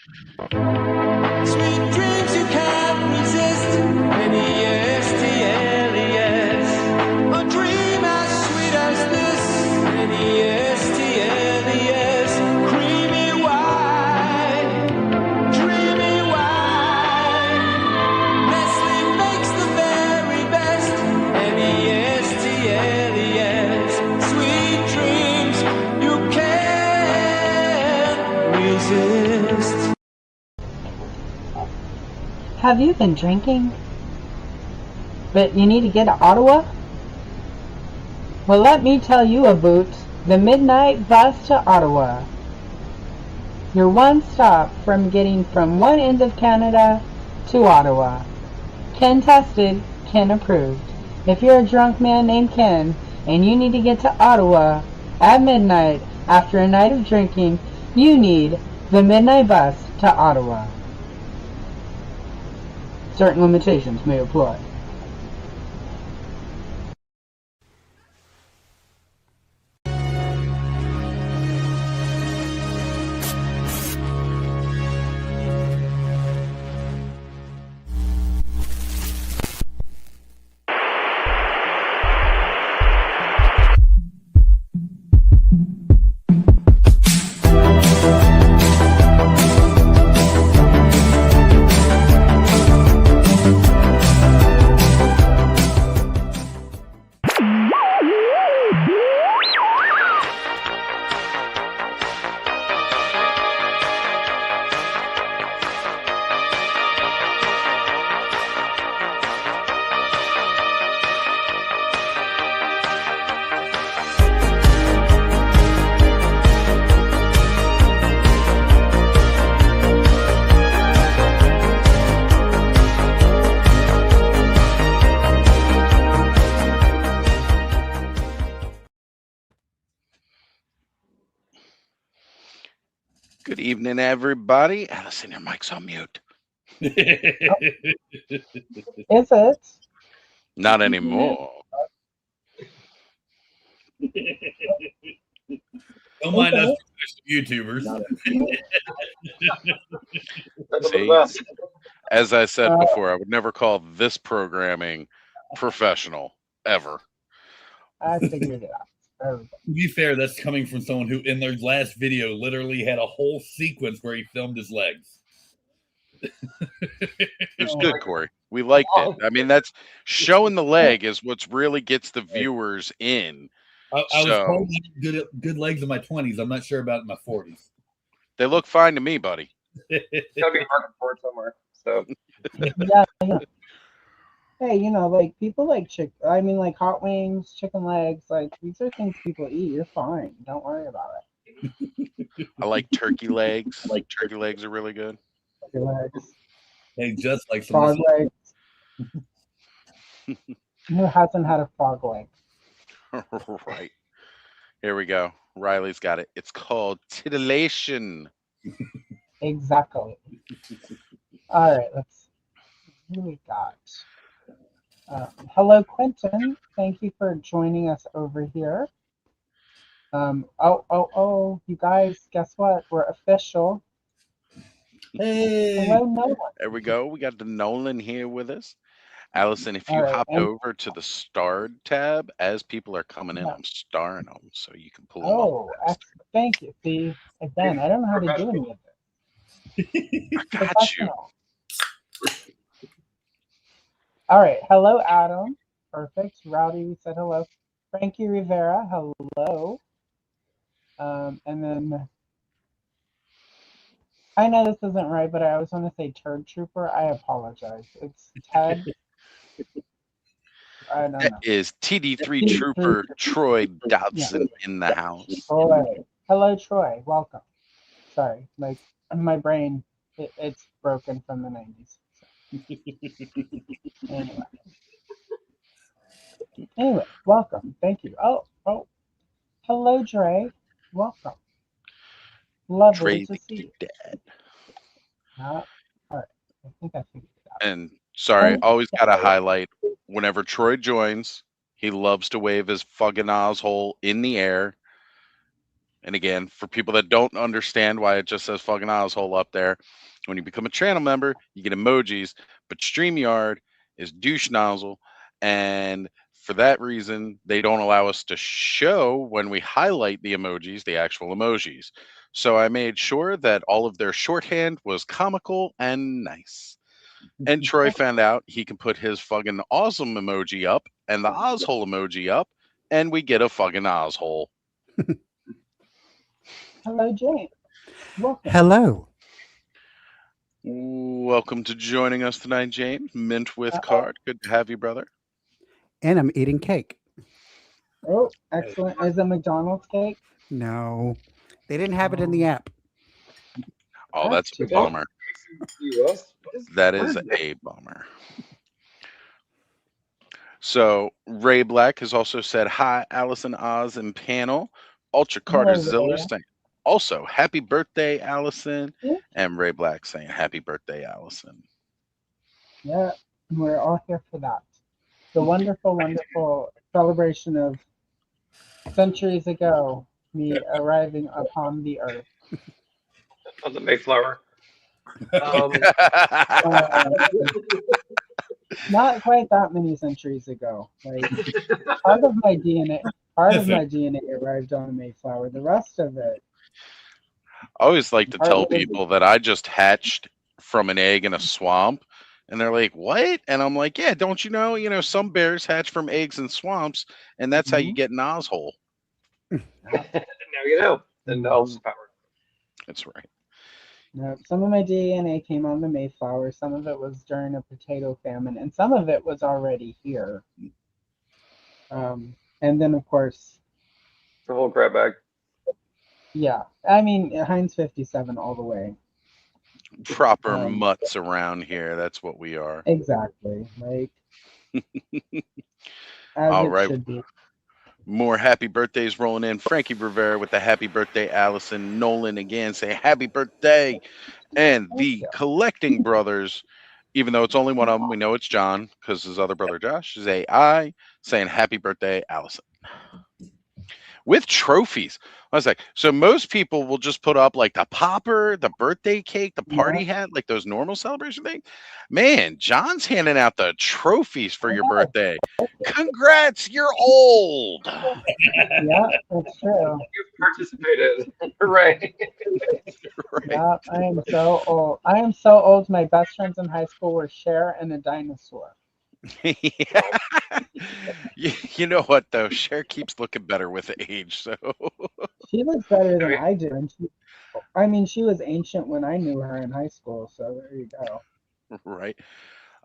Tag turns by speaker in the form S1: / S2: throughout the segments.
S1: Sweet dreams you can't resist. N-E-S-T-L-E-S. A dream as sweet as this. N-E-S-T-L-E-S. Creamy white, dreamy white. Nestle makes the very best. N-E-S-T-L-E-S. Sweet dreams you can't resist.
S2: Have you been drinking? But you need to get to Ottawa? Well, let me tell you about the Midnight Bus to Ottawa. Your one stop from getting from one end of Canada to Ottawa. Ken tested, Ken approved. If you're a drunk man named Ken and you need to get to Ottawa at midnight after a night of drinking, you need the Midnight Bus to Ottawa. Certain limitations may apply.
S3: Good evening, everybody. Allison, your mic's on mute.
S2: Is it?
S3: Not anymore.
S4: Don't mind us YouTubers.
S3: See, as I said before, I would never call this programming professional, ever.
S2: I figured it out.
S4: To be fair, that's coming from someone who, in their last video, literally had a whole sequence where he filmed his legs.
S3: It was good, Corey. We liked it. I mean, that's showing the leg is what's really gets the viewers in.
S4: I was told I had good legs in my 20s. I'm not sure about in my 40s.
S3: They look fine to me, buddy.
S5: It's gotta be market for it somewhere. So
S2: Yeah. Hey, you know, like people like like hot wings, chicken legs, like these are things people eat. You're fine. Don't worry about it.
S3: I like turkey legs. Turkey legs are really good.
S2: Turkey legs.
S4: Hey, just like some
S2: Frog legs. Who hasn't had a frog leg?
S3: Right. Here we go. Riley's got it. It's called titillation.
S2: Exactly. All right, let's see. Who we got? Hello, Quentin. Thank you for joining us over here. You guys, guess what? We're official.
S4: Hey.
S2: Hello, Nolan.
S3: There we go. We got the Nolan here with us. Allison, if you hopped over to the starred tab, as people are coming in, I'm starring them so you can pull them up.
S2: Excellent. Thank you. See, again, I don't know how to do any of this.
S3: I got you.
S2: All right. Hello, Adam. Perfect. Rowdy, we said hello. Frankie Rivera, hello. And then, I know this isn't right, but I always want to say Turd Trooper. I apologize. It's Ted. I don't know.
S3: That is TD3 Trooper Troy Dodson in the house.
S2: Hello, Troy. Welcome. Sorry, like my brain, it's broken from the 90s. Anyway, welcome. Thank you. Oh, hello, Dre. Welcome. Lovely to see you.
S3: Dad.
S2: All right. I think I figured it out.
S3: And sorry, always got to highlight whenever Troy joins, he loves to wave his fucking asshole in the air And again, for people that don't understand why it just says fucking asshole up there, when you become a channel member, you get emojis, but StreamYard is douche nozzle. And for that reason, they don't allow us to show when we highlight the emojis, the actual emojis. So I made sure that all of their shorthand was comical and nice. And Troy found out he can put his fucking awesome emoji up and the Ozhole emoji up, and we get a fucking Ozhole.
S2: Hello, Jane. Welcome.
S6: Hello.
S3: Welcome to joining us tonight, Jane. Mint with card. Good to have you, brother.
S6: And I'm eating cake.
S2: Oh, excellent. Is it McDonald's cake?
S6: No, they didn't have it in the app.
S3: Oh, that's a bummer. That is a bummer. So Ray Black has also said hi, Allison, Oz, and panel. Ultra Carter Ziller saying also happy birthday, Allison, and Ray Black saying happy birthday, Allison.
S2: Yeah, we're all here for that. The wonderful, wonderful celebration of centuries ago, me arriving upon the earth.
S5: On the Mayflower.
S2: Not quite that many centuries ago. Like part of my DNA arrived on the Mayflower. The rest of it.
S3: I always like to tell people that I just hatched from an egg in a swamp, and they're like, "What?" And I'm like, "Yeah, don't you know? You know, some bears hatch from eggs in swamps, and that's how you get an Ozhole."
S5: Now you know. And Elf's power.
S3: That's right.
S2: No, some of my DNA came on the Mayflower. Some of it was during a potato famine, and some of it was already here. And then, of course,
S5: The whole grab bag.
S2: yeah. I mean, Heinz 57 all the way.
S3: Proper mutts around here. That's what we are.
S2: Exactly. Like, as
S3: All
S2: it
S3: right.
S2: should be.
S3: More happy birthdays rolling in. Frankie Rivera with the happy birthday. Allison Nolan again saying happy birthday. And the Collecting Brothers, even though it's only one of them, we know it's John because his other brother Josh is AI saying happy birthday, Allison. With trophies. I was like, so most people will just put up like the popper, the birthday cake, the party hat, like those normal celebration things. Man, John's handing out the trophies for your birthday. Congrats, you're old.
S2: Yeah, that's true.
S5: You've participated. Hooray.
S3: Right.
S2: Yeah, I am so old. I am so old. My best friends in high school were Cher and a dinosaur.
S3: You know what though? Cher keeps looking better with age, so
S2: She looks better than I do, and she was ancient when I knew her in high school. So there you go.
S3: right.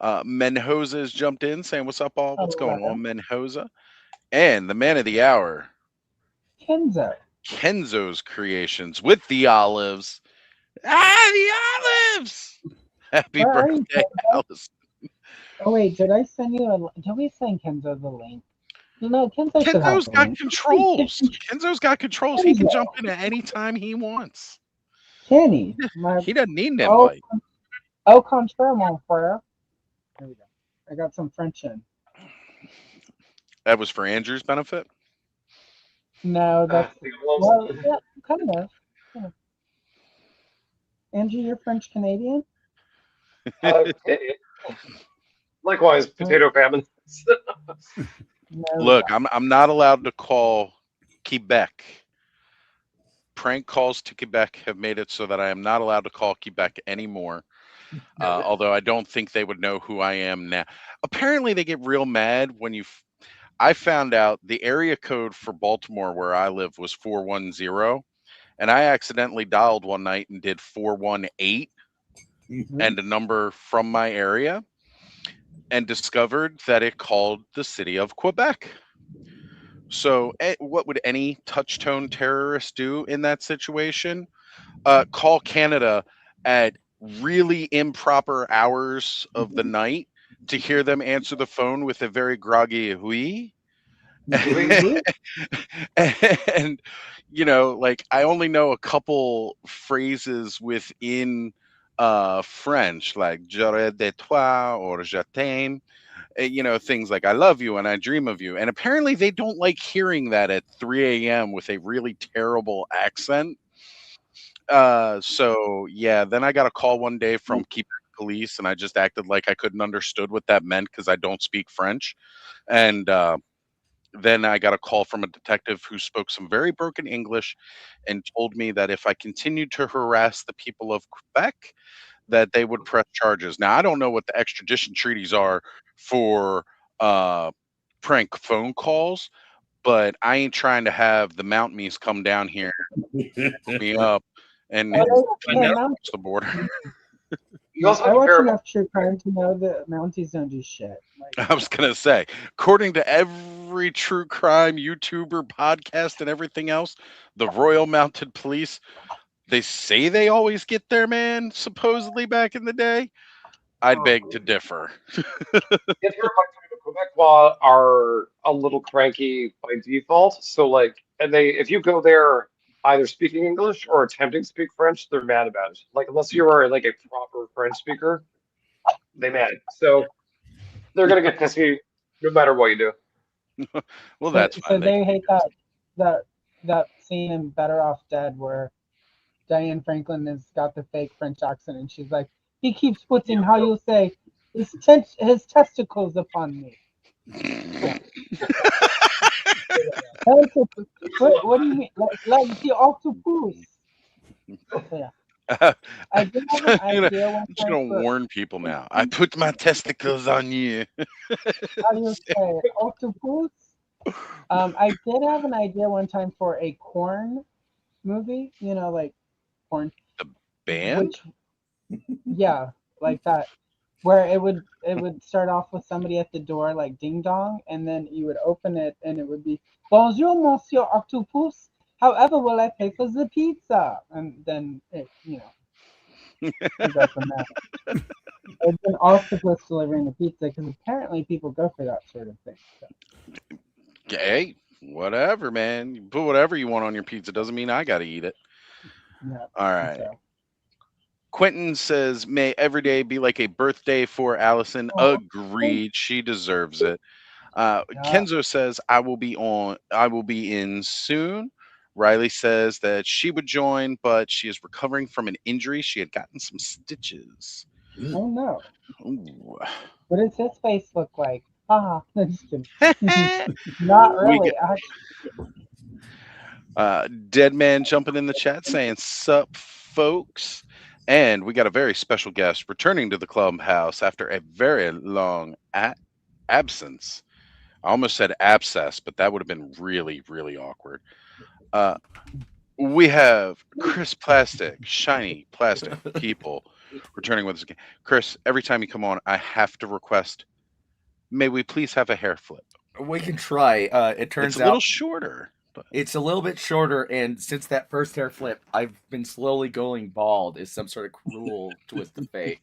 S3: Menhoza has jumped in saying, "What's up, all? What's going on, Menhoza?" And the man of the hour,
S2: Kenzo.
S3: Kenzo's Creations with the olives. The olives! Happy
S2: Where are you,
S3: birthday, Allison.
S2: Oh wait, did I send you did we send Kenzo the link? You know, Kenzo should have
S3: Kenzo's
S2: the
S3: got
S2: link.
S3: controls. Kenzo's got controls. He can jump in at any time he wants.
S2: Can he?
S3: He doesn't need an invite.
S2: Au contraire, mon frère. There we go. I got some French in.
S3: That was for Andrew's benefit?
S2: No, that's well, yeah, kind of. Yeah. Andrew, you're French Canadian?
S5: Likewise, potato famine.
S2: No,
S3: Look, I'm not allowed to call Quebec. Prank calls to Quebec have made it so that I am not allowed to call Quebec anymore. Although I don't think they would know who I am now. Apparently, they get real mad when you. I found out the area code for Baltimore where I live was 410, and I accidentally dialed one night and did 418 and a number from my area, and discovered that it called the city of Quebec. So what would any touch-tone terrorist do in that situation? Call Canada at really improper hours of the night to hear them answer the phone with a very groggy oui. And, you know, like I only know a couple phrases within French, like j'aurais de toi or je t'aime. things like "I love you" and "I dream of you," and apparently they don't like hearing that at 3 a.m. with a really terrible accent. So yeah, then I got a call one day from Keep Police, and I just acted like I couldn't understood what that meant because I don't speak French, and then I got a call from a detective who spoke some very broken English and told me that if I continued to harass the people of Quebec, that they would press charges. Now, I don't know what the extradition treaties are for prank phone calls, but I ain't trying to have the Mounties come down here, me up, and
S4: Find out.
S3: cross the border.
S5: You also
S2: I
S5: have to
S2: watch
S5: verify.
S2: enough true crime to know that Mounties don't do shit. Like,
S3: I was gonna say, according to every true crime YouTuber, podcast, and everything else, the Royal Mounted Police, they say they always get there, man. Supposedly back in the day, I'd beg to differ.
S5: You have to verify too, the Quebec law are a little cranky by default. So like, and if you go there either speaking English or attempting to speak French, they're mad about it. Like unless you are like a proper French speaker, they mad. So they're gonna get pissy no matter what you do.
S3: Well,
S2: so,
S3: that's
S2: so
S3: fine.
S2: they hate that scene in Better Off Dead where Diane Franklin has got the fake French accent and she's like, he keeps putting, how you say, his testicles upon me. What do you mean? Like the octopus. Yeah. I did have an
S3: I'm
S2: idea one
S3: just
S2: time
S3: gonna
S2: for
S3: warn people now. I put my testicles on you.
S2: how you say octopus. I did have an idea one time for a corn movie, like corn,
S3: Band?
S2: yeah, like that, where it would start off with somebody at the door like ding dong, and then you would open it and it would be bonjour monsieur octopus. However, will I pay for the pizza? And then you go from there. It's an octopus delivering the pizza because apparently people go for that sort of thing. So.
S3: Hey, whatever, man. You put whatever you want on your pizza. Doesn't mean I gotta eat it.
S2: Yeah.
S3: All right.
S2: So.
S3: Quentin says, "May every day be like a birthday for Allison."
S2: Aw.
S3: Agreed. She deserves it.
S2: Yeah.
S3: Kenzo says, I will be in soon. Riley says that she would join, but she is recovering from an injury. She had gotten some stitches.
S2: Oh no.
S3: Ooh.
S2: What does his face look like? Haha. Just kidding. Not really.
S3: Dead man jumping in the chat saying, "Sup, folks." And we got a very special guest returning to the clubhouse after a very long absence. I almost said abscess, but that would have been really, really awkward. We have Chris Plastic, shiny plastic people returning with us again. Chris, every time you come on, I have to request, may we please have a hair flip?
S7: We can try. It turns
S3: It's a little
S7: out
S3: shorter. But
S7: it's a little bit shorter, and since that first hair flip, I've been slowly going bald. Is some sort of cruel twist of fate.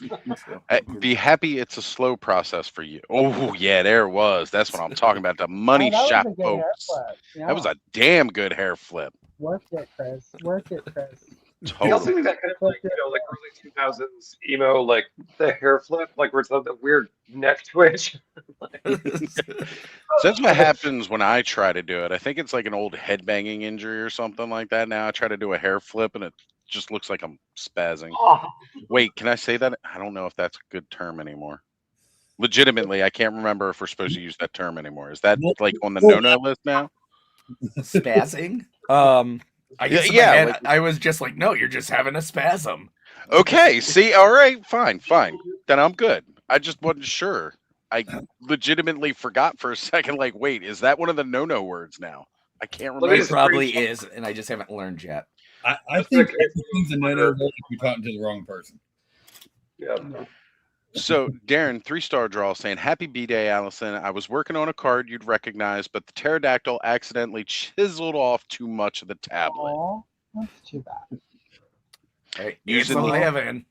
S7: So,
S3: be happy it's a slow process for you. Oh, yeah, there it was. That's what I'm talking about. The money
S2: that
S3: shot,
S2: was a good hair
S3: folks.
S2: flip. Yeah.
S3: That was a damn good hair flip.
S2: Work it, Chris. Work it, Chris.
S5: You also
S3: Totally.
S5: think that kind of like like early 2000s emo, like the hair flip, like where it's like the weird neck twitch.
S3: So that's what happens when I try to do it. I think it's like an old headbanging injury or something like that. Now I try to do a hair flip and it just looks like I'm spazzing.
S5: Oh,
S3: Wait, can I say that? I don't know if that's a good term anymore. Legitimately, I can't remember if we're supposed to use that term anymore. Is that like on the no-no list now?
S7: spazzing. I guess in my head, I was just like, no, you're just having a spasm.
S3: Okay, see, all right, fine. Then I'm good. I just wasn't sure. I legitimately forgot for a second, like, wait, is that one of the no-no words now? I can't remember.
S7: It probably is, and I just haven't learned yet.
S4: I think everything's a no-no if you're talking to the wrong person.
S5: yeah.
S3: So, Darren, 3-star draw saying, "Happy B-Day, Allison. I was working on a card you'd recognize, but the pterodactyl accidentally chiseled off too much of the tablet."
S2: Aw, that's too bad.
S7: Hey,
S3: Using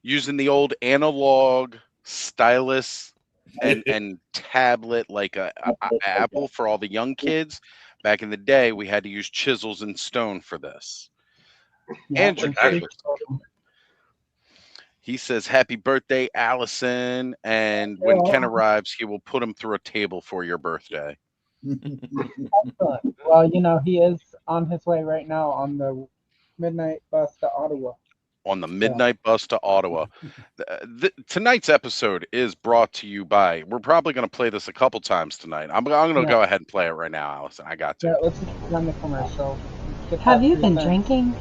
S7: using
S3: the old analog stylus and tablet like a Apple for all the young kids. Back in the day, we had to use chisels and stone for this.
S2: Yeah,
S3: Andrew
S2: actually.
S3: He says, "Happy birthday, Allison." And when Ken arrives, he will put him through a table for your birthday.
S2: Excellent. Well, you know, he is on his way right now on the midnight bus to Ottawa.
S3: On the midnight bus to Ottawa. Tonight's episode is brought to you by, we're probably going to play this a couple times tonight. I'm going to go ahead and play it right now, Allison. I got to.
S2: Yeah, let's just run the commercial.
S8: Have you been drinking?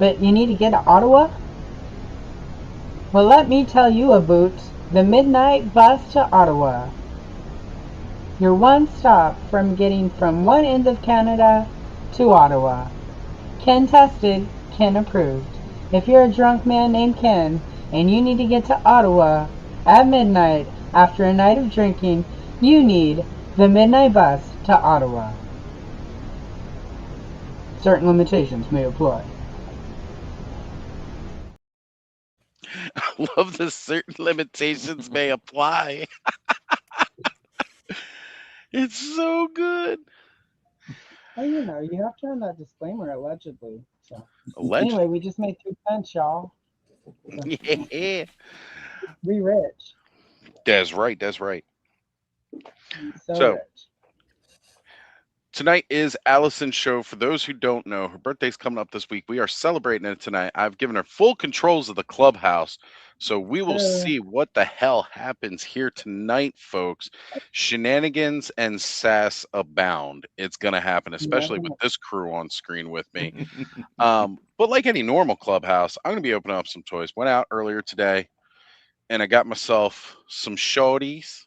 S8: But you need to get to Ottawa? Well, let me tell you about the midnight bus to Ottawa. Your one stop from getting from one end of Canada to Ottawa. Ken tested, Ken approved. If you're a drunk man named Ken and you need to get to Ottawa at midnight after a night of drinking, you need the midnight bus to Ottawa. Certain limitations may apply.
S3: I love the certain limitations may apply. It's so good.
S2: Oh, you know, you have to run that disclaimer, allegedly. So.
S3: Allegedly.
S2: Anyway, we just made 2 cents, y'all. So.
S3: Yeah.
S2: We rich.
S3: That's right. That's right.
S2: So rich.
S3: Tonight is Allison's show. For those who don't know, her birthday's coming up this week. We are celebrating it tonight. I've given her full controls of the clubhouse, so we will see what the hell happens here tonight, folks. Shenanigans and sass abound. It's going to happen, especially with this crew on screen with me. But like any normal clubhouse, I'm going to be opening up some toys. Went out earlier today, and I got myself some shorties.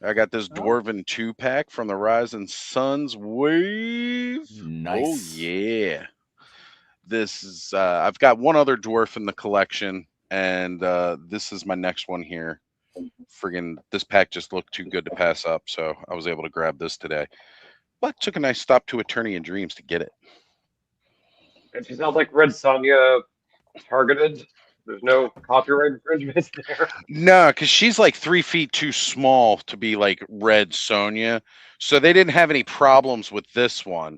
S3: I got this Dwarven 2-pack from the Rising Suns wave.
S7: Nice.
S3: Oh, yeah. This is, I've got one other dwarf in the collection, and this is my next one here. Friggin', this pack just looked too good to pass up, so I was able to grab this today. But took a nice stop to Eternity and Dreams to get it.
S5: And she sounds like Red Sonja targeted. There's no copyright infringement there.
S3: No, because she's like 3 feet too small to be like Red Sonja. So they didn't have any problems with this one.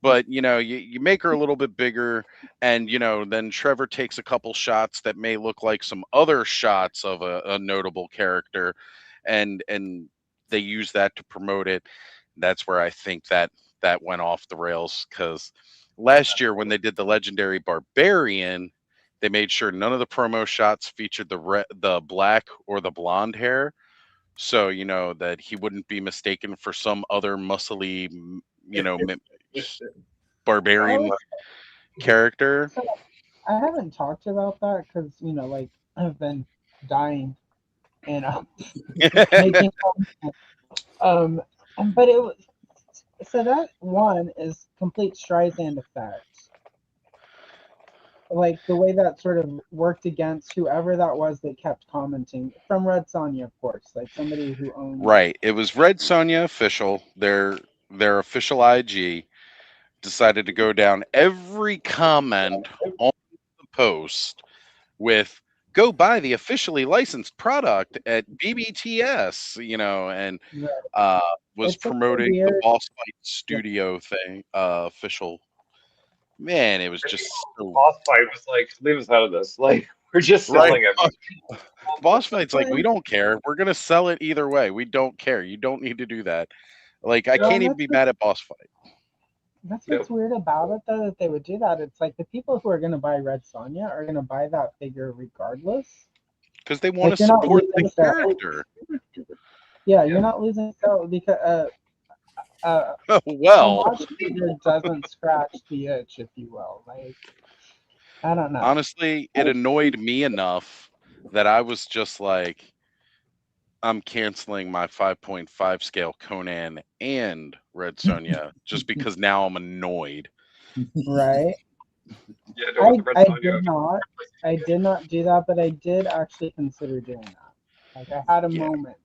S3: But, you know, you make her a little bit bigger, and, you know, then Trevor takes a couple shots that may look like some other shots of a notable character, and they use that to promote it. That's where I think that went off the rails, because last year when they did the Legendary Barbarian, they made sure none of the promo shots featured the black or the blonde hair, so, you know, that he wouldn't be mistaken for some other muscly, you know, barbarian character.
S2: So, I haven't talked about that because, you know, like, I've been dying and making but it was, so that one is complete Streisand effect. Like the way that sort of worked against whoever that was that kept commenting from Red Sonja, of course, like somebody who owns.
S3: Right. It was Red Sonja official. Their official IG decided to go down every comment on the post with "Go buy the officially licensed product at BBTS," you know, and was promoting the Boss Fight Studio thing, official. Man, it was just so...
S5: Boss Fight was like, leave us out of this. Like, we're just selling it.
S3: Boss Fight's like, we don't care. We're gonna sell it either way. We don't care. You don't need to do that. Like, I can't even be mad at Boss Fight.
S2: That's what's weird about it, though, that they would do that. It's like the people who are going to buy Red Sonja are going to buy that figure regardless.
S3: Because they want to support the character.
S2: Yeah, you're not losing sales because
S3: well,
S2: it doesn't scratch the itch, if you will. Like, I don't know.
S3: Honestly, it annoyed me enough that I was just like, I'm canceling my 5.5 scale Conan and Red Sonja just because now I'm annoyed.
S2: Right?
S5: Yeah, no,
S2: I did not do that, but I did actually consider doing that. Like, I had a moment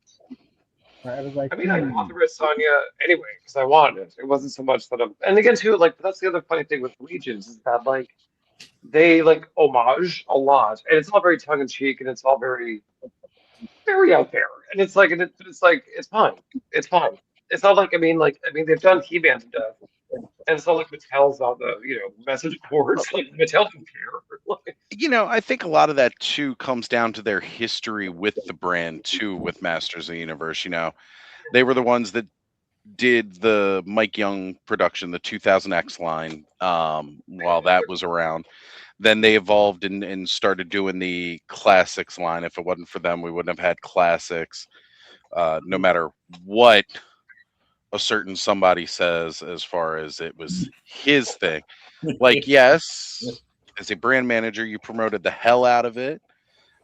S2: where I was like,
S5: I mean, I want the Red Sonja anyway because I wanted it. It wasn't so much that and again too, like, that's the other funny thing with Legions is that, like, they like homage a lot, and it's all very tongue in cheek, and it's all very out there, and it's like, it's fine. It's fine. It's not like, I mean, they've done He-Man stuff, And so like Mattel's on the message boards, like Mattel don't care. Like,
S3: I think a lot of that too comes down to their history with the brand too, with Masters of the Universe. They were the ones that did the Mike Young production, the 2000X line, while that was around. Then they evolved and started doing the classics line. If it wasn't for them, we wouldn't have had classics. No matter what a certain somebody says, as far as it was his thing. Like, yes, as a brand manager, you promoted the hell out of it,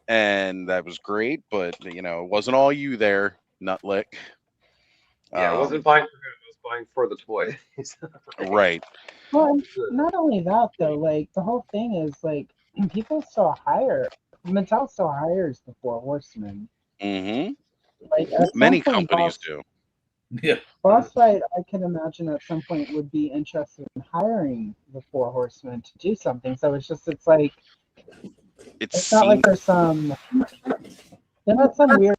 S3: and that was great. But it wasn't all you there, Nutlick.
S5: yeah, it wasn't buying for him, it was buying for the toy.
S3: Right.
S2: Well, not only that though, like the whole thing is like people still hire. Mattel still hires the Four Horsemen.
S3: Mm-hmm.
S2: Like at some
S3: Many
S2: point,
S3: companies do.
S4: Yeah.
S2: Boss Fight, I can imagine at some point would be interested in hiring the Four Horsemen to do something. So it's like it's not like they're not some weird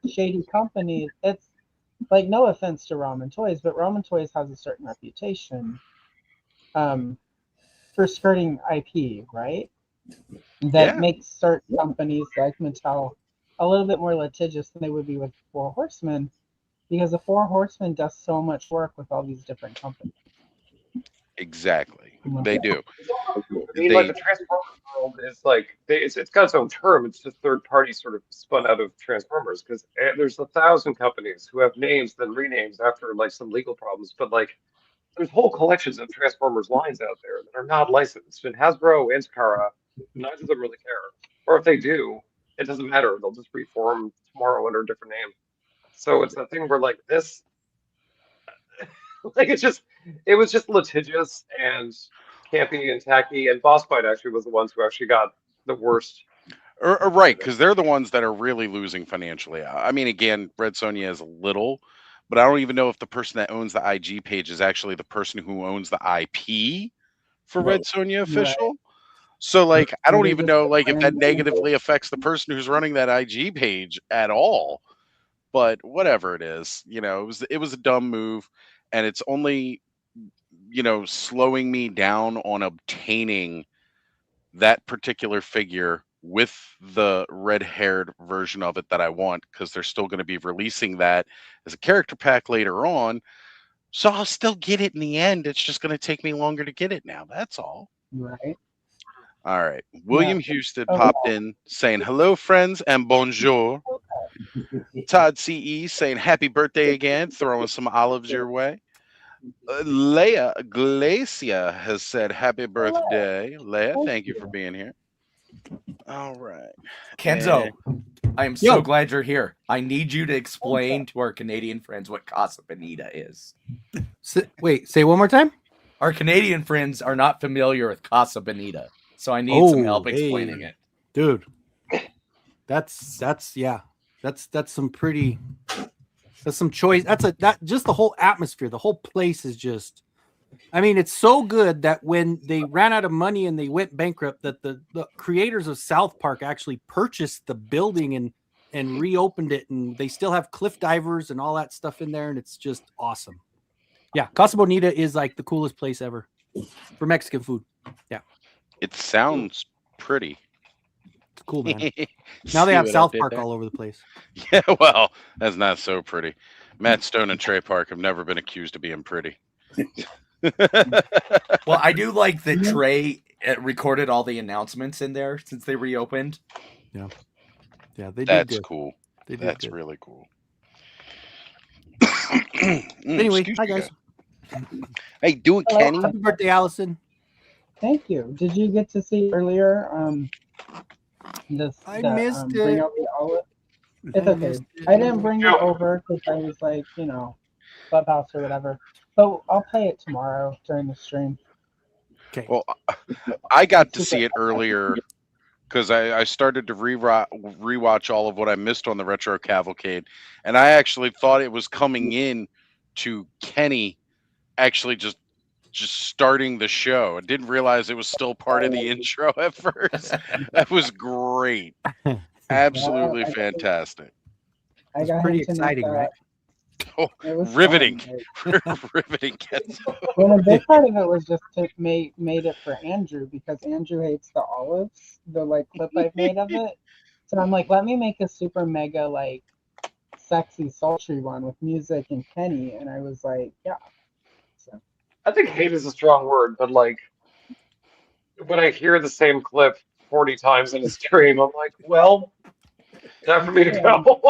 S2: shady company. It's like, no offense to Ramen Toys, but Ramen Toys has a certain reputation for skirting IP, right? That makes certain companies like Mattel a little bit more litigious than they would be with Four Horsemen, because the Four Horsemen does so much work with all these different companies.
S3: Exactly. They do.
S5: I mean, like the Transformers world is like it's got its own term. It's just third party sort of spun out of Transformers, because there's 1,000 companies who have names then renames after like some legal problems. But like there's whole collections of Transformers lines out there that are not licensed. And Hasbro and Takara, neither of them really care. Or if they do, it doesn't matter. They'll just reform tomorrow under a different name. So it's that thing where like this, like it was just litigious and campy and tacky. And Boss Fight actually was the ones who actually got the worst.
S3: Right, because they're the ones that are really losing financially. I mean, again, Red Sonja is a little, but I don't even know if the person that owns the IG page is actually the person who owns the IP for Red Sonja official. Right. So, like, I don't even know, like, if that negatively affects the person who's running that IG page at all. But whatever it is, it was a dumb move, and it's only, slowing me down on obtaining that particular figure with the red-haired version of it that I want, because they're still going to be releasing that as a character pack later on. So I'll still get it in the end. It's just going to take me longer to get it now. That's all.
S2: Right.
S3: All right. William Houston popped in saying, hello, friends, and bonjour. Todd CE saying, happy birthday again, throwing some olives your way. Leia Glacia has said, happy birthday. Leia, thank you for being here. All right.
S7: Kenzo, I am so glad you're here. I need you to explain to our Canadian friends what Casa Bonita is.
S6: Wait, say one more time?
S7: Our Canadian friends are not familiar with Casa Bonita, so I need some help explaining it.
S6: Dude, that's some pretty, that's some choice. That just the whole atmosphere, the whole place is just, I mean, it's so good that when they ran out of money and they went bankrupt, that the creators of South Park actually purchased the building and reopened it, and they still have cliff divers and all that stuff in there, and it's just awesome. Yeah, Casa Bonita is like the coolest place ever for Mexican food. Yeah.
S3: It sounds pretty.
S6: It's cool, man. Now they have South Park all over the place.
S3: Yeah, well, that's not so pretty. Matt Stone and Trey Park have never been accused of being pretty.
S7: Well, I do like that Trey recorded all the announcements in there since they reopened.
S6: Yeah. Yeah, they did.
S3: That's cool. That's good. Really cool.
S6: Anyway, hi guys.
S3: Hey, do it, Kenny.
S6: Happy birthday, Allison.
S2: Thank you. Did you get to see earlier?
S6: I missed it.
S2: Bring out the olive? It's okay. I didn't bring it over because I was like, Clubhouse or whatever. So I'll play it tomorrow during the stream.
S6: Okay.
S3: Well, I got to see it earlier because I started to rewatch all of what I missed on the Retro-Cavalcade, and I actually thought it was coming in to Kenny actually just starting the show. I didn't realize it was still part of the intro at first. That was great. Absolutely fantastic.
S6: It's pretty exciting, right?
S3: Oh,
S2: It was
S3: riveting.
S2: fun.
S3: Riveting.
S2: Well, a big part of it was just to made it for Andrew because Andrew hates the olives, the like clip I've made of it. So I'm like, let me make a super mega like sexy sultry one with music and Kenny, and I was like, yeah. So
S5: I think hate is a strong word, but like when I hear the same clip 40 times in a stream, I'm like, well, time for me to go.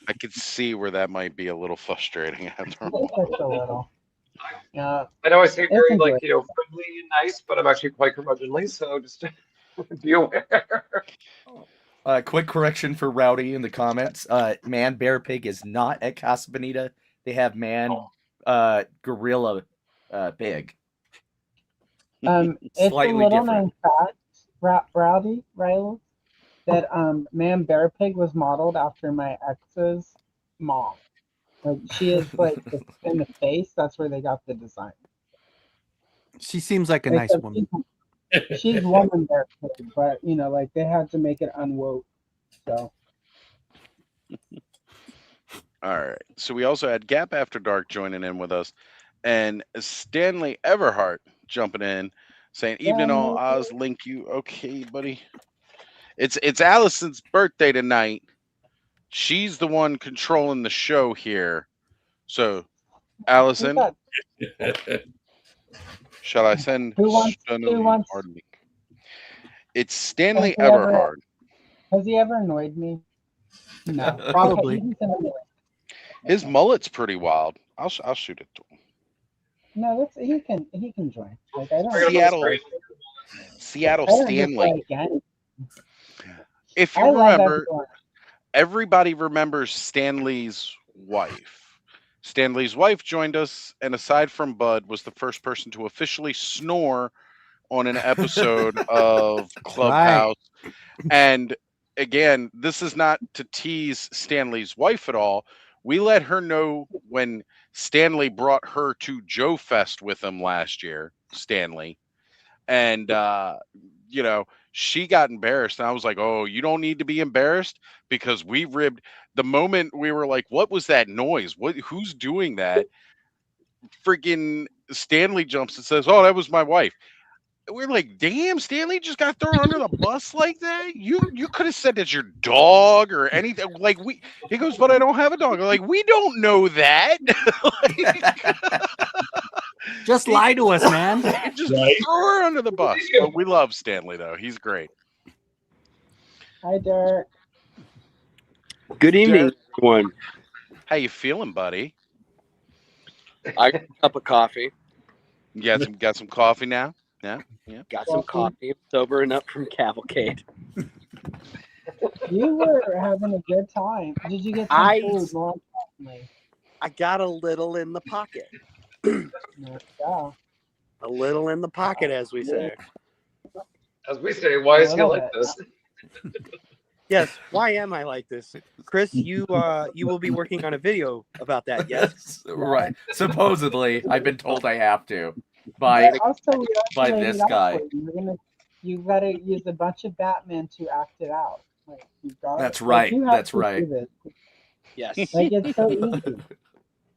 S3: I could see where that might be a little frustrating after a
S2: it's
S3: while.
S2: just a little. Yeah,
S5: I know I say
S2: it's
S5: very like,
S2: enjoyable.
S5: friendly and nice, but I'm actually quite curmudgeonly, so just be aware.
S7: Quick correction for Rowdy in the comments. Man, Bear Pig is not at Casa Bonita. They have Man, Gorilla, Pig.
S2: It's a
S7: Slightly
S2: little
S7: different.
S2: known fact, Rowdy, Riley, that Man Bear Pig was modeled after my ex's mom. Like she is like in the face. That's where they got the design.
S6: She seems like a
S2: Like,
S6: nice woman.
S2: she's woman Bear Pig, but like they had to make it unwoke. So
S3: All right. So we also had Gap After Dark joining in with us, and Stanley Everhart jumping in, saying, "Evening all, Oz. Link you, okay, buddy? It's Allison's birthday tonight. She's the one controlling the show here. So, Allison, shall I send
S2: who wants?
S3: our link? It's Stanley
S2: Has he ever-
S3: Everhart.
S2: Has he ever annoyed me? No,
S6: Probably.
S2: Okay, you can send him.
S3: His mullet's pretty wild. I'll shoot it to him.
S2: No, he can join. Like I don't.
S3: Seattle
S2: I don't
S3: Stanley.
S2: dislike any-
S3: If
S2: I
S3: you
S2: love
S3: remember,
S2: everyone.
S3: everybody remembers Stanley's wife. Stanley's wife joined us, and aside from Bud, was the first person to officially snore on an episode of Clubhouse. And again, this is not to tease Stanley's wife at all. We let her know when Stanley brought her to Joe Fest with him last year, Stanley. And, she got embarrassed. And I was like, oh, you don't need to be embarrassed because we ribbed the moment we were like, what was that noise? Who's doing that? Freaking Stanley jumps and says, oh, that was my wife. We're like, damn, Stanley just got thrown under the bus like that. You could have said that's your dog or anything. Like he goes, but I don't have a dog. I'm like, we don't know that.
S6: Just lie to us, man.
S3: Just throw her under the bus. But we love Stanley though. He's great.
S2: Hi, Derek.
S9: Good evening, everyone.
S3: How you feeling, buddy?
S9: I got a cup of coffee.
S3: You got some coffee now? Yeah.
S9: Got some coffee. Sobering up from Cavalcade.
S2: You were having a good time. Did you get some food? More importantly?
S9: I got a little in the pocket.
S2: Yeah.
S9: A little in the pocket, as we say.
S5: As we say, why is he like this?
S9: Yes, why am I like this? Chris, you will be working on a video about that, yes?
S7: Right. Supposedly, I've been told I have to by this guy.
S2: You gotta use a bunch of Batman to act it out. Like,
S7: That's right. That's right.
S9: Yes.
S2: Like it's so easy.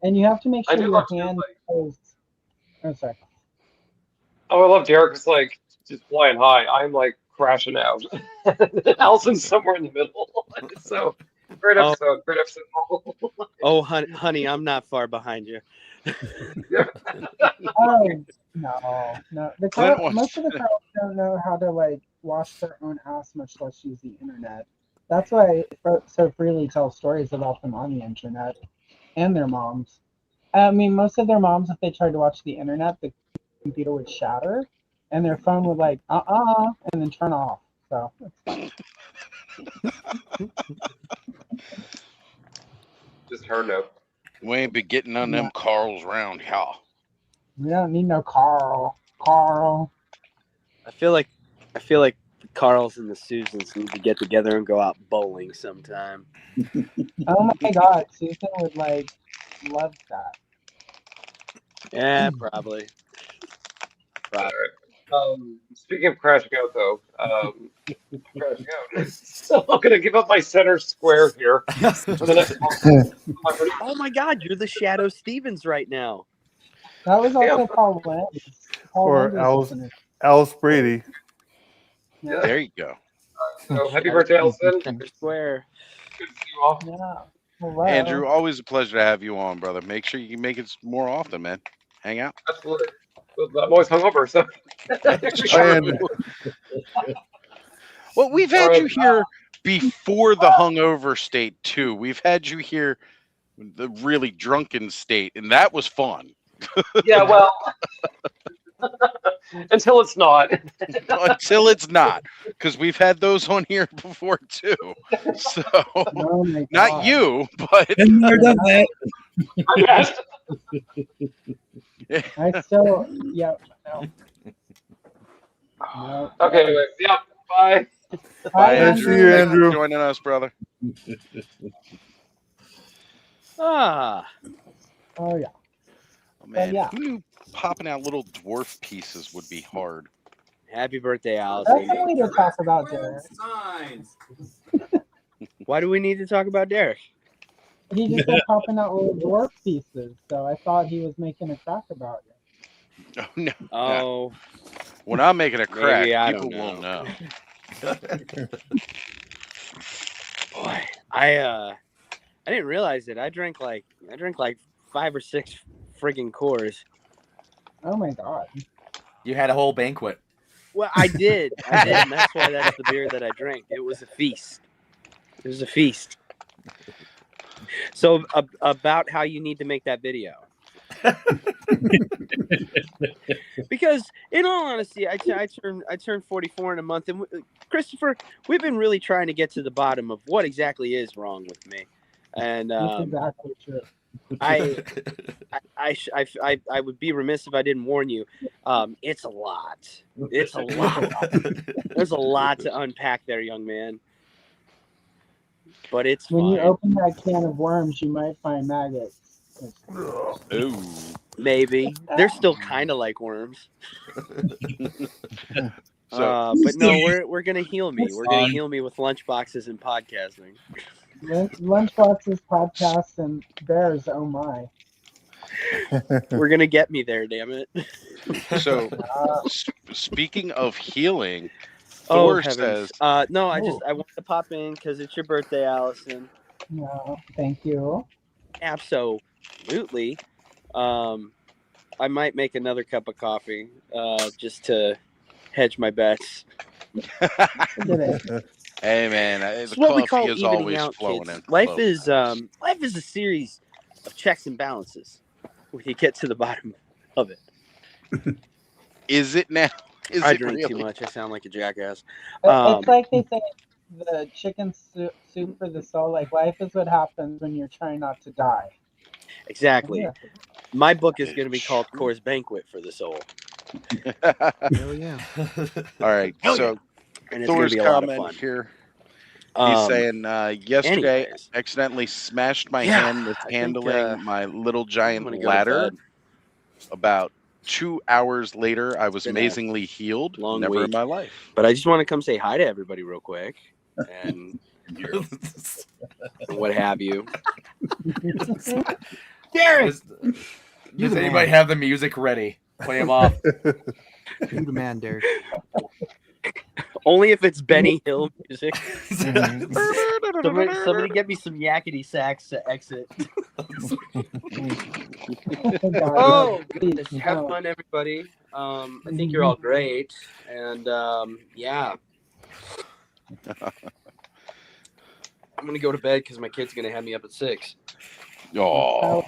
S2: And you have to make sure your hand goes. Oh, sorry.
S5: Oh, I love Derek is like just flying high. I'm like crashing out. Allison's somewhere in the middle. So great episode. Great episode.
S9: Oh, honey, I'm not far behind you.
S2: Oh no. Most of the girls don't know how to like wash their own ass, much less use the internet. That's why I so freely tell stories about them on the internet and their moms. I mean, most of their moms, if they tried to watch the internet, the computer would shatter, and their phone would like and then turn off. So it's fine.
S5: Just her note.
S3: We ain't be getting on them Carls round here.
S2: We don't need no Carl.
S9: I feel like the Carls and the Susans need to get together and go out bowling sometime.
S2: Oh my God, Susan would like love that.
S9: Yeah, probably.
S5: All Speaking of crashing out, though, crashing out. So I'm gonna give up my center square here for the next one.
S9: Oh my God, you're the Shadow Stevens right now.
S2: That was also
S5: Yeah.
S2: Paul Wendy.
S10: Or Alice Brady.
S2: Yeah.
S3: There you go.
S5: So happy birthday, Allison.
S9: Center square.
S5: Good to see you all.
S2: Yeah. Hello.
S3: Andrew, always a pleasure to have you on, brother. Make sure you make it more often, man. Hang out.
S5: Absolutely. I'm always hungover, so.
S10: And
S3: Well, we've had you here before the hungover state too. We've had you here the really drunken state, and that was fun.
S5: Yeah, well, until it's not.
S3: Until it's not, because we've had those on here before too. So
S2: Oh my
S3: not
S2: God.
S3: you, but
S4: Been there, done that.
S5: Yes.
S2: I still, yeah. No. No.
S5: Okay, anyway, yeah, bye.
S3: Bye,
S10: Nice to see you,
S3: Thanks for
S10: Andrew.
S3: joining us, brother.
S9: Ah,
S2: Oh yeah.
S3: Oh, man,
S2: yeah.
S3: who knew popping out little dwarf pieces would be hard?
S9: happy birthday,
S2: That's
S9: Allison.
S2: what we need to talk about, Derek.
S9: Why do we need to talk about Derek?
S2: He just said popping out little dwarf pieces, so I thought he was making a crack about it.
S3: Oh no! no.
S9: Oh,
S3: When I'm making a crack,
S9: Maybe, I
S3: people
S9: don't
S3: won't know.
S9: boy, I didn't realize it. I drank like 5 or 6 friggin' Coors.
S2: Oh my God.
S7: You had a whole banquet.
S9: Well, I did, and that's why that's the beer that I drank. It was a feast. It was a feast. So about how you need to make that video. Because in all honesty, I turned 44 in a month, and Christopher, we've been really trying to get to the bottom of what exactly is wrong with me, and
S2: That's exactly true.
S9: I would be remiss if I didn't warn you. It's a lot. It's a lot. There's a lot to unpack there, young man. But it's
S2: When you
S9: fine.
S2: open that can of worms, you might find maggots.
S3: Ooh.
S9: Maybe they're still kind of like worms.
S3: So
S9: But no, we're gonna heal me. We're gonna heal me with lunchboxes and podcasting.
S2: Lunchboxes, podcasts, and bears. Oh my.
S9: We're gonna get me there, damn it.
S3: So, speaking of healing,
S9: Oh
S3: Thor
S9: heavens!
S3: says,
S9: No, I wanted to pop in because it's your birthday, Allison.
S2: No, thank you.
S9: Absolutely. I might make another cup of coffee just to hedge my bets.
S3: "Hey, man,
S9: It's
S3: the
S9: what we
S3: coffee
S9: call
S3: is
S9: evening
S3: always
S9: out,
S3: flowing
S9: kids.
S3: in."
S9: Life is a series of checks and balances where you get to the bottom of it.
S3: Is it now? Is
S9: I
S3: it
S9: drink
S3: really?
S9: too much. I sound like a jackass.
S2: It's like they say the chicken soup for the soul. Like life is what happens when you're trying not to die.
S9: Exactly.
S2: Yeah.
S9: My book is going to be called Coors Banquet for the Soul.
S6: Hell yeah.
S3: All right.
S9: Hell
S3: So
S9: And it's going
S3: Thor's
S9: to be a lot of
S3: comment
S9: fun.
S3: here. He's saying, yesterday
S9: anyways.
S3: accidentally smashed my
S9: Yeah,
S3: hand with
S9: I think,
S3: handling my little
S9: I'm
S3: giant
S9: gonna go to
S3: ladder.
S9: bed.
S3: About 2 hours later, I was
S9: Been a
S3: amazingly healed.
S9: long
S3: Never in
S9: week.
S3: my life.
S9: But I just want to come say hi to everybody real quick. And what have you.
S7: Does
S6: You the
S7: anybody
S6: man.
S7: have the music ready? Play them off.
S6: You the man, Derek.
S9: Only if it's Benny Hill music. Somebody get me some yakety sax to exit. Oh, goodness. Have fun, everybody. I think you're all great. And yeah. I'm going to go to bed because my kid's going to have me up at 6.
S3: Oh,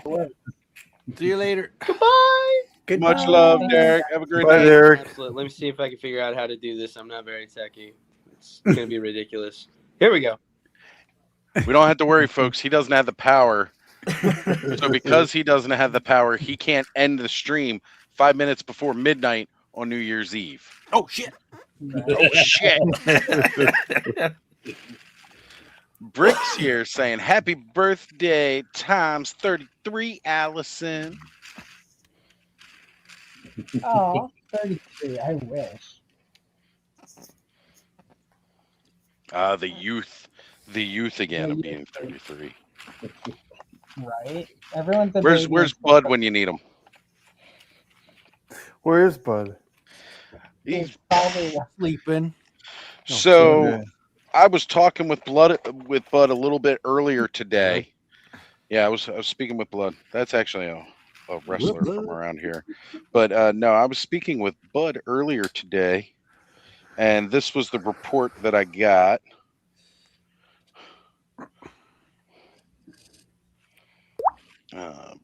S6: See you later.
S9: Goodbye.
S3: much love, Derek. Have a great
S10: Bye,
S3: night.
S10: Derek.
S9: Absolutely. Let me see if I can figure out how to do this. I'm not very techy. It's going to be ridiculous. Here we go.
S3: We don't have to worry, folks. He doesn't have the power. So because he doesn't have the power, he can't end the stream 5 minutes before midnight on New Year's Eve.
S6: Oh shit.
S3: Oh shit. Brick's here saying happy birthday times 33, Allison.
S2: Oh, 33. I wish.
S3: The youth again
S2: The
S3: of being
S2: youth.
S3: 33.
S2: Right? Everyone's a
S3: Where's
S2: baby.
S3: Bud when you need him?
S10: Where is Bud?
S2: He's probably
S6: Sleeping.
S3: So
S10: Yeah.
S3: I was talking with Bud a little bit earlier today. Yeah, I was speaking with Blood. That's actually a wrestler from around here. But no, I was speaking with Bud earlier today, and this was the report that I got.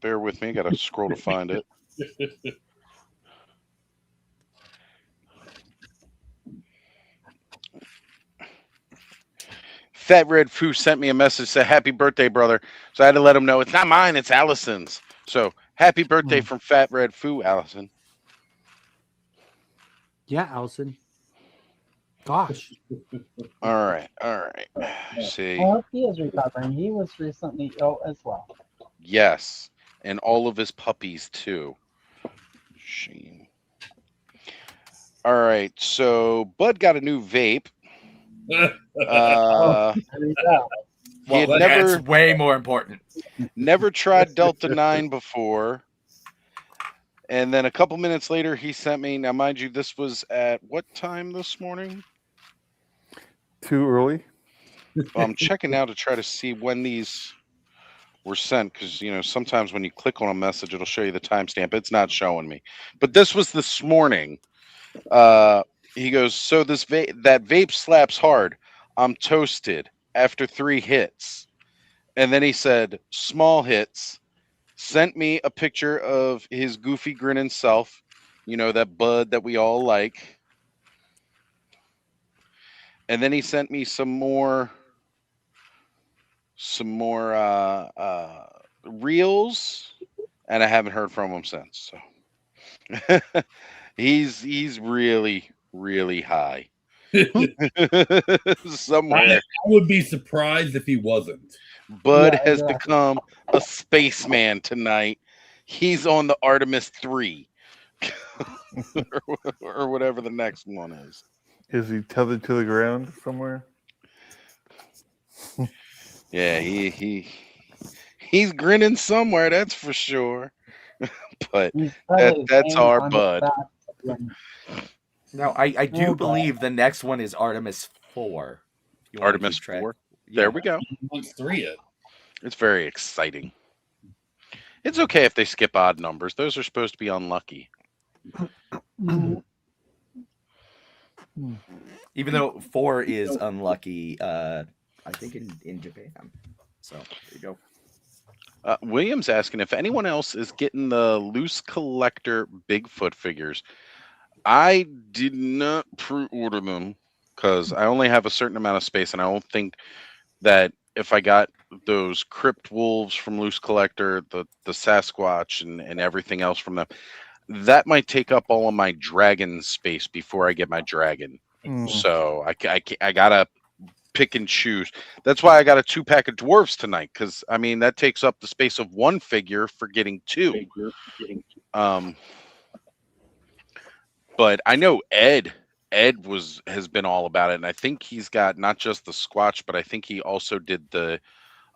S3: Bear with me, I gotta scroll to find it. Fat Red Foo sent me a message, said happy birthday, brother. So I had to let him know it's not mine, it's Allison's. So happy birthday from Fat Red Foo, Allison.
S6: Yeah, Allison. Gosh.
S3: All right. See.
S2: I hope he is recovering. He was recently ill as well.
S3: Yes, and all of his puppies too. Shame. All right, so Bud got a new vape. He had
S7: That's way more important.
S3: Never tried Delta 9 before. And then a couple minutes later, he sent me. Now, mind you, this was at what time this morning?
S10: Too early?
S3: I'm checking now to try to see when these were sent, because sometimes when you click on a message, it'll show you the timestamp. It's not showing me, but this was this morning. He goes, so that vape slaps hard. I'm toasted after 3 hits, and then he said small hits. Sent me a picture of his goofy grinning self, that Bud that we all like. And then he sent me some more reels, and I haven't heard from him since. So he's really, really high. Somewhere.
S4: I would be surprised if he wasn't.
S3: Bud has become a spaceman tonight. He's on the Artemis 3. or whatever the next one is.
S10: Is he tethered to the ground somewhere?
S3: Yeah, he's grinning somewhere, that's for sure. But that's our Bud.
S7: Now, I do believe the next one is Artemis 4.
S3: Artemis 4? There we go.
S4: What's 3 it?
S3: It's very exciting. It's okay if they skip odd numbers. Those are supposed to be unlucky.
S7: Even though 4 is unlucky, I think in Japan. So there you go.
S3: William's asking if anyone else is getting the loose collector Bigfoot figures. I did not pre-order them because I only have a certain amount of space, and I don't think that if I got those crypt wolves from Loose Collector, the Sasquatch, and everything else from them, that might take up all of my dragon space before I get my dragon. So I gotta pick and choose. That's why I got a 2-pack of dwarves tonight, because that takes up the space of 1 figure for getting 2. But I know Ed has been all about it, and I think he's got not just the Squatch, but I think he also did the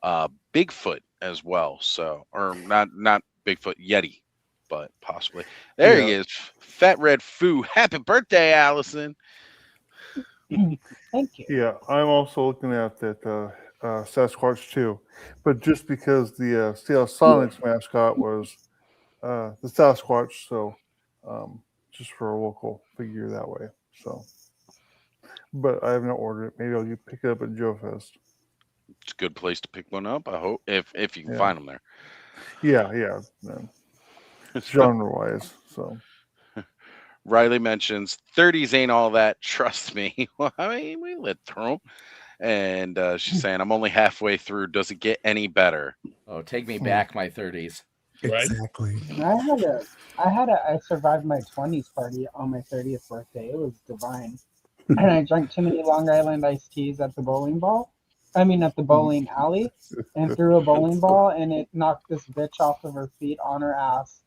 S3: Bigfoot as well. So, or not Bigfoot, Yeti, but possibly. There he is, Fat Red Foo. Happy birthday, Allison.
S2: Thank you.
S10: Yeah, I'm also looking at that Sasquatch too, but just because the Seattle Sonics mascot was the Sasquatch, so just for a local figure that way. So, but I have not ordered it. Maybe I'll pick it up at Joe Fest.
S3: It's a good place to pick one up. I hope if you can find them there.
S10: Yeah. Genre wise, so.
S3: Riley mentions 30s ain't all that. Trust me. Well, we lit through them. And she's saying, I'm only halfway through. Does it get any better?
S7: Oh, take me back my 30s.
S11: Exactly.
S2: I survived my 20s party on my 30th birthday. It was divine. And I drank too many Long Island iced teas at the bowling alley, and threw a bowling ball, and it knocked this bitch off of her feet on her ass.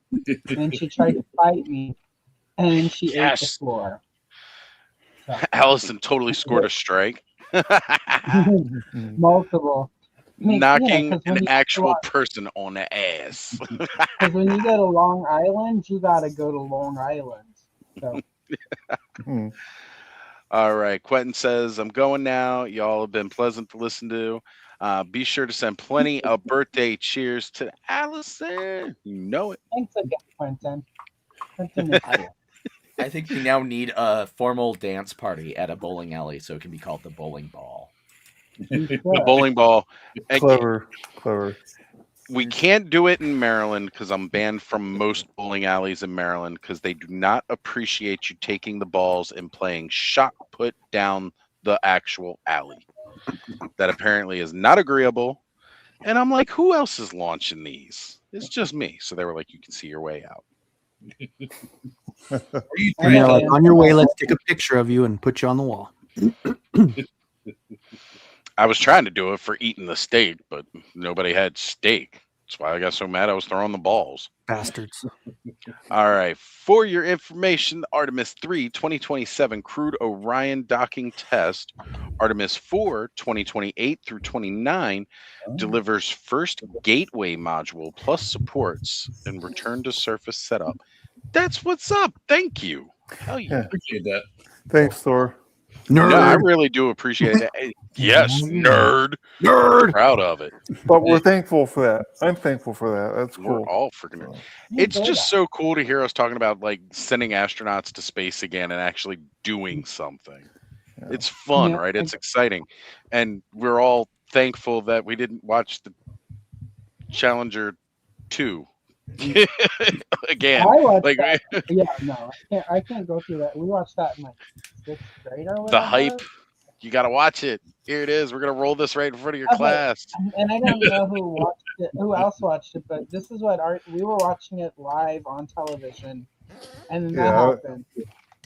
S2: And she tried to fight me. and then she ate the
S3: Yes.
S2: floor. So,
S3: Allison totally scored a strike.
S2: multiple. I mean,
S3: Knocking
S2: 'cause when
S3: an
S2: you
S3: actual person on the ass.
S2: Because when you go to Long Island, you got to go to Long Island. So,
S3: All right. Quentin says, I'm going now. Y'all have been pleasant to listen to. Be sure to send plenty of birthday cheers to Allison. You know it.
S2: thanks again, Quentin. Quentin is cool.
S7: I think we now need a formal dance party at a bowling alley so it can be called the bowling ball.
S3: The bowling ball. And
S10: Clever.
S3: we can't do it in Maryland because I'm banned from most bowling alleys in Maryland because they do not appreciate you taking the balls and playing shot put down the actual alley. That apparently is not agreeable. And I'm like, who else is launching these? It's just me. So they were like, you can see your way out.
S6: And they're like, on your way, let's take a picture of you and put you on the wall.
S3: I was trying to do it for eating the steak, but nobody had steak. That's why I got so mad I was throwing the balls.
S6: Bastards.
S3: All right. For your information, the Artemis 3 2027 crewed Orion docking test, Artemis 4 2028 through 29 delivers first gateway module plus supports and return to surface setup. That's what's up. Thank you. Hell yeah.
S4: Appreciate that.
S10: Thanks, Thor.
S6: Nerd.
S3: No, I really do appreciate that. Yes, nerd. Proud of it.
S10: But we're thankful for that. I'm thankful for that. That's
S3: We're
S10: cool.
S3: all freaking. It's just so cool to hear us talking about like sending astronauts to space again and actually doing something.
S10: Yeah.
S3: It's fun, right? It's exciting, and we're all thankful that we didn't watch the Challenger 2 again.
S2: I watched
S3: Like
S2: that. Yeah, no, I can't go through that. We watched that in like 6th grade or whatever.
S3: the hype. You got to watch it. Here it is. We're gonna roll this right in front of your
S2: Okay.
S3: class.
S2: And I don't know who else watched it, but this is what we were watching it live on television, and then that happened.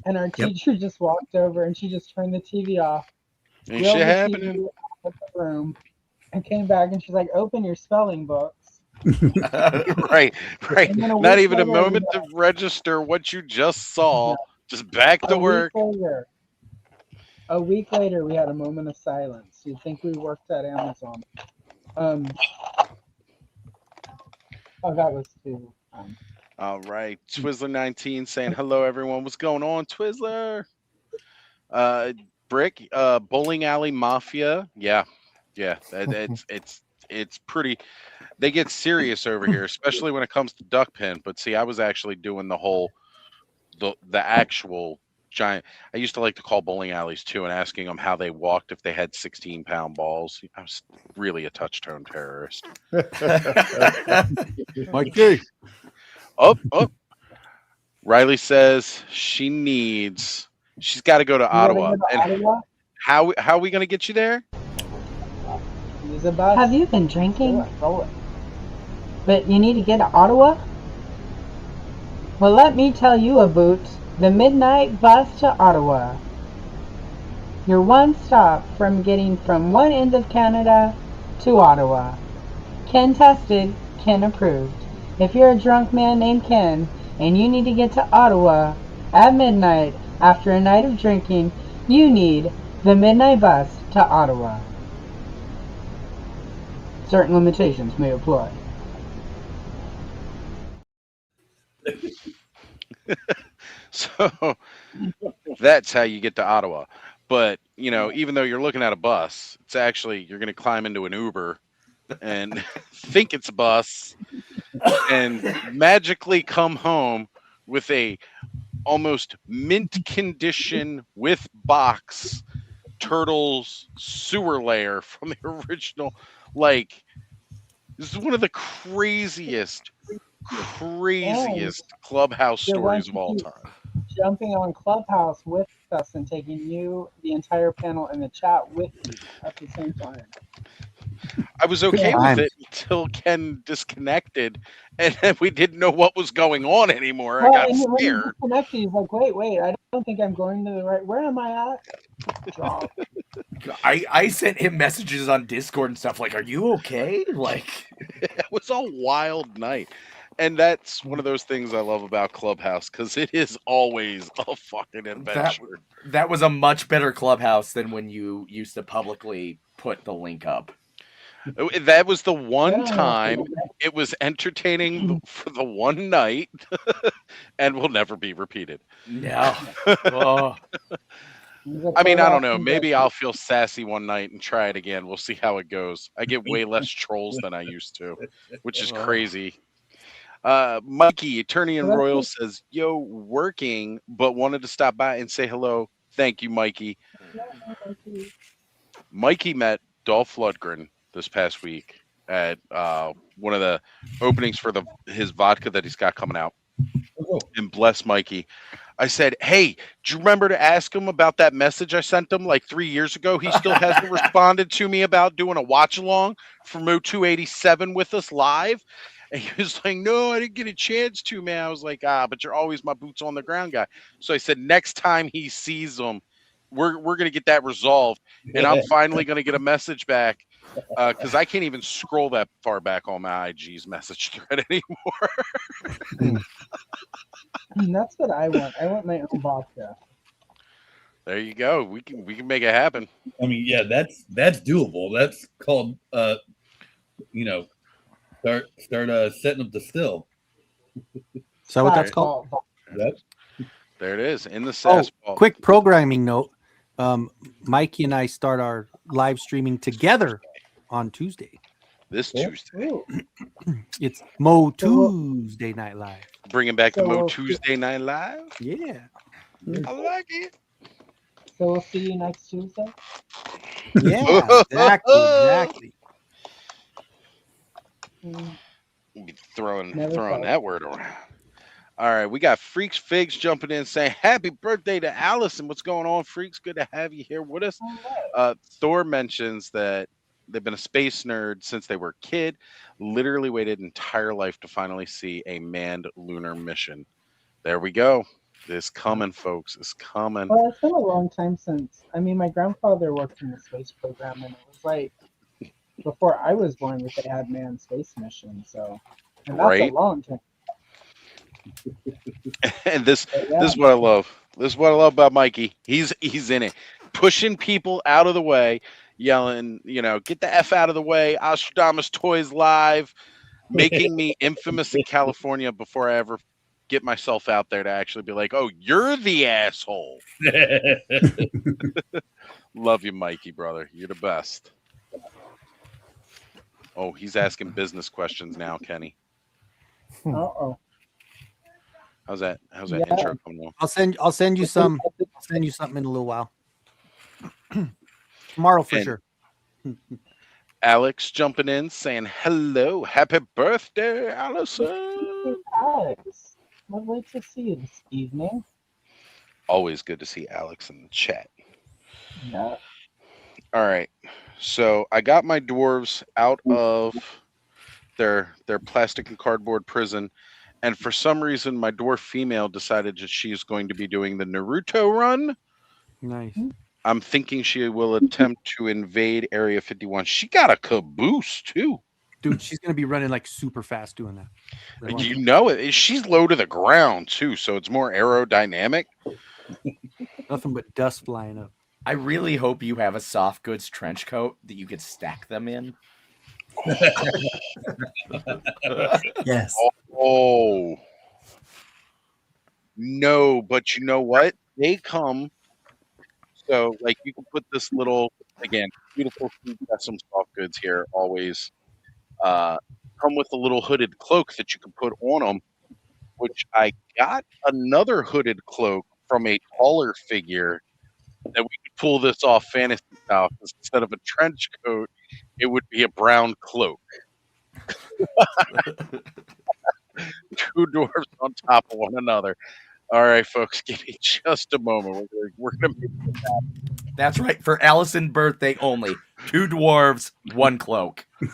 S2: And our teacher just walked over and she just turned the TV off.
S3: Ain't
S2: wheeled
S3: shit
S2: the
S3: happening.
S2: TV out of the room, and came back and she's like, "Open your spelling books."
S3: Right.
S2: And then
S3: Not
S2: week
S3: even a
S2: later,
S3: moment to register what you just saw. Just back to work.
S2: A week later, we had a moment of silence. You'd think we worked at Amazon. Oh, that was too.
S3: All right, Twizzler19 saying hello, everyone. What's going on, Twizzler? Brick, bowling alley mafia. Yeah. It's pretty. They get serious over here, especially when it comes to duck pin. But see, I was actually doing the actual giant. I used to like to call bowling alleys too and asking them how they walked if they had 16-pound balls. I was really a touch tone terrorist.
S6: Mike G.
S3: Oh. Riley says she's got to go to Ottawa. How are we going to get you there?
S8: Have you been drinking? But you need to get to Ottawa? Well, let me tell you about the midnight bus to Ottawa. Your one stop from getting from one end of Canada to Ottawa. Ken tested, Ken approved. If you're a drunk man named Ken and you need to get to Ottawa at midnight after a night of drinking, you need the midnight bus to Ottawa. Certain limitations may apply.
S3: So that's how you get to Ottawa. But, even though you're looking at a bus, it's actually, you're going to climb into an Uber and think it's a bus and magically come home with a almost mint condition with box Turtles sewer layer from the original. Like, this is one of the craziest Clubhouse stories of all time.
S2: Jumping on Clubhouse with us and taking you, the entire panel, in the chat with you at the same time.
S3: I was okay with it until Ken disconnected, and then we didn't know what was going on anymore. I got scared.
S2: Connected, he's like, wait, I don't think I'm going to the right. Where am I at?
S7: I sent him messages on Discord and stuff like, "Are you okay?" Like,
S3: it was a wild night. And that's one of those things I love about Clubhouse because it is always a fucking adventure.
S7: That was a much better Clubhouse than when you used to publicly put the link up.
S3: That was the one
S2: Yeah.
S3: time it was entertaining for the one night and will never be repeated.
S7: No. Oh.
S3: I mean, I don't know. Maybe I'll feel sassy one night and try it again. We'll see how it goes. I get way less trolls than I used to, which is crazy. Mikey, attorney in Royal, says, yo, working, but wanted to stop by and say hello. Thank you, Mikey. Mikey met Dolph Lundgren this past week at one of the openings for his vodka that he's got coming out. And bless Mikey. I said, hey, do you remember to ask him about that message I sent him like 3 years ago? He still hasn't responded to me about doing a watch along for Mo 287 with us live. And he was like, no, I didn't get a chance to, man. I was like, but you're always my boots on the ground guy. So I said, next time he sees them, we're going to get that resolved. And I'm finally going to get a message back because I can't even scroll that far back on my IG's message thread anymore.
S2: That's what I want. I want my own vodka.
S3: There you go. We can make it happen.
S4: I mean, yeah, that's doable. That's called start setting up the still.
S6: Is that what that's called?
S4: Yep.
S3: There it is in the SAS ball.
S6: Quick programming note. Mikey and I start our live streaming together on Tuesday.
S3: This Tuesday.
S6: It's Mo Tuesday Night Live.
S3: Bringing back the Mo Tuesday Night Live?
S6: Yeah.
S3: I like it.
S2: So we'll see you next Tuesday?
S6: Yeah, exactly.
S3: We'll be throwing that word around. All right, we got Freaks Figs jumping in saying, happy birthday to Allison. What's going on, Freaks? Good to have you here with us. Thor mentions that they've been a space nerd since they were a kid, literally waited an entire life to finally see a manned lunar mission. There we go. It's coming, folks. It's coming.
S2: Well, it's been a long time since. I mean, my grandfather worked in the space program, and it was like before I was born that they had manned space missions. So, and that's a long time.
S3: And this is what I love. This is what I love about Mikey. He's in it, pushing people out of the way, yelling, get the F out of the way. Ostradamus Toys Live, making me infamous in California before I ever get myself out there to actually be like, oh, you're the asshole. Love you, Mikey, brother. You're the best. Oh, he's asking business questions now, Kenny.
S2: Uh-oh.
S3: How's that intro coming on?
S6: I'll send you some. I'll send you something in a little while. Tomorrow for sure.
S3: Alex jumping in saying hello, happy birthday, Allison.
S2: Alex, lovely to see you this evening.
S3: Always good to see Alex in the chat.
S2: Yeah.
S3: All right, so I got my dwarves out of their plastic and cardboard prison. And for some reason, my dwarf female decided that she's going to be doing the Naruto run.
S6: Nice.
S3: I'm thinking she will attempt to invade Area 51. She got a caboose, too.
S6: Dude, she's going to be running like super fast doing that.
S3: You know it. She's low to the ground, too, so it's more aerodynamic.
S6: Nothing but dust flying up.
S7: I really hope you have a soft goods trench coat that you could stack them in.
S6: Yes.
S3: Oh. No, but you know what? They come. So, like, you can put this little, again, beautiful custom soft goods here, always. Come with a little hooded cloak that you can put on them, which I got another hooded cloak from a taller figure that we could pull this off fantasy style. Instead of a trench coat, it would be a brown cloak. Two dwarves on top of one another. All right, folks, give me just a moment. We're going to make this happen.
S7: That's right. For Allison birthday only. 2 dwarves, 1 cloak.
S3: And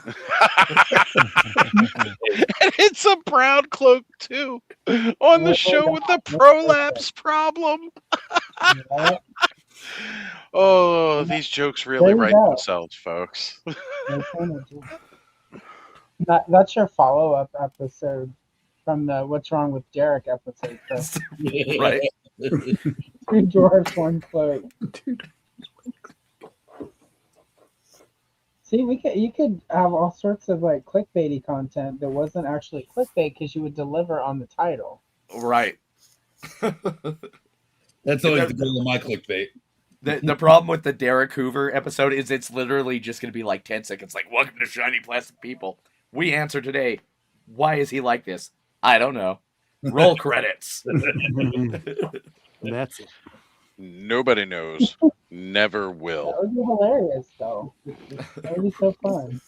S3: it's a brown cloak, too, on the show with the prolapse problem. Oh, these jokes really write themselves, folks.
S2: That's your follow-up episode. from the What's Wrong with Derek episode. So
S7: Right.
S2: two dwarfs, one cloak. See, you could have all sorts of like clickbaity content that wasn't actually clickbait because you would deliver on the title.
S7: Right.
S4: That's always the goal of my clickbait.
S7: The problem with the Derek Hoover episode is it's literally just going to be like 10 seconds. Like, welcome to Shiny Plastic People. We answer today. Why is he like this? I don't know. Roll credits.
S6: That's it.
S3: Nobody knows. Never will.
S2: That would be hilarious, though. That would be so fun.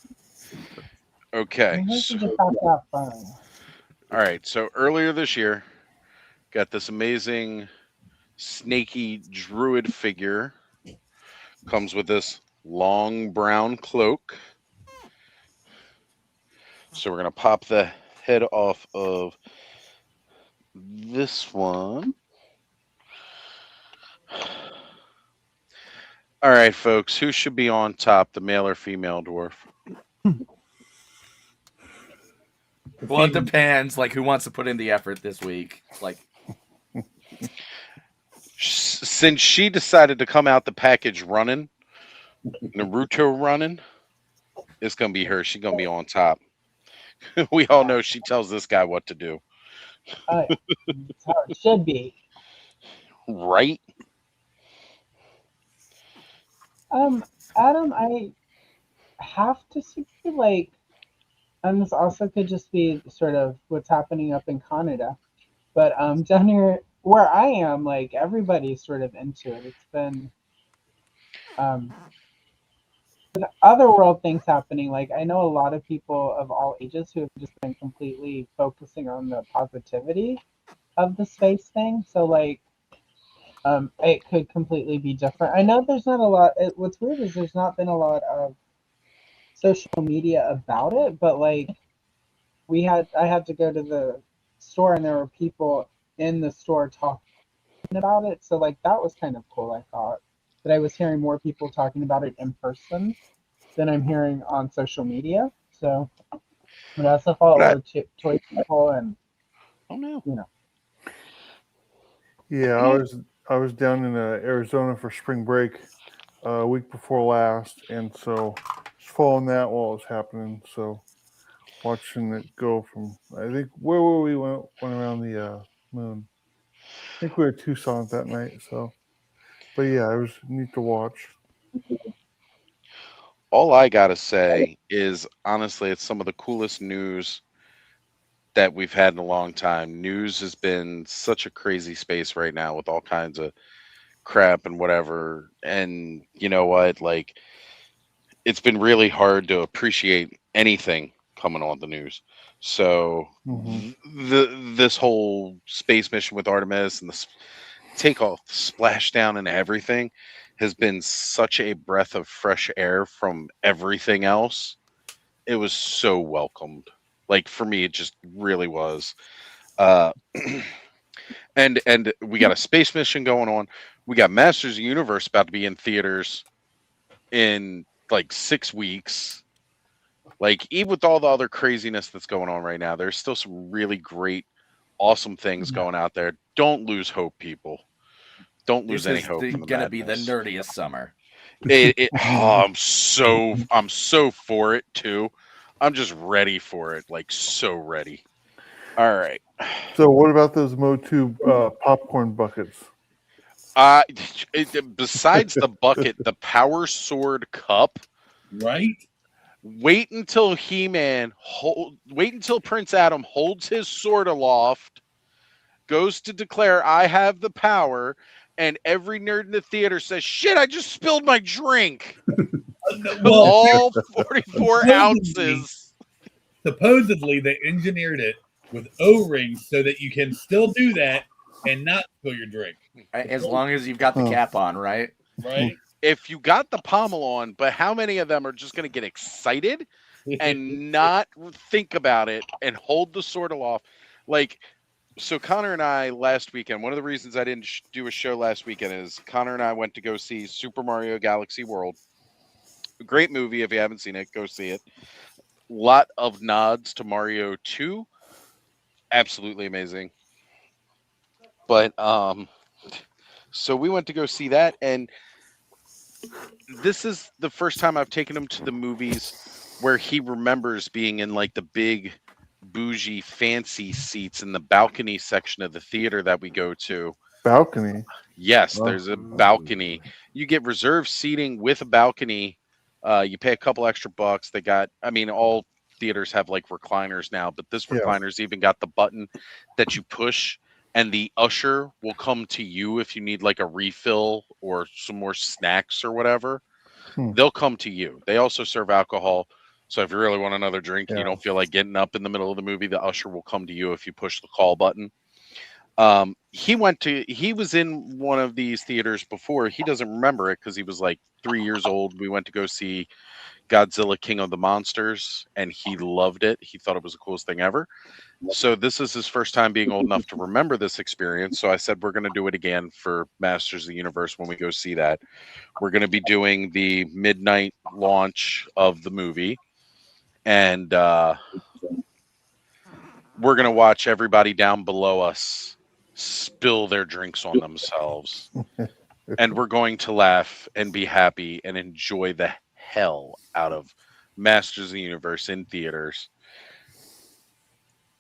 S3: Okay.
S2: We should just have to have fun.
S3: All right. So earlier this year, got this amazing snaky druid figure. Comes with this long brown cloak. So we're going to pop the head off of this one. All right, folks. Who should be on top, the male or female dwarf?
S7: Well, it depends. Like, who wants to put in the effort this week? Like,
S3: Since she decided to come out the package running, Naruto running, it's going to be her. She's going to be on top. We all know she tells this guy what to do.
S2: That's how it should be.
S3: Right?
S2: Adam, I have to see, like, and this also could just be sort of what's happening up in Canada, but down here where I am, like, everybody's sort of into it. It's been other world things happening. Like, I know a lot of people of all ages who have just been completely focusing on the positivity of the space thing. So, like, it could completely be different. I know there's not a lot. What's weird is there's not been a lot of social media about it, but like I had to go to the store and there were people in the store talking about it. So like that was kind of cool. I thought that I was hearing more people talking about it in person than I'm hearing on social media. So but I also follow other toy people and you know.
S10: Yeah, I was down in Arizona for spring break a week before last, and so just following that while it was happening. So watching it go from, I think, where were we went around the moon? I think we were at Tucson that night. So, but yeah, it was neat to watch.
S3: All I got to say is, honestly, it's some of the coolest news that we've had in a long time. News has been such a crazy space right now with all kinds of crap and whatever. And you know what? Like, it's been really hard to appreciate anything coming on the news. So this whole space mission with Artemis and the takeoff, splashdown, and everything has been such a breath of fresh air from everything else. It was so welcomed. Like, for me, it just really was. And we got a space mission going on. We got Masters of the Universe about to be in theaters in like 6 weeks. Like, even with all the other craziness that's going on right now, there's still some really great, awesome things going out there. Don't lose hope, people. Don't lose any hope.
S7: This is going to be the nerdiest summer.
S3: I'm so for it too. I'm just ready for it, like so ready. All right.
S10: So what about those Motu popcorn buckets?
S3: Besides the bucket, the Power Sword Cup.
S4: Right?
S3: Wait until wait until Prince Adam holds his sword aloft, goes to declare, "I have the power," and every nerd in the theater says, "Shit, I just spilled my drink." All 44 ounces.
S4: Supposedly, they engineered it with O-rings so that you can still do that and not spill your drink.
S7: As long as you've got the cap on, right?
S4: Right.
S3: If you got the pommel on, but how many of them are just going to get excited and not think about it and hold the sword aloft? Like, so Connor and I last weekend, one of the reasons I didn't do a show last weekend is Connor and I went to go see Super Mario Galaxy World. A great movie. If you haven't seen it, go see it. Lot of nods to Mario 2. absolutely amazing. But so we went to go see that, and this is the first time I've taken him to the movies where he remembers being in like the big bougie fancy seats in the balcony section of the theater that we go to.
S10: Balcony.
S3: Yes,
S10: Oh.
S3: there's a balcony. You get reserved seating with a balcony. You pay a couple extra bucks. They got, I mean, all theaters have like recliners now, but this
S10: Yeah.
S3: recliner's even got the button that you push, and the usher will come to you if you need like a refill or some more snacks or whatever. They'll come to you. They also serve alcohol. So if you really want another drink and you
S10: Yeah.
S3: don't feel like getting up in the middle of the movie, the usher will come to you if you push the call button. He was in one of these theaters before. He doesn't remember it because he was like 3 years old. We went to go see Godzilla King of the Monsters, and he loved it. He thought it was the coolest thing ever. So this is his first time being old enough to remember this experience. So I said, we're going to do it again for Masters of the Universe when we go see that. We're going to be doing the midnight launch of the movie. And we're going to watch everybody down below us spill their drinks on themselves. And we're going to laugh and be happy and enjoy the hell out of Masters of the Universe in theaters.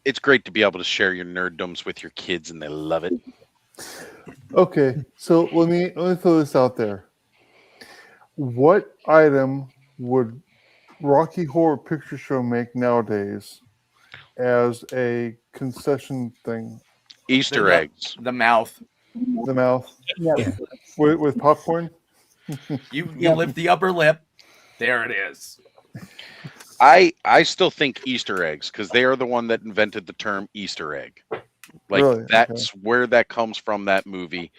S3: It's great to be able to share your nerddoms with your kids, and they love it.
S10: Okay, so let me throw this out there. What item would Rocky Horror Picture Show make nowadays as a concession thing?
S3: Easter eggs.
S7: The mouth.
S10: The mouth?
S2: Yeah.
S10: With popcorn?
S7: You lift the upper lip. There it is.
S3: I still think Easter eggs, because they are the one that invented the term Easter egg. Like,
S10: Really?
S3: that's where that comes from, that movie.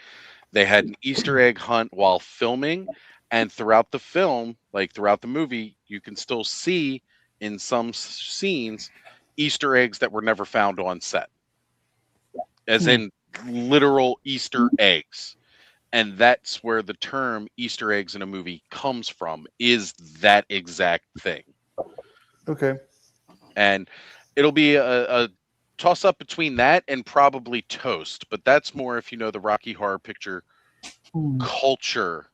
S3: They had an Easter egg hunt while filming, and throughout the film, like throughout the movie, you can still see in some scenes Easter eggs that were never found on set. As in literal Easter eggs. And that's where the term Easter eggs in a movie comes from, is that exact thing.
S10: Okay.
S3: And it'll be a toss up between that and probably Toast, but that's more if you know the Rocky Horror Picture culture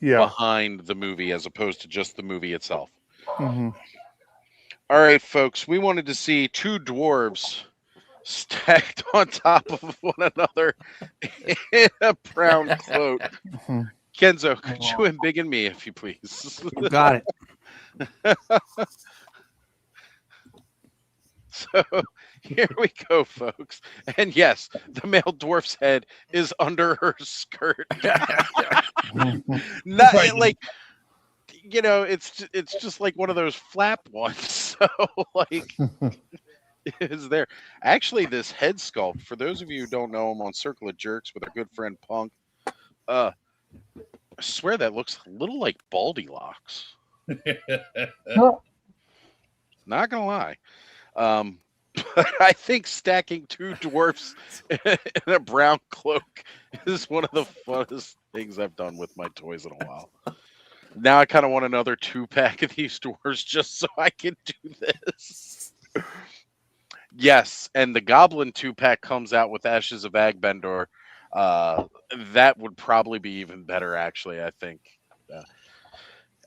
S3: behind the movie as opposed to just the movie itself.
S10: Mm-hmm.
S3: All right, folks, we wanted to see two dwarves stacked on top of one another in a brown cloak. Kenzo, could you embiggen me, if you please?
S6: Got it.
S3: So here we go, folks. And yes, the male dwarf's head is under her skirt. Not
S4: Right.
S3: like, you know, it's just like one of those flap ones. So like is there actually this head sculpt, for those of you who don't know, I'm on Circle of Jerks with our good friend Punk. I swear that looks a little like Baldy Locks. Not gonna lie. But I think stacking two dwarfs in a brown cloak is one of the funnest things I've done with my toys in a while. Now I kind of want another 2-pack of these dwarves just so I can do this. Yes, and the Goblin 2-pack comes out with Ashes of Agbendor. That would probably be even better, actually, I think.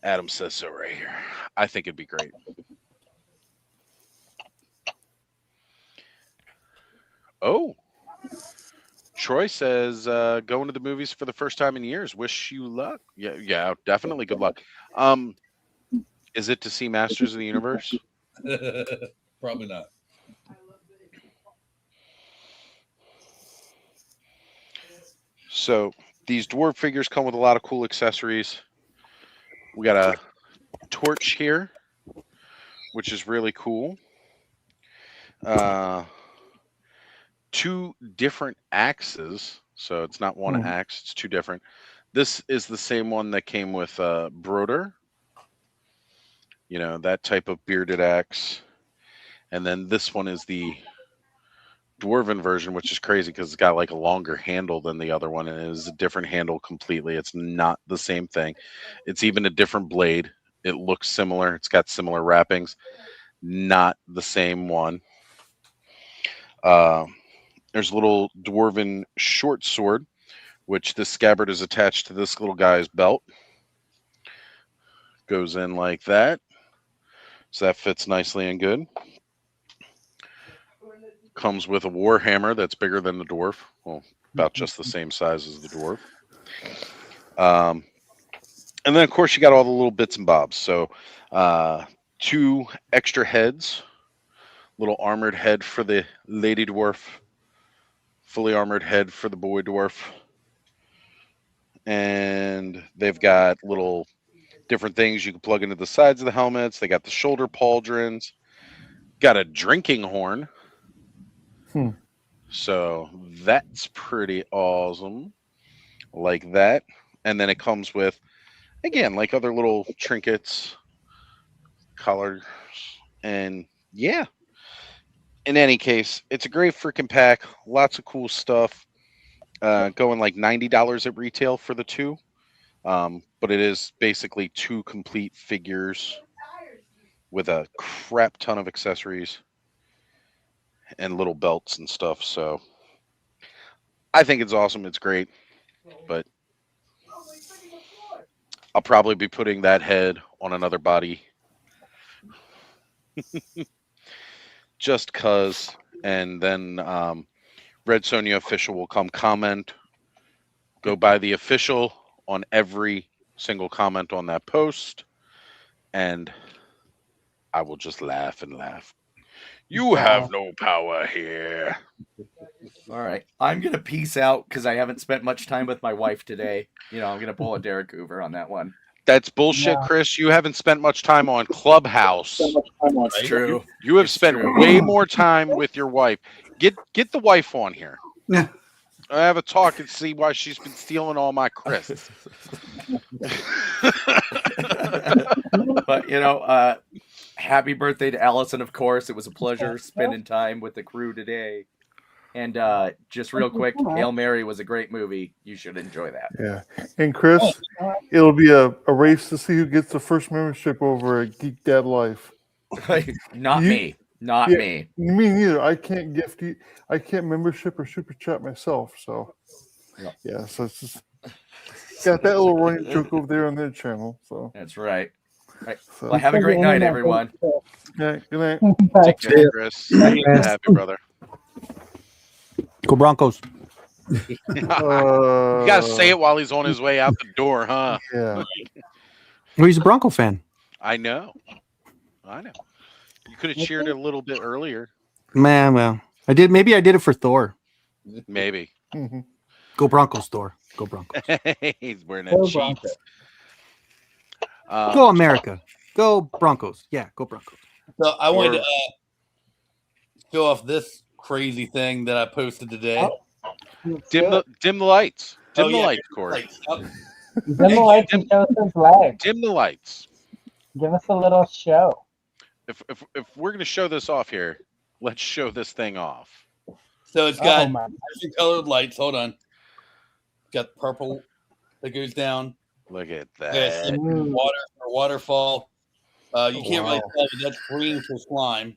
S3: Adam says so right here. I think it'd be great. Oh, Troy says going to the movies for the first time in years. Wish you luck. Yeah, definitely good luck. Is it to see Masters of the Universe?
S4: Probably not.
S3: So these dwarf figures come with a lot of cool accessories. We got a torch here, which is really cool. Two different axes, so it's not one axe, it's two different. This is the same one that came with Broder, you know, that type of bearded axe. And then this one is the dwarven version, which is crazy because it's got like a longer handle than the other one, and it is a different handle completely. It's not the same thing. It's even a different blade. It looks similar. It's got similar wrappings. Not the same one. There's a little dwarven short sword, which this scabbard is attached to this little guy's belt. Goes in like that. So that fits nicely and good. Comes with a war hammer that's bigger than the dwarf. Well, about just the same size as the dwarf. And then, of course, you got all the little bits and bobs. So 2 extra heads. Little armored head for the lady dwarf. Fully armored head for the boy dwarf. And they've got little different things you can plug into the sides of the helmets. They got the shoulder pauldrons. Got a drinking horn. So that's pretty awesome. Like that. And then it comes with, again, like other little trinkets, collars, and yeah. In any case, it's a great freaking pack. Lots of cool stuff. Going like $90 at retail for the 2. But it is basically 2 complete figures with a crap ton of accessories and little belts and stuff. So I think it's awesome. It's great. But I'll probably be putting that head on another body. Just cause. And then Red Sonja official will come comment. Go buy the official on every single comment on that post. And I will just laugh and laugh. You have no power here.
S7: All right. I'm going to peace out because I haven't spent much time with my wife today. I'm going to pull a Derek Hoover on that one.
S3: That's bullshit, Chris. You haven't spent much time on Clubhouse.
S7: That's true.
S3: You have spent way more time with your wife. Get the wife on here.
S11: Yeah.
S3: I have a talk and see why she's been stealing all my Chris.
S7: But happy birthday to Allison, of course. It was a pleasure spending time with the crew today. And just real quick, Hail Mary was a great movie. You should enjoy that.
S10: Yeah. And Chris, it'll be a race to see who gets the first membership over at Geek Dad Life.
S7: Not me. Not me.
S10: Me neither. I can't gift you. I can't membership or super chat myself. So yeah. So it's just got that little running joke over there on their channel. So
S7: that's right. Right.
S10: So,
S7: well, have a great night, everyone.
S10: Yeah. Good night.
S3: Take care, Chris. Happy brother.
S6: Go Broncos.
S3: You gotta say it while he's on his way out the door, huh?
S10: Yeah.
S6: Well, he's a Bronco fan.
S3: I know. You could have cheered it a little bit earlier.
S6: Man, well, I did. Maybe I did it for Thor.
S3: Maybe.
S10: Mm-hmm.
S6: Go Broncos, Thor. Go Broncos.
S3: He's wearing that cheats.
S6: Go America. Go Broncos. Yeah, go Broncos.
S4: So I wanted to show off this crazy thing that I posted today.
S3: Dim the lights. Dim the lights, Corey.
S2: Dim the lights and show us his legs.
S3: Dim the lights.
S2: Give us a little show.
S3: If we're gonna show this off here, let's show this thing off.
S4: So it's got colored lights. Hold on. Got purple that goes down.
S3: Look at that.
S4: Water or waterfall. You can't really tell, but that's green for slime.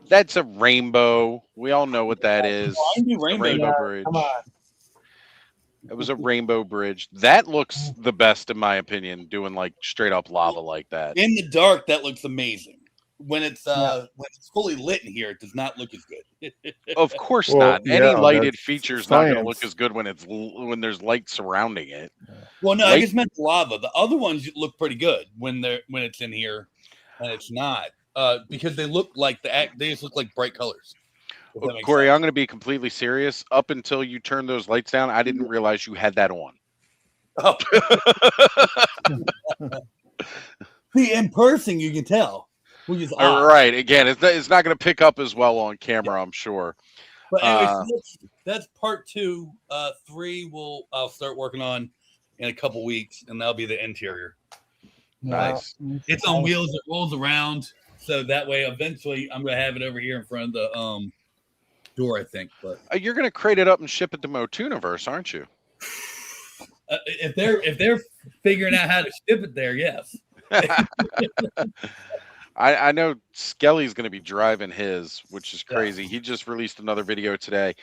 S3: That's a rainbow. We all know what that is.
S4: Rainbow
S3: bridge. Come on. It was a rainbow bridge. That looks the best in my opinion, doing like straight up lava like that.
S4: In the dark, that looks amazing. When it's fully lit in here, it does not look as good.
S3: Of course not. Any lighted feature is not going to look as good when there's light surrounding it.
S4: Well, no, I just meant lava. The other ones look pretty good when it's in here, and it's not because they look like they just look like bright colors.
S3: Corey, I'm going to be completely serious. Up until you turned those lights down, I didn't realize you had that on.
S4: Oh. See, in person, you can tell.
S3: All right. Again, it's not going to pick up as well on camera, I'm sure.
S4: But anyways, that's part 2. 3 I'll start working on in a couple weeks, and that'll be the interior.
S3: Nice.
S4: It's on wheels. It rolls around, so that way eventually I'm going to have it over here in front of the door, I think. But
S3: you're going to crate it up and ship it to Motuniverse, aren't you?
S4: If they're figuring out how to ship it there, yes.
S3: I know Skelly's going to be driving his, which is crazy. He just released another video today.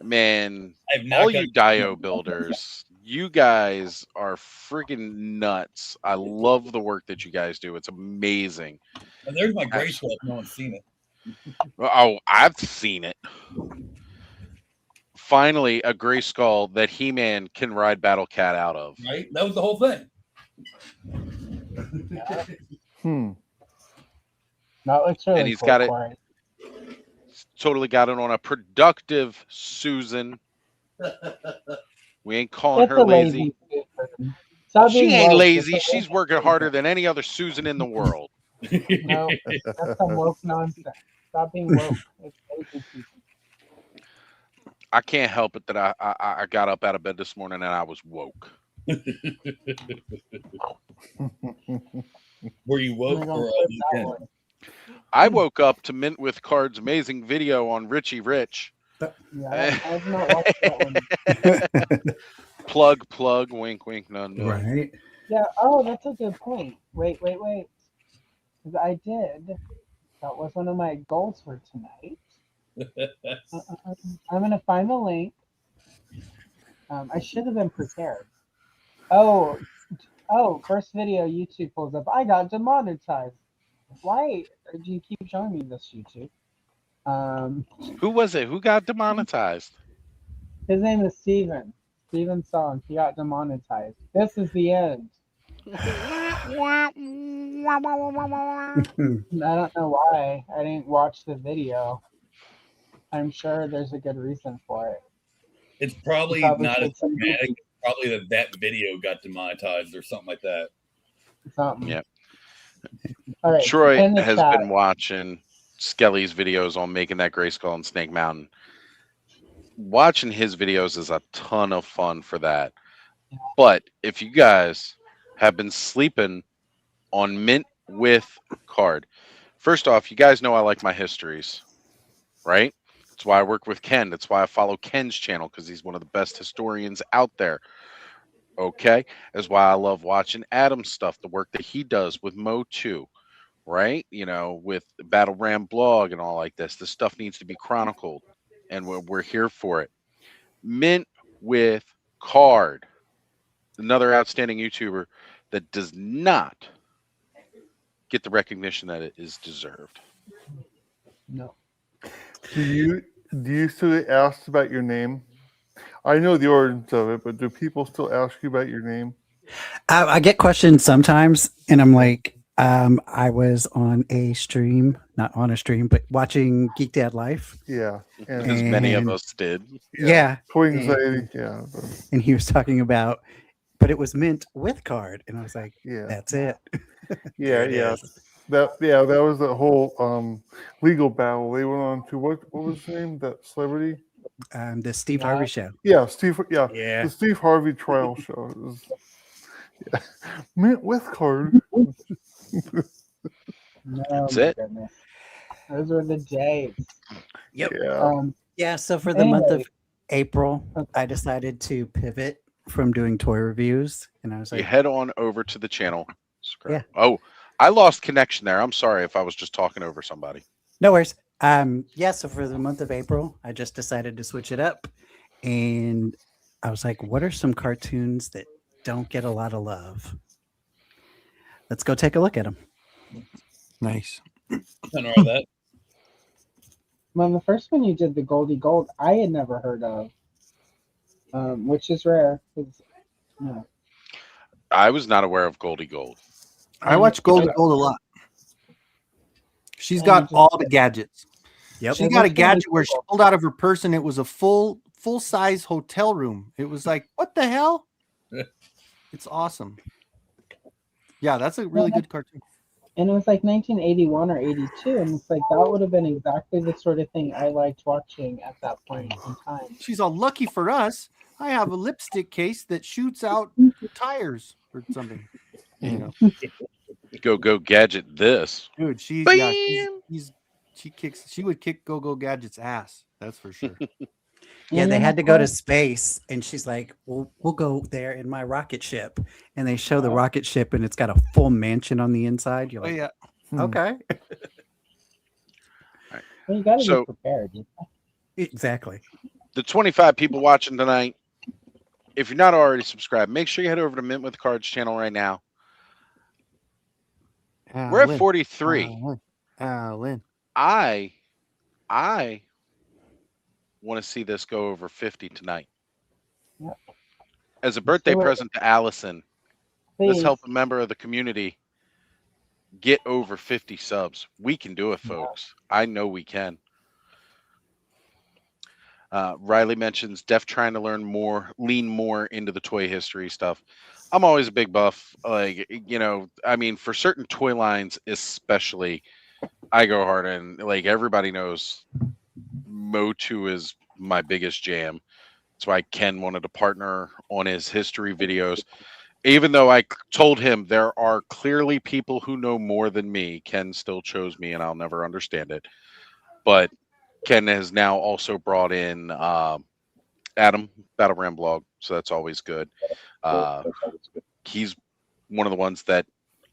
S3: Man,
S4: I've not
S3: all
S4: got-
S3: you Dio builders, you guys are freaking nuts. I love the work that you guys do. It's amazing.
S4: And there's my gray stuff. No one's seen it.
S3: Oh, I've seen it. Finally, a gray skull that He-Man can ride Battle Cat out of.
S4: Right? That was the whole thing.
S2: That looks really
S3: And he's
S2: cool,
S3: got it.
S2: Corey.
S3: Totally got it on a productive Susan. We ain't calling
S2: It's
S3: her
S2: a
S3: lazy.
S2: Susan. Stop
S3: She
S2: being
S3: ain't
S2: woke.
S3: lazy.
S2: It's a
S3: She's working harder than any other Susan in the world.
S2: No, that's some woke nonsense. Stop being woke. It's lazy people.
S3: I can't help it that I got up out of bed this morning and I was woke.
S4: Were you woke
S2: We're gonna
S4: or
S2: flip that
S4: weekend?
S2: one.
S3: I woke up to Mint with Card's amazing video on Richie Rich.
S2: Yeah, I've not watched that one.
S3: Plug, wink, wink, none.
S11: Right.
S2: Yeah, oh, that's a good point. Wait. 'Cause I did. That was one of my goals for tonight. I'm going to find the link. I should have been prepared. Oh, first video YouTube pulls up. I got demonetized. Why do you keep showing me this, YouTube?
S3: Who was it? Who got demonetized?
S2: His name is Steven. Steven Song. He got demonetized. This is the end. I don't know why. I didn't watch the video. I'm sure there's a good reason for it.
S4: It's probably
S2: Probably
S4: not as
S2: said something.
S4: dramatic. Probably that video got demonetized or something like that.
S2: Something.
S3: Yep.
S2: All right.
S3: Troy
S2: in the
S3: has
S2: chat.
S3: been watching Skelly's videos on making that Grayskull in Snake Mountain. Watching his videos is a ton of fun for that. But if you guys have been sleeping on Mint with Card, first off, you guys know I like my histories, right? That's why I work with Ken. That's why I follow Ken's channel, because he's one of the best historians out there. Okay? That's why I love watching Adam's stuff, the work that he does with Mo 2, right? You know, with Battle Ram blog and all like this. This stuff needs to be chronicled, and we're here for it. Mint with Card, another outstanding YouTuber that does not get the recognition that it is deserved.
S2: No.
S10: Do you still get asked about your name? I know the origins of it, but do people still ask you about your name?
S11: I get questions sometimes, and I'm like, I was on a stream, not on a stream, but watching Geek Dad Life.
S10: Yeah.
S3: Because many of us did.
S11: Yeah.
S10: Toy anxiety. Yeah.
S11: And he was talking about, but it was Mint with Card, and I was like,
S10: Yeah.
S11: that's it.
S10: Yeah. That was the whole legal battle. They went on to what was his name? That celebrity?
S11: The Steve Harvey show.
S10: Yeah, Steve. Yeah,
S11: Yeah.
S10: the Steve Harvey trial show. It was, yeah. Mint with Card.
S3: That's it.
S2: Goodness. Those were the days.
S11: Yep.
S10: Yeah.
S11: Yeah. So for the month of
S2: Anyway.
S11: April, I decided to pivot from doing toy reviews, and I was
S3: You
S11: like,
S3: head on over to the channel.
S11: Yeah.
S3: Oh, I lost connection there. I'm sorry if I was just talking over somebody.
S11: no worries. Yeah. So for the month of April, I just decided to switch it up, and I was like, what are some cartoons that don't get a lot of love? Let's go take a look at them.
S6: Nice.
S4: Nothing wrong with that.
S2: Well, the first one you did, the Goldie Gold, I had never heard of, which is rare. 'Cause, you know,
S3: I was not aware of Goldie Gold.
S6: I watch Golden Gold a lot. She's
S2: And
S6: got
S2: just-
S6: all the gadgets.
S11: Yep.
S6: She
S2: It
S6: got a
S2: looks really
S6: gadget where she
S2: cool.
S6: pulled out of her purse and it was a full size hotel room. It was like, what the hell? It's awesome. Yeah, that's a really good cartoon.
S2: and it was like 1981 or 82, and it's like that would have been exactly the sort of thing I liked watching at that point in time.
S6: She's all lucky for us. I have a lipstick case that shoots out tires or something. You know,
S3: Go gadget this.
S6: dude, she would kick Go Gadget's ass. That's for sure.
S11: Yeah,
S2: And
S11: they
S2: then,
S11: had
S2: of
S11: to go to
S2: course-
S11: space, and she's like, "We'll go there in my rocket ship." And they show the rocket ship, and it's got a full mansion on the inside. You're
S6: Oh
S11: like,
S6: yeah, Okay.
S2: Well, you got to
S3: So-
S2: be prepared.
S11: Exactly.
S3: The 25 people watching tonight, if you're not already subscribed, make sure you head over to Mint with Cards channel right now. We're at
S6: Alan.
S3: 43.
S6: Alan.
S3: I want to see this go over 50 tonight.
S2: Yep.
S3: As a birthday
S2: Do it.
S3: present to Allison, let's
S2: Please.
S3: help a member of the community get over 50 subs. We can do it, folks. I know we can. Riley mentions Def trying to lean more into the toy history stuff. I'm always a big buff. Like, I mean, for certain toy lines, especially, I go hard, and like everybody knows, Motu is my biggest jam. That's why Ken wanted to partner on his history videos. Even though I told him there are clearly people who know more than me, Ken still chose me, and I'll never understand it. But Ken has now also brought in Adam, Battle Ram Blog, so that's always good. He's one of the ones that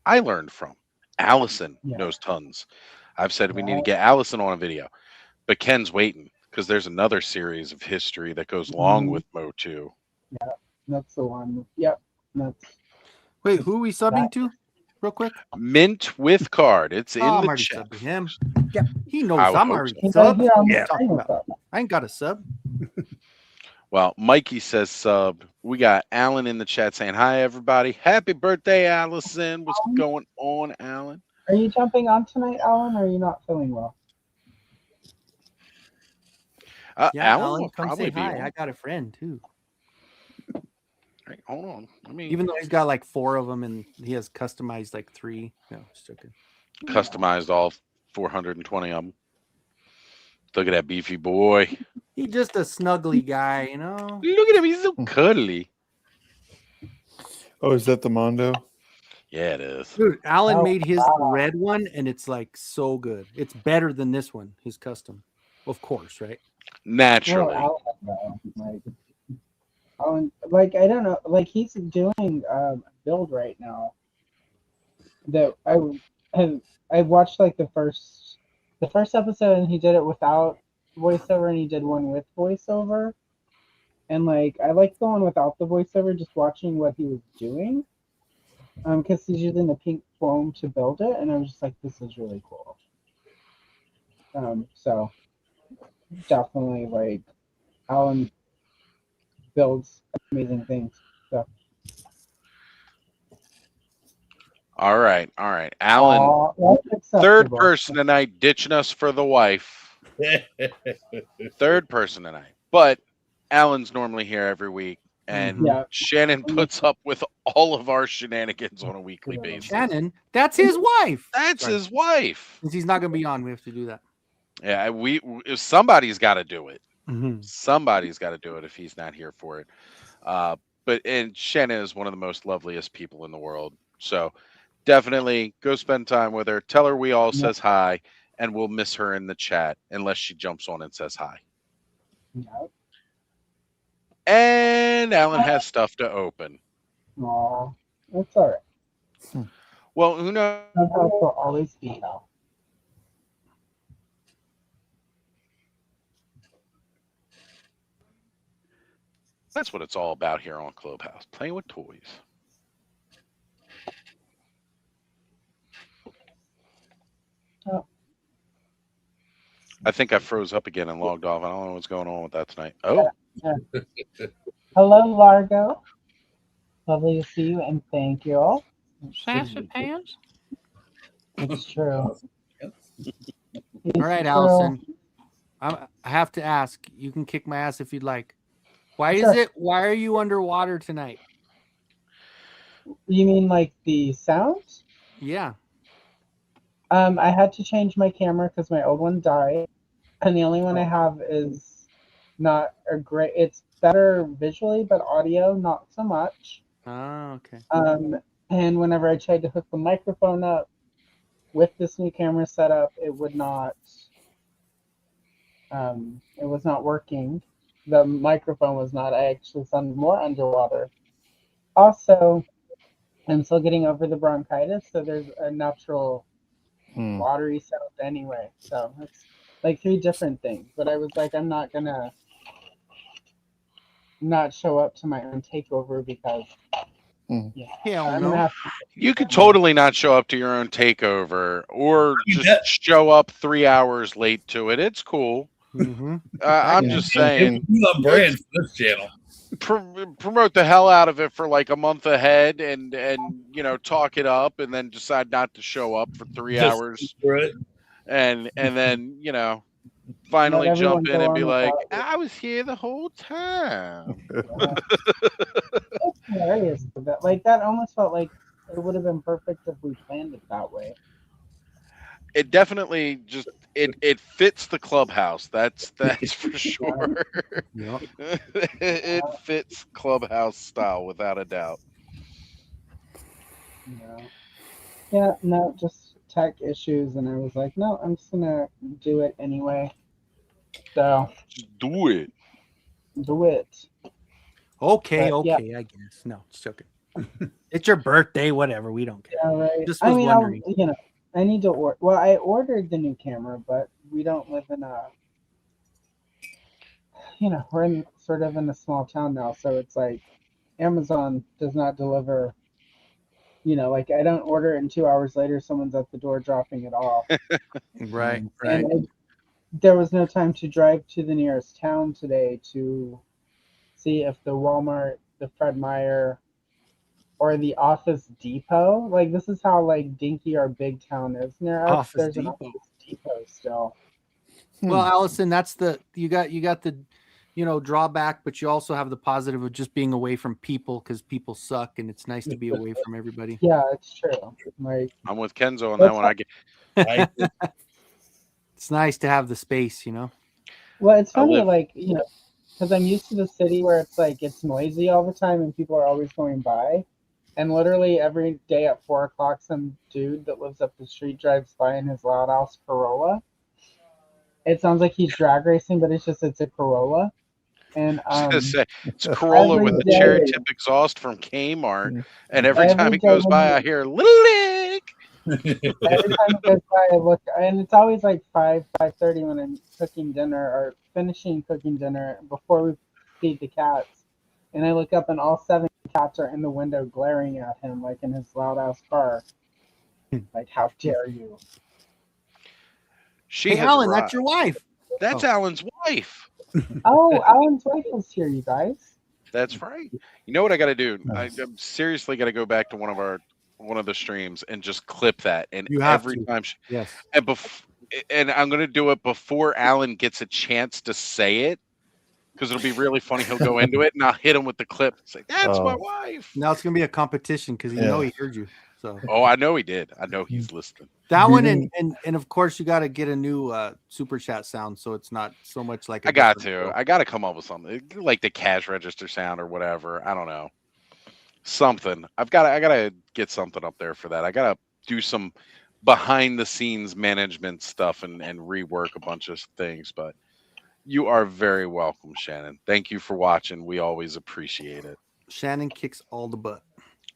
S3: I learned from. Allison knows tons. I've said we need to get Allison on a video, but Ken's waiting because there's another series of history that goes along with Motu.
S2: Yeah, that's the one. Yep.
S6: Wait, who are we subbing to? Real quick.
S3: Mint with card. It's in
S6: I'm
S3: the
S6: already
S3: chat.
S6: subbing him. Yeah, he knows
S3: I would
S6: I'm
S3: hope
S6: already
S2: so.
S6: subbed.
S2: He's right here on the
S6: Yeah.
S2: screen with us.
S6: I ain't got a sub.
S3: Well, Mikey says sub. We got Alan in the chat saying hi, everybody. Happy birthday, Allison. What's going on, Alan?
S2: Are you jumping on tonight, Alan, or are you not feeling well?
S6: Yeah,
S3: Alan
S6: Alan,
S3: will
S6: come
S3: probably
S6: say
S3: be
S6: hi.
S3: on.
S6: I got a friend too.
S3: Right, hold on. I mean,
S6: Even though he's got like 4 of them and he has customized like 3. No, just joking.
S3: customized all 420 of them. Look at that beefy boy.
S6: He's just a snuggly guy, you know.
S3: Look at him. He's so cuddly.
S10: Oh, is that the Mondo?
S3: Yeah, it is.
S6: Dude, Alan
S2: Oh,
S6: made his
S2: wow.
S6: red one and it's like so good. It's better than this one, his custom. Of course, right?
S3: Naturally.
S2: Well, Alan, like I don't know, like he's doing a build right now. That I watched like the first episode, and he did it without voiceover, and he did one with voiceover. And like I like going without the voiceover, just watching what he was doing. Because he's using the pink foam to build it, and I was just like, this is really cool. So definitely like Alan builds amazing things. So
S3: All right. Alan,
S2: that's
S3: third
S2: acceptable.
S3: person tonight ditching us for the wife. Third person tonight. But Alan's normally here every week, and
S2: Yeah.
S3: Shannon puts up with all of our shenanigans on a weekly basis.
S6: Shannon, that's his wife.
S3: That's
S6: Sorry.
S3: his wife.
S6: Since he's not going to be on, we have to do that.
S3: Yeah, somebody's got to do it.
S6: Mhm.
S3: Somebody's got to do it if he's not here for it. And Shannon is one of the most loveliest people in the world. So definitely go spend time with her. Tell her we all says hi, and we'll miss her in the chat unless she jumps on and says hi.
S2: Yeah.
S3: And Alan has stuff to open.
S2: Aw, that's all right.
S3: Well, who knows?
S2: Somehow will always be.
S3: That's what it's all about here on Clubhouse, playing with toys.
S2: Oh.
S3: I think I froze up again and logged off. I don't know what's going on with that tonight. Oh,
S2: Hello, Largo. Lovely to see you, and thank you all.
S6: Sassy pants.
S2: It's true.
S6: All right, Allison. I have to ask. You can kick my ass if you'd like. Why are you underwater tonight?
S2: You mean like the sound?
S6: Yeah.
S2: I had to change my camera because my old one died, and the only one I have is not a great. It's better visually, but audio not so much.
S6: Oh, okay.
S2: And whenever I tried to hook the microphone up with this new camera setup, it would not. It was not working. The microphone was not. I actually sounded more underwater. Also, I'm still getting over the bronchitis, so there's a natural watery south anyway. So it's like 3 different things. But I was like, I'm not gonna not show up to my own takeover because
S6: Hell
S2: I'm
S6: no.
S2: gonna have
S3: You could totally not show up to your own takeover, or just show up 3 hours late to it. It's cool.
S6: Mhm.
S3: I'm just saying,
S4: You love brand for this channel.
S3: promote the hell out of it for like a month ahead, and talk it up, and then decide not to show up for 3
S4: Just
S3: hours,
S4: for it.
S3: and then finally
S2: Let everyone
S3: jump in
S2: go
S3: and
S2: on
S3: be like,
S2: without
S3: I was here the whole time.
S2: It's hilarious. That like that almost felt like it would have been perfect if we planned it that way.
S3: It definitely just it fits the clubhouse. That's for sure.
S6: Yep.
S3: It fits clubhouse style without a doubt.
S2: Yeah, no, just tech issues, and I was like, no, I'm just gonna do it anyway. So
S3: Just do it.
S2: do it.
S6: Okay,
S2: But, yeah.
S6: okay, I guess. No, it's joking. It's your birthday, whatever. We don't care.
S2: Yeah, right.
S6: Just
S2: I
S6: was
S2: mean,
S6: wondering.
S2: I need to order. Well, I ordered the new camera, but we don't live in a. We're in sort of in a small town now, so it's like Amazon does not deliver. Like I don't order it, and 2 hours later, someone's at the door dropping it off.
S6: Right, right.
S2: And there was no time to drive to the nearest town today to see if the Walmart, the Fred Meyer, or the Office Depot. Like this is how like dinky our big town is.
S6: Office
S2: There's an
S6: Depot.
S2: Office Depot still.
S6: Well, Allison, that's you got the drawback, but you also have the positive of just being away from people because people suck, and it's nice to be away from everybody.
S2: Yeah, it's true. Like
S3: I'm with Kenzo on that one.
S6: It's nice to have the space,
S2: Well, it's funny,
S3: live-
S2: like because I'm used to the city where it's like it's noisy all the time and people are always going by, and literally every day at 4 o'clock, some dude that lives up the street drives by in his loud house Corolla. It sounds like he's drag racing, but it's a Corolla. And
S3: I was gonna say it's a Corolla with the cherry tip exost from Kmart, and every time he goes by, I hear Little Lick.
S2: Every time it goes by, I look, and it's always like 5:30 when I'm cooking dinner or finishing cooking dinner before we feed the cats. And I look up, and all 7 cats are in the window glaring at him, like in his loud ass car. Like, how dare you?
S6: Hey, Alan, that's your wife.
S3: That's Alan's wife.
S2: Oh, Alan's wife is here, you guys.
S3: That's right. You know what I got to do? I'm seriously got to go back to one of the streams and just clip that. And
S6: You have
S3: every
S6: to.
S3: time,
S6: Yes.
S3: and I'm going to do it before Alan gets a chance to say it, because it'll be really funny. He'll go into it, and I'll hit him with the clip. Say, "That's my wife."
S6: Now it's gonna be a competition because he heard you. So.
S3: Oh, I know he did. I know he's listening.
S6: That one, and of course you got to get a new super chat sound, so it's not so much like.
S3: I got to come up with something like the cash register sound or whatever. I don't know, something. I gotta get something up there for that. I gotta do some behind the scenes management stuff and rework a bunch of things. But you are very welcome, Shannon. Thank you for watching. We always appreciate it.
S6: Shannon kicks all the butt.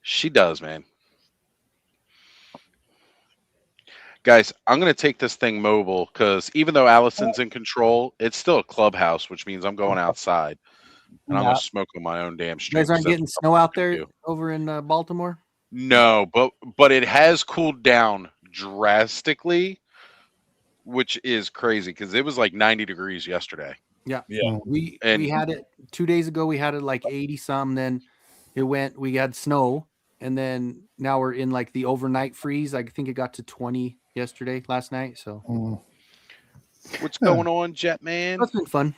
S3: She does, man. Guys, I'm going to take this thing mobile because even though Allison's in control, it's still a clubhouse, which means I'm going outside. And I'm going to smoke on my own damn street.
S6: You guys aren't getting snow out there over in Baltimore?
S3: No, but it has cooled down drastically, which is crazy because it was like 90 degrees yesterday.
S6: Yeah. We had it 2 days ago. We had it like 80 some. Then we had snow. And then now we're in like the overnight freeze. I think it got to 20 last night. So
S3: what's going on, Jetman?
S6: That's been fun.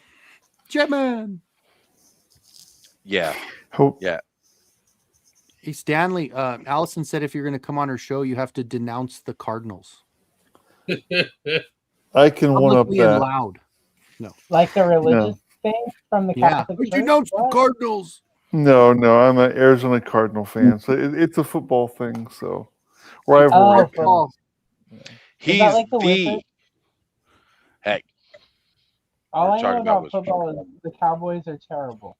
S6: Jetman.
S3: Yeah. Yeah.
S6: Hey, Stanley, Allison said if you're going to come on her show, you have to denounce the Cardinals.
S10: I can one up that.
S6: Loud. No.
S2: Like the religious thing from the Catholic Church?
S6: Denounce the Cardinals.
S10: No, I'm an Arizona Cardinal fan, so it's a football thing. So rivalry.
S3: He's
S2: like the
S3: heck.
S2: All I know about football is the Cowboys are terrible.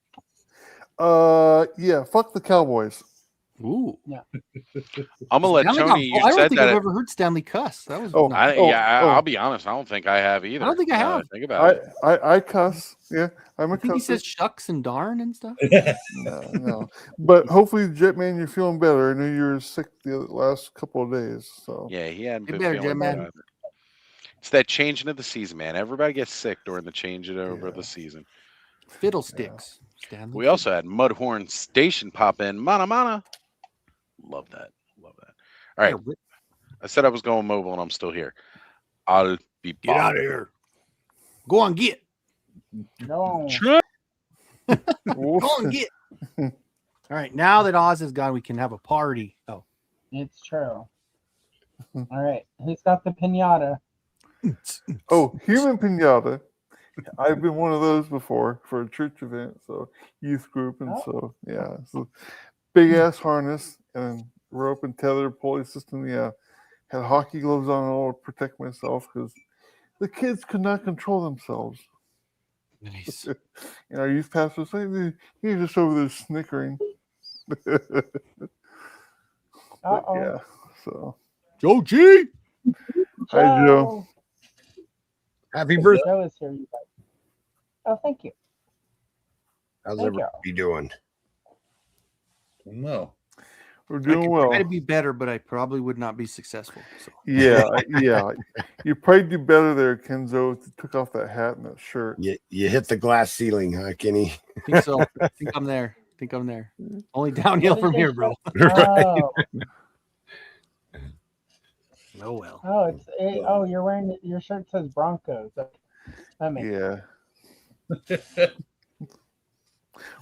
S10: Yeah, fuck the Cowboys.
S6: Ooh.
S2: Yeah.
S3: I'm gonna let
S6: Stanley got-
S3: Tony. You
S6: I don't
S3: said
S6: think
S3: that.
S6: I've ever heard Stanley cuss. That was
S10: Oh,
S6: not-
S3: I'll be honest. I don't think I have either.
S6: I don't think I
S3: now that
S6: have.
S3: Think about it.
S10: I cuss. Yeah, I'm a
S6: I think he
S10: cusser.
S6: says shucks and darn and stuff.
S10: No. But hopefully, Jetman, you're feeling better. I know you were sick the last couple of days. So
S3: Yeah, he hadn't
S6: Get
S3: been
S6: better,
S3: feeling
S6: Jet
S3: good
S6: Man.
S3: either. It's that changing of the season, man. Everybody gets sick during the change it over the season.
S6: Fiddlesticks. Stanley.
S3: We also had Mudhorn Station pop in. Mana mana. Love that. Love that. All right. I said I was going mobile and I'm still here. I'll be back.
S6: Get out of here. Go on, get.
S2: No.
S6: Go on, get. All right, now that Oz is gone, we can have a party. Oh,
S2: It's true. All right. Who's got the pinata?
S10: Oh, human pinata. I've been one of those before for a church event, so youth group, and so yeah, so big ass harness and rope and tether pulley system. Yeah, had hockey gloves on all to protect myself because the kids could not control themselves.
S6: Nice.
S10: And our youth pastor was saying he's just over there snickering. Yeah, so
S6: Joe G.
S10: Hi, Joe.
S12: Happy birthday.
S2: Joe is here, you guys. Oh, thank you.
S12: How's
S2: Thank
S12: everybody doing?
S4: No.
S10: We're
S6: I
S10: doing
S6: could
S10: well.
S6: try to be better, but I probably would not be successful. So.
S10: Yeah. You probably do better there, Kenzo, if you took off that hat and that shirt.
S12: You hit the glass ceiling, huh, Kenny?
S6: I think so. I think I'm there. Only downhill from here, bro.
S2: Oh,
S6: Oh well.
S2: oh, you're wearing your shirt says Broncos. That makes
S10: Yeah.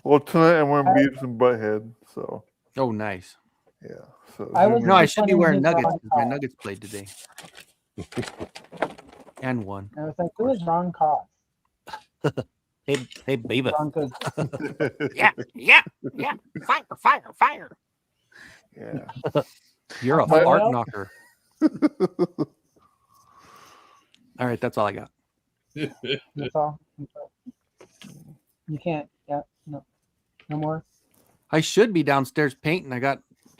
S10: Well, tonight I'm wearing Beavis and Butthead, so
S6: Oh, nice.
S10: yeah. So
S2: I was
S6: No, I should be
S2: putting
S6: wearing
S2: his
S6: Nuggets
S2: Ron
S6: because my
S2: Cost.
S6: Nuggets played today. And won.
S2: I was like, who is Ron Cost?
S6: Hey, baby.
S2: Broncos.
S6: Yeah. Fire.
S10: yeah.
S6: You're a
S2: Well-
S6: fart knocker. All right, that's all I got.
S2: That's all. You can't. Yeah. No. No more.
S6: I should be downstairs painting.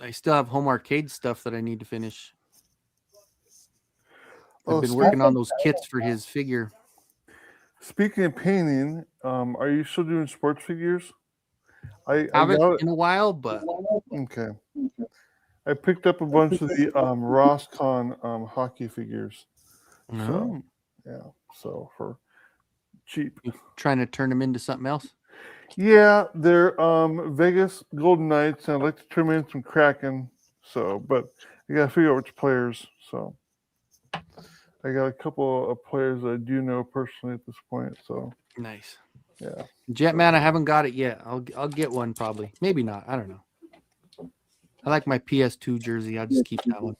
S6: I still have home arcade stuff that I need to finish. I've
S10: Oh,
S6: been
S10: speak-
S6: working on those kits for his figure.
S10: Speaking of painting, are you still doing sports figures? I
S6: Haven't
S10: got
S6: in a while, but
S10: okay. I picked up a bunch of the Roscon hockey figures. So yeah, so for cheap.
S6: You trying to turn them into something else.
S10: Yeah, they're Vegas Golden Knights, and I'd like to turn them into some Kraken. So, but I gotta figure out which players. So I got a couple of players that I do know personally at this point. So
S6: Nice.
S10: yeah.
S6: Jetman, I haven't got it yet. I'll get one probably. Maybe not. I don't know. I like my PS2 jersey. I'll just keep that one.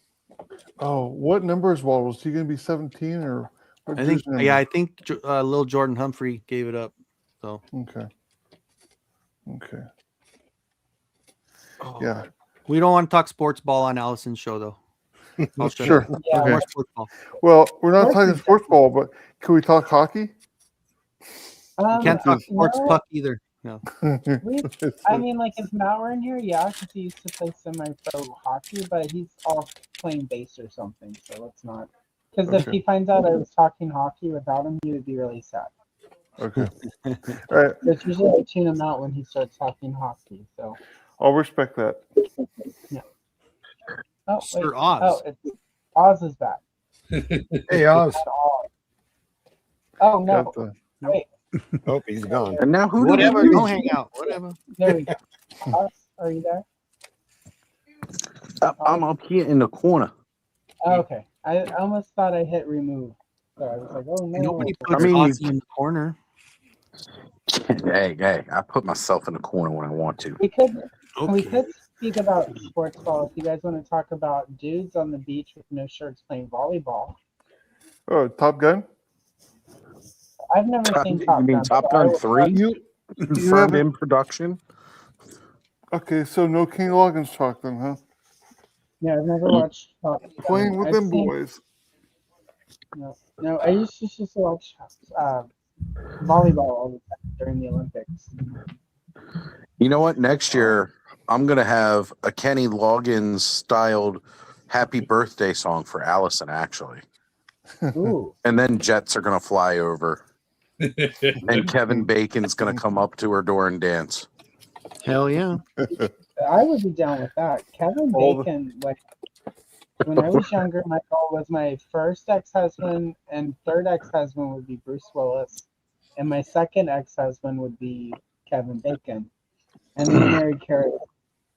S10: Oh, what number is Waddle? Is he gonna be 17 or? What
S6: I think.
S10: jersey number?
S6: Yeah, I think little Jordan Humphrey gave it up. So
S10: Okay.
S6: Oh.
S10: Yeah.
S6: We don't want to talk sports ball on Allison's show though. I'll shut
S10: Sure.
S6: up.
S2: Yeah.
S10: Okay.
S6: More sports ball.
S10: Well, we're not talking sports ball, but can we talk hockey?
S6: You can't talk sports
S2: no,
S6: puck either. No.
S2: I mean, like, if Matt were in here, yeah, because he used to play semi-pro hockey, but he's off playing base or something, so let's not. Because if
S10: Okay.
S2: he finds out I was talking hockey without him, he would be really sad.
S10: Okay. All right.
S2: But usually I tune him out when he starts talking hockey, so.
S10: I'll respect that.
S2: Oh, wait.
S6: Sir Oz.
S2: Oh, it's, Oz is back.
S12: Hey, Oz.
S2: Not Oz. Oh, no.
S10: Got the-
S2: Wait,
S12: Oh, he's gone.
S3: And now who
S6: Whatever. Go hang out. Whatever.
S2: there we go. Oz, are you there?
S3: I'm up here in the corner.
S2: Oh, okay. I almost thought I hit remove. So I was like, oh, no.
S6: Nobody puts
S3: mean,
S6: Ozzy in the corner.
S3: Hey, I put myself in the corner when I want to.
S2: We could speak about sports ball if you guys want to talk about dudes on the beach with no shirts playing volleyball.
S10: Oh, Top Gun.
S2: I've never seen Top
S3: You mean
S2: Gun.
S3: Top
S2: but I
S3: Gun
S2: would
S3: 3?
S2: love-
S10: You
S3: Confirmed
S10: haven't-
S3: in production.
S10: Okay, so no King Loggins talk then, huh?
S2: Yeah, I've never watched Top Gun.
S10: Playing with
S2: I've
S10: them
S2: seen-
S10: boys.
S2: No, I used to just watch volleyball all the time during the Olympics.
S3: You know what? Next year, I'm gonna have a Kenny Loggins styled happy birthday song for Allison, actually.
S2: Ooh.
S3: And then jets are gonna fly over, and Kevin Bacon's gonna come up to her door and dance.
S6: Hell yeah.
S2: I would be down with that. Kevin
S10: All the-
S2: Bacon, like when I was younger, my goal was my first ex-husband and third ex-husband would be Bruce Willis, and my second ex-husband would be Kevin Bacon. And then I married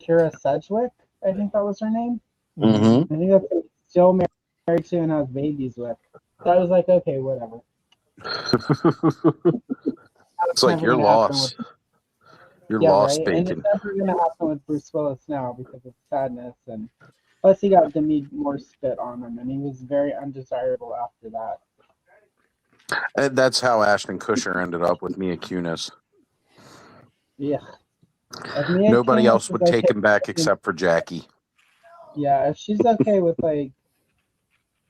S2: Kira Sedgwick, I think that was her name.
S3: Mm-hmm.
S2: I think that's who I'm still married to and has babies with. So I was like, okay, whatever.
S3: It's like
S2: never
S3: you're
S2: gonna happen
S3: lost.
S2: with-
S3: You're
S2: Yeah,
S3: lost,
S2: right. And it's
S3: Bacon.
S2: never gonna happen with Bruce Willis now because of sadness, and plus he got Demi Moore spit on him, and he was very undesirable after that.
S3: And that's how Ashton Kutcher ended up with Mia Kunis.
S2: Yeah. If Mia
S3: Nobody
S2: Kunis
S3: else
S2: is
S3: would take
S2: okay
S3: him back
S2: with-
S3: except for Jackie.
S2: Yeah, if she's okay with like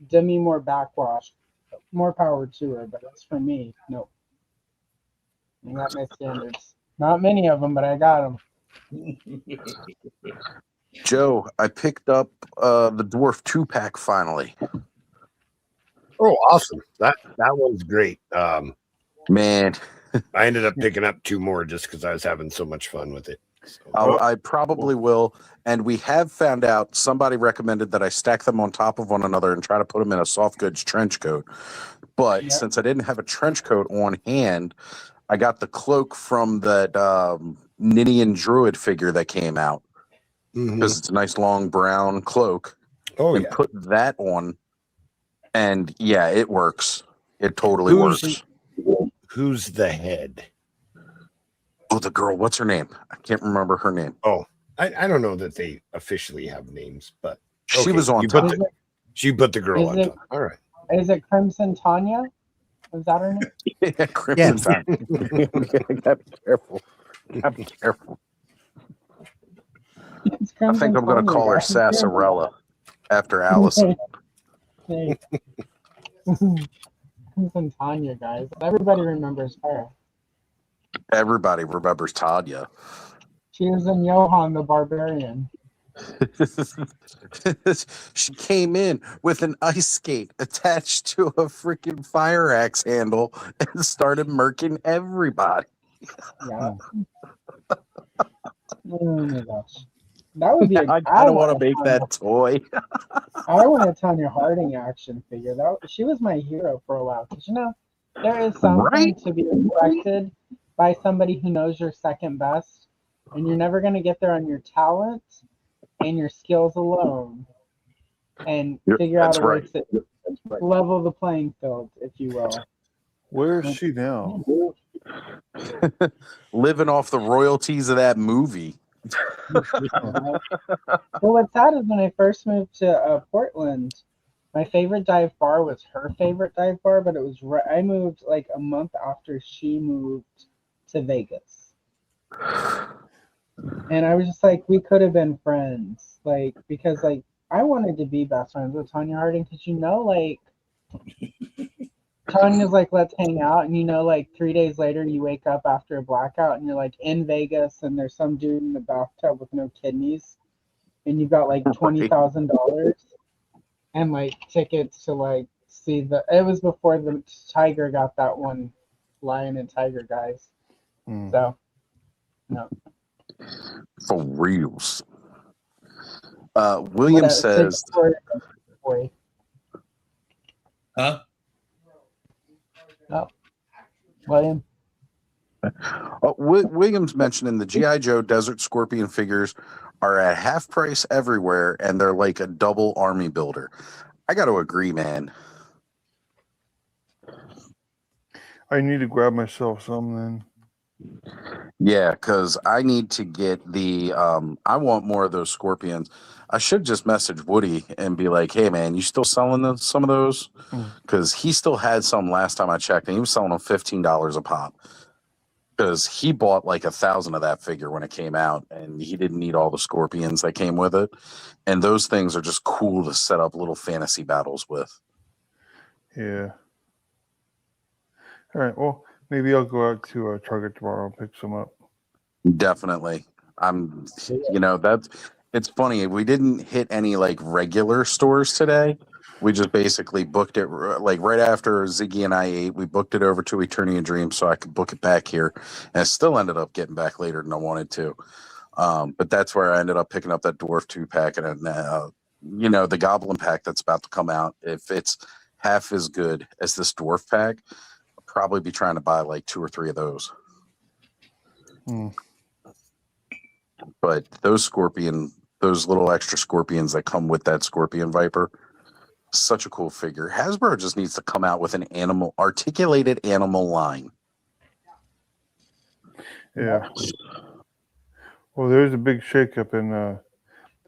S2: Demi Moore backwash, more power to her. But as for me, no. I got my standards. Not many of them, but I got them.
S3: Joe, I picked up the Dwarf 2-pack finally.
S12: Oh, awesome! That one's great.
S3: Man,
S12: I ended up picking up 2 more just because I was having so much fun with it. So,
S3: I probably will. And we have found out somebody recommended that I stack them on top of one another and try to put them in a soft goods trench coat. But
S2: Yep.
S3: since I didn't have a trench coat on hand, I got the cloak from that Ninian Druid figure that came out because it's a nice long brown cloak.
S12: oh
S3: And
S12: yeah,
S3: put that on, and yeah, it works. It totally works.
S12: who's the head?
S3: Oh, the girl, what's her name? I can't remember her name.
S12: Oh, I don't know that they officially have names, but
S3: She was on
S12: you
S3: top.
S12: put she put the girl
S2: Is
S12: on
S2: it-
S12: top. All right.
S2: Is it Crimson Tanya? Is that her name?
S3: Yeah, Crimson
S11: Yes.
S3: Time. Gotta be careful. Gotta be careful.
S2: It's
S3: I
S2: Crimson
S3: think I'm going to
S2: Tanya,
S3: call her
S2: guys.
S3: Sassarella after Allison.
S2: Hey. Crimson Tanya, guys. Everybody remembers her.
S3: Everybody remembers Tanya.
S2: She was in Johann the Barbarian.
S3: She came in with an ice skate attached to a freaking fire axe handle and started murking everybody.
S2: Yeah. Oh my gosh. That would be
S3: I kind of want to make that toy.
S2: I want a Tanya Harding action figure. She was my hero for a while. Because, there is something
S3: Right?
S2: to be respected by somebody who knows you're second best. And you're never going to get there on your talent and your skills alone. And
S3: Yep,
S2: figure out
S3: that's
S2: a way
S3: right.
S2: to level the playing field, if you will.
S10: Where is she now?
S3: Living off the royalties of that movie.
S2: Well, what's sad is when I first moved to Portland, my favorite dive bar was her favorite dive bar, but it was I moved like a month after she moved to Vegas, and I was just like, we could have been friends, like because like I wanted to be best friends with Tanya Harding because like Tanya's like, let's hang out, and like 3 days later you wake up after a blackout and you're like in Vegas and there's some dude in the bathtub with no kidneys, and you got like $20,000 and like tickets to like see it was before the Tiger got that one Lion and Tiger guys. So no.
S3: For reals. William says
S4: Huh?
S2: Oh, William.
S3: Williams mentioning the G.I. Joe Desert Scorpion figures are at half price everywhere, and they're like a double army builder. I got to agree, man.
S10: I need to grab myself some then.
S3: Yeah, because I need to get the. I want more of those Scorpions. I should just message Woody and be like, "Hey, man, you still selling some of those?" Because he still had some last time I checked, and he was selling them $15 a pop. Because he bought like 1,000 of that figure when it came out, and he didn't need all the Scorpions that came with it. And those things are just cool to set up little fantasy battles with.
S10: Yeah. All right. Well, maybe I'll go out to Target tomorrow and pick some up.
S3: Definitely. I'm, it's funny. We didn't hit any like regular stores today. We just basically booked it like right after Ziggy and I ate. We booked it over to Eternia Dreams so I could book it back here, and I still ended up getting back later than I wanted to. But that's where I ended up picking up that Dwarf 2-pack and the Goblin pack that's about to come out. If it's half as good as this Dwarf pack, I'll probably be trying to buy like 2 or 3 of those. But those little extra scorpions that come with that Scorpion Viper, such a cool figure. Hasbro just needs to come out with an articulated animal line.
S10: Yeah. Well, there's a big shakeup in the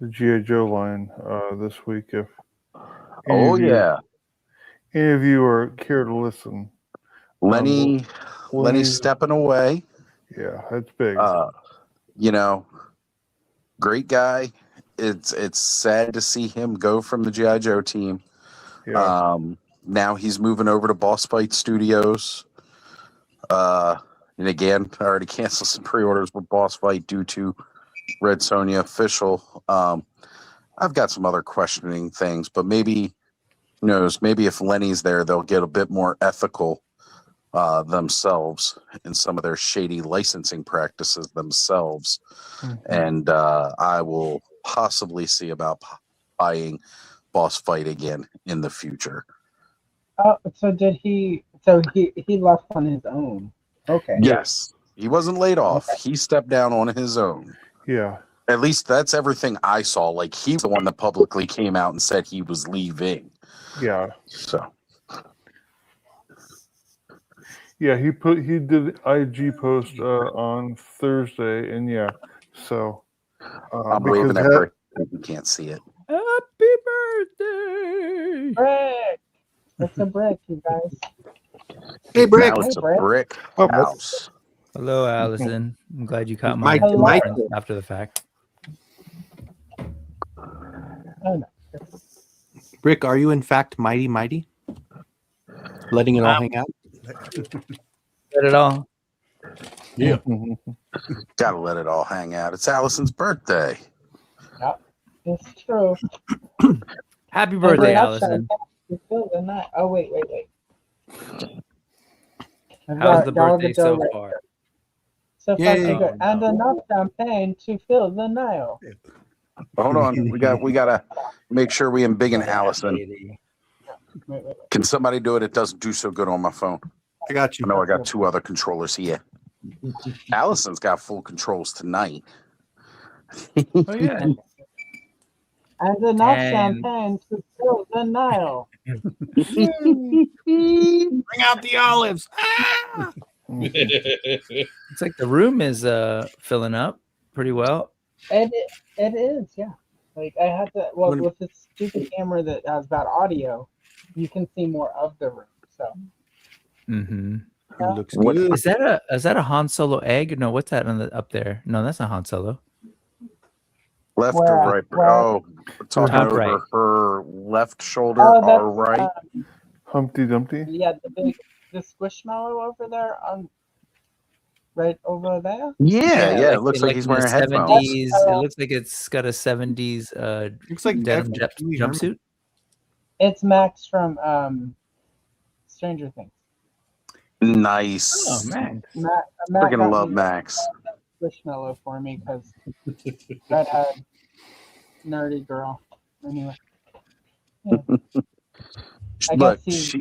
S10: G.I. Joe line this week. If any of you are care to listen,
S3: Lenny's stepping away.
S10: Yeah, that's big.
S3: Great guy. It's sad to see him go from the G.I. Joe team.
S10: Yeah.
S3: Now he's moving over to Boss Fight Studios. And again, I already canceled some pre-orders with Boss Fight due to Red Sonja official. I've got some other questioning things, but maybe, who knows, maybe if Lenny's there, they'll get a bit more ethical themselves in some of their shady licensing practices themselves. And I will possibly see about buying Boss Fight again in the future.
S2: Oh, so he left on his own. Okay.
S3: Yes. He wasn't laid off. Okay. He stepped down on his own.
S10: Yeah.
S3: At least that's everything I saw. Like, he's the one that publicly came out and said he was leaving.
S10: Yeah.
S3: So.
S10: Yeah, he did IG post on Thursday, and yeah, so
S3: I'm waving at Brick. You can't see it.
S13: Happy birthday,
S2: Brick! It's a brick, you guys.
S6: Hey, Brick.
S3: Now it's a brick house.
S13: Hello, Allison. I'm glad you caught my after the fact.
S2: Oh, no.
S6: Brick, are you in fact mighty? Letting it all hang out?
S13: Let it all.
S6: Yeah.
S3: Gotta let it all hang out. It's Allison's birthday.
S2: Yep, it's true.
S13: Happy birthday, Allison.
S2: Oh, wait.
S13: How's the birthday so far?
S2: So far, so good. And enough champagne to fill the Nile.
S3: Hold on. We gotta make sure we embiggen Allison. Can somebody do it? It doesn't do so good on my phone.
S6: I got you.
S3: I know I got 2 other controllers here. Allison's got full controls tonight.
S13: Oh, yeah.
S2: And enough champagne to fill the Nile.
S6: Bring out the olives. Ah!
S13: It's like the room is filling up pretty well.
S2: It is, yeah. Like I had to. Well, with this stupid camera that has bad audio, you can see more of the room. So.
S6: Yeah. It looks good.
S13: Is that a Han Solo egg? No, what's that up there? No, that's not Han Solo.
S3: Left or right? We're talking
S13: top
S3: over
S13: right.
S3: her left shoulder, our right.
S10: Humpty Dumpty.
S2: Yeah, the squishmallow over there right over there.
S3: Yeah. It looks like he's wearing headphones.
S13: It looks like it's got a 70s
S6: looks like
S13: denim jumpsuit.
S2: It's Max from Stranger Things.
S3: Nice.
S13: Oh, Max.
S3: Freaking love Max.
S2: Squishmallow for me because that had nerdy girl. Anyway. Yeah. I guess he's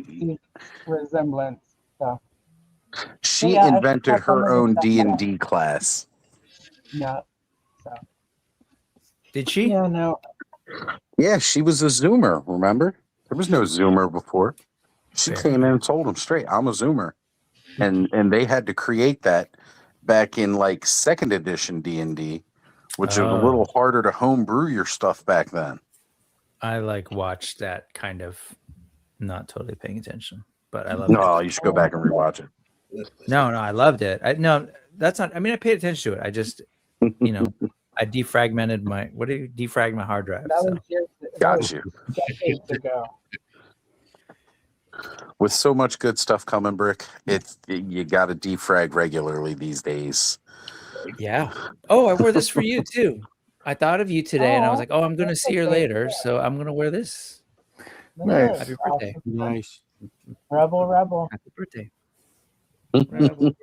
S2: resemblance. So.
S3: She invented her own D&D class.
S2: No. So.
S13: Did she?
S2: Yeah, no.
S3: Yeah, she was a Zoomer, remember? There was no Zoomer before. She came in and told them straight, I'm a Zoomer. And they had to create that back in like 2nd edition D&D, which is a little harder to homebrew your stuff back then.
S13: I watched that kind of not totally paying attention, but I love
S3: it. You should go back and rewatch it.
S13: No, I loved it. That's not. I mean, I paid attention to it. I just, I defragmented defrag my hard drive.
S3: Got you.
S2: Decades ago.
S3: With so much good stuff coming, Brick, you got to defrag regularly these days.
S13: Yeah. Oh, I wore this for you too. I thought of you today, and I was
S2: Oh,
S13: like, "Oh, I'm going to
S2: that's
S13: see her
S2: okay.
S13: later, so I'm going to wear this."
S10: Nice.
S13: Happy birthday!
S6: Nice.
S2: Rebel.
S13: Happy birthday!
S4: All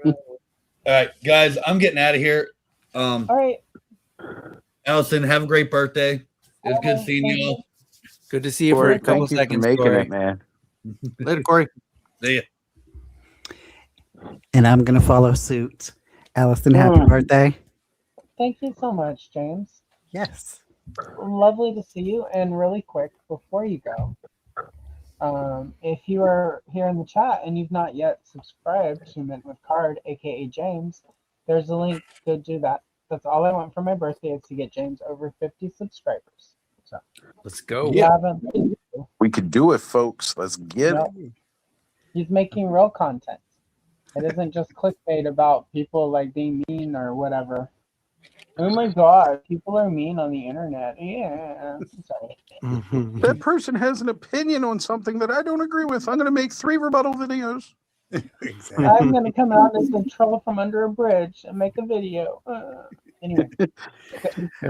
S4: right, guys, I'm getting out of here.
S2: All right.
S4: Allison, have a great birthday. It's good seeing
S2: Thank
S4: you all.
S13: Good to see you for
S3: Corey,
S13: a couple
S3: thank you for
S13: seconds,
S3: making
S13: Corey.
S3: it, man.
S6: Later, Corey.
S4: See ya.
S11: And I'm gonna follow suit. Allison, happy birthday.
S2: Thank you so much, James.
S11: Yes.
S2: Lovely to see you. And really quick, before you go, if you are here in the chat and you've not yet subscribed to Mint with Card, aka James, there's a link. Go do that. That's all I want for my birthday is to get James over 50 subscribers. So
S13: Let's go.
S2: if you haven't,
S3: We could do it, folks. Let's get
S2: Yep.
S3: it.
S2: He's making real content. It isn't just clickbait about people like being mean or whatever. Oh my god, people are mean on the internet. Yeah. Sorry.
S3: That person has an opinion on something that I don't agree with. I'm going to make 3 rebuttal videos.
S2: I'm gonna come out as a troll from under a bridge and make a video. Anyway.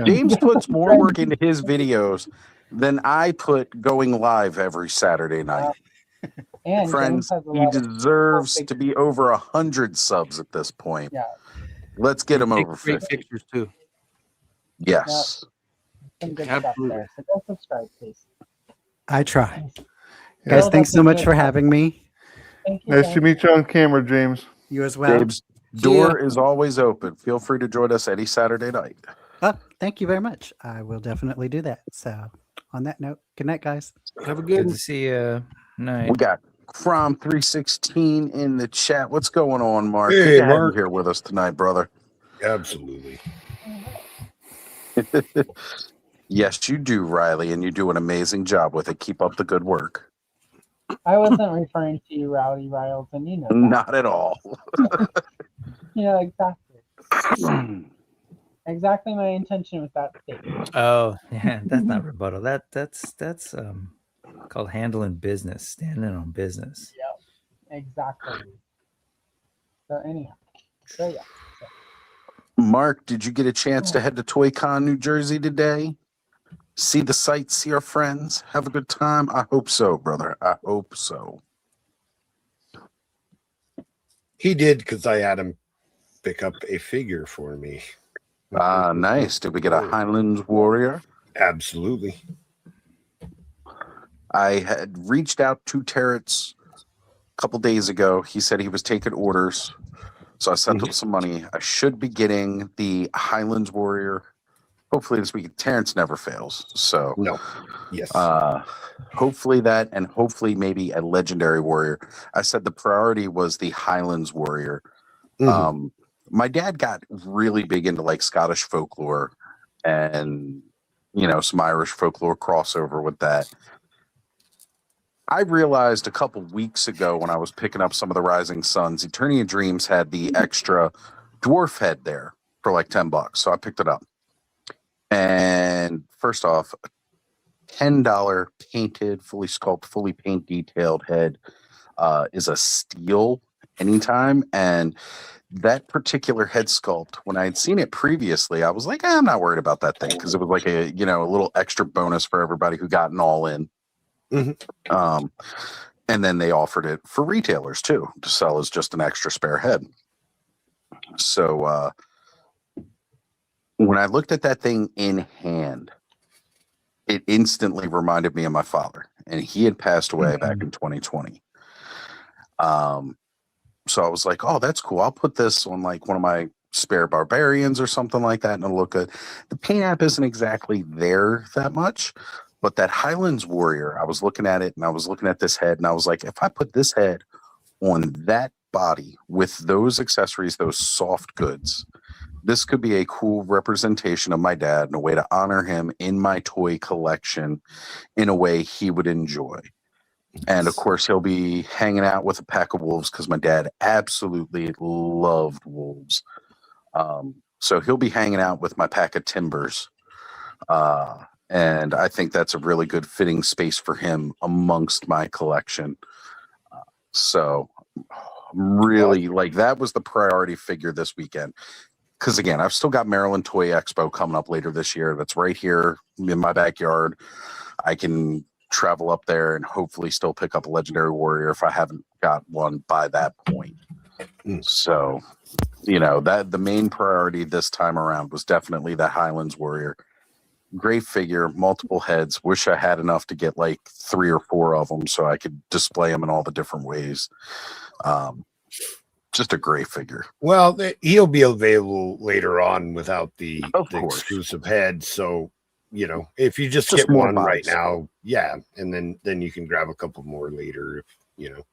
S3: James puts more work into his videos than I put going live every Saturday night.
S2: And
S3: Friends,
S2: James has a
S3: he
S2: lot of
S3: deserves to be over 100 subs at this point.
S2: Yeah.
S3: Let's get him
S6: Take
S3: over
S6: great
S3: 50.
S6: pictures too.
S3: Yes.
S2: some good
S6: Absolutely.
S2: stuff there. So go subscribe, please.
S11: I try.
S10: Yeah.
S11: Guys,
S2: Well,
S11: thanks
S2: that's
S11: so
S2: a
S11: much
S2: good
S11: for
S2: one.
S11: having me.
S2: Thank you.
S10: Nice
S2: James.
S10: to meet you on camera, James.
S11: You as well.
S3: James, door is always open. Feel free to join us any Saturday night.
S11: Oh, thank you very much. I will definitely do that. So, on that note, good night, guys.
S6: Have a
S13: Good
S6: good
S13: to see you. Night.
S3: We got From 316 in the chat. What's going on, Mark?
S12: Hey,
S3: Good to have you
S12: Mark.
S3: here with us tonight, brother.
S12: Absolutely.
S3: Yes, you do, Riley, and you do an amazing job with it. Keep up the good work.
S2: I wasn't referring to you, Rowdy Riles, and you know that.
S3: Not at all.
S2: Yeah, exactly. Exactly my intention with that statement.
S13: Oh, yeah, that's not rebuttal. That's called handling business, standing on business.
S2: Yep, exactly. So anyhow, so yeah.
S3: Mark, did you get a chance to head to ToyCon, New Jersey today? See the sights, see our friends, have a good time? I hope so, brother. I hope so.
S12: He did because I had him pick up a figure for me.
S3: Nice. Did we get a Highlands Warrior?
S12: Absolutely.
S3: I had reached out to Terrence a couple days ago. He said he was taking orders. So I sent him some money. I should be getting the Highlands Warrior hopefully this week. Terrence never fails. So
S12: no. Yes.
S3: Hopefully that, and hopefully maybe a Legendary Warrior. I said the priority was the Highlands Warrior. My dad got really big into like Scottish folklore and, you know, some Irish folklore crossover with that. I realized a couple weeks ago when I was picking up some of the Rising Suns, Eternia Dreams had the extra dwarf head there for like $10. So I picked it up. And first off, $10 painted, fully sculpted, fully paint detailed head is a steal anytime. And that particular head sculpt, when I had seen it previously, I was like, I'm not worried about that thing because it was like a, you know, a little extra bonus for everybody who got an all in. And then they offered it for retailers too to sell as just an extra spare head. So when I looked at that thing in hand, it instantly reminded me of my father, and he had passed away back in 2020. So I was like, oh, that's cool. I'll put this on like one of my spare barbarians or something like that, and it'll look good. The paint app isn't exactly there that much, but that Highlands Warrior, I was looking at it and I was looking at this head, and I was like, if I put this head on that body with those accessories, those soft goods, this could be a cool representation of my dad and a way to honor him in my toy collection in a way he would enjoy. And of course, he'll be hanging out with a pack of wolves because my dad absolutely loved wolves. So he'll be hanging out with my pack of timbers. And I think that's a really good fitting space for him amongst my collection. So really, like, that was the priority figure this weekend. because again, I've still got Maryland Toy Expo coming up later this year. That's right here in my backyard. I can travel up there and hopefully still pick up a Legendary Warrior if I haven't got one by that point. So, that the main priority this time around was definitely the Highlands Warrior. Great figure, multiple heads. Wish I had enough to get like 3 or 4 of them so I could display them in all the different ways. Just a great figure.
S12: Well, he'll be available later on without the exclusive head. So, if you just get one right now, yeah, and then you can grab a couple more later if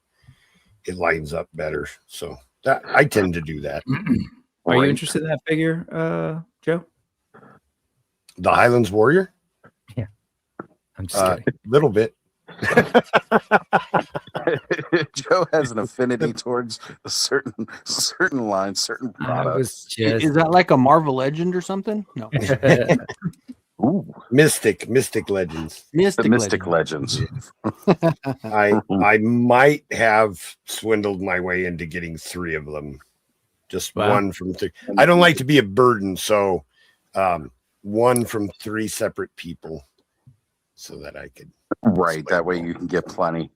S12: it lines up better. So that I tend to do that.
S13: Are you interested in that figure, Joe?
S12: The Highlands Warrior?
S13: Yeah. I'm just kidding.
S12: A little bit.
S3: Joe has an affinity towards a certain line, certain products.
S6: Is that like a Marvel Legend or something? No.
S3: Ooh.
S12: Mystic Legends.
S3: Mystic Legends.
S12: I might have swindled my way into getting 3 of them. Just one from 3. I don't like to be a burden, so one from 3 separate people so that I could.
S3: Right, that way you can get plenty.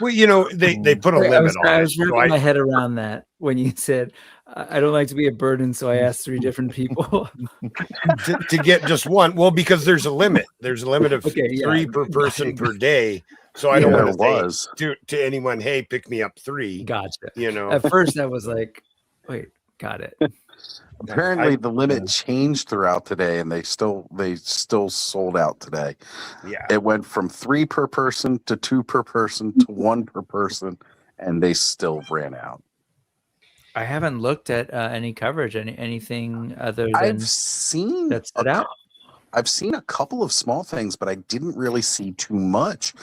S12: Well, they put a limit on it.
S13: I was wrapping my head around that when you said, I don't like to be a burden, so I asked 3 different people.
S12: to get just one. Well, because there's a limit. There's a limit of 3 per person per day. So I don't want to say to anyone, hey, pick me up 3.
S13: Gotcha.
S12: At
S13: first I was like, wait, got it.
S3: Apparently the limit changed throughout today, and they still sold out today.
S12: Yeah,
S3: it went from 3 per person to 2 per person to 1 per person, and they still ran out.
S13: I haven't looked at any coverage, anything other than
S3: I've seen
S13: that's out.
S3: I've seen a couple of small things, but I didn't really see too much.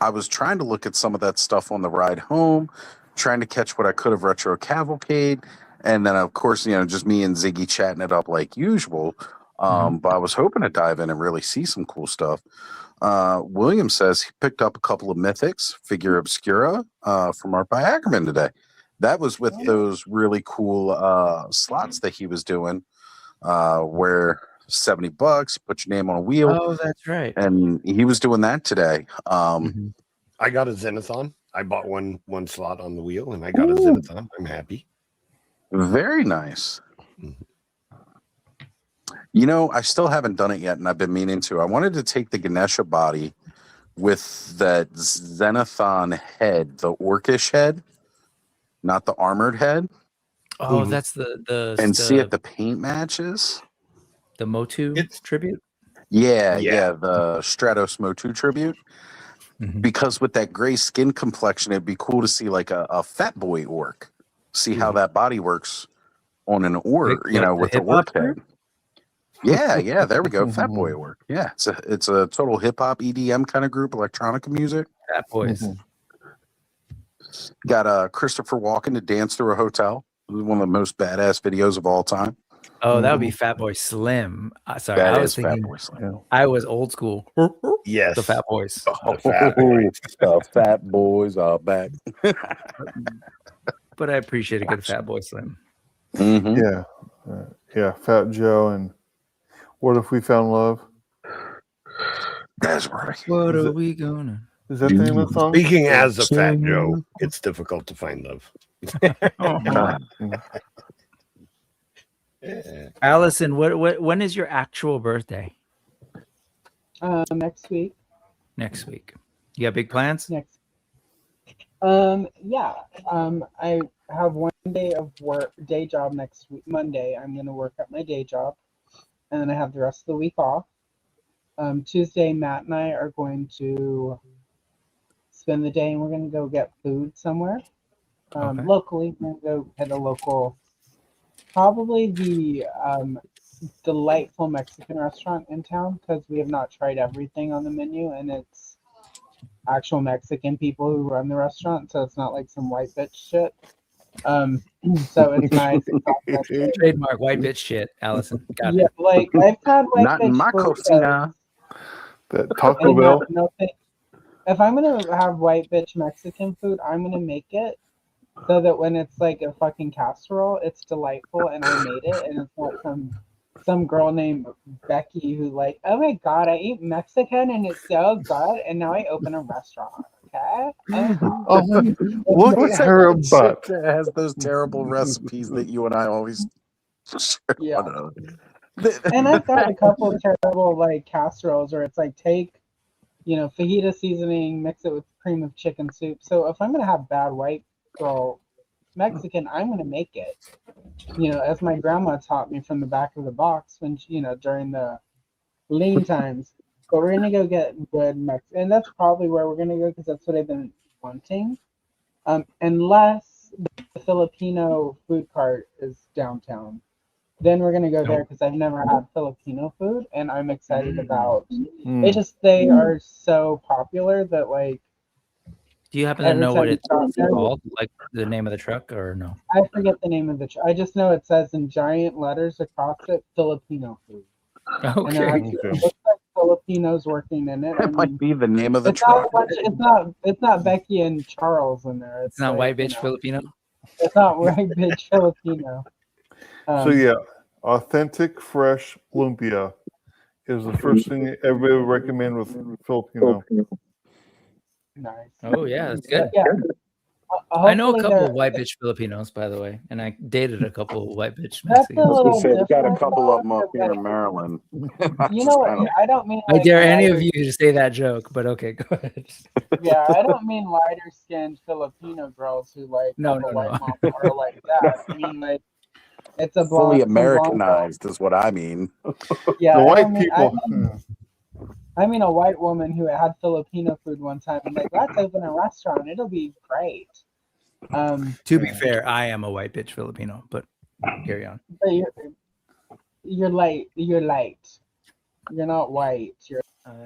S3: I was trying to look at some of that stuff on the ride home, trying to catch what I could of Retro-Cavalcade. And then, of course, just me and Ziggy chatting it up like usual. But I was hoping to dive in and really see some cool stuff. William says he picked up a couple of Mythics, Figure Obscura, from Art by Ackerman today. That was with those really cool slots that he was doing, where $70, put your name on a wheel.
S13: Oh, that's right.
S3: And he was doing that today.
S12: I got a Zenithon. I bought one slot on the wheel, and I got a Zenithon. I'm happy.
S3: Very nice. I still haven't done it yet, and I've been meaning to. I wanted to take the Ganesha body with that Zenithon head, the orcish head, not the armored head.
S13: Oh, that's the
S3: see if the paint matches.
S13: The Motu tribute?
S3: Yeah, the Stratos Motu tribute. Because with that gray skin complexion, it'd be cool to see like a fat boy orc. See how that body works on an orc, with the orc head. Yeah, there we go. Fat Boy orc. Yeah, it's a total hip hop EDM kind of group, electronica music.
S13: Fat Boys.
S3: Got Christopher Walken to dance through a hotel. It was one of the most badass videos of all time.
S13: Oh, that would be Fat Boy Slim. Sorry, I was thinking.
S3: Fat Boy Slim.
S13: I was old school.
S12: Yes,
S13: the Fat Boys.
S3: The Fat Boys are back.
S13: But I appreciate a good Fat Boy Slim.
S10: Yeah, Fat Joe and What If We Found Love?
S3: That's right.
S13: What are we gonna?
S10: Is that the name of the song?
S12: Speaking as a Fat Joe, it's difficult to find love.
S13: Allison, when is your actual birthday?
S2: Next week.
S13: Next week. You got big plans?
S2: Next. Yeah. I have one day of day job next week. Monday, I'm going to work at my day job, and then I have the rest of the week off. Tuesday, Matt and I are going to spend the day, and we're going to go get food somewhere. Locally, we're going to go hit a local, probably the delightful Mexican restaurant in town, because we have not tried everything on the menu, and it's actual Mexican people who run the restaurant, so it's not like some white bitch shit. So it's nice.
S13: Trademark white bitch shit, Allison. Got it.
S2: Like I've had white
S3: not
S2: bitch
S3: in my cocina.
S10: That Taco Bell.
S2: If I'm gonna have white bitch Mexican food, I'm gonna make it so that when it's like a fucking casserole, it's delightful, and I made it, and it's not some girl named Becky who like, oh my god, I eat Mexican and it's so good, and now I open a restaurant. Okay.
S10: Look at her butt.
S14: That has those terrible recipes that you and I always share
S2: Yeah.
S14: one of.
S2: And I've got a couple of terrible like casseroles where it's like take, fajita seasoning, mix it with cream of chicken soup. So if I'm gonna have bad white girl Mexican, I'm gonna make it. As my grandma taught me from the back of the box when during the lean times. But we're gonna go get good Mexican, and that's probably where we're gonna go because that's what I've been wanting. Unless the Filipino food cart is downtown. Then we're gonna go there because I've never had Filipino food, and I'm excited about. It just they are so popular that like.
S13: Do you happen to know what it's called, like the name of the truck, or no?
S2: I forget the name of the truck. I just know it says in giant letters across it, Filipino food.
S13: Okay.
S2: And it looks like Filipinos working in it.
S14: That might be the name of the
S2: it's
S14: truck.
S2: It's not Becky and Charles in there.
S13: It's not white bitch Filipino.
S2: It's not white bitch Filipino.
S10: So yeah, authentic fresh lumpia is the first thing everybody would recommend with Filipino.
S2: Nice.
S13: Oh yeah, that's good.
S2: Yeah.
S13: I know a
S2: Hopefully
S13: couple
S2: they're-
S13: of white bitch Filipinos, by the way, and I dated a couple of white bitch
S2: That's a
S13: Mexicans.
S2: little
S14: We've got a
S2: different,
S14: couple of them up
S2: though,
S14: here in Maryland.
S2: You know what? I don't mean.
S13: I
S2: Like
S13: dare any of
S2: lighter-
S13: you to say that joke, but okay, go ahead.
S2: Yeah, I don't mean lighter skinned Filipino girls who like
S13: No,
S2: have a
S13: no,
S2: white
S13: no.
S2: mom or like that. I mean like it's a blonde,
S14: Fully
S2: some blonde girl.
S14: Americanized is what I mean.
S2: Yeah,
S10: The
S2: I
S10: white
S2: don't mean-
S10: people.
S2: I mean a white woman who had Filipino food one time and like, let's open a restaurant. It'll be great.
S13: To be fair, I am a white bitch Filipino, but carry on.
S2: But you're light. You're light. You're not white. You're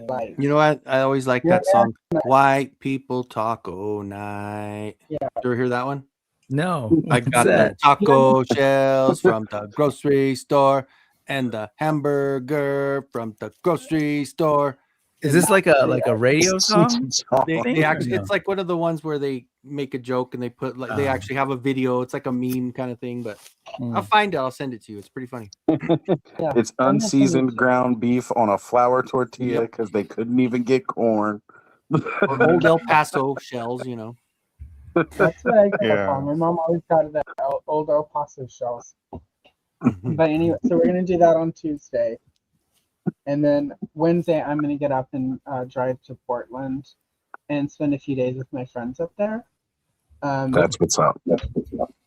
S2: light.
S6: You know what? I always like
S2: You're
S6: that song. White people taco night.
S2: Yeah.
S6: Do you ever hear that one?
S13: No,
S6: I got the taco shells from the grocery store and the hamburger from the grocery store.
S13: Is this like a radio song?
S6: They actually, it's like one of the ones where they make a joke and they put like they actually have a video. It's like a meme kind of thing, but I'll find it. I'll send it to you. It's pretty funny.
S14: It's unseasoned ground beef on a flour tortilla because they couldn't even get corn.
S6: Old El Paso shells, you know.
S2: That's what I grew
S10: Yeah.
S2: up on. My mom always got that old El Paso shells. But anyway, so we're gonna do that on Tuesday, and then Wednesday I'm gonna get up and drive to Portland and spend a few days with my friends up there.
S14: That's what's up.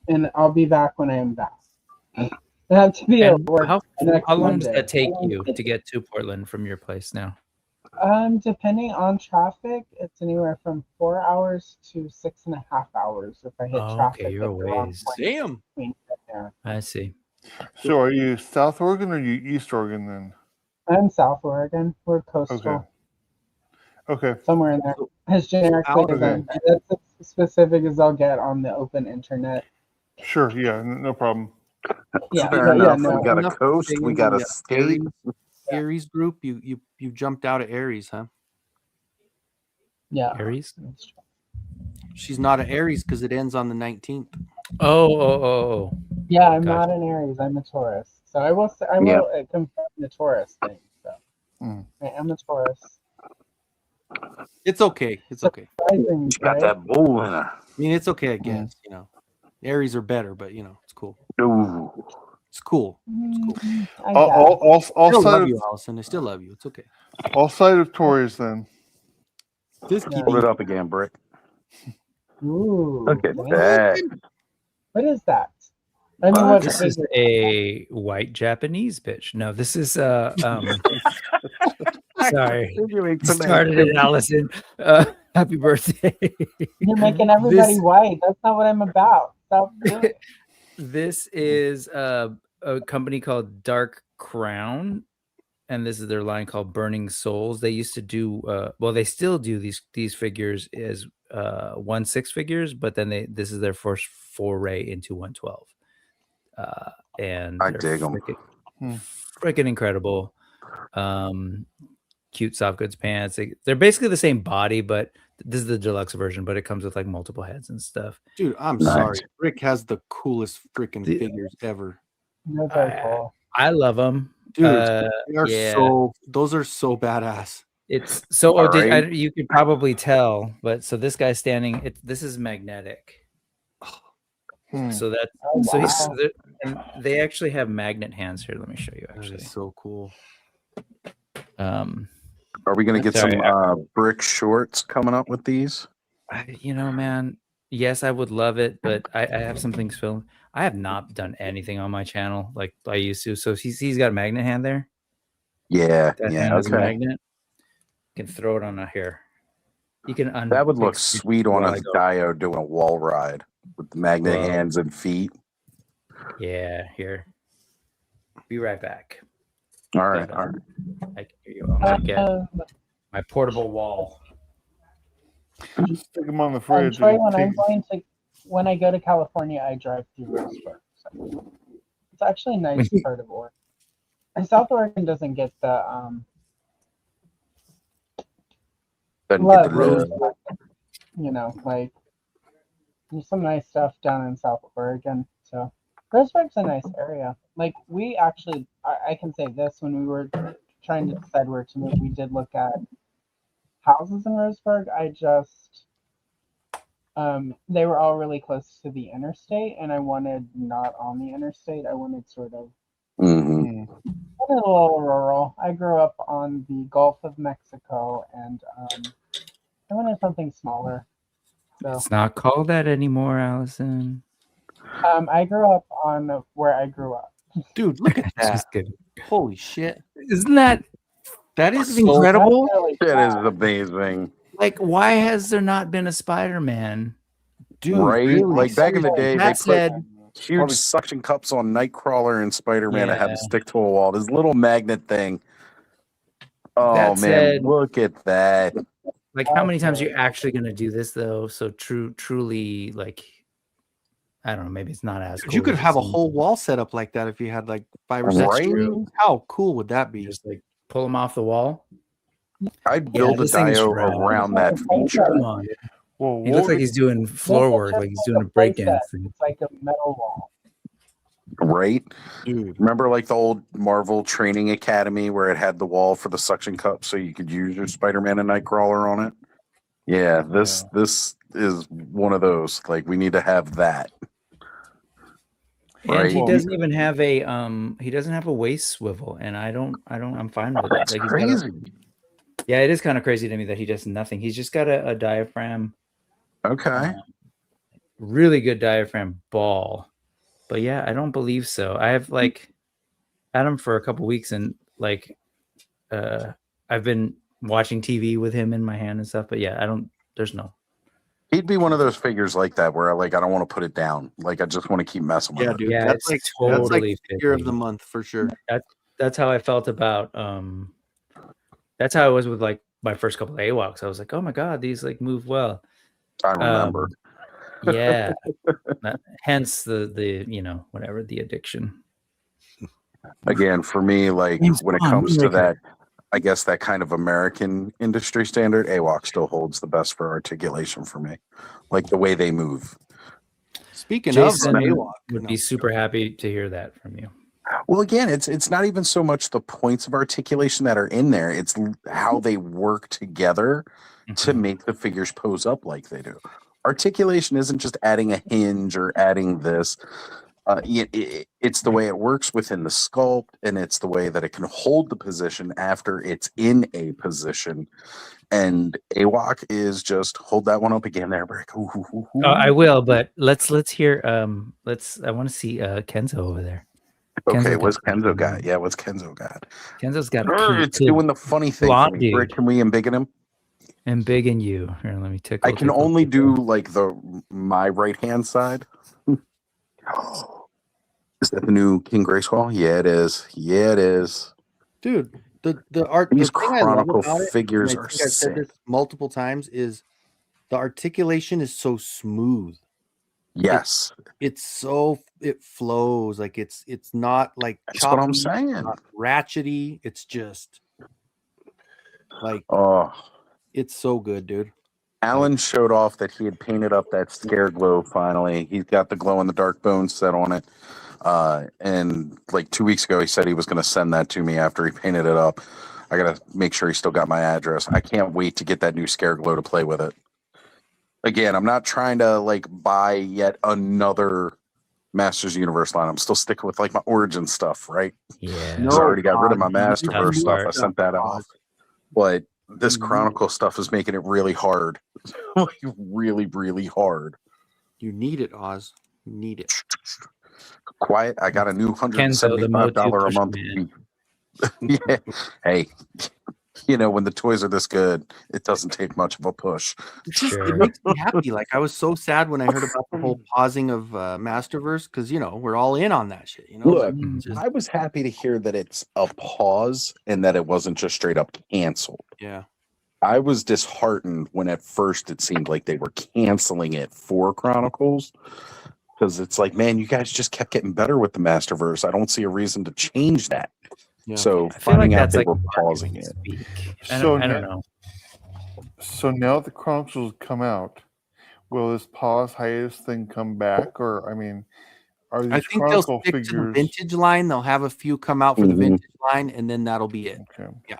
S2: And I'll be back when I am back. I have to be at
S13: And
S2: work
S13: how
S2: next
S13: long does
S2: Monday.
S13: that take you to get to Portland from your place now?
S2: Depending on traffic, it's anywhere from 4 hours to 6.5 hours if I hit
S13: Oh,
S2: traffic.
S13: okay, you're a
S2: at the wrong
S13: ways.
S2: point
S6: Damn.
S2: between there.
S13: I see.
S10: So are you South Oregon or are you East Oregon then?
S2: I'm South Oregon. We're coastal.
S10: Okay.
S2: Somewhere in there. As generically as
S10: Okay.
S2: that's as specific as I'll get on the open internet.
S10: Sure. Yeah. No problem.
S2: Yeah,
S14: Fair
S2: yeah,
S14: enough.
S2: no.
S14: We got a
S6: Enough
S14: coast.
S6: saying
S14: We got a
S6: the
S14: state.
S6: Aries group. You jumped out of Aries, huh?
S2: Yeah.
S13: Aries?
S6: She's not an Aries because it ends on the 19th.
S13: Oh.
S2: Yeah, I'm
S13: Gotcha.
S2: not an Aries. I'm a Taurus. So I will confirm the Taurus thing. So I am a Taurus.
S6: It's okay. It's okay.
S2: Surprising,
S14: She got
S2: right?
S14: that bull in her.
S6: I mean, it's okay, I guess. You know, Aries are better, but you know, it's cool.
S14: Ooh.
S6: It's cool.
S2: I
S10: All
S6: I still
S10: side
S6: love
S10: of
S6: you, Allison. I still love you. It's okay.
S10: all side of Taurus then.
S6: Just
S2: Yeah.
S14: Hold it up again, Brick.
S2: Ooh.
S14: Look at
S2: damn.
S14: that.
S2: What is that? I mean, what
S13: This is a white Japanese bitch. No, this is sorry. You started it, Allison. Happy birthday.
S2: You're making everybody
S13: This-
S2: white. That's not what I'm about. Stop doing it.
S13: This is a company called Dark Crown, and this is their line called Burning Souls. They used to do well, they still do these figures as 1/6 figures, but then this is their first foray into 112. And
S14: I
S13: they're
S14: dig 'em.
S13: freaking incredible. Cute soft goods pants. They're basically the same body, but This is the deluxe version, but it comes with like multiple heads and stuff.
S6: Dude, I'm sorry. Rick has the coolest freaking figures ever.
S2: They're very cool.
S13: I love them,
S6: Dude. They are
S13: yeah.
S6: those are so badass.
S13: It's so.
S12: All right.
S13: You could probably tell, but so this guy's standing. This is magnetic. So that and they actually have magnet hands here. Let me show you. Actually,
S6: so cool.
S14: Are we going to get some brick shorts coming up with these?
S13: You know, man. Yes, I would love it, but I have some things filmed. I have not done anything on my channel like I used to. So he's got a magnet hand there.
S14: Yeah,
S13: That hand has a magnet. You can throw it on here. You can
S14: that would look sweet on a Dio doing a wall ride with the magnet hands and feet.
S13: Yeah, here. Be right back.
S14: All right, all right.
S13: I can hear you. I'm gonna get my portable wall.
S10: Just stick them on the fridge.
S2: Troy, when I go to California, I drive through Roseburg. So it's actually a nice part of Oregon. And South Oregon doesn't get the you know, like there's some nice stuff down in South Oregon. So Roseburg's a nice area. Like we actually, I can say this, when we were trying to decide where to move, we did look at houses in Roseburg. They were all really close to the interstate, and I wanted not on the interstate. I wanted sort of a little rural. I grew up on the Gulf of Mexico, and I wanted something smaller. So
S13: It's not called that anymore, Allison.
S2: I grew up on where I grew up.
S6: Dude, look at that.
S13: Just kidding.
S6: Holy shit.
S13: Isn't that
S6: is
S13: incredible?
S14: That is amazing.
S13: Like, why has there not been a Spider-Man?
S6: Dude,
S14: right?
S6: really?
S14: Like back in the day,
S13: That
S14: they put huge suction cups on Nightcrawler and Spider-Man that had to stick to a wall. This little magnet thing. Oh
S13: That
S14: man,
S13: said-
S14: look at that.
S13: Like, how many times are you actually going to do this, though? So truly, like, I don't know. Maybe it's not as cool.
S6: You could
S13: as it
S6: have a
S13: seems.
S6: whole wall set up like that if you had like 5 or 6
S14: Right?
S6: screws. How cool would that be?
S13: Just like pull them off the wall.
S14: I'd build a
S13: this thing is
S14: Dio
S13: round.
S14: around that feature.
S13: Come on.
S10: Well,
S13: He looks like he's doing floor work, like he's doing a breakdance thing.
S2: It's like a metal wall.
S14: Right?
S6: Dude.
S14: Remember like the old Marvel Training Academy where it had the wall for the suction cup so you could use your Spider-Man and Nightcrawler on it? Yeah, this is one of those. Like we need to have that.
S13: And he doesn't even have a waist swivel, and I'm fine with it.
S14: That's
S13: Like,
S14: crazy.
S13: Yeah, it is kind of crazy to me that he does nothing. He's just got a diaphragm.
S14: Okay.
S13: Really good diaphragm ball. But yeah, I don't believe so. I have like had him for a couple weeks, and like I've been watching TV with him in my hand and stuff. But yeah, there's no.
S14: He'd be one of those figures like that where I don't want to put it down. Like I just want to keep messing with it.
S6: Dude,
S13: Yeah,
S6: that's
S13: it's
S6: like
S13: totally
S6: figure of the month for sure.
S13: That's how I felt about that's how I was with like my first couple of AWOCs. I was like, oh my god, these like move well.
S14: I remember.
S13: Yeah. Hence the whatever the addiction.
S14: Again, for me, like
S13: James
S14: when it
S13: Bond,
S14: comes to
S13: Moonraker.
S14: that, I guess that kind of American industry standard, AWOC still holds the best for articulation for me. Like the way they move.
S6: Speaking
S13: Jason
S6: of AWOC,
S13: would be super happy to hear that from you.
S14: Well, again, it's not even so much the points of articulation that are in there. It's how they work together to make the figures pose up like they do. Articulation isn't just adding a hinge or adding this. It's the way it works within the sculpt, and it's the way that it can hold the position after it's in a position. And AWOC is just hold that one up again there, Brick.
S13: I will, but let's hear I want to see Kenzo over there.
S14: Okay,
S13: Kenzo's
S14: what's
S13: got-
S14: Kenzo got? Yeah, what's Kenzo got?
S13: Kenzo's got a
S14: It's doing the funny thing. For
S13: blonde
S14: me. Brick,
S13: dude.
S14: can we embiggen him?
S13: And big in you. Here, let me tickle.
S14: I can only do like my right hand side. Is that the new King Grayskull? Yeah, it is. Yeah, it is.
S6: dude, the art.
S14: These
S6: the thing I love
S14: Chronicle
S6: about it,
S14: figures
S6: and I
S14: are
S6: think I've said
S14: sick.
S6: this multiple times, is the articulation is so smooth.
S14: Yes,
S6: It flows like it's not like
S14: that's what I'm
S6: choppy,
S14: saying.
S6: not ratchety. It's just like
S14: Oh,
S6: it's so good, dude.
S14: Alan showed off that he had painted up that scare glow finally. He's got the glow in the dark bones set on it. And like 2 weeks ago, he said he was going to send that to me after he painted it up. I got to make sure he still got my address. I can't wait to get that new scare glow to play with it. Again, I'm not trying to like buy yet another Masters Universe line. I'm still sticking with like my Origin stuff, right?
S13: Yeah.
S14: I already got rid of my
S13: Tough
S14: Masterverse stuff. I
S13: part.
S14: sent that off. But this Chronicle stuff is making it really hard. Like really, really hard.
S6: You need it, Oz. You need it.
S14: Quiet. I got a new
S13: Kenzo, the Motu
S14: $175 a month.
S13: Pushman.
S14: Yeah. Hey, you know, when the toys are this good, it doesn't take much of a push.
S6: It's just,
S13: Sure.
S6: it makes me happy. Like I was so sad when I heard about the whole pausing of Masterverse because you know we're all in on that shit. You know,
S14: Look,
S6: like, it's just-
S14: I was happy to hear that it's a pause and that it wasn't just straight up canceled.
S6: yeah.
S14: I was disheartened when at first it seemed like they were canceling it for Chronicles because it's like, man, you guys just kept getting better with the Masterverse. I don't see a reason to change that.
S6: Yeah.
S14: So
S13: I feel
S14: finding
S13: like
S14: out
S13: that's
S14: they
S13: like
S14: were pausing it.
S13: speak.
S10: So
S13: I don't
S10: now-
S13: know.
S10: So now the Chronicles come out. Will this pause hiatus thing come back, or I mean, are these
S6: I think they'll
S10: Chronicle
S6: stick to the
S10: figures?
S6: vintage line. They'll have a few come out for the
S14: Mhm.
S6: vintage line, and then that'll be it.
S10: Okay.
S6: Yeah.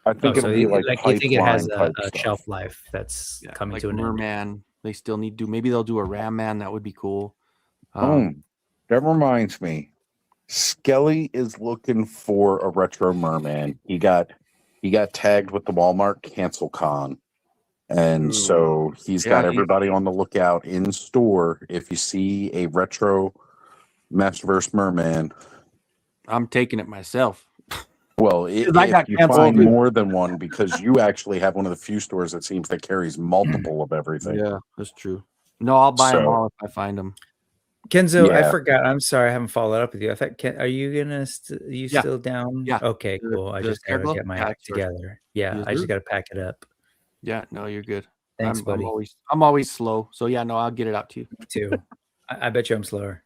S14: I think
S13: Oh,
S14: it'll
S13: so
S14: be
S13: you,
S14: like
S13: you think it has
S14: pipeline
S13: a
S14: type stuff.
S13: shelf life that's
S6: Yeah.
S13: coming
S6: Like
S13: to an end?
S6: Merman. They still need to. Maybe they'll do a Ram Man. That would be cool.
S14: That reminds me. Skelly is looking for a retro merman. He got tagged with the Walmart Cancel Con. And so he's got
S6: Yeah,
S14: everybody on the lookout in store. If you see a retro Masterverse merman,
S6: I'm taking it myself.
S14: well,
S6: 'Cause I got
S14: if you
S6: canceled
S14: find
S6: too.
S14: more than one, because you actually have one of the few stores that seems that carries multiple of everything.
S6: Yeah, that's true. No, I'll buy them
S14: So-
S6: all if I find them.
S13: Kenzo, I
S14: Yeah.
S13: forgot. I'm sorry, I haven't followed up with you. I thought, are you gonna? You
S6: Yeah.
S13: still down?
S6: Yeah.
S13: Okay,
S6: The-
S13: cool. I
S6: the
S13: just gotta
S6: Scareglow?
S13: get my
S6: Yeah,
S13: act
S6: sure.
S13: together. Yeah,
S6: Yes,
S13: I just
S6: sir.
S13: gotta pack it up.
S6: Yeah, no, you're good.
S13: Thanks,
S6: I'm
S13: buddy.
S6: always slow. So yeah, no, I'll get it out to you.
S13: Me too. I bet you I'm slower.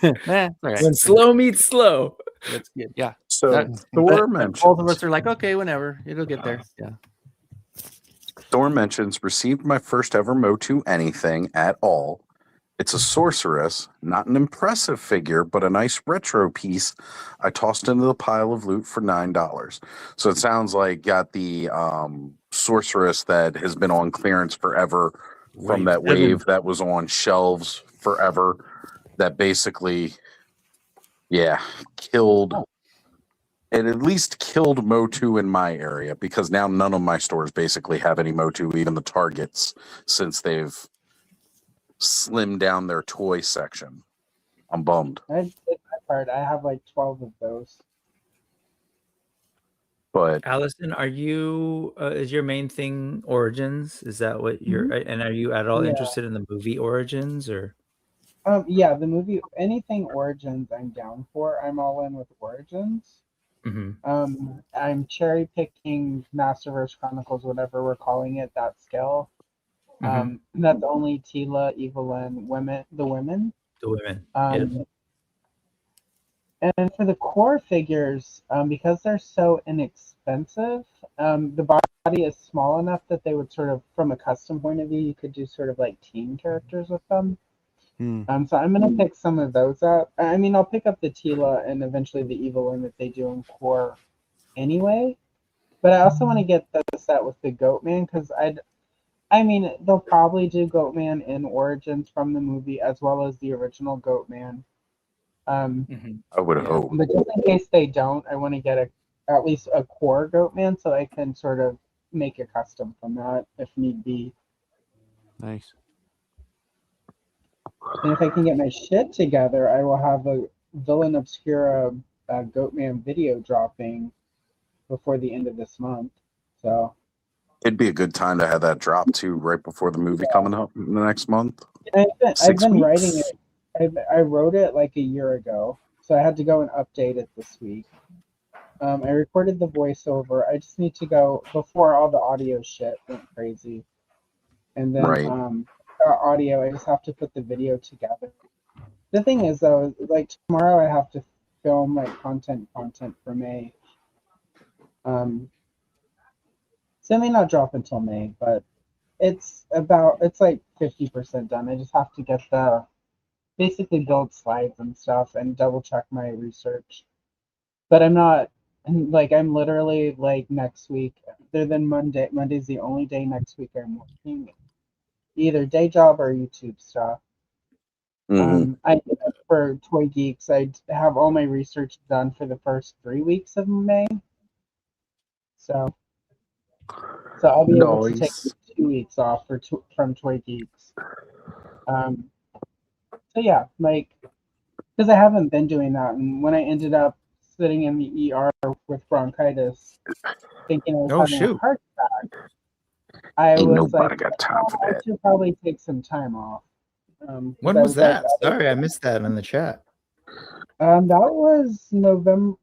S6: All right.
S13: When slow meets slow.
S6: That's good. Yeah.
S14: So
S6: That-
S14: Thor
S6: but both of
S14: mentions,
S6: us are like, okay, whenever. It'll get there. Yeah.
S14: Thor mentions received my first ever Motu anything at all. It's a sorceress, not an impressive figure, but a nice retro piece I tossed into the pile of loot for $9. So it sounds like got the sorceress that has been on clearance forever from
S6: Wave
S14: that
S6: 7.
S14: wave that was on shelves forever. That basically, killed. It at least killed Motu in my area because now none of my stores basically have any Motu, even the Targets, since they've slimmed down their toy section. I'm bummed.
S2: I did my part. I have like 12 of those.
S14: But
S13: Allison, are you? Is your main thing Origins? Is that what you're? And are you at all
S2: Yeah.
S13: interested in the movie Origins or?
S2: Yeah, the movie, anything Origins, I'm down for. I'm all in with Origins.
S13: Mhm.
S2: I'm cherry picking Masterverse Chronicles, whatever we're calling it, that scale. That's only Tila, Evelyn, the women.
S13: The women. Yeah.
S2: And for the core figures, because they're so inexpensive, the body is small enough that they would sort of, from a custom point of view, you could do sort of like teen characters with them. So I'm gonna pick some of those up. I mean, I'll pick up the Tila and eventually the Evelyn that they do in core anyway. But I also want to get the set with the Goatman because I mean, they'll probably do Goatman in Origins from the movie as well as the original Goatman.
S14: I would hope.
S2: But just in case they don't, I want to get at least a core Goatman so I can sort of make a custom from that if need be.
S6: Nice.
S2: And if I can get my shit together, I will have a Villain Obscura Goatman video dropping before the end of this month. So
S14: it'd be a good time to have that drop too, right before the movie coming up in the next month.
S2: I've been writing it. I wrote it like a year ago, so I had to go and update it this week. I recorded the voiceover. I just need to go before all the audio shit went crazy, and then
S14: Right.
S2: audio. I just have to put the video together. The thing is, though, like tomorrow I have to film like content for May. So it may not drop until May, but it's like 50% done. I just have to get basically build slides and stuff and double check my research. But I'm not, like, I'm literally, like, next week, other than Monday. Monday's the only day next week I'm working, either day job or YouTube stuff. I did it for Toy Geeks. I have all my research done for the first 3 weeks of May. So I'll be able to take 2 weeks off from Toy Geeks. So yeah, like, because I haven't been doing that, and when I ended up sitting in the ER with bronchitis, thinking I was having a heart attack, I was like, I should probably take some time off.
S13: When was that? Sorry, I missed that in the chat.
S2: That was November.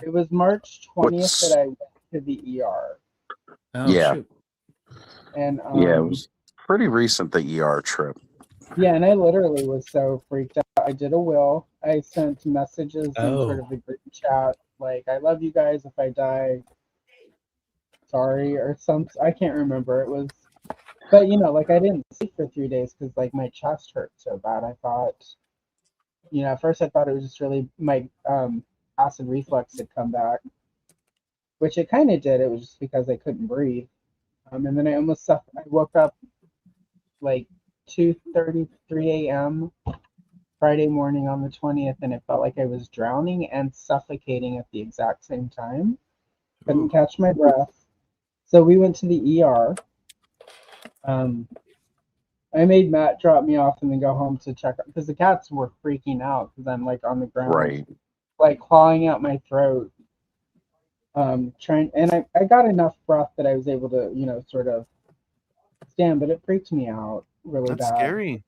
S2: It was March 20th that I went to the ER.
S13: Oh,
S14: yeah.
S13: shoot.
S2: And
S14: yeah, it was pretty recent, the ER trip.
S2: Yeah, and I literally was so freaked out. I did a will. I sent messages in sort of the group chat, like, I love you guys. If I die, sorry, or something. I can't remember. It was, but you know, like, I didn't sleep for 3 days because, like, my chest hurt so bad. I thought, you know, at first I thought it was just really my acid reflux had come back, which it kind of did. It was just because I couldn't breathe. And then I almost I woke up like 2:33 a.m. Friday morning on the 20th, and it felt like I was drowning and suffocating at the exact same time. Couldn't catch my breath. So we went to the ER. I made Matt drop me off and then go home to check, because the cats were freaking out because I'm, like, on the ground, like, clawing out my throat. And I got enough breath that I was able to, you know, sort of stand, but it freaked me out really bad.
S6: That's scary.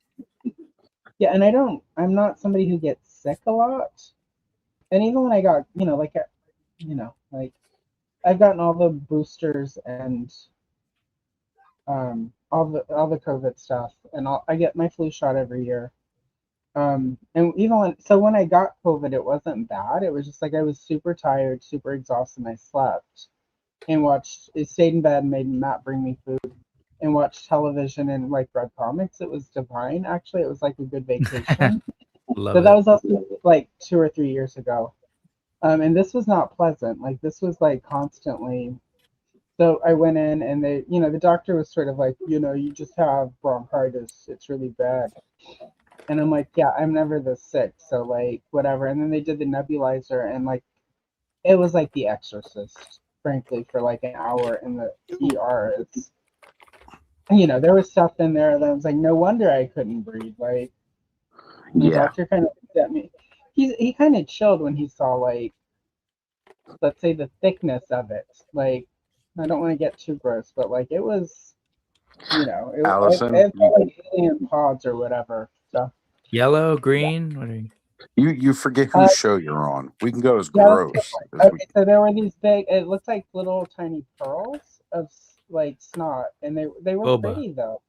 S2: Yeah, and I'm not somebody who gets sick a lot. And even when I got, you know, like, like, I've gotten all the boosters and all the COVID stuff, and I get my flu shot every year. And even when I got COVID, it wasn't bad. It was just like I was super tired, super exhausted, and I slept and stayed in bed and made Matt bring me food and watched television and, like, read comics. It was divine. Actually, it was like a good vacation.
S13: Love
S2: So that
S13: it.
S2: was also like 2 or 3 years ago. And this was not pleasant. Like, this was, like, constantly. So I went in, and they, you know, the doctor was sort of like, you know, you just have bronchitis. It's really bad. And I'm like, yeah, I'm never this sick. So, like, whatever. And then they did the nebulizer, and, like, it was like The Exorcist, frankly, for like an hour in the ER. It's, you know, there was stuff in there that I was like, no wonder I couldn't breathe. Like, the doctor kind of looked at me. He kind of chilled when he saw, like, let's say, the thickness of it. Like, I don't want to get too gross, but, like, it was, you know, it felt like alien pods or whatever. So
S13: Yellow, green. What are you?
S14: You forget whose show you're on. We can go as gross.
S2: Okay, so there were these big. It looked like little tiny pearls of, like, snot, and they were
S13: Boba.
S2: pretty though.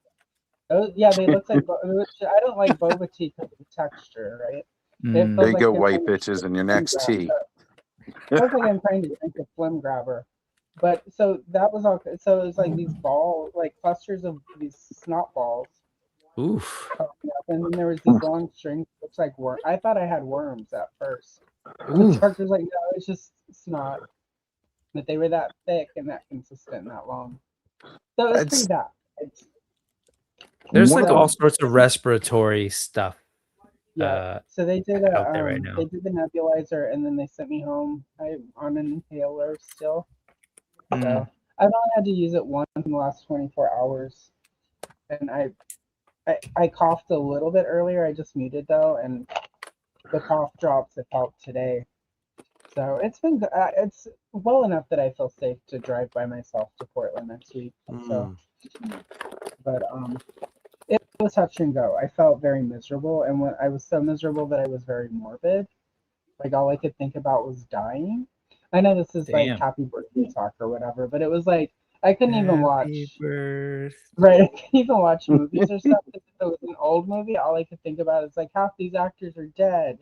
S2: Yeah, they looked like. I don't like boba tea because of the texture, right?
S14: There you go, white bitches, in your next tea.
S2: It feels like I'm trying to drink a phlegm grabber. But so that was all. So it was like these balls, like clusters of these snot balls.
S13: Oof.
S2: And then there was these long strings, looks like worms. I thought I had worms at first. The doctor's like, no, it's just snot. But they were that thick and that consistent and that long. So it's pretty bad.
S13: There's like all sorts of respiratory stuff.
S2: Yeah. So they did
S13: out there right now.
S2: They did the nebulizer, and then they sent me home. I'm on an inhaler still. So I've only had to use it once in the last 24 hours. And I coughed a little bit earlier. I just muted though, and the cough drops have helped today. So it's been it's well enough that I feel safe to drive by myself to Portland next week. So, but it was touch and go. I felt very miserable, and when I was so miserable that I was very morbid. Like, all I could think about was dying. I know this is like happy birthday talk or whatever, but it was like I couldn't even watch. Right, I couldn't even watch movies or stuff. If it was an old movie, all I could think about is like half these actors are dead.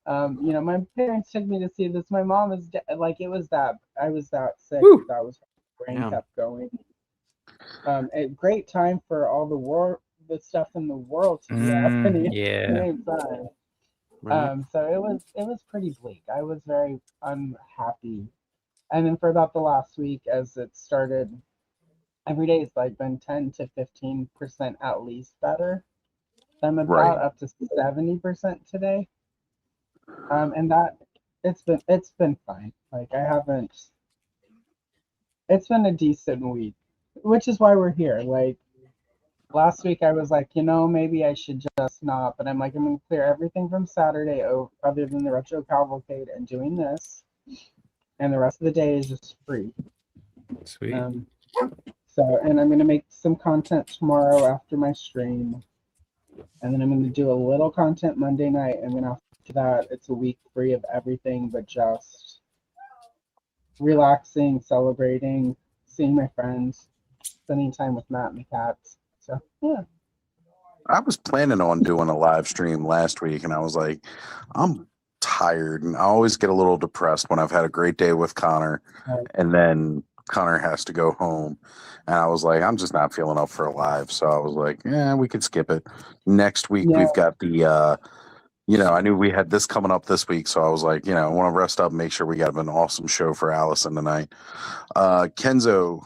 S2: You know, my parents took me to see this. My mom is dead. Like, it was that I was that sick. That was my brain kept going. A great time for all the stuff in the world to be happening at the
S13: Yeah.
S2: same time. So it was pretty bleak. I was very unhappy. And then for about the last week, as it started, every day it's like been 10 to 15% at least better. I'm about up to 70% today. And that it's been fine. Like I haven't. It's been a decent week, which is why we're here. Like last week, I was like, maybe I should just not. But I'm like, I'm gonna clear everything from Saturday other than the Retro-Cavalcade and doing this, and the rest of the day is just free.
S13: Sweet.
S2: And I'm gonna make some content tomorrow after my stream, and then I'm gonna do a little content Monday night, and then after that, it's a week free of everything but just relaxing, celebrating, seeing my friends, spending time with Matt and the cats. So yeah.
S14: I was planning on doing a live stream last week, and I was like, I'm tired, and I always get a little depressed when I've had a great day with Connor, and then Connor has to go home, and I was like, I'm just not feeling up for a live, so I was like, yeah, we could skip it. Next week we've got the I knew we had this coming up this week, so I was like, I want to rest up and make sure we got an awesome show for Allison tonight. Kenzo,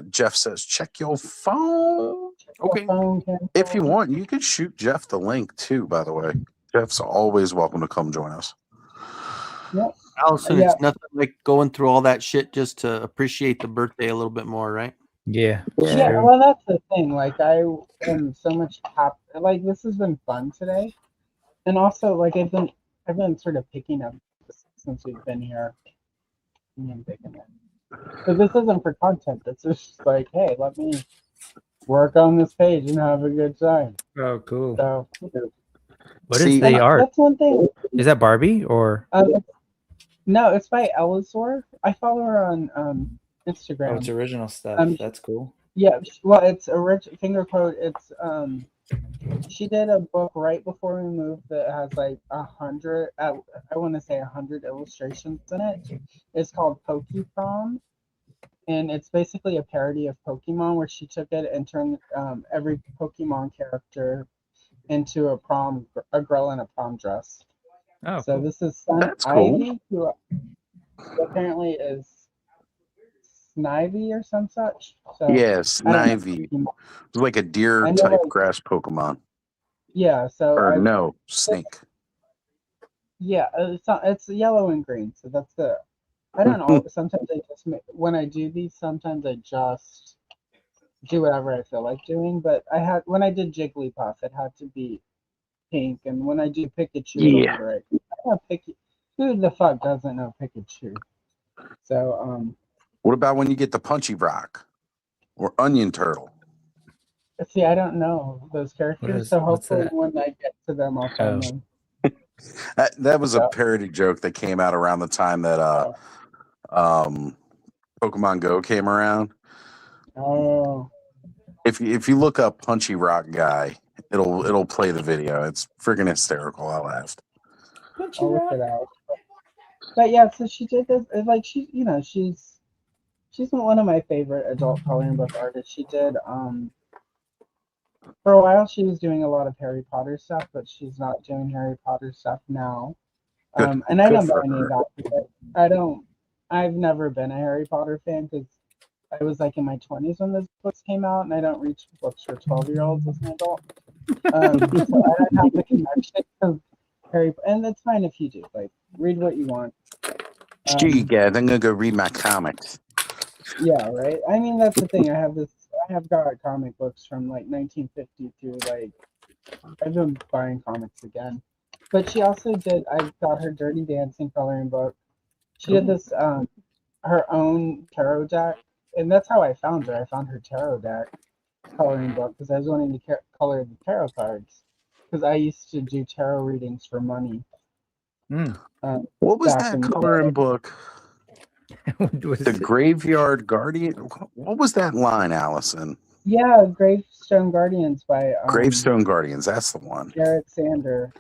S14: Jeff says, check your phone. Okay. If you want, you could shoot Jeff the link too, by the way. Jeff's always welcome to come join us.
S2: Yep.
S6: Allison, it's nothing like going through all that shit just to appreciate the birthday a little bit more, right?
S13: Yeah.
S2: Yeah, well, that's the thing. Like, I am so much happy. Like, this has been fun today. And also, like, I've been sort of picking up since we've been here. I'm picking it. But this isn't for content. It's just like, hey, let me work on this page and have a good time.
S13: Oh, cool.
S2: So,
S13: what is the art?
S2: That's one thing.
S13: Is that Barbie or?
S2: No, it's by Ellazor. I follow her on Instagram.
S13: Oh, it's original stuff. That's cool.
S2: Yeah, well, it's original finger quote. It's she did a book right before we moved that has like 100. I want to say 100 illustrations in it. It's called Pokeprom, and it's basically a parody of Pokemon, where she took it and turned every Pokemon character into a girl in a prom dress.
S13: Oh,
S2: so
S13: cool.
S2: This is Sun
S14: That's cool.
S2: Ivy, who apparently is Snivy or some such. So,
S14: yeah, Snivy. It's like a deer type grass Pokemon.
S2: Yeah, so
S14: no, snake.
S2: Yeah, it's yellow and green, so that's the. I don't know. Sometimes when I do these, sometimes I just do whatever I feel like doing. But when I did Jigglypuff, it had to be pink, and when I do Pikachu, it'll be right. Who the fuck doesn't know Pikachu? So
S14: What about when you get the Punchy Rock or Onion Turtle?
S2: See, I don't know those characters, so hopefully when I get to them, I'll find them.
S14: That was a parody joke that came out around the time that Pokemon Go came around.
S2: Oh.
S14: If you look up Punchy Rock guy, it'll play the video. It's freaking hysterical. I laughed.
S2: I'll look it out. But yeah, so she did this. Like she's one of my favorite adult coloring book artists. She did for a while she was doing a lot of Harry Potter stuff, but she's not doing Harry Potter stuff now. And I don't know any of that because I've never been a Harry Potter fan because I was like in my 20s when those books came out, and I don't read books for 12-year-olds as an adult. So I don't have the connection to Harry, and it's fine if you do. Like, read what you want.
S14: Gee, guys, I'm gonna go read my comics.
S2: Yeah, right. I mean, that's the thing. I have got comic books from like 1950 through like. I've been buying comics again, but she also did. I got her Dirty Dancing coloring book. She did this her own tarot deck, and that's how I found her. I found her tarot deck coloring book because I was wanting to color the tarot cards because I used to do tarot readings for money.
S14: What was that coloring book? The Graveyard Guardian. What was that line, Allison?
S2: Yeah, Gravestone Guardians by
S14: Gravestone Guardians. That's the one.
S2: Garrett Sander.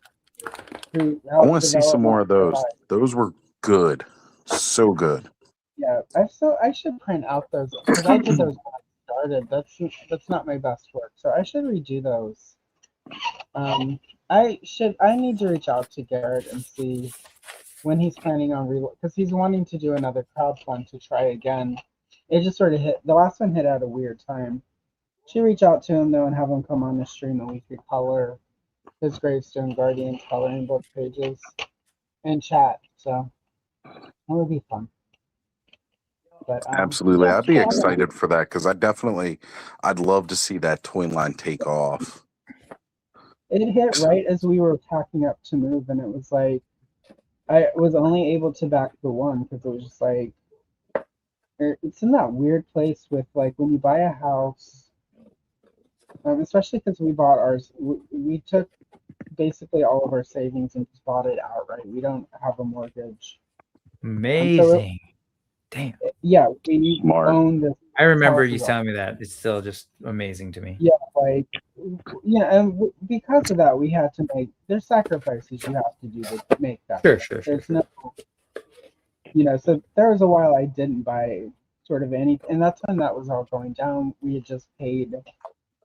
S14: I want to see some more of those. Those were good. So good.
S2: Yeah, I should print out those because I did those started. That's not my best work, so I should redo those. I need to reach out to Garrett and see when he's planning on because he's wanting to do another crowd fund to try again. It just sort of hit, the last one hit at a weird time. Should reach out to him though and have him come on the stream and we could color his Gravestone Guardians coloring book pages and chat. So that would be fun. But
S14: Absolutely.
S2: yeah,
S14: I'd be excited for that because I'd love to see that toy line take off.
S2: it hit right as we were packing up to move, and it was like I was only able to back the one because it was just like it's in that weird place with like when you buy a house, especially because we bought ours, we took basically all of our savings and just bought it outright. We don't have a mortgage.
S13: Amazing. Damn.
S2: Yeah, we own this.
S13: I remember you
S2: house.
S13: telling me that. It's still just amazing to me.
S2: Yeah, like and because of that, we had to make. There's sacrifices you have to do to make that.
S13: Sure.
S2: There's no, so there was a while I didn't buy sort of any, and that's when that was all going down. We had just paid.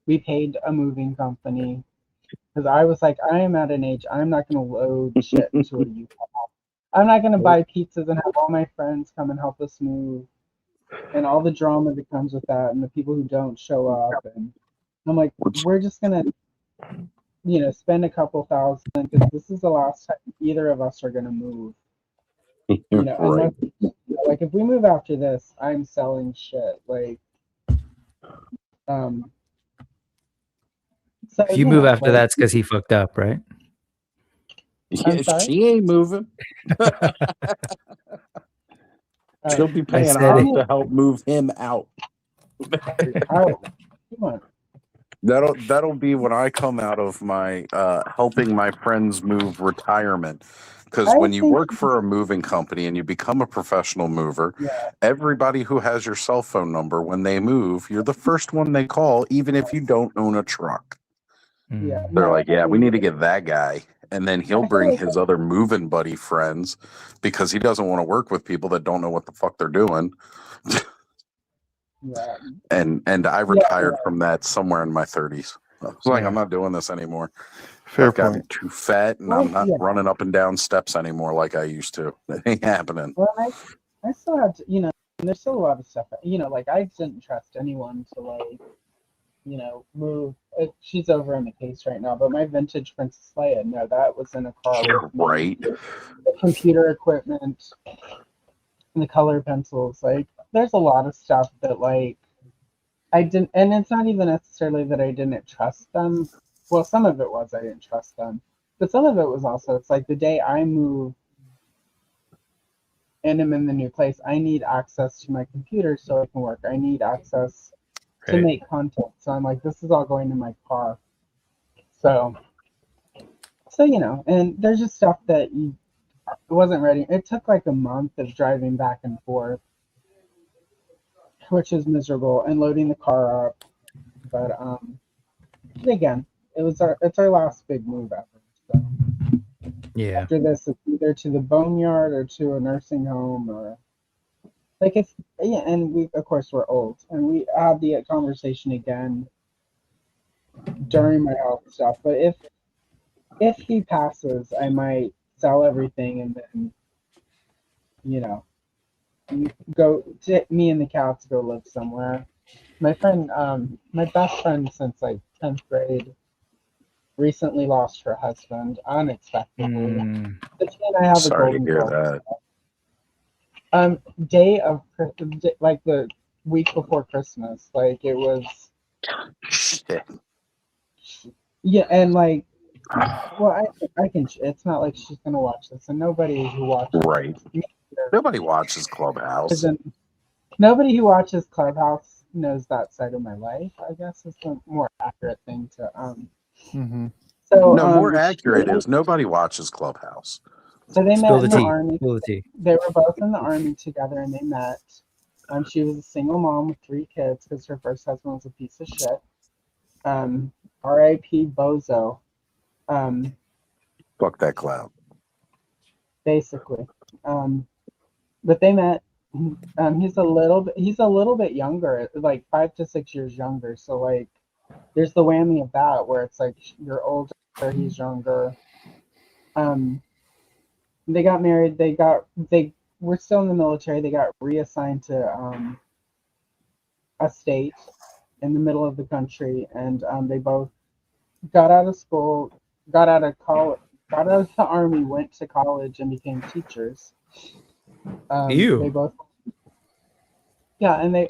S2: We paid a moving company because I was like, I am at an age. I'm not going to load shit to a U-Haul. I'm not going to buy pizzas and have all my friends come and help us move, and all the drama that comes with that, and the people who don't show up. And I'm like, we're just gonna, spend a couple $1,000 because this is the last time either of us are gonna move.
S14: Right.
S2: Unless, like if we move after this, I'm selling shit. Like, so
S13: If you move after that's because he fucked up, right?
S2: I'm sorry?
S14: She ain't moving. She'll be paying
S13: said
S14: us
S13: it.
S14: to help move him out.
S2: Come on.
S14: That'll be when I come out of my helping my friends move retirement. Because when you work for a moving company and you become a professional mover, everybody who has your cell phone number, when they move, you're the first one they call, even if you don't own a truck.
S2: Yeah,
S14: They're like, yeah, we need to get that guy. And then he'll bring his other moving buddy friends because he doesn't want to work with people that don't know what the fuck they're doing.
S2: Yeah.
S14: And I retired from that somewhere in my 30s. I was like, I'm not doing this anymore.
S10: Fair
S14: I've gotten
S10: point.
S14: too fat and I'm not running up and down steps anymore like I used to. It ain't happening.
S2: Well, I still have to, there's still a lot of stuff, like I didn't trust anyone to like, move. She's over in the case right now, but my vintage Princess Leia, no, that was in a car.
S14: Right.
S2: The computer equipment and the color pencils. Like, there's a lot of stuff that like I didn't, and it's not even necessarily that I didn't trust them. Well, some of it was I didn't trust them, but some of it was also it's like the day I move and I'm in the new place, I need access to my computer so I can work. I need access to make content. So I'm like, this is all going in my car. So and there's just stuff that it wasn't ready. It took like a month of driving back and forth, which is miserable, and loading the car up. But again, it's our last big move ever. So
S13: Yeah.
S2: after this, it's either to the boneyard or to a nursing home or like it's and we of course we're old, and we had the conversation again during my health stuff. But if he passes, I might sell everything and then me and the cats go live somewhere. My friend, my best friend since like 10th grade, recently lost her husband unexpectedly. But she and I have
S14: Sorry
S2: a
S14: to
S2: golden
S14: hear
S2: girl.
S14: that.
S2: Day of like the week before Christmas, like it was.
S14: Shit.
S2: Yeah, and like, well, I can. It's not like she's gonna watch this, and nobody who watches
S14: Right. Nobody watches Clubhouse.
S2: Nobody who watches Clubhouse knows that side of my life. I guess is the more accurate thing to So
S14: no, more accurate is nobody watches Clubhouse.
S2: So they met in the
S13: tea.
S2: army.
S13: Spill the tea.
S2: They were both in the army together, and they met. She was a single mom with 3 kids because her first husband was a piece of shit. R.I.P. Bozo.
S14: Fuck that clown.
S2: Basically. But they met He's a little bit younger, like 5 to 6 years younger. So like, there's the whammy of that where it's like you're older, he's younger. Um, they got married. They were still in the military. They got reassigned to a state in the middle of the country, and they both got out of school, got out of college, got out of the army, went to college, and became teachers. They
S13: Ew.
S2: both, yeah, and they,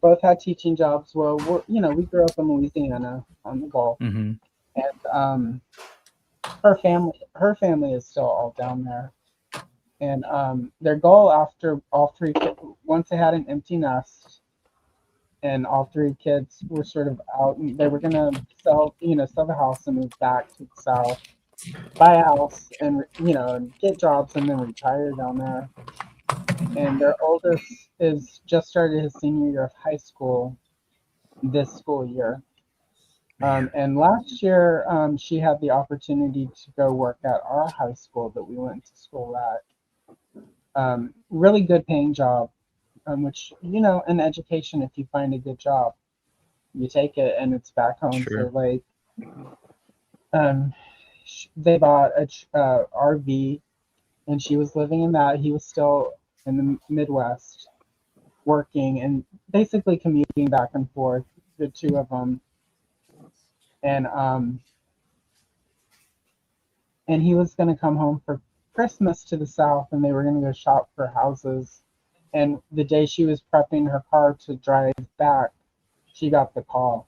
S2: both had teaching jobs. Well, we grew up in Louisiana on the Gulf,
S13: Mm-hmm.
S2: and her family is still all down there. And their goal after all three, once they had an empty nest, and all three kids were sort of out, and they were gonna sell the house and move back to the south, buy a house, and and get jobs, and then retire down there. And their oldest is just started his senior year of high school this school year. And last year, she had the opportunity to go work at our high school that we went to school at. Really good paying job, which, in education, if you find a good job, you take it, and it's back home.
S13: Sure.
S2: So like, they bought a RV, and she was living in that. He was still in the Midwest working and basically commuting back and forth, the two of them. And he was going to come home for Christmas to the South, and they were going to go shop for houses. And the day she was prepping her car to drive back, she got the call.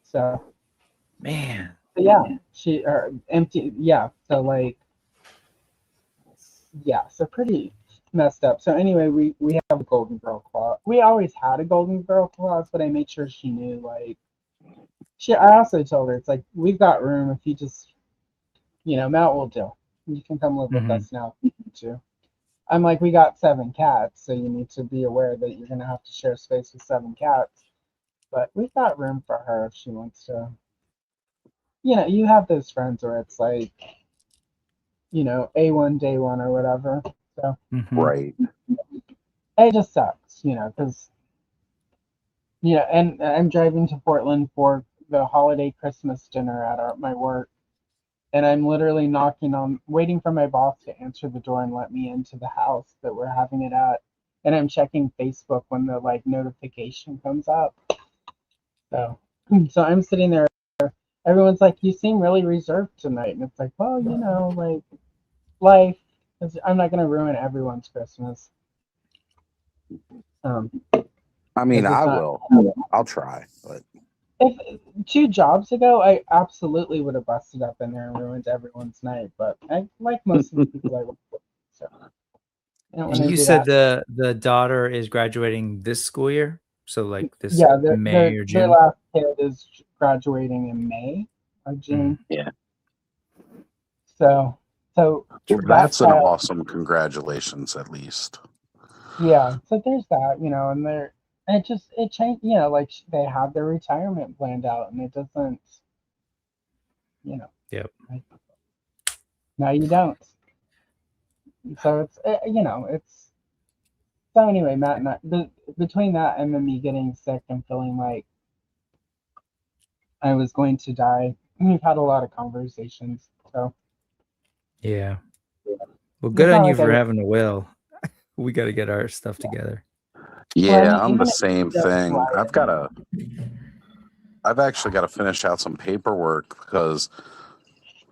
S2: So,
S13: Man.
S2: yeah, she empty. Yeah, so like, yeah, so pretty messed up. So anyway, we have a Golden Girl clause. We always had a Golden Girl clause, but I made sure she knew. Like, I also told her, it's like, we've got room if you just, Matt will do. You can come live with us now if you need to. I'm like, we got 7 cats, so you need to be aware that you're gonna have to share space with 7 cats. But we've got room for her if she wants to. You have those friends where it's like, A1 day one or whatever. So
S14: Right.
S2: it just sucks, because and I'm driving to Portland for the holiday Christmas dinner at my work, and I'm literally waiting for my boss to answer the door and let me into the house that we're having it at, and I'm checking Facebook when the notification comes up. So I'm sitting there. Everyone's like, "You seem really reserved tonight," and it's like, well, like, life. I'm not gonna ruin everyone's Christmas.
S14: I mean, I
S2: not-
S14: will. I'll try, but
S2: If 2 jobs ago, I absolutely would have busted up in there and ruined everyone's night. But I like most of the people I work with, so I don't want to
S13: You
S2: do
S13: said
S2: that.
S13: the daughter is graduating this school year, so like this
S2: Yeah,
S13: May or
S2: their
S13: June.
S2: last kid is graduating in May or June.
S14: yeah,
S2: So that
S14: that's an
S2: child,
S14: awesome congratulations, at least.
S2: yeah. So there's that, and it changed, like they have their retirement planned out, and it doesn't,
S13: Yep.
S2: no, you don't. So it's, it's, so anyway, Matt and I, between that and then me getting sick and feeling like I was going to die, we've had a lot of conversations. So
S13: Yeah. Well, good
S2: it's
S13: on
S2: not
S13: you
S2: like
S13: for
S2: I,
S13: having a will. We got to get our stuff together.
S14: Yeah,
S2: well, I mean,
S14: I'm
S2: even
S14: the
S2: if
S14: same
S2: you just
S14: thing.
S2: write
S14: I've actually got to finish out some paperwork because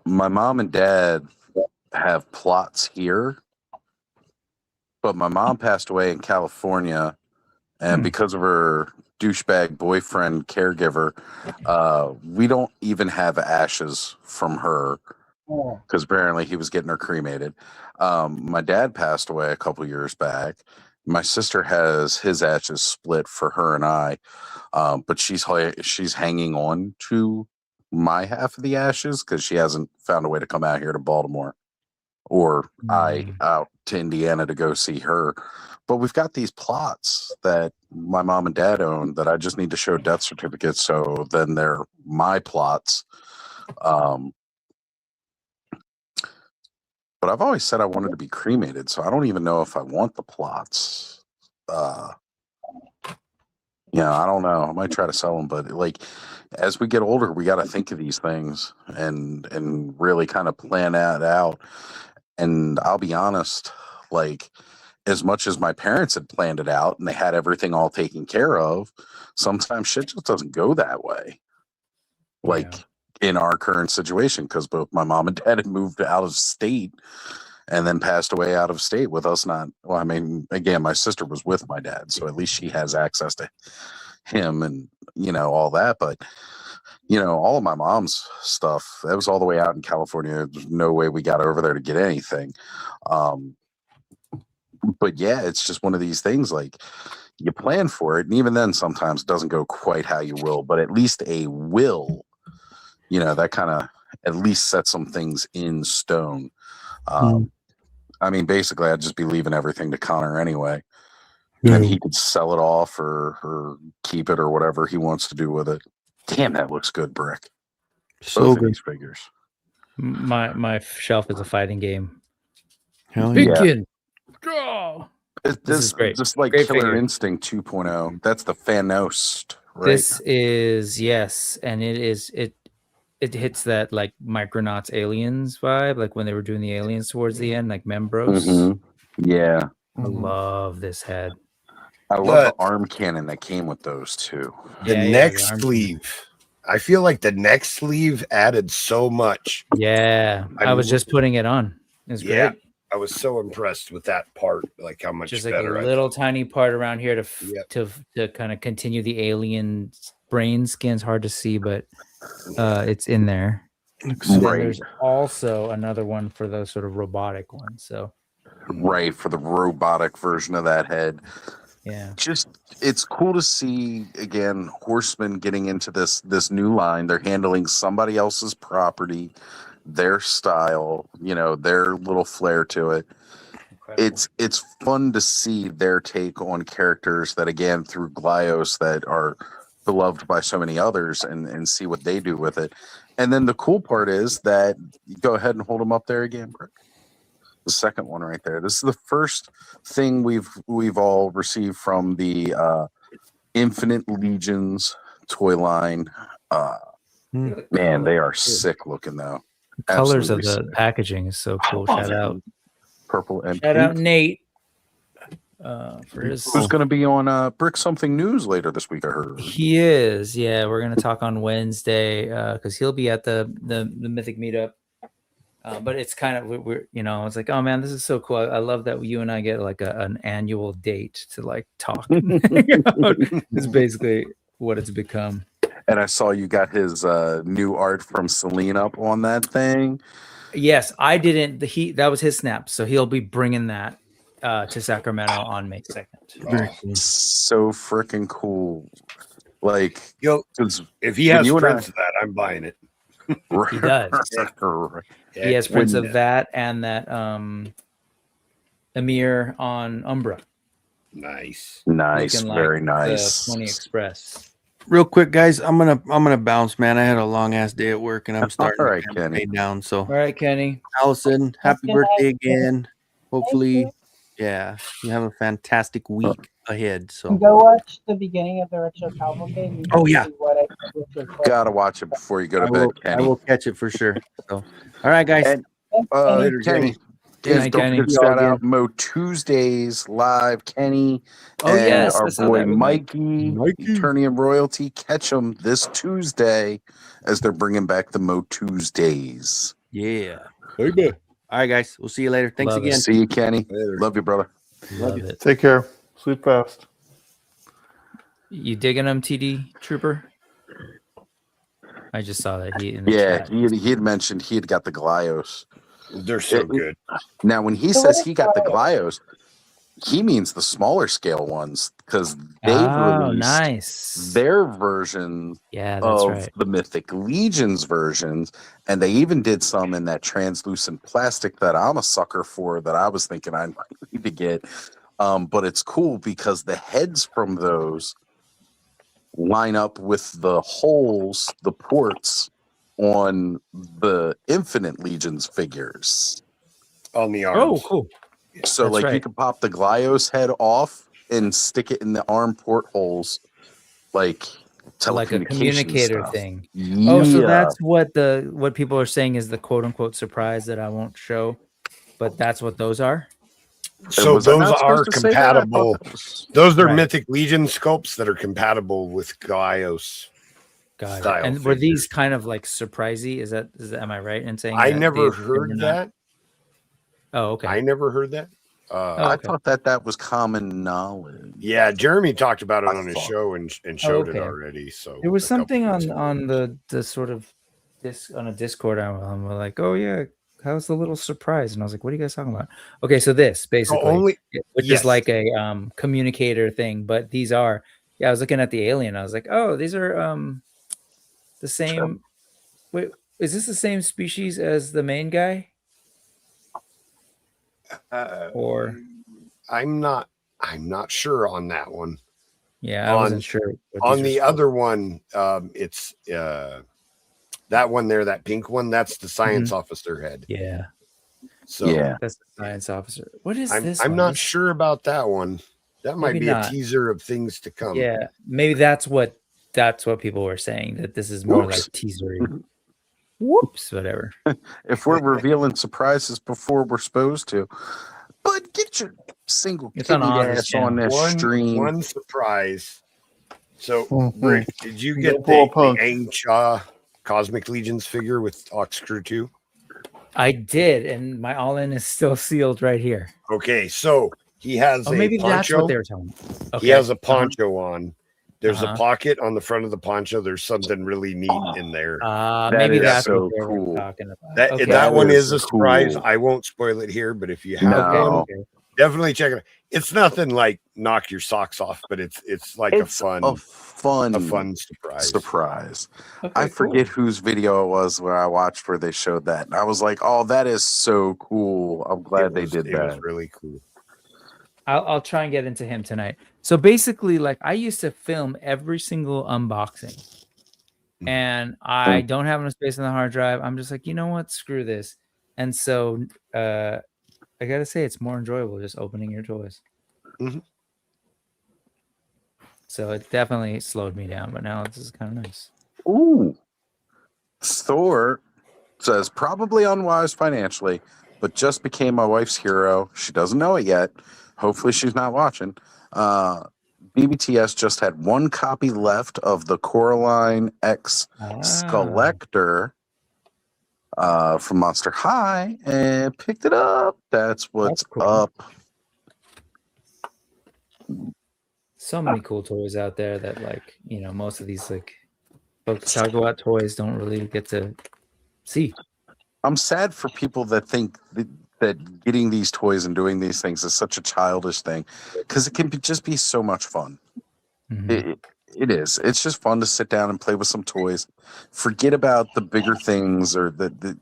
S14: my mom and dad have plots here, but my mom passed away in California, and because of her douchebag boyfriend caregiver, we don't even have ashes from her because apparently he was getting her cremated. My dad passed away a couple years back. My sister has his ashes split for her and I, but she's hanging on to my half of the ashes because she hasn't found a way to come out here to Baltimore or I out to Indiana to go see her. But we've got these plots that my mom and dad own that I just need to show death certificates, so then they're my plots. But I've always said I wanted to be cremated, so I don't even know if I want the plots. I don't know. I might try to sell them, but like as we get older, we got to think of these things and really kind of plan that out. And I'll be honest, like as much as my parents had planned it out and they had everything all taken care of, sometimes shit just doesn't go that way. Like in our current situation, because both my mom and dad had moved out of state and then passed away out of state with us not. Well, I mean, again, my sister was with my dad, so at least she has access to him and all that. But all of my mom's stuff, that was all the way out in California. There's no way we got over there to get anything. But yeah, it's just one of these things, like you plan for it, and even then sometimes it doesn't go quite how you will, but at least a will, that kind of at least sets some things in stone. I mean, basically I'd just be leaving everything to Connor anyway. And then he could sell it off or keep it or whatever he wants to do with it. Damn, that looks good, Brick.
S6: So
S14: good. These figures.
S13: My shelf is a fighting game.
S6: Hell
S13: Big
S6: yeah.
S13: kid. Oh,
S14: This
S13: is great.
S14: Just like
S13: Great
S14: Killer
S13: figure.
S14: Instinct 2.0. That's the Fanost, right?
S13: This is and it hits that like Micronauts Aliens vibe, like when they were doing the aliens towards the end, like Membros.
S14: Mm-hmm. Yeah.
S13: I love this head.
S14: I love the arm cannon that came with those too.
S12: The neck sleeve. I feel like the neck sleeve added so much.
S13: Yeah. I was just putting it on. It was great.
S12: I was so impressed with that part, like how much
S13: Just like
S12: better.
S13: a little tiny part around here to kind of continue the alien brain skin's hard to see, but it's in there. And then there's also another one for those sort of robotic ones. So
S14: right, for the robotic version of that head.
S13: Yeah.
S14: Just it's cool to see again Horsemen getting into this new line. They're handling somebody else's property, their style, their little flair to it. Incredible. It's fun to see their take on characters that again through Glyos that are beloved by so many others and see what they do with it. And then the cool part is that you go ahead and hold them up there again, Brick. The second one right there. This is the first thing we've all received from the Infinite Legions toy line. Man, they are sick looking though.
S13: The colors of
S14: Absolutely
S13: the
S14: sick.
S13: packaging is so cool. Shout out.
S14: Purple and
S13: Shout out
S14: pink.
S13: Nate. For his
S14: Who's going to be on Brick Something News later this week, I heard.
S13: He is. Yeah, we're going to talk on Wednesday because he'll be at the Mythic meetup. But it's kind of we're it's like, oh man, this is so cool. I love that you and I get like an annual date to like talk. It's basically what it's become.
S14: And I saw you got his new art from Celine up on that thing.
S13: Yes, I didn't. That was his snap, so he'll be bringing that to Sacramento on May 2nd.
S14: So freaking cool! Like,
S12: if he has prints of that, I'm buying it.
S13: He does. He has prints of that and that Emir on Umbra.
S12: Nice,
S14: very nice.
S13: The Pony Express.
S6: Real quick, guys, I'm gonna bounce, man. I had a long ass day at work, and I'm starting to lay down. So,
S13: all right, Kenny.
S6: Allison, happy
S8: Good
S6: birthday
S8: night,
S6: again. Hopefully,
S8: you.
S6: you have a fantastic week ahead. So,
S8: Go watch the beginning of the Retro-Cavalcade. You
S6: Oh,
S8: can
S6: yeah.
S8: see what I did with your clip.
S14: Gotta watch it before you go to bed,
S6: I
S14: Kenny.
S6: will catch it for sure. So, all right, guys.
S14: And
S8: Thanks,
S14: Kenny,
S13: Good night,
S14: don't
S13: Kenny.
S14: forget to shout out Mo Tuesdays live, Kenny.
S13: Oh,
S14: and
S13: yes,
S14: our
S13: I saw
S14: boy
S13: that with
S14: Mikey, Eternium Royalty. Catch them this Tuesday as they're bringing back the Mo Tuesdays.
S6: Yeah. All right, guys. We'll see you later. Thanks
S13: Love it.
S6: again.
S14: See you, Kenny. Love you, brother.
S13: Love it.
S10: Take care. Sleep fast.
S13: You digging him, TD Trooper? I just saw that in the
S14: Yeah,
S13: chat.
S14: he had mentioned he had got the Glyos.
S12: They're so good.
S14: Now, when he
S8: So
S14: says
S8: what
S14: he
S8: is
S14: got the
S8: Glyos?
S14: Glyos, he means the smaller scale ones because they've
S13: Oh,
S14: released
S13: nice.
S14: their version
S13: Yeah, that's
S14: of
S13: right.
S14: the Mythic Legions versions, and they even did some in that translucent plastic that I'm a sucker for that I was thinking I might need to get. But it's cool because the heads from those line up with the holes, the ports on the Infinite Legions figures.
S12: On the arms.
S13: Oh, cool.
S14: So
S13: That's
S14: like you
S13: right.
S14: can pop the Glyos head off and stick it in the arm portholes, like
S13: like a communicator
S14: stuff.
S13: thing.
S14: Yeah.
S13: Oh, so that's what people are saying is the quote unquote surprise that I won't show, but that's what those are.
S12: So those are compatible. Those are
S13: Right.
S12: Mythic Legion sculpts that are compatible with Gaios.
S13: Got it.
S12: style
S13: And were these
S12: figures.
S13: kind of like surprisey? Is that am I right in saying
S12: I
S13: that
S12: never
S13: they were
S12: heard
S13: not?
S12: that.
S13: Oh, okay.
S12: I never heard that.
S14: I thought that was common knowledge.
S12: Yeah, Jeremy talked about it on his show and showed it
S13: okay.
S12: already. So
S13: There was
S12: a couple
S13: something
S12: weeks ago.
S13: on the sort of on a Discord. I'm like, oh yeah, how's the little surprise? And I was like, what are you guys talking about? Okay, so this basically, which is like a communicator thing, but these are. Yeah, I was looking at the alien. I was like, oh, these are the same. Wait, is this the same species as the main guy? Or
S12: I'm not sure on that one.
S13: Yeah, I wasn't sure what
S12: On
S13: these
S12: the
S13: were
S12: other one, it's that one there, that pink one. That's the science officer head.
S13: Yeah.
S12: So
S13: that's the science officer. What is this?
S12: I'm
S13: one?
S12: not
S13: This-
S12: sure about that one. That might
S13: Maybe
S12: be
S13: not.
S12: a teaser of things to come.
S13: Yeah, maybe that's what people were saying, that this is more
S14: Whoops.
S13: like teasery. Whoops, whatever.
S14: If we're revealing surprises before we're supposed to, but get your single
S13: It's on
S14: kitty
S13: Oz's
S14: ass
S13: channel.
S14: on this stream.
S12: One surprise. So,
S10: Mhm.
S12: Rick, did you
S10: You
S12: get
S10: don't pull a
S12: the
S10: punk.
S12: Aang Cha Cosmic Legions figure with Ox Crew 2?
S13: I did, and my all-in is still sealed right here.
S12: Okay, so he has
S13: Oh,
S12: a
S13: maybe that's
S12: poncho.
S13: what they were telling me. Okay.
S12: He has a poncho on. There's
S13: Uh-huh.
S12: a pocket on the front of the poncho. There's something really neat in there.
S13: Maybe
S14: is
S13: that's
S14: so
S13: what they
S14: cool.
S13: were talking about.
S12: That
S13: Okay.
S12: that one
S14: is
S12: is a surprise.
S14: cool.
S12: I won't spoil it here, but if you have
S14: No.
S12: one,
S13: Okay.
S12: definitely check it out. It's nothing like knock your socks off, but it's like
S14: It's
S12: a fun surprise.
S13: Okay,
S14: I
S13: cool.
S14: forget whose video it was where I watched where they showed that. And I was like, oh, that is so cool. I'm glad they did
S12: It was
S14: that.
S12: really cool.
S13: I'll try and get into him tonight. So basically, like, I used to film every single unboxing, and I don't have enough space on the hard drive. I'm just like, you know what? Screw this. And so I gotta say, it's more enjoyable just opening your toys.
S12: Mhm.
S13: So it definitely slowed me down, but now this is kind of nice.
S14: Ooh. Thor says, probably unwise financially, but just became my wife's hero. She doesn't know it yet. Hopefully she's not watching. BBTS just had one copy left of the Coraline X Skeletor from Monster High and picked it up. That's what's up.
S13: So many cool toys out there that, like, you know, most of these like folks talk about toys don't really get to see.
S14: I'm sad for people that think that getting these toys and doing these things is such a childish thing, because it can just be so much fun. It is. It's just fun to sit down and play with some toys. Forget about the bigger things, or the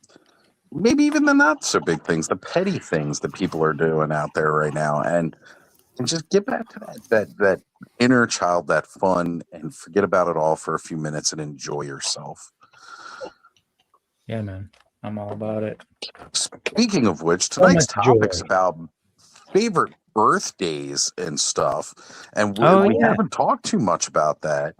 S14: maybe even the not so big things, the petty things that people are doing out there right now, and just get back to that inner child, that fun, and forget about it all for a few minutes and enjoy yourself.
S13: Yeah, man. I'm all about it.
S14: Speaking of which, tonight's
S13: much joy.
S14: topic's about favorite birthdays and stuff, and we
S13: yeah.
S14: haven't talked too much about that.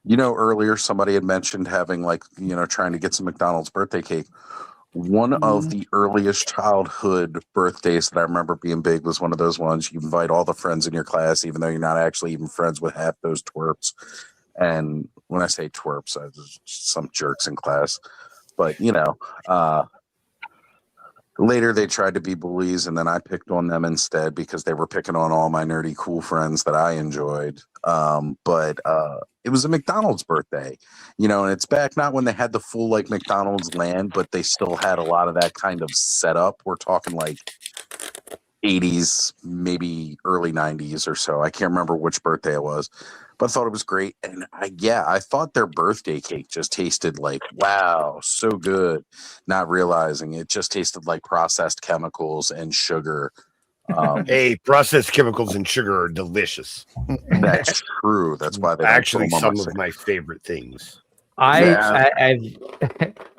S14: You know, earlier somebody had mentioned having, like, you know, trying to get some McDonald's birthday cake. One of the earliest childhood birthdays that I remember being big was one of those ones you invite all the friends in your class, even though you're not actually even friends with half those twerps. And when I say twerps, there's some jerks in class. But, you know, later they tried to be bullies, and then I picked on them instead because they were picking on all my nerdy cool friends that I enjoyed. But it was a McDonald's birthday, you know, and it's back not when they had the full, like, McDonald's land, but they still had a lot of that kind of setup. We're talking like 80s, maybe early 90s or so. I can't remember which birthday it was, but I thought it was great. And I thought their birthday cake just tasted like, wow, so good. Not realizing it just tasted like processed chemicals and sugar.
S12: Hey, processed chemicals and sugar are delicious.
S14: That's true. That's why they don't
S12: Actually
S14: put 'em on
S12: some
S14: my
S12: of my favorite things.
S13: I've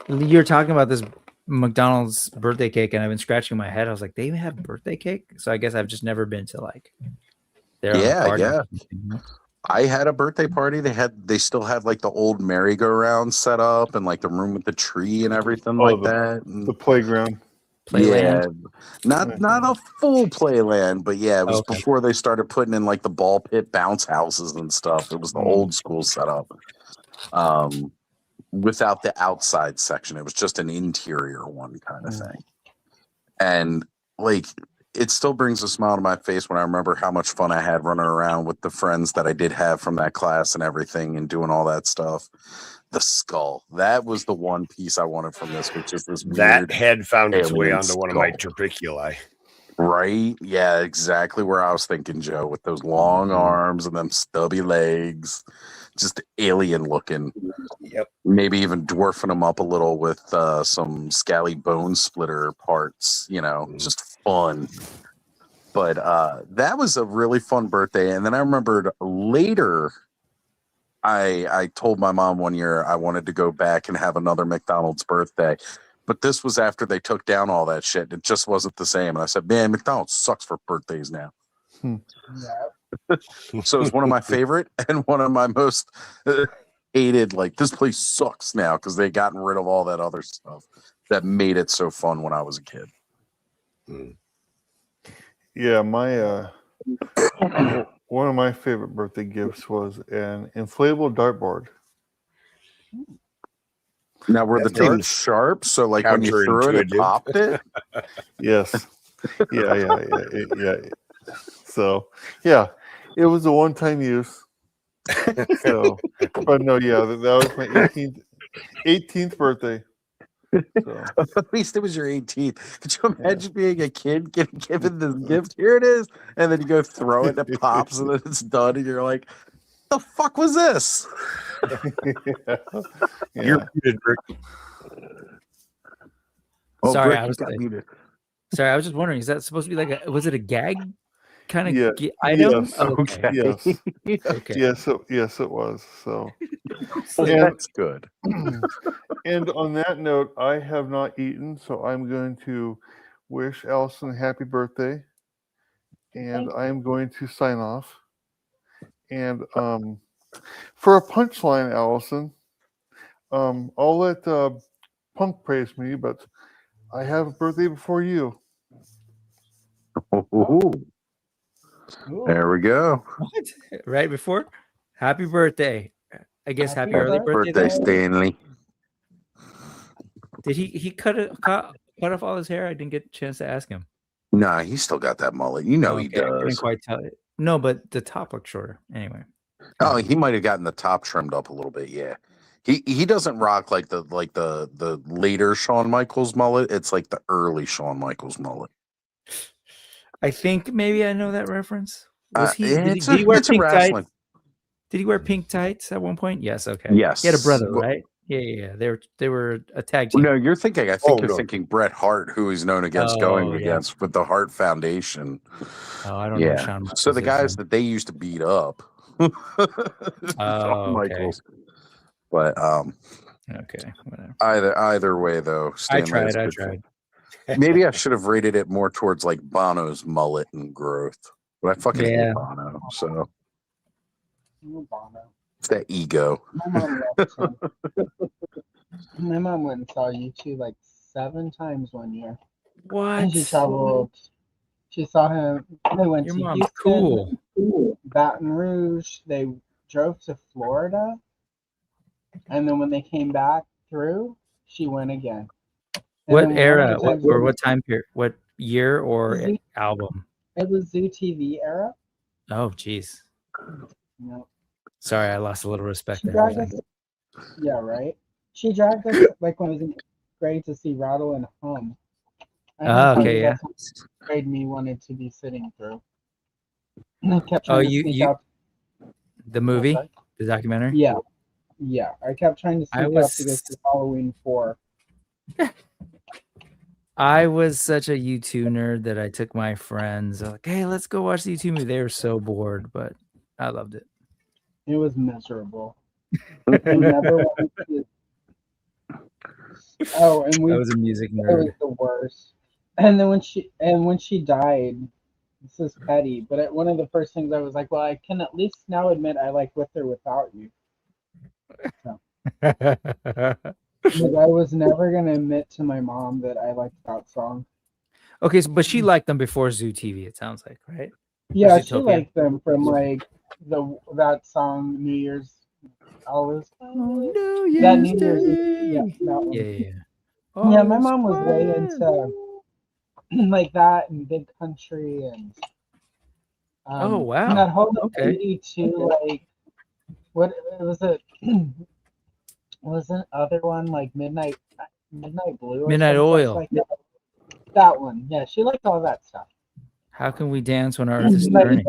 S13: you're talking about this McDonald's birthday cake, and I've been scratching my head. I was like, they even have birthday cake? So I guess I've just never been to like their
S14: Yeah,
S13: party.
S14: yeah. I had a birthday party. They still had like the old merry-go-round set up and like the room with the tree and everything like that. And
S10: The playground.
S14: yeah, not a full playland, but yeah, it was
S13: Okay.
S14: before they started putting in like the ball pit bounce houses and stuff. It was the old school setup, without the outside section. It was just an interior one kind of thing, and like it still brings a smile to my face when I remember how much fun I had running around with the friends that I did have from that class and everything, and doing all that stuff. The skull. That was the one piece I wanted from this, which is this
S12: That
S14: weird
S12: head found its way
S14: alien
S12: onto one of my
S14: skull.
S12: tuberculi.
S14: Right? Yeah, exactly where I was thinking, Joe, with those long arms and them stubby legs. Just alien looking.
S12: Yep.
S14: Maybe even dwarfing them up a little with some scally bone splitter parts, just fun. But that was a really fun birthday. And then I remembered later, I told my mom one year I wanted to go back and have another McDonald's birthday. But this was after they took down all that shit. It just wasn't the same. And I said, man, McDonald's sucks for birthdays now. So it's one of my favorite and one of my most hated. Like, this place sucks now because they gotten rid of all that other stuff that made it so fun when I was a kid.
S10: Yeah, my one of my favorite birthday gifts was an inflatable dartboard.
S14: Now, were the things sharp? So, like, when you threw it, it popped it?
S10: Yes. Yeah. So, yeah, it was a one-time use. So, but no, yeah, that was my 18th birthday. So.
S14: At least it was your 18th. Could you imagine being a kid getting given this gift? Here it is. And then you go throw it, it pops, and then it's done, and you're like, the fuck was this?
S12: You're muted, Rick.
S13: Sorry,
S14: Rick,
S13: I was
S14: muted.
S13: Sorry, I was just wondering, is that supposed to be like was it a gag kind of
S10: item?
S13: Yes. Oh, okay.
S10: Yes.
S13: Okay.
S10: Yes, it was. So
S14: that's good.
S10: And on that note, I have not eaten, so I'm going to wish Allison a happy birthday. And I'm going to sign off. And for a punchline, Allison, I'll let Punk praise me, but I have a birthday before you.
S14: Ooh. There we go.
S13: What? Right before? Happy birthday. I guess happy early birthday.
S14: Birthday, Stanley.
S13: Did he cut off all his hair? I didn't get a chance to ask him.
S14: Nah, he's still got that mullet. You know he
S13: I couldn't
S14: does.
S13: quite tell it. No, but the top looked shorter. Anyway.
S14: Oh, he might have gotten the top trimmed up a little bit. Yeah, he doesn't rock like the later Shawn Michaels mullet. It's like the early Shawn Michaels mullet.
S13: I think maybe I know that reference. Did
S14: It's
S13: he wear pink
S14: wrestling.
S13: tights? Did he wear pink tights at one point? Yes. Okay.
S14: Yes.
S13: He had a brother, right? Yeah. They were a tag team.
S14: No, you're thinking. I think you're thinking Bret Hart, who he's known against going against with the Hart Foundation.
S13: Oh, I don't know. Shawn
S14: So the
S13: Michaels
S14: guys
S13: is,
S14: that they used to beat up. Shawn Michaels. But
S13: okay, whatever.
S14: Either way though, Stanley,
S13: I tried.
S14: Maybe I should have rated it more towards like Bono's mullet and growth. But I fucking hate Bono. So it's that ego.
S2: My mom went and saw you two like 7 times one year.
S13: What?
S2: And she traveled. She saw him. They went
S13: Your
S2: to
S13: mom's
S2: Houston,
S13: cool.
S2: Baton Rouge. They drove to Florida. And then when they came back through, she went again. And
S13: What
S2: then
S13: era
S2: one of the
S13: or
S2: times-
S13: what time period? What year or
S2: Zoo-
S13: album?
S2: It was Zoo TV era.
S13: Oh, geez.
S2: No.
S13: Sorry, I lost a little respect
S2: She
S13: there.
S2: dragged us. Yeah, right. She dragged us like when I was in 8th grade to see Rattle and Hum.
S13: Okay, yeah.
S2: That's what made me wanted to be sitting through. And I kept
S13: Oh,
S2: trying to sneak out.
S13: the movie,
S2: sorry?
S13: the documentary.
S2: Yeah. I kept trying to
S13: I
S2: sneak out
S13: was-
S2: to go see Halloween 4.
S13: I was such a U2 nerd that I took my friends. Like, hey, let's go watch the U2 movie. They were so bored, but I loved it.
S2: It was miserable. I never wanted to. Oh, and
S13: I
S2: we
S13: was a music
S2: it was
S13: nerd.
S2: the worst. And then when she died, this is petty, but one of the first things I was like, well, I can at least now admit I like With or Without You. So, but I was never gonna admit to my mom that I liked that song.
S13: Okay, so, but she liked them before Zoo TV. It sounds like, right?
S2: Yeah,
S13: Or
S2: she
S13: Zootopia?
S2: liked them from like that song New Year's. Always
S13: New
S2: that
S13: Year's
S2: New Year's
S13: Day.
S2: yeah, that one.
S13: Yeah.
S2: Yeah, my
S13: Always
S2: mom was way
S13: fun.
S2: into like that and Big Country and
S13: Oh wow.
S2: that whole
S13: Okay.
S2: 82 like what was it was an other one like Midnight Blue or
S13: Midnight
S2: some such
S13: Oil.
S2: like that. That one. Yeah, she liked all that stuff.
S13: How can we dance when our earth is
S2: Like
S13: turning?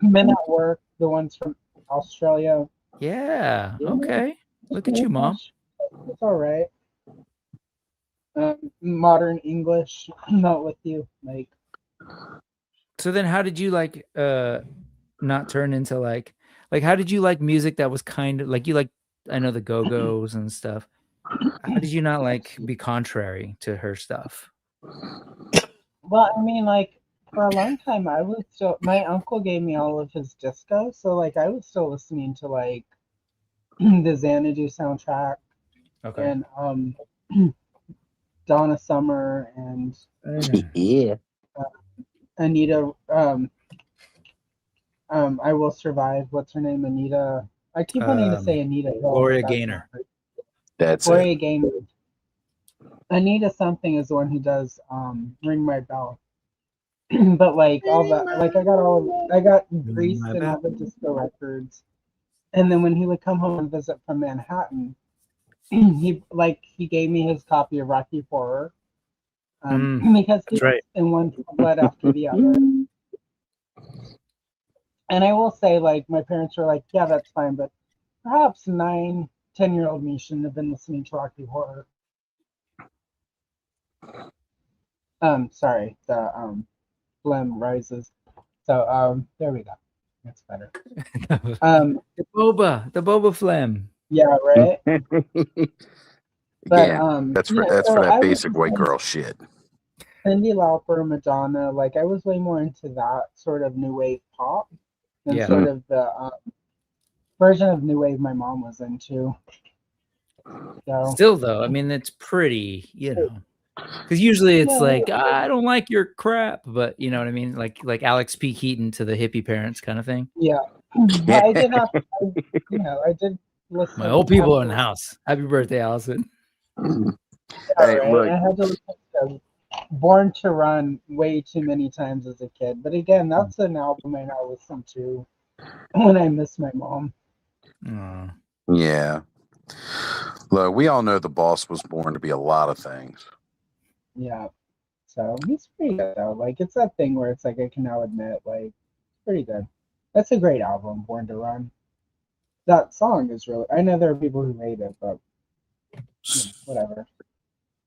S2: Men at Work, the ones from Australia.
S13: Yeah. Okay. Look at you, Mom.
S2: It's all right. Modern English, not with you. Like,
S13: So then how did you like not turn into like how did you like music that was kind of like you like I know the Go-Go's and stuff. How did you not like be contrary to her stuff?
S2: well, I mean, like for a long time, I was still. My uncle gave me all of his disco, so like I was still listening to like the Xanadu soundtrack
S13: Okay.
S2: and Donna Summer and
S14: Yeah.
S2: Anita. I Will Survive. What's her name? Anita. I keep wanting to say Anita Hill.
S13: Gloria
S2: but that's
S13: Gaynor.
S2: not her.
S14: That's
S2: Gloria
S14: it.
S2: Gaynor. Anita something is the one who does Ring My Bell. But like all that, like I got Grease
S13: My
S2: and
S13: Bell.
S2: all the disco records. And then when he would come home and visit from Manhattan, he gave me his copy of Rocky Horror because he
S13: that's right.
S2: was in one blood after the other. And I will say, like, my parents were like, yeah, that's fine, but perhaps 9-10-year-old me shouldn't have been listening to Rocky Horror. Sorry, the phlegm rises. So there we go. That's better.
S13: The boba phlegm.
S2: Yeah, right. But
S14: Yeah, that's for
S2: yeah, so
S14: that
S2: I was
S14: basic white girl shit.
S2: Cyndi Lauper, Madonna. Like I was way more into that sort of new wave pop than
S13: Yeah.
S2: sort of the version of new wave my mom was into. So
S13: Still though, I mean it's pretty, you know. Because usually it's like I don't like your crap, but you know what I mean, like Alex P. Keaton to the hippie parents kind of thing.
S2: yeah, but I did not. I did listen.
S13: My old people in the house. Happy birthday, Allison.
S14: Hey,
S2: Right?
S14: look,
S2: I had to listen to Born to Run way too many times as a kid. But again, that's an album I now listen to when I miss my mom.
S14: yeah. Look, we all know the boss was born to be a lot of things.
S2: Yeah. So it's pretty good though. Like it's that thing where it's like I can now admit, like, it's pretty good. That's a great album, Born to Run. That song is really I know there are people who hate it, but whatever.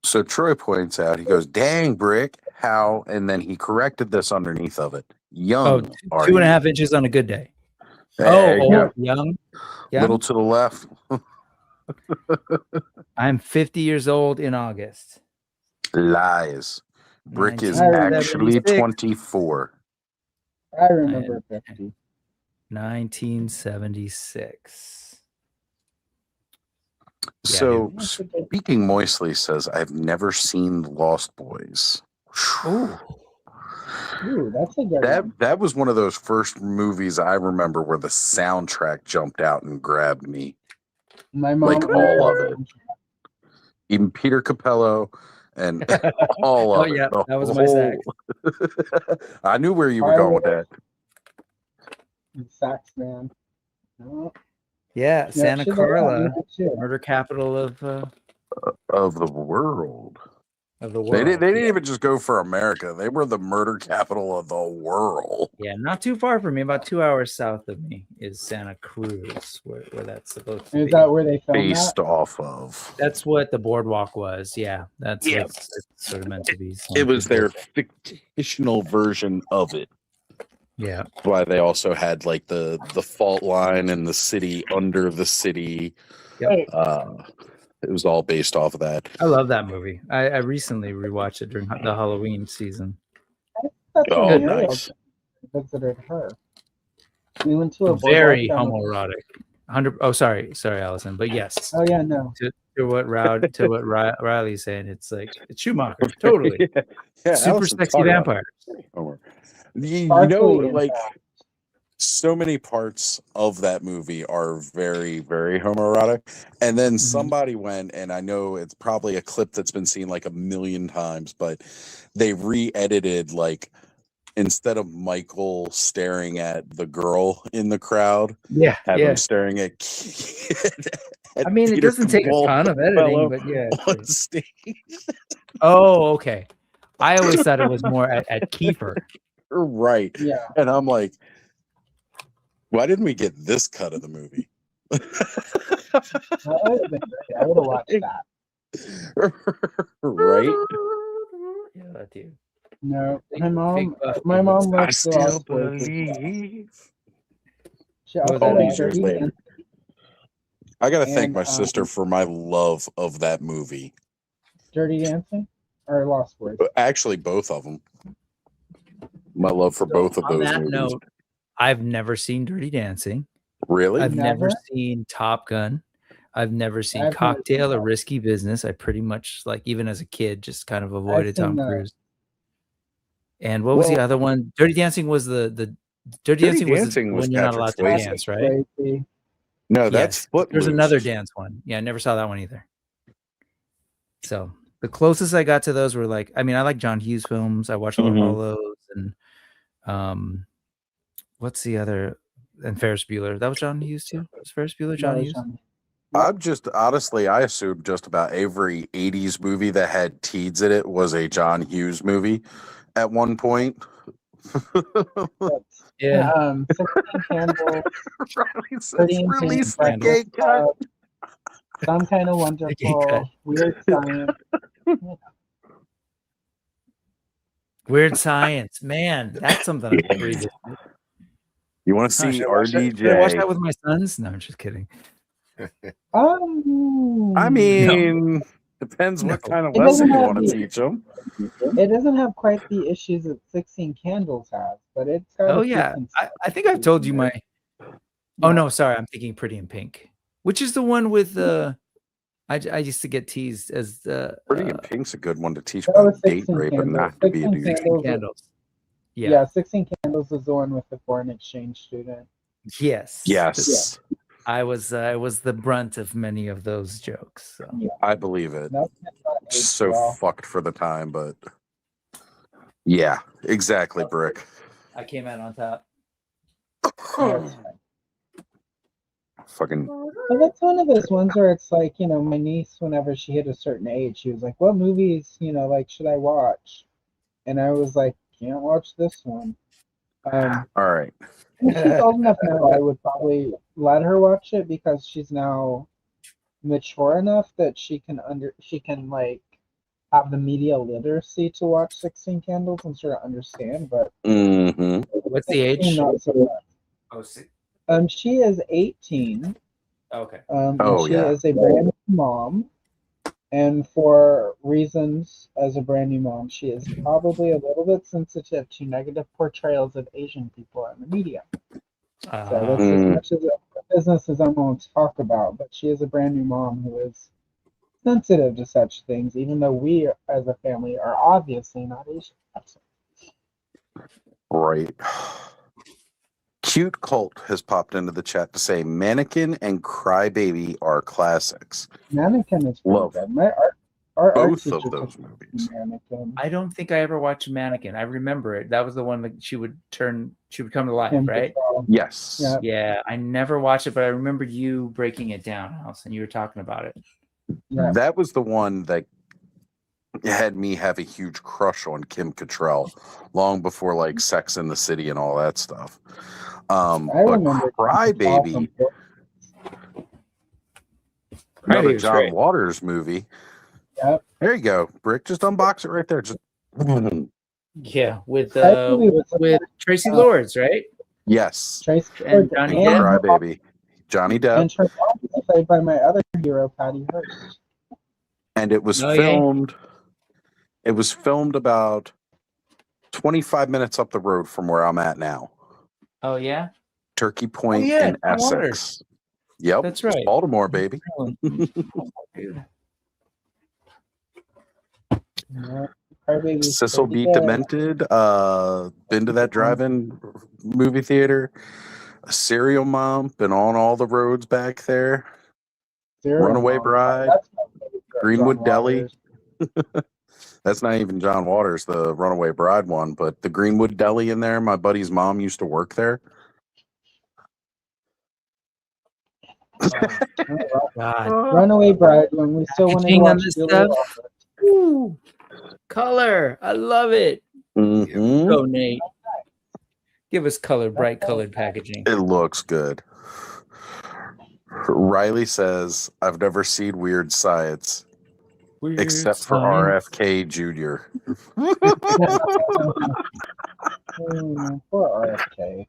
S14: So Troy points out, he goes, "Dang, Brick, how?" And then he corrected this underneath of it. Young, are
S13: 2.5 inches on a good day.
S14: There you go.
S13: Young.
S14: Little to the left.
S13: I'm 50 years old in August.
S14: Lies. Brick is
S13: 1976.
S14: actually 24.
S2: I remember 50.
S13: 1976.
S14: So Speaking Moistly says, "I've never seen Lost Boys."
S2: Ooh, that's a good one.
S14: That was one of those first movies I remember where the soundtrack jumped out and grabbed me.
S2: My mom,
S14: Like all of it. Even Peter Capello and all of it.
S13: Yeah,
S14: The
S13: that was my sax.
S14: I knew where you were going with that.
S2: Sax man. Oh.
S13: Yeah, Santa
S2: she's
S13: Carla,
S2: like that too.
S13: murder capital of
S14: the world.
S13: Of the world.
S14: They didn't even just go for America. They were the murder capital of the world.
S13: Yeah, not too far from me. About 2 hours south of me is Santa Cruz, where that's supposed to be.
S2: Is that where they filmed
S14: Based
S2: that?
S14: off of.
S13: That's what the boardwalk was. Yeah, that's
S14: Yeah.
S13: what it's sort of meant to be.
S14: It was their fictional version of it.
S13: Yeah.
S14: That's why they also had like the fault line and the city under the city.
S13: Yep.
S14: It was all based off of that.
S13: I love that movie. I recently rewatched it during the Halloween season.
S2: That's
S14: Oh,
S2: when
S14: nice.
S2: we visited her. We went to a
S13: Very
S2: boardwalk down
S13: homoerotic. 100. Oh, sorry, Allison. But yes,
S2: Oh yeah, no.
S13: to what Riley's saying, it's like it's Schumacher. Totally.
S14: Yeah,
S13: Super
S14: Allison,
S13: sexy
S14: talk about
S13: vampire.
S14: Homer. You know,
S2: Sparkly and
S14: like so many parts of that movie are very, very homoerotic. And then somebody went, and I know it's probably a clip that's been seen like a million times, but they re-edited, like, instead of Michael staring at the girl in the crowd, have him staring at
S13: I mean, it
S14: Peter
S13: doesn't take a ton of editing,
S14: Fellow
S13: but yeah.
S14: on stage.
S13: Oh, okay. I always thought it was more at Kiefer.
S14: Right.
S2: Yeah.
S14: And I'm like, why didn't we get this cut of the movie?
S2: That would have been great. I would have watched that.
S14: Right?
S13: Yeah, that too.
S2: No,
S13: Big
S2: my mom
S14: I
S2: loves the
S14: still
S2: Lost Boys.
S14: believe.
S2: She
S13: What was
S2: also
S13: that?
S2: likes
S14: Years
S2: Dirty
S14: later.
S2: Dancing.
S14: I gotta thank
S2: And,
S14: my sister for my love of that movie.
S2: Dirty Dancing or Lost Boys.
S14: Actually, both of them. My love for both of
S13: On
S14: those
S13: that
S14: movies.
S13: note, I've never seen Dirty Dancing.
S14: Really?
S13: I've never
S2: Never?
S13: seen Top Gun. I've never seen
S2: I've never
S13: Cocktail
S2: seen
S13: or Risky Business. I pretty much, like, even as a kid, just kind of avoided
S2: seen
S13: Tom
S2: the-
S13: Cruise. And what was the other one? Dirty Dancing was the Dirty Dancing was when you're not allowed to
S14: Patrick Swayze.
S13: dance, right?
S2: Swayze.
S14: No, that's
S13: Yes.
S14: Footloose.
S13: There's another dance one. Yeah, I never saw that one either. So the closest I got to those were like, I mean, I like John Hughes films. I watched all those, and what's the other? And Ferris Bueller. That was John Hughes too. Was Ferris Bueller John
S2: No,
S13: Hughes?
S14: I'm just honestly, I assumed just about every 80s movie that had teens in it was a John Hughes movie at one point.
S13: Yeah.
S2: 16 Candles.
S14: Riley says,
S2: Pretty in
S14: release
S2: Pink,
S14: the gay
S2: Breakfast
S14: cut.
S2: Club, Some Kind of Wonderful, Weird Science.
S13: Weird Science, man, that's something I can read.
S14: You want to see
S13: Should I watch
S14: RDJ?
S13: that with my sons? No, I'm just kidding.
S14: I mean, depends what kind of
S2: It
S14: lesson
S2: doesn't
S14: you
S2: have
S14: want to
S2: the-
S14: teach them.
S2: It doesn't have quite the issues that 16 Candles has, but it's got
S13: Oh
S2: a few
S13: yeah,
S2: things.
S13: I think I've told you my. Oh no, sorry, I'm thinking Pretty in Pink, which is the one with the. I used to get teased as the.
S14: Pretty in Pink's a good one to teach
S2: That
S14: about
S2: was
S14: date
S2: 16
S14: rape and
S2: Candles.
S14: not to be a
S2: 16
S14: douche.
S13: Candles.
S2: Yeah, 16 Candles is the one with the foreign exchange student.
S13: Yes.
S14: Yes,
S13: I was the brunt of many of those jokes. So.
S14: I believe it.
S2: Nope, that's not aged
S14: So
S2: well.
S14: fucked for the time, but yeah, exactly, Brick.
S13: I came out on top.
S14: Fucking
S2: But that's one of those ones where it's like, my niece, whenever she hit a certain age, she was like, what movies, like, should I watch? And I was like, can't watch this one.
S14: all right.
S2: When she's old enough now, I would probably let her watch it because she's now mature enough that she can like have the media literacy to watch 16 Candles and sort of understand. But
S13: What's the age?
S2: not so much.
S13: Oh, see.
S2: She is 18.
S13: Okay.
S14: Oh,
S2: She
S14: yeah.
S2: is a brand new mom, and for reasons as a brand new mom, she is probably a little bit sensitive to negative portrayals of Asian people in the media. So that's as much as a business as I'm going to talk about. But she is a brand new mom who is sensitive to such things, even though we as a family are obviously not Asian.
S14: Right. Cute Cult has popped into the chat to say Mannequin and Crybaby are classics.
S2: Mannequin is pretty
S14: Love
S2: good. Our art
S14: both
S2: teacher
S14: of
S2: took
S14: those movies.
S2: Mannequin.
S13: I don't think I ever watched Mannequin. I remember it. That was the one that she would come to life,
S2: Kim
S13: right?
S2: Cattrall.
S14: Yes.
S2: Yeah.
S13: Yeah, I never watched it, but I remember you breaking it down, Allison. You were talking about it.
S2: Yeah.
S14: That was the one that had me have a huge crush on Kim Cattrall long before like Sex in the City and all that stuff.
S2: I
S14: But
S2: remember
S14: Crybaby, another
S13: Crybaby's
S14: John
S13: great.
S14: Waters movie.
S2: Yep.
S14: There you go, Brick. Just unbox it right there. Just
S13: Yeah, with
S2: Crybaby was
S13: with Tracy Lords, right?
S14: yes,
S2: Tracy
S13: And
S2: Lords
S13: Johnny
S14: and
S13: Depp.
S14: Crybaby, Johnny Depp.
S2: And her mom was played by my other hero, Patty Hearst.
S14: and it was
S13: Oh, yeah?
S14: filmed. It was filmed about 25 minutes up the road from where I'm at now.
S13: Oh yeah.
S14: Turkey Point
S13: yeah,
S14: in
S13: John Waters.
S14: Essex. Yep,
S13: That's
S14: it's
S13: right.
S14: Baltimore, baby. Sissel beat Demented. Been to that drive-in movie theater. A Serial Mom. Been on all the roads back there. Runaway Bride. Greenwood Deli. That's not even John Waters, the Runaway Bride one, but the Greenwood Deli in there. My buddy's mom used to work there.
S13: God.
S2: Runaway Bride when we still wanted to
S13: Packaging on
S2: watch
S13: this
S2: Julia
S13: stuff.
S2: Roberts.
S13: Ooh, color. I love it.
S14: Mm-hmm.
S13: Go, Nate. Give us color, bright colored packaging.
S14: It looks good. Riley says, I've never seen Weird Science
S13: Weird
S14: except for
S13: Science.
S14: RFK Jr.
S2: Poor RFK.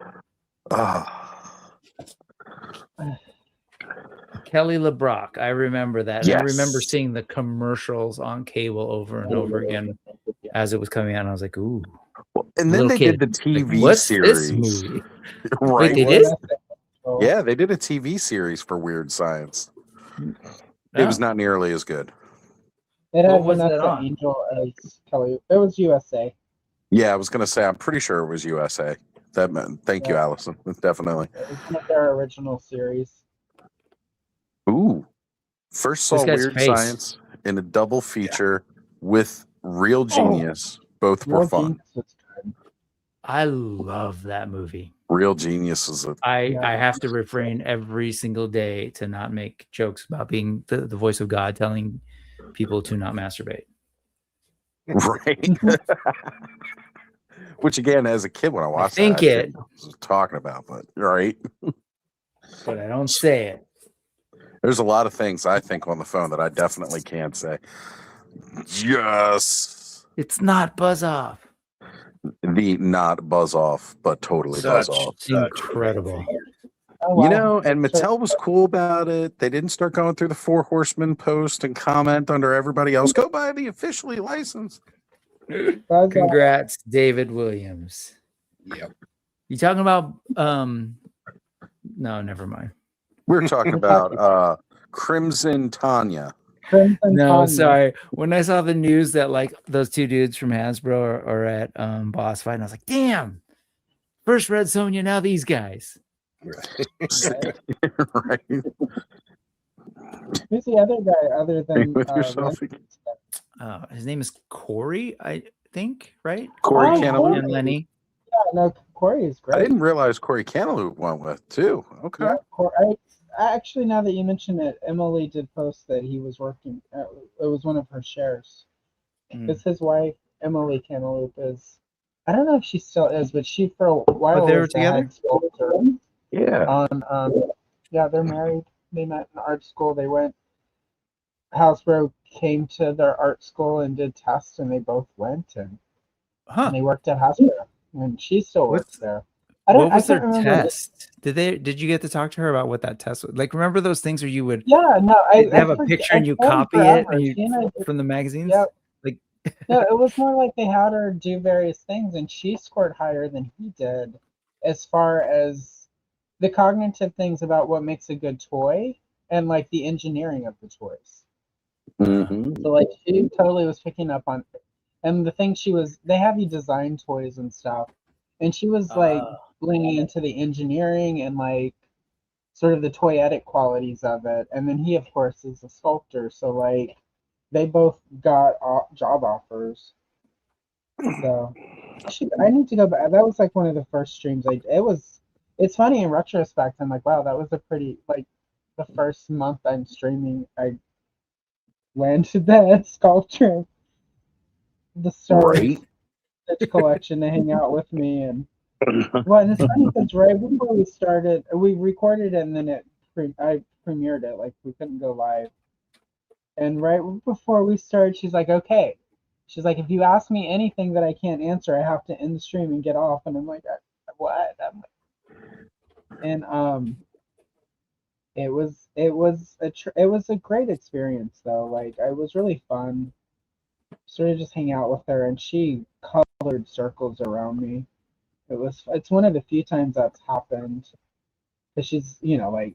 S13: Kelly LeBrock. I remember that. And I remember
S14: Yes.
S13: seeing the commercials on cable over and over again as it was coming out. And I was like, ooh.
S14: And then
S13: Little
S14: they
S13: kid.
S14: did the TV
S13: Like, what's
S14: series.
S13: this movie?
S14: Right?
S13: Wait, they did?
S14: Yeah, they did a TV series for Weird Science. It was not nearly as good.
S2: It had
S13: What was that
S2: Vanessa
S13: on?
S2: Angel as Kelly. It was USA.
S14: Yeah, I was going to say, I'm pretty sure it was USA. That meant, thank you, Allison. Definitely.
S2: It was one of their original series.
S14: Ooh. First saw
S13: This guy's
S14: Weird
S13: face.
S14: Science in a double feature with Real Genius. Both were
S2: Real
S14: fun.
S2: Genius was good.
S13: I love that movie.
S14: Real Genius is a
S13: I have to refrain every single day to not make jokes about being the voice of God telling people to not masturbate.
S14: right. Which again, as a kid, when I watched
S13: think
S14: that, I
S13: it.
S14: was talking about, but right.
S13: But I don't say it.
S14: There's a lot of things I think on the phone that I definitely can't say. Yes.
S13: It's not buzz off.
S14: The not buzz off, but totally buzz off.
S13: It's incredible.
S2: Oh,
S14: You know, and Mattel was cool about it. They didn't start going through the 4 Horsemen post and comment under everybody else. Go buy the officially licensed.
S13: Congrats, David Williams.
S12: Yep.
S13: You talking about no, never mind.
S14: We're talking about Crimson Tanya.
S13: No, sorry. When I saw the news that like those two dudes from Hasbro are at Boss Fight, and I was like, damn. First Red Sonja, now these guys.
S14: Right.
S2: Who's the other guy other than
S13: His name is Corey, I think, right?
S14: Corey Cantaloupe
S13: and Lenny.
S2: Yeah, no, Corey is great.
S14: I didn't realize Corey Cantaloupe went with too. Okay.
S2: Yeah, actually, now that you mention it, Emily did post that he was working. It was one of her shares. It's his wife, Emily Cantaloupe, is. I don't know if she still is, but she for a while
S13: they were
S2: was the
S13: together?
S2: head sculptor.
S14: Yeah.
S2: Yeah, they're married. They met in art school. They went. Hasbro came to their art school and did tests, and they both went and they worked at Hasbro. And she still works there.
S13: What was their
S2: can't remember.
S13: test? Did you get to talk to her about what that test was? Like, remember those things where you would
S2: I
S13: have a
S2: forget-
S13: picture and
S2: I
S13: you
S2: told
S13: copy
S2: her
S13: it
S2: forever.
S13: and
S2: She and I did-
S13: from the magazines?
S2: Yep.
S13: Like
S2: No, it was more like they had her do various things, and she scored higher than he did as far as the cognitive things about what makes a good toy and like the engineering of the toys.
S14: Mm-hmm.
S2: So like she totally was picking up on, and the thing they have you design toys and stuff, and she was like leaning into the engineering and like sort of the toyetic qualities of it. And then he, of course, is a sculptor, so like they both got job offers. So I need to go back. That was like one of the first streams. It's funny in retrospect. I'm like, wow, that was a pretty like the first month I'm streaming. I landed that sculpture, the Star Stitch collection to hang out with me, and well, and it's funny because right before we started, we recorded it and then I premiered it. Like we couldn't go live, and right before we started, she's like, "Okay," she's like, "If you ask me anything that I can't answer, I have to end the stream and get off." And I'm like, "What?" And It was a great experience though. Like it was really fun. Sort of just hang out with her, and she colored circles around me. It's one of the few times that's happened because she's like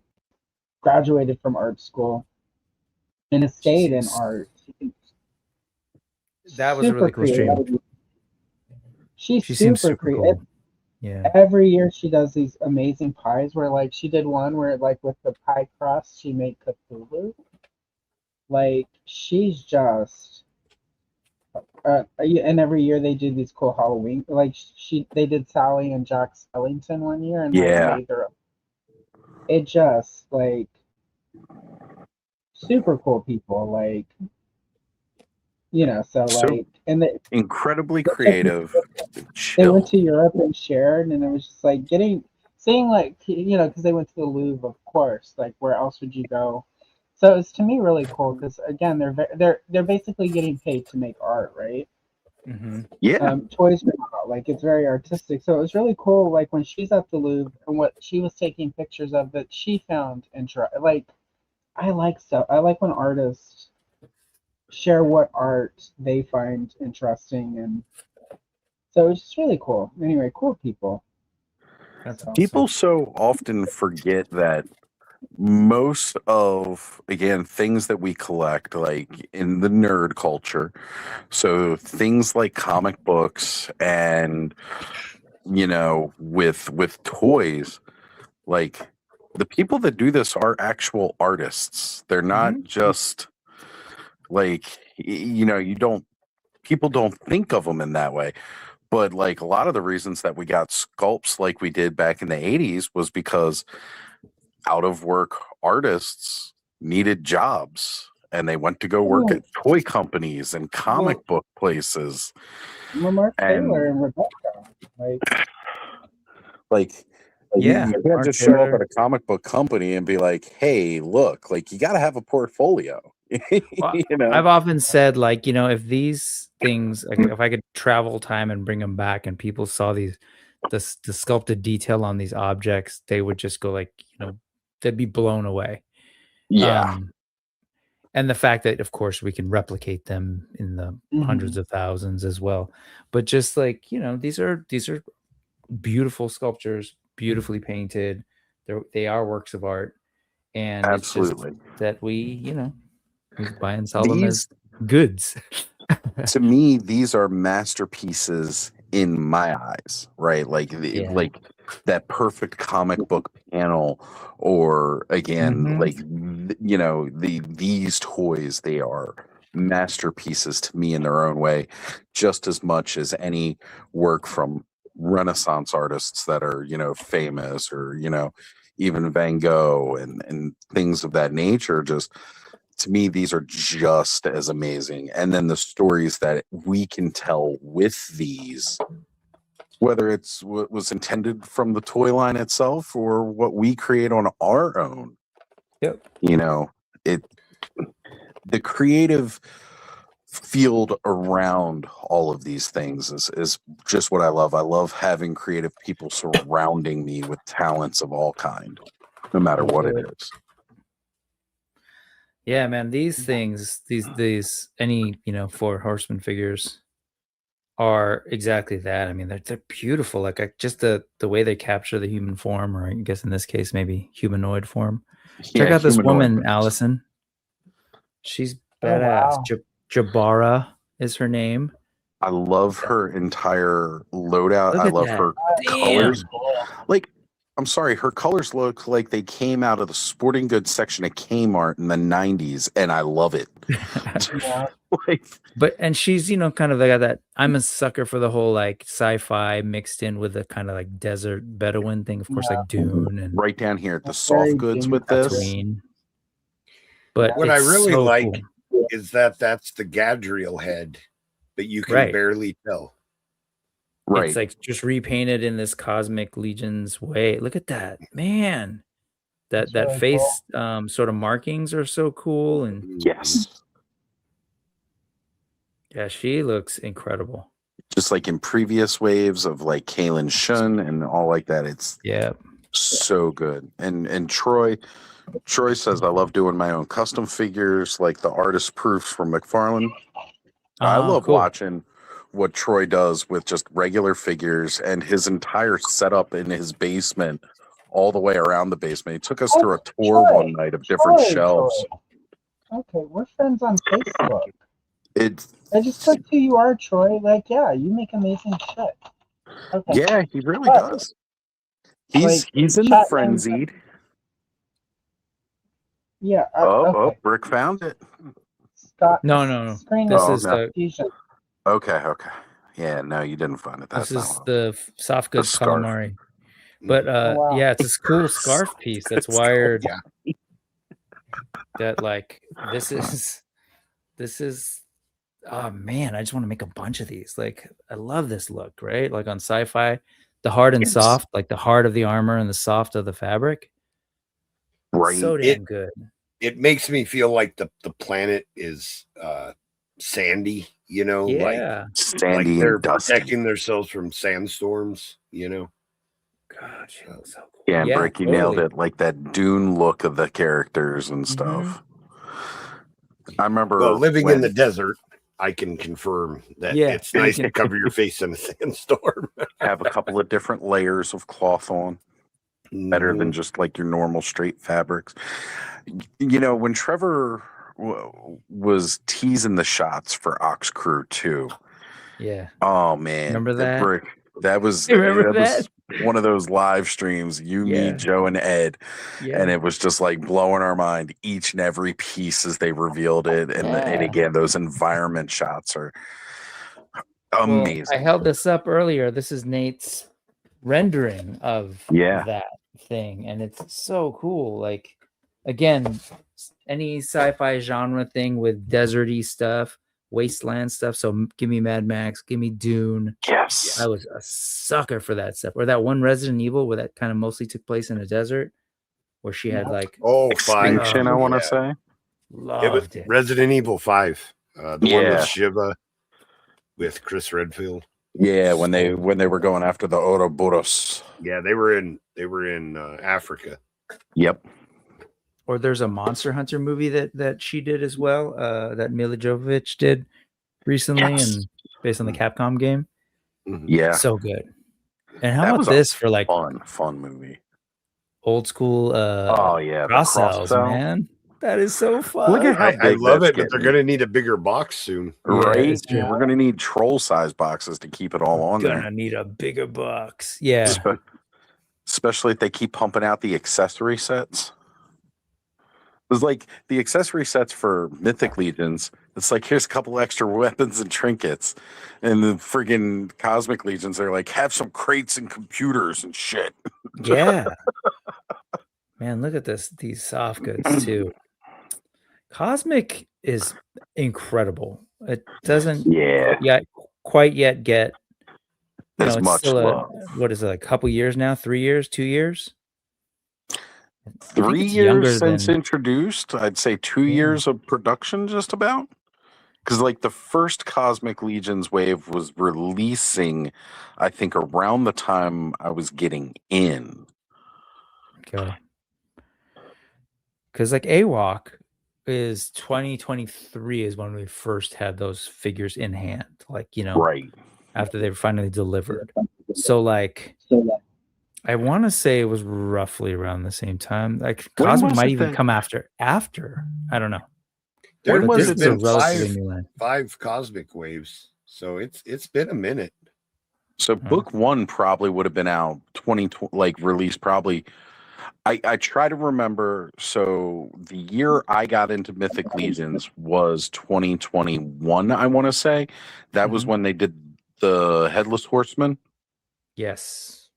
S2: graduated from art school and has
S13: She
S2: stayed in
S13: seems
S2: art.
S13: that was a
S2: Super
S13: really cool stream.
S2: creative. She's
S13: She seems
S2: super
S13: super
S2: creative.
S13: cool. Yeah.
S2: Every year she does these amazing pies where like she did one where like with the pie crust she made Cthulhu. Like she's just and every year they do these cool Halloween like they did Sally and Jack Skellington one year and like
S14: Yeah.
S2: made their it just like super cool people like so
S14: So
S2: like and
S14: incredibly creative.
S2: they went
S14: Chill.
S2: to Europe and shared, and it was just like seeing like because they went to the Louvre, of course. Like where else would you go? So it was to me really cool because again, they're basically getting paid to make art, right?
S13: Mm-hmm.
S14: Yeah.
S2: Toys are not, like it's very artistic. So it was really cool. Like when she's at the Louvre and what she was taking pictures of that she found like I like stuff. I like when artists share what art they find interesting and. So it's just really cool. Anyway, cool people.
S13: That's
S14: People so often forget that most of, again, things that we collect, like in the nerd culture, so things like comic books and, with toys, like the people that do this are actual artists. They're not just like, people don't think of them in that way. But like a lot of the reasons that we got sculpts like we did back in the 80s was because out of work artists needed jobs and they went to go work at toy companies and comic book places.
S2: Mark
S14: And
S2: Taylor and Rebecca.
S14: like
S13: Yeah,
S14: you can't
S13: Mark
S14: just show up
S13: Taylor.
S14: at a comic book company and be like, hey, look, like you got to have a portfolio.
S13: Well,
S14: You know?
S13: I've often said, like, if these things, like, if I could travel time and bring them back, and people saw the sculpted detail on these objects, they would just go like, they'd be blown away.
S14: Yeah.
S13: And the fact that, of course, we can replicate them in the hundreds of thousands as well. But just like, these are beautiful sculptures, beautifully painted. They are works of art, and
S14: Absolutely.
S13: it's just that we buy and sell them as goods.
S14: To me, these are masterpieces in my eyes, right? Like like that perfect comic book panel, or again, like these toys, they are masterpieces to me in their own way, just as much as any work from Renaissance artists that are famous, or even Van Gogh and things of that nature. Just to me, these are just as amazing. And then the stories that we can tell with these, whether it's what was intended from the toy line itself or what we create on our own.
S13: Yep.
S14: The creative field around all of these things is just what I love. I love having creative people surrounding me with talents of all kind, no matter what it is.
S13: Yeah, man, these things, these any Four Horsemen figures are exactly that. I mean, they're beautiful. Like just the way they capture the human form, or I guess in this case maybe humanoid form. Check out this woman, Allison. She's badass.
S2: Wow.
S13: Jabara is her name.
S14: I love her entire loadout.
S13: Look
S14: I
S13: at
S14: love
S13: that.
S14: her
S13: Damn.
S14: colors. Like, I'm sorry, her colors look like they came out of the sporting goods section at Kmart in the 90s, and I love it.
S13: And she's, kind of like that. I'm a sucker for the whole like sci-fi mixed in with the kind of like desert Bedouin thing, of course, like Dune and
S14: right down here at the soft goods with this.
S13: Tatooine. But
S12: what I really
S13: so
S12: like
S13: cool.
S12: is that's the Gadriel head, but you can barely tell.
S14: Right.
S13: It's like just repainted in this cosmic legions way. Look at that, man. That
S2: really
S13: face sort of markings are so cool. And
S14: yes.
S13: Yeah, she looks incredible.
S14: Just like in previous waves of like Kaylin Shun and all like that. It's
S13: yeah,
S14: so good. And Troy Troy says, I love doing my own custom figures like the artist proofs from McFarlane. I love
S13: cool.
S14: watching what Troy does with just regular figures and his entire setup in his basement all the way around the basement. He took us through a tour one night of different shelves.
S2: Troy. Okay, we're friends on Facebook.
S14: It's
S2: I just looked who you are, Troy. Like, yeah, you make amazing shit. Okay.
S14: Yeah, he really does. He's in the frenzied.
S2: Yeah.
S14: Oh, Rick found it.
S2: Scott.
S13: No.
S2: Screen
S13: This
S2: name
S13: is the
S14: Okay. Yeah, no, you didn't find it. That's
S13: this is
S14: not
S13: the soft goods
S14: scarf.
S13: calamari. But
S2: wow.
S13: yeah, it's this cool scarf piece that's wired.
S14: Yeah.
S13: That like this is oh man, I just want to make a bunch of these. Like I love this look, right? Like on sci-fi, the hard and soft, like the hard of the armor and the soft of the fabric.
S12: Right.
S13: So damn good.
S12: It makes me feel like the planet is sandy, you know,
S13: Yeah.
S14: Sandy
S12: like they're
S14: and dusty.
S12: protecting themselves from sandstorms, you know.
S13: God, she looks so cool.
S14: Yeah, and
S13: Yeah,
S14: Brick, you nailed
S13: totally.
S14: it. Like that Dune look of the characters and stuff. I remember
S12: Well, living in
S14: when-
S12: the desert, I can confirm that
S13: Yeah,
S12: it's nice to cover your face in a sandstorm.
S14: have a couple of different layers of cloth on. Better than just like your normal straight fabrics. You know, when Trevor was teasing the shots for Ox Crew 2.
S13: Yeah.
S14: Oh man.
S13: Remember that?
S14: Brick, that was
S13: You remember
S14: was one of those live streams, me, Joe, and Ed.
S13: Yeah.
S14: And it was just like blowing our mind each and every piece as they revealed it. And again, those environment shots are amazing.
S13: Well, I held this up earlier. This is Nate's rendering of that thing, and it's so cool. Like, again, any sci-fi genre thing with deserty stuff, wasteland stuff. So give me Mad Max, give me Dune.
S14: Yes,
S13: I was a sucker for that stuff. Or that one Resident Evil where that kind of mostly took place in a desert, where she had like
S14: Extinction, I want to say.
S13: Loved it.
S12: Resident Evil 5, the one with Shiva, with Chris Redfield.
S14: Yeah, when they were going after the Ouroboros.
S12: Yeah, they were in Africa.
S14: Yep.
S13: Or there's a Monster Hunter movie that she did as well, that Mila Jovovich did recently, and based on the Capcom game.
S14: Yeah,
S13: so good. And how
S14: That
S13: about
S14: was a
S13: this for like
S14: fun movie?
S13: Old school.
S14: Oh yeah, the
S13: cross
S14: cross
S13: cells,
S14: cell.
S13: man. That is so fun.
S14: Look at how
S12: I
S14: big
S12: love
S14: that's
S12: it, but they're
S14: getting.
S12: going to need a bigger box soon.
S14: Right? We're going to need troll size boxes to keep it all on
S13: Gonna
S14: there.
S13: need a bigger box. Yeah.
S14: Especially if they keep pumping out the accessory sets. It's like the accessory sets for Mythic Legions. It's like, here's a couple extra weapons and trinkets. And the friggin' Cosmic Legions are like, have some crates and computers and shit.
S13: Yeah. Man, look at these soft goods too. Cosmic is incredible. It doesn't quite yet get
S14: as
S13: it's
S14: much
S13: still
S14: love.
S13: What is it, a couple years now? 3 years, 2 years?
S14: 3 years since introduced. I'd say 2 years of production, just about. Because like the first Cosmic Legions wave was releasing, I think, around the time I was getting in.
S13: Okay. Because like AWOC is 2023 is when we first had those figures in hand. Like,
S14: right
S13: after they were finally delivered. So like I want to say it was roughly around the same time. Like
S14: When
S13: Cosmic
S14: was
S13: might
S14: it
S13: even
S14: that-
S13: come after. I don't know.
S12: There
S13: But
S12: was
S13: this is a
S12: been
S13: relatively new line.
S12: five cosmic waves, so it's been a minute.
S14: So book one probably would have been out 2020, like released probably. I try to remember. So the year I got into Mythic Legions was 2021. I want to say that was when they did the Headless Horseman.
S13: Yes,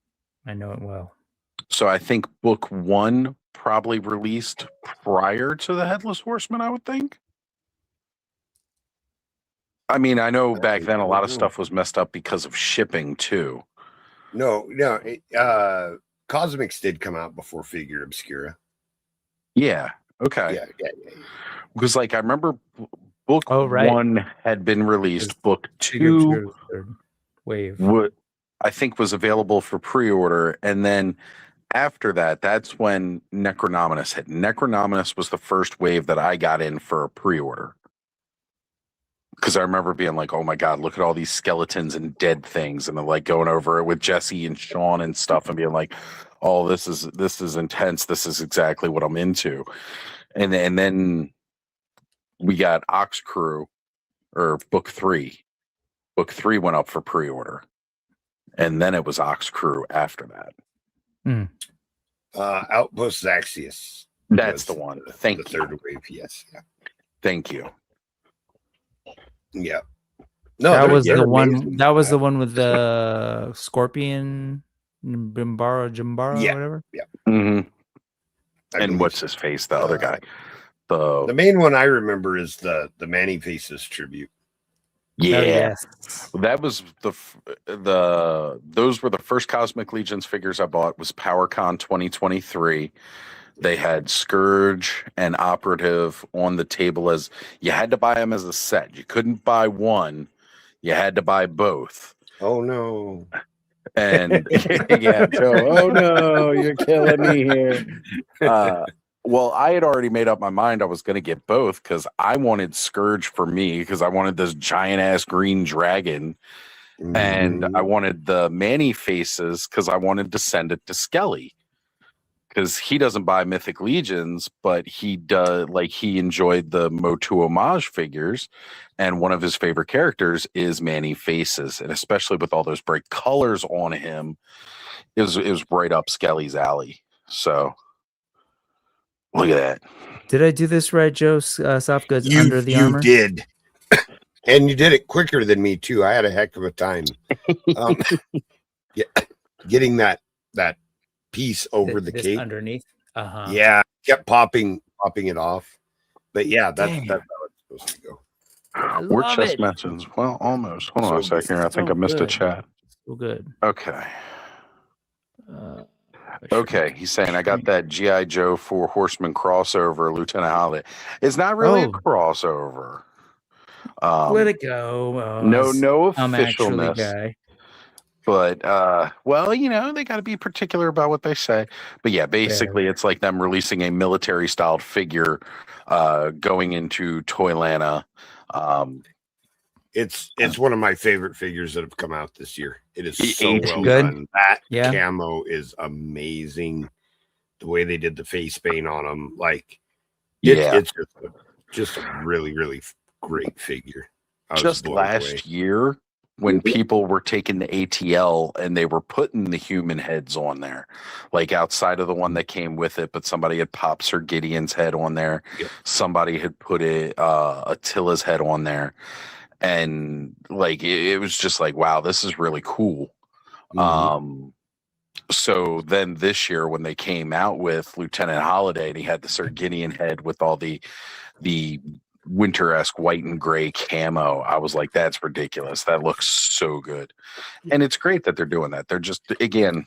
S13: I know it well.
S14: So I think book one probably released prior to the Headless Horseman, I would think. I mean, I know back then a lot of stuff was messed up because of shipping too.
S12: No, Cosmics did come out before Figure Obscura.
S14: Yeah. Okay.
S12: Yeah.
S14: Because like I remember book
S13: right.
S14: one had been released. Book two
S13: wave.
S14: I think was available for pre-order, and then after that, that's when Necronominus hit. Necronominus was the first wave that I got in for a pre-order. Because I remember being like, oh my God, look at all these skeletons and dead things. And then like going over it with Jesse and Sean and stuff and being like, oh, this is intense. This is exactly what I'm into. And then we got Ox Crew, or Book 3. Book 3 went up for pre-order. And then it was Ox Crew after that.
S12: Outpost Zaxius.
S14: That's the one. Thank
S12: the
S14: you.
S12: Third wave, yes. Yeah.
S14: Thank you.
S12: Yeah. No,
S13: that was the
S12: amazing.
S13: one. That was the one with the scorpion, Jimbara,
S12: Yeah.
S13: whatever.
S12: Yeah.
S14: Mm-hmm. And what's his face? The other guy.
S12: The main one I remember is the Manny Faces tribute.
S14: Yeah,
S13: yes.
S14: That was those were the first Cosmic Legions figures I bought. Was PowerCon 2023. They had Scourge and Operative on the table as you had to buy them as a set. You couldn't buy one; you had to buy both.
S12: Oh no!
S14: And yeah, Joe. Oh no, you're killing me here. Well, I had already made up my mind I was going to get both because I wanted Scourge for me because I wanted this giant ass green dragon, and I wanted the Manny Faces because I wanted to send it to Skelly because he doesn't buy Mythic Legions, but he does. Like he enjoyed the Motu Homage figures, and one of his favorite characters is Manny Faces, and especially with all those bright colors on him, it was right up Skelly's alley. So. Look at that.
S13: Did I do this right, Joe? Soft goods under the armor?
S12: You did. And you did it quicker than me, too. I had a heck of a time. Yeah, getting that piece over the cape.
S13: Underneath? Uh-huh.
S12: Yeah, kept popping it off. But yeah, that's how it's supposed to go.
S14: We're chest matches. Well, almost. Hold on a second here. I think I missed a chat.
S13: So good.
S14: Okay. Okay, he's saying I got that G.I. Joe 4 Horseman crossover, Lieutenant Holiday. It's not really a crossover.
S13: Let it go.
S14: No
S13: I'm actually
S14: officialness.
S13: guy.
S14: But well, they got to be particular about what they say. But yeah, basically, it's like them releasing a military-styled figure going into Toylanta.
S12: It's one of my favorite figures that have come out this year. It is so well
S13: good.
S12: done. That camo is amazing. The way they did the face paint on them, it's just a really, really great figure.
S14: Just last year, when people were taking the ATL and they were putting the human heads on there, like outside of the one that came with it, but somebody had popped Sir Gideon's head on there. Yep. Somebody had put Attila's head on there. And like it was just like, wow, this is really cool. So then this year when they came out with Lieutenant Holiday and he had the Sir Gideon head with all the winter-esque white and gray camo, I was like, that's ridiculous. That looks so good. And it's great that they're doing that. They're just, again,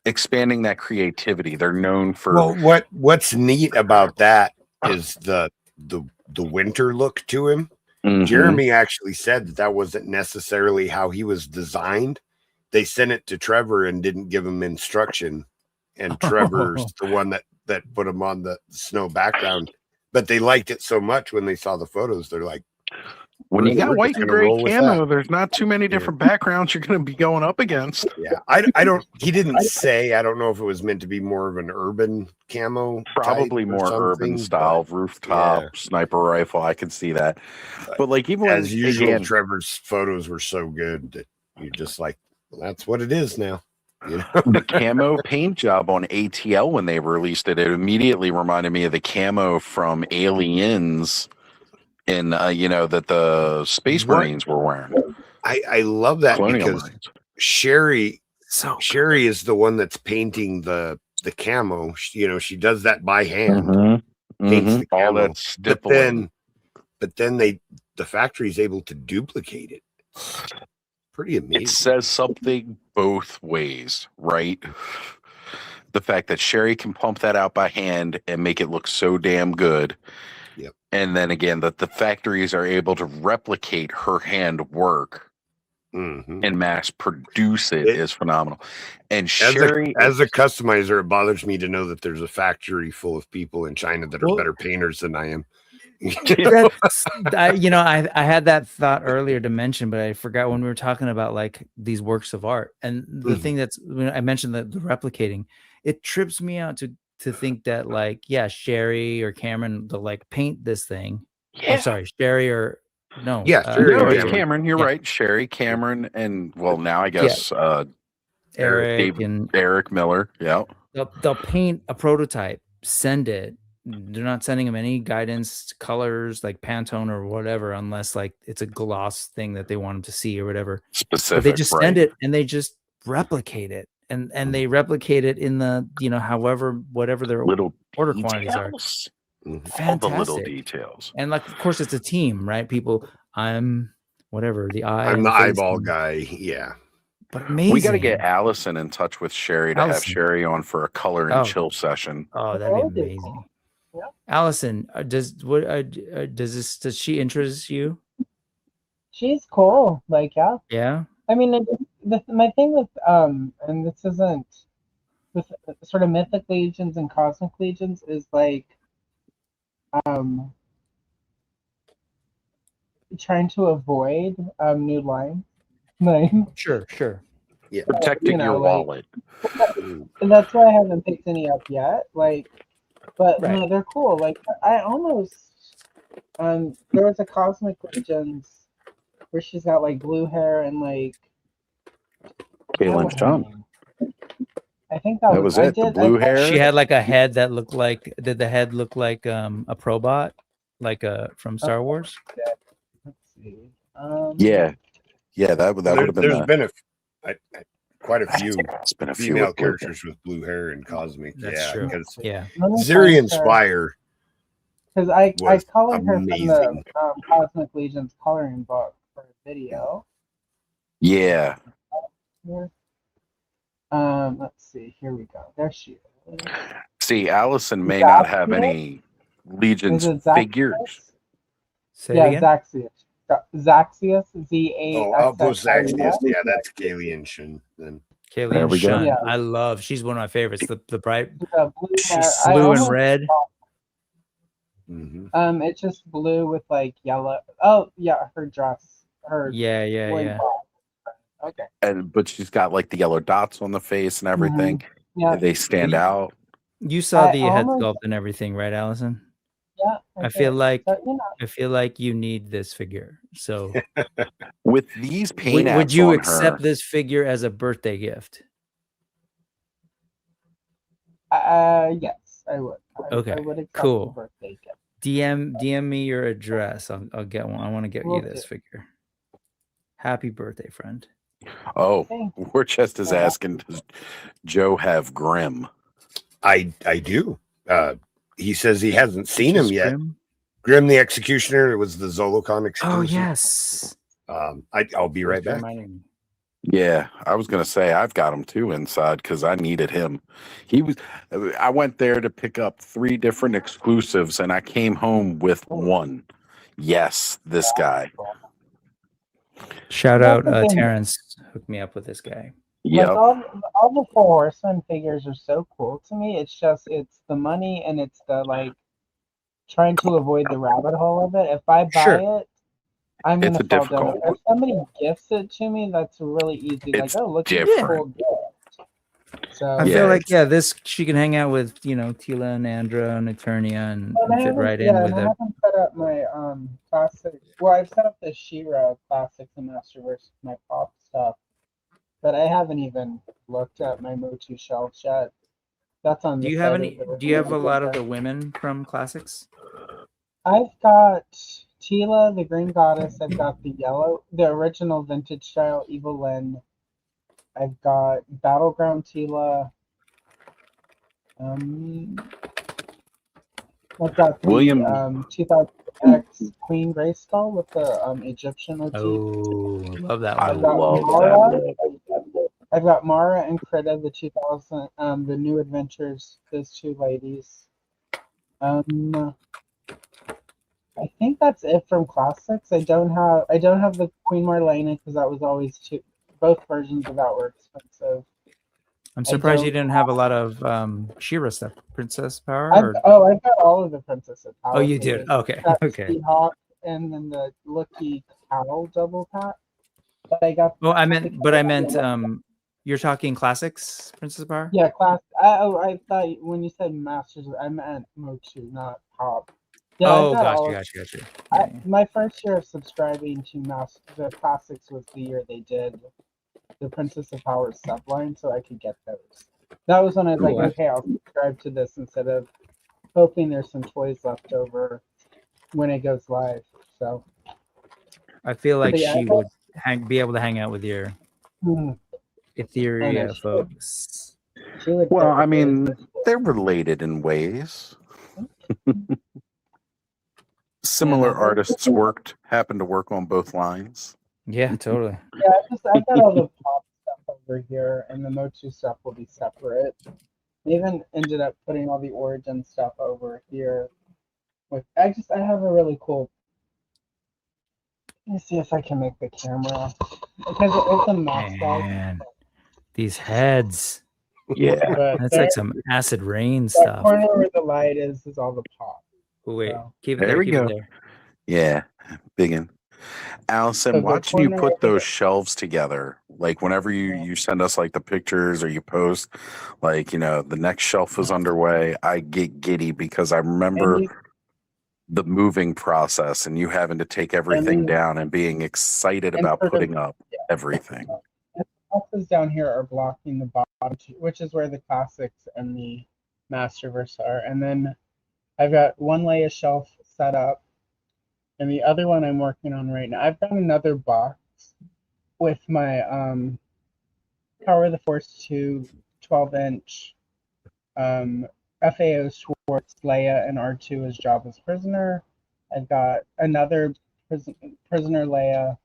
S14: expanding that creativity. They're known for
S12: what's neat about that is the winter look to him. Mm-hmm. Jeremy actually said that wasn't necessarily how he was designed. They sent it to Trevor and didn't give him instruction. And Trevor's the one that put him on the snow background. But they liked it so much when they saw the photos. They're like,
S14: when you got white and gray camo, there's not too many different backgrounds you're going to be going up against.
S12: Yeah, I don't. He didn't say. I don't know if it was meant to be more of an urban camo.
S14: Probably more urban style, rooftop sniper rifle. I can see that. But like even
S12: as usual, Trevor's photos were so good that you're just like, well, that's what it is now.
S14: The camo paint job on ATL when they released it immediately reminded me of the camo from Aliens. In that the Space Marines were wearing.
S12: I love that
S14: Colonial
S12: because
S14: Marines.
S12: Sherry is the one that's painting the camo. She does that by hand. Paints the camo.
S14: All that stippling.
S12: But then the factory is able to duplicate it. Pretty amazing.
S14: It says something both ways, right? The fact that Sherry can pump that out by hand and make it look so damn good. And then again, that the factories are able to replicate her hand work
S15: and mass produce it is phenomenal. And
S12: As
S15: Sherry,
S12: a customizer, it bothers me to know that there's a factory full of people in China that are better painters than I am.
S13: I had that thought earlier to mention, but I forgot when we were talking about like these works of art. And the thing that's when I mentioned the replicating, it trips me out to think that like, yeah, Sherry or Cameron, they'll like paint this thing.
S15: Yeah.
S13: Oh, sorry, Sherry or no.
S12: Yeah,
S15: no, it's Cameron. You're right. Sherry, Cameron, and well, now I guess
S13: Eric and
S15: Eric Miller. Yeah.
S13: They'll paint a prototype, send it. They're not sending them any guidance, colors like Pantone or whatever, unless like it's a gloss thing that they want them to see or whatever.
S15: Specific.
S13: But they just send it and they just replicate it, and they replicate it in the whatever their
S15: little
S13: order quantities are.
S15: Fantastic. All the little details.
S13: And like, of course, it's a team, right? People, I'm whatever the eye.
S12: I'm the eyeball guy. Yeah.
S13: But amazing.
S15: We got to get Allison in touch with Sherry to have Sherry on for a color and chill session.
S13: Oh, that'd be amazing. Yeah. Allison, does she interest you?
S2: She's cool. Like, yeah.
S13: Yeah.
S2: I mean, my thing with and this isn't with sort of mythic legions and cosmic legions is like trying to avoid new lines. Like,
S13: sure.
S12: Yeah.
S15: Protecting your wallet.
S2: That's why I haven't picked any up yet. Like, but no, they're cool. Like, I almost there was a Cosmic Legends where she's got like blue hair and like
S15: Kaylin's John.
S2: I think that
S15: was it. The blue hair.
S13: She had like a head that looked like. Did the head look like a Probot, like from Star Wars?
S2: Let's see.
S15: Yeah, that would have been.
S12: There's been quite a few female
S15: with
S12: characters with blue hair and cosmic.
S13: That's true.
S12: Because
S13: Yeah.
S12: Zirian Spire.
S2: Because I colored her
S12: amazing.
S2: from the Cosmic Legends coloring book for a video.
S15: Yeah.
S2: Let's see. Here we go. There she is.
S15: See, Allison may not have any Legions figures.
S2: Zaxius. Zaxius, Z-A.
S12: Oh, Outpost Zaxius. Yeah, that's Kalian Shin. Then
S13: Kalian
S15: we go.
S13: Shun.
S2: Yeah.
S13: I love. She's one of my favorites. The bright.
S2: Blue hair.
S13: She's blue and red.
S2: It's just blue with like yellow. Oh yeah, her dress. Her
S13: Yeah.
S2: Okay.
S15: But she's got like the yellow dots on the face and everything.
S2: Yeah.
S15: They stand out.
S13: You saw the head
S2: almost-
S13: sculpt and everything, right, Allison?
S2: Yeah.
S13: I feel like
S2: But,
S13: I feel like you need this figure. So
S15: With these paint
S13: would
S15: apps
S13: you
S15: on
S13: accept
S15: her,
S13: this figure as a birthday gift?
S2: yes, I would.
S13: Okay,
S2: I would accept
S13: cool.
S2: the birthday gift.
S13: DM me your address. I'll get one. I want to get
S2: Will
S13: you this
S2: do.
S13: figure. Happy birthday, friend.
S15: oh,
S2: Thank
S15: Warchest is asking, does Joe have Grim?
S12: I do. He says he hasn't seen him yet.
S13: Grim?
S12: Grim the Executioner. It was the Zolocon exclusive.
S13: Oh yes.
S12: I'll be right back.
S15: Yeah, I was gonna say I've got him too inside because I needed him. I went there to pick up 3 different exclusives and I came home with one. Yes, this guy.
S13: Shout
S2: That's
S13: out
S2: the thing.
S13: Terrence. Hook me up with this guy.
S15: Yep.
S2: Like all the Four Horsemen figures are so cool to me. It's the money and it's the like trying to avoid the rabbit hole of it. If I buy
S13: Sure.
S2: it, I'm
S15: It's
S2: gonna
S15: a
S2: fall down.
S15: difficult-
S2: If somebody gifts it to me, that's really easy.
S15: It's
S2: like, oh, look at this cool
S15: different.
S2: gift. So
S13: I
S15: Yeah,
S13: feel like this she can hang out with Tila and Andra and Eternia and
S2: But I
S13: fit
S2: haven't-
S13: right
S2: yeah,
S13: in with
S2: and I
S13: it.
S2: haven't set up my classic. Well, I've set up the She-Ra classics and Masterverse, my pop stuff, but I haven't even looked at my Motu shelves yet. That's on.
S13: Do
S2: the
S13: you have
S2: side
S13: any?
S2: of the-
S13: Do you have a lot of the women from classics?
S2: I've got Tila, the Green Goddess. I've got the original vintage style Evil Lyn. I've got Battleground Tila. I've got the,
S15: William-
S2: 2000X Queen Grayskull with the Egyptian motif.
S13: Oh, love that
S15: I
S2: I've
S13: one.
S2: got
S15: love
S2: Mara.
S15: that.
S2: I've got Mara and Krita, the 2000, the New Adventures. Those 2 ladies. I think that's it from classics. I don't have the Queen Marlena because that was always too. Both versions of that were expensive.
S13: I'm
S2: I
S13: surprised you
S2: don't
S13: didn't have a lot of She-Ra stuff. Princess Power?
S2: I've got all of the Princess of Power.
S13: Oh, you did? Okay.
S2: Got the
S13: Okay.
S2: Seahawk and then the Looky Cow double pack. But I got.
S13: Well, I meant you're talking classics, Princess Power?
S2: Yeah, class. I thought when you said Masters, I meant Mochu, not Pop. Yeah,
S13: Oh,
S2: I've got
S13: gotcha,
S2: all of.
S13: gotcha, gotcha.
S2: My first year of subscribing to the classics was the year they did the Princess of Power subline, so I could get those. That was when I was like,
S13: Cool.
S2: okay, I'll subscribe to this instead of hoping there's some toys left over when it goes live. So
S13: I feel like
S2: But yeah,
S13: she would be able to hang out with your
S2: Mhm.
S13: Etheria
S2: she
S13: folks.
S2: would
S15: Well,
S2: fit
S15: I
S2: with
S15: mean,
S2: this.
S15: they're related in ways. Similar
S2: Yeah.
S15: artists happened to work on both lines.
S13: Yeah, totally.
S2: Yeah, I've got all the Pop stuff over here, and the Mochu stuff will be separate. I even ended up putting all the Origin stuff over here. I have a really cool. Let me see if I can make the camera because it's a mascot.
S13: Man, these heads.
S15: Yeah,
S2: But
S13: That's like some acid rain
S2: that
S13: stuff.
S2: corner where the light is all the Pop.
S13: Oh, wait,
S2: So-
S13: keep it
S15: There
S13: there.
S15: we
S13: Keep
S15: go.
S13: it there.
S15: Yeah, biggin. Allison,
S2: So the
S15: watching you
S2: corner
S15: put
S2: over there-
S15: those shelves together, like whenever you send us like the pictures or you post, like, the next shelf is underway, I get giddy because I remember the moving process and you having to take everything down and being excited about putting up everything.
S2: The boxes down here are blocking the bottom, which is where the classics and the Masterverse are. And then I've got one Leia shelf set up, and the other one I'm working on right now. I've got another box with my Power of the Force 2 12-inch FAO Schwartz Leia and R2 as Jabba's prisoner. I've got another prisoner Leia,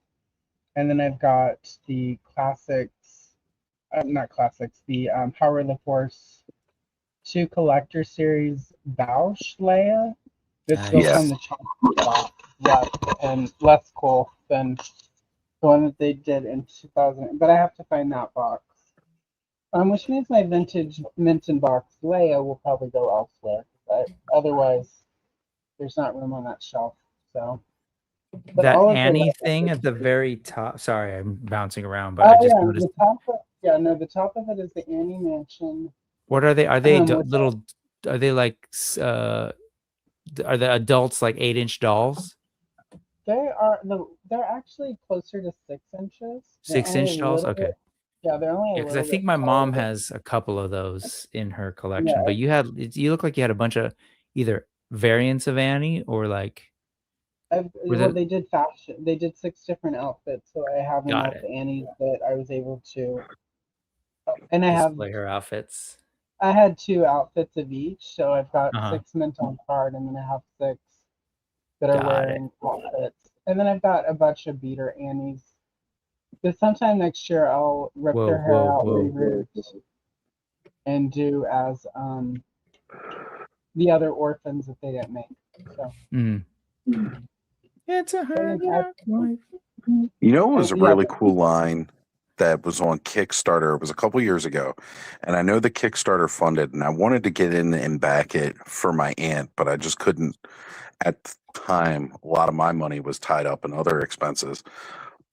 S2: and then I've got the classics, not classics, the Power of the Force 2 Collector Series Bausch Leia. That's built on the chocolate box, and less cool than the one that they did in 2000. But I have to find that box. Which means my vintage mint and box Leia will probably go elsewhere. But otherwise, there's not room on that shelf. So but
S13: That
S2: all of the
S13: Annie
S2: Leia-
S13: thing at the very top. Sorry, I'm bouncing around, but I just noticed.
S2: the top of it is the Annie Mansion.
S13: What are they? Are they
S2: with
S13: little? Are they like? Are the adults like 8-inch dolls?
S2: They're actually closer to 6 inches.
S13: 6-inch dolls. Okay.
S2: Yeah, they're only.
S13: Yeah, because I think my mom has a couple of those in her collection.
S2: Yeah.
S13: But you look like you had a bunch of either variants of Annie or like.
S2: They did fashion. They did 6 different outfits, so I have
S13: Got
S2: enough Annies that I was able to. And I
S13: display her outfits.
S2: I had 2 outfits of each, so I've got
S13: Uh-huh.
S2: 6 mint on card, and then I have 6 that are
S13: Got
S2: wearing outfits, and then I've got a bunch of beater Annies. But sometime next year, I'll rip their hair out, reroot, and do as the other orphans that they didn't make. So.
S13: It's a hard life.
S15: It was a really cool line that was on Kickstarter. It was a couple years ago, and I know the Kickstarter funded, and I wanted to get in and back it for my aunt, but I just couldn't. At the time, a lot of my money was tied up in other expenses.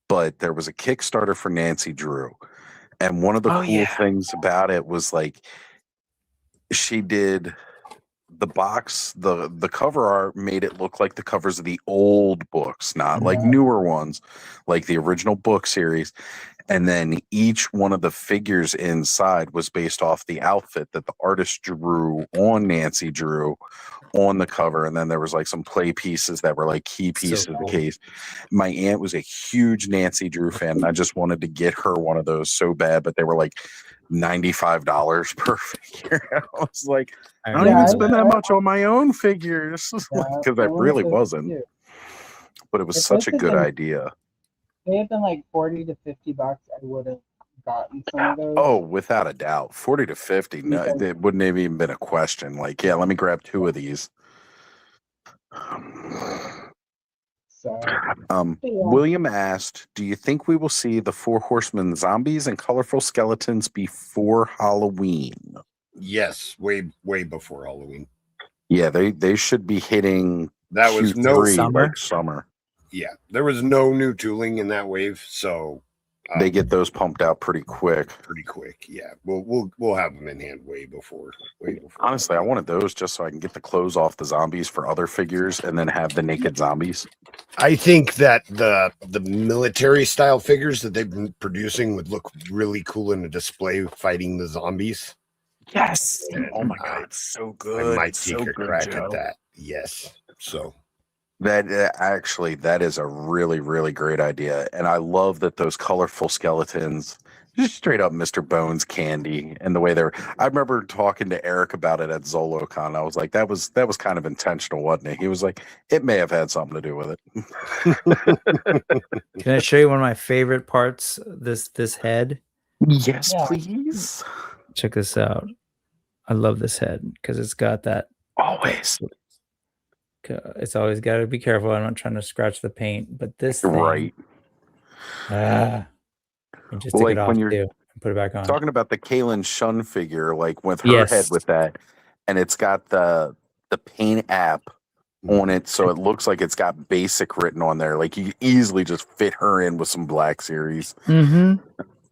S15: But there was a Kickstarter for Nancy Drew, and one of the cool things about it was like she did the box, the cover art made it look like the covers of the old books, not like newer ones, like the original book series. And then each one of the figures inside was based off the outfit that the artist drew on Nancy Drew on the cover. And then there was like some play pieces that were like key pieces of the case. My aunt was a huge Nancy Drew fan, and I just wanted to get her one of those so bad, but they were like $95 per figure. I was like, I don't even spend that much on my own figures because I really wasn't. But it was such a good idea.
S2: They had been like $40 to $50. I would have gotten some of those.
S15: Oh, without a doubt, 40 to 50. No, it wouldn't have even been a question. Like, yeah, let me grab 2 of these. William asked, "Do you think we will see the Four Horsemen zombies and colorful skeletons before Halloween?"
S12: Yes, way before Halloween.
S15: Yeah, they should be hitting
S12: That was
S15: Q3, like summer.
S12: Yeah, there was no new tooling in that wave, so
S15: They get those pumped out pretty quick.
S12: Yeah, we'll have them in hand way before.
S15: Honestly, I wanted those just so I can get the clothes off the zombies for other figures, and then have the naked zombies.
S12: I think that the military style figures that they've been producing would look really cool in a display fighting the zombies.
S15: Yes.
S12: And
S15: oh my god, so good.
S12: I might
S15: It's
S12: take
S15: so
S12: a
S15: good,
S12: crack
S15: Joe.
S12: at that. Yes. So
S15: that actually, that is a really, really great idea, and I love that those colorful skeletons, just straight up Mr. Bones candy, and the way they're. I remember talking to Eric about it at ZoloCon. I was like, that was kind of intentional, wasn't it? He was like, it may have had something to do with it.
S13: Can I show you one of my favorite parts? This head.
S15: Yes, please.
S13: Check this out. I love this head because it's got that.
S15: Always.
S13: It's always got to be careful. I'm not trying to scratch the paint, but this thing,
S15: right.
S13: And just
S15: Well,
S13: take it
S15: like
S13: off
S15: when you're
S13: too and put it back on.
S15: talking about the Kaylin Shun figure, like with her
S13: Yes.
S15: head with that, and it's got the paint app on it, so it looks like it's got basic written on there. Like you could easily just fit her in with some Black Series.
S13: Mm-hmm.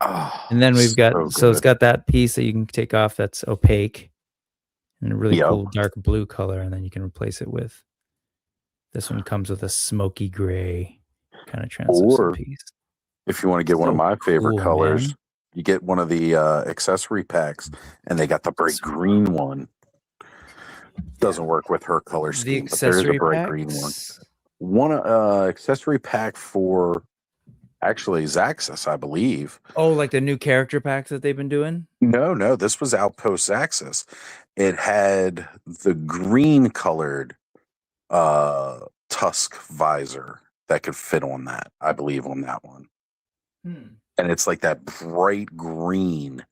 S15: Oh,
S13: And then we've got
S15: so
S13: it's
S15: good.
S13: got that piece that you can take off that's opaque and a really
S15: Yep.
S13: cool dark blue color, and then you can replace it with this one comes with a smoky gray kind of translucent
S15: Or
S13: piece.
S15: if you want to get one of
S13: So
S15: my favorite
S13: cool,
S15: colors,
S13: man.
S15: you get one of the accessory packs, and they got the bright green one. Doesn't work with her color
S13: The
S15: scheme, but there's a
S13: accessory
S15: bright green one.
S13: packs?
S15: One accessory pack for actually Zaxxas, I believe.
S13: Oh, like the new character packs that they've been doing?
S15: No, this was Outpost Zaxxas. It had the green colored tusk visor that could fit on that, I believe, on that one. And it's like that bright green.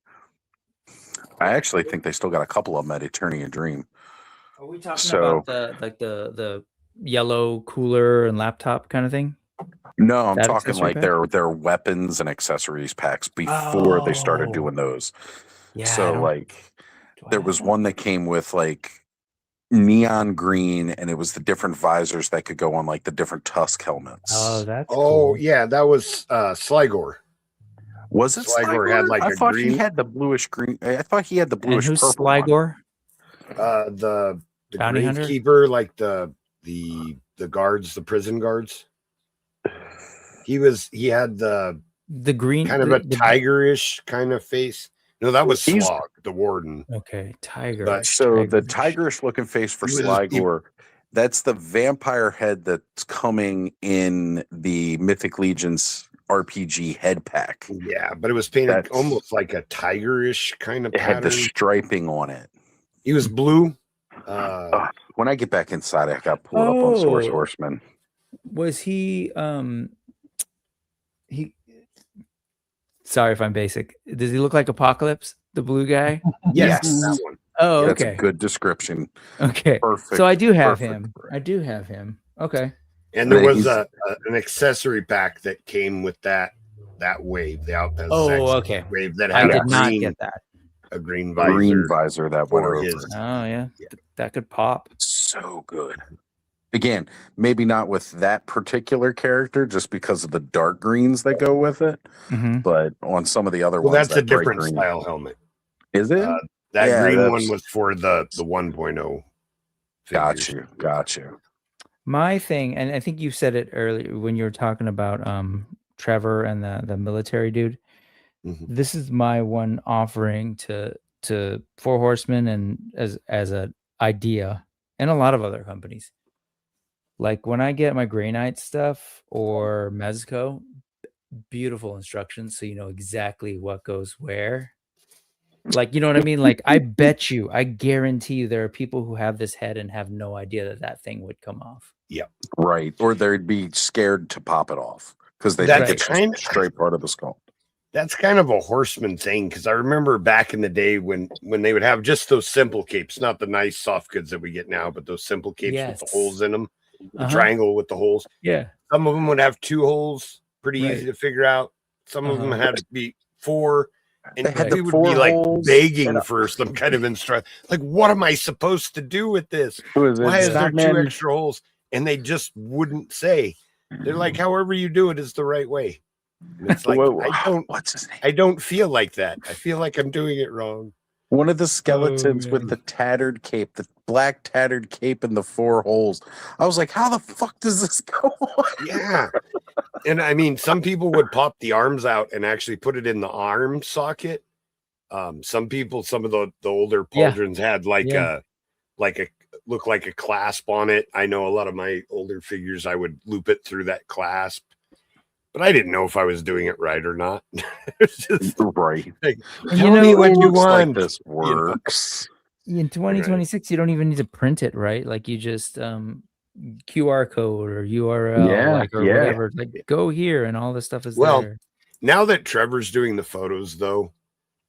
S15: I actually think they still got a couple of them at Eternia Dream.
S13: Are we talking about the yellow cooler and laptop kind of thing?
S15: No, I'm
S13: That
S15: talking
S13: accessory
S15: like
S13: pack?
S15: their weapons and accessories packs before they started
S13: Oh.
S15: doing those.
S13: Yeah, I
S15: So
S13: don't-
S15: like there was one that came with like neon green, and it was the different visors that could go on like the different Tusk helmets.
S13: Oh, that's
S12: Oh yeah, that was Sligor.
S15: Was it
S12: Sligor had like
S15: I
S12: a
S15: thought
S12: green.
S15: he had the bluish green. I thought he had the
S13: And
S15: bluish
S13: who's
S15: purple one.
S13: Sligor?
S12: The
S13: Bounty hunter?
S12: gravekeeper, like the guards, the prison guards. He had the
S13: green
S12: kind of a tigerish kind of face. No, that was
S15: He's-
S12: Slog, the warden.
S13: Okay, tiger.
S12: But-
S15: So the tigerish looking face for
S12: He was-
S15: Sligor, that's the vampire head that's coming in the Mythic Legion's RPG head pack.
S12: Yeah, but it was painted
S15: That's-
S12: almost like a tigerish kind of
S15: It had the
S12: pattern.
S15: striping on it.
S12: He was blue.
S15: When I get back inside, I got pulled up on Source
S13: Oh.
S15: Horseman.
S13: Was he he sorry if I'm basic. Does he look like Apocalypse, the blue guy?
S12: Yes, that one.
S13: Oh,
S15: That's
S13: okay.
S15: a good description.
S13: Okay.
S15: Perfect.
S13: So I do have
S15: perfect.
S13: him. I do have him. Okay.
S12: And there was
S15: He's-
S12: an accessory pack that came with that wave, the Outpost
S13: Oh,
S12: Zaxxas
S13: okay.
S12: wave that
S13: I
S12: had
S13: did
S12: a
S13: not
S12: green,
S13: get that.
S12: a green visor.
S15: Green visor that went
S12: for
S15: over.
S12: his.
S13: Oh yeah. That could pop.
S15: So good. Again, maybe not with that particular character, just because of the dark greens that go with it.
S13: Mhm.
S15: But on some of the other
S12: Well,
S15: ones,
S12: that's a
S15: that bright
S12: different
S15: green.
S12: style helmet.
S15: Is it?
S12: That
S15: Yeah,
S12: green
S15: that's-
S12: one was for the 1.0.
S15: Got
S12: figures.
S15: you. Got you.
S13: My thing, and I think you said it earlier when you were talking about Trevor and the military dude.
S12: Mhm.
S13: This is my one offering to Four Horsemen and as an idea, and a lot of other companies. Like when I get my Grey Knight stuff or Mezco, beautiful instructions so you know exactly what goes where. Like, you know what I mean? Like, I bet you, I guarantee you there are people who have this head and have no idea that that thing would come off.
S12: Yeah.
S15: Right. Or they'd be scared to pop it off because they
S12: That's
S15: think it's
S12: kind
S15: just a straight part of the skull.
S12: That's kind of a Horseman thing, because I remember back in the day when they would have just those simple capes, not the nice soft goods that we get now, but those simple capes with the
S13: Yes.
S12: holes in them, the
S13: Uh-huh.
S12: triangle with the holes.
S13: Yeah.
S12: Some of them would have 2 holes, pretty
S13: Right.
S12: easy to figure out. Some of them had to be 4. And
S14: They had
S12: we
S14: the
S12: would
S14: 4
S12: be like
S14: holes
S12: begging
S14: and
S12: for some kind of instruction. Like, what am I supposed to do with this? Why is there 2
S14: man,
S12: extra holes? And they just wouldn't say. They're like, however you do it is the right way. And it's like, I don't feel like that. I feel like I'm doing it wrong.
S14: one of the skeletons with the tattered cape, the black tattered cape and the 4 holes. I was like, how the fuck does this go on?
S12: Yeah. And I mean, some people would pop the arms out and actually put it in the arm socket. Some people, some of the older pauldrons had like a look like a clasp on it. I know a lot of my older figures, I would loop it through that clasp, but I didn't know if I was doing it right or not. It's just
S14: right.
S12: Like,
S13: And
S12: tell me what you
S14: looks like
S12: want.
S14: this works.
S13: In 2026, you don't even need to print it, right? Like you just QR code or URL, or whatever. Like go here, and all this stuff is there.
S12: Now that Trevor's doing the photos, though,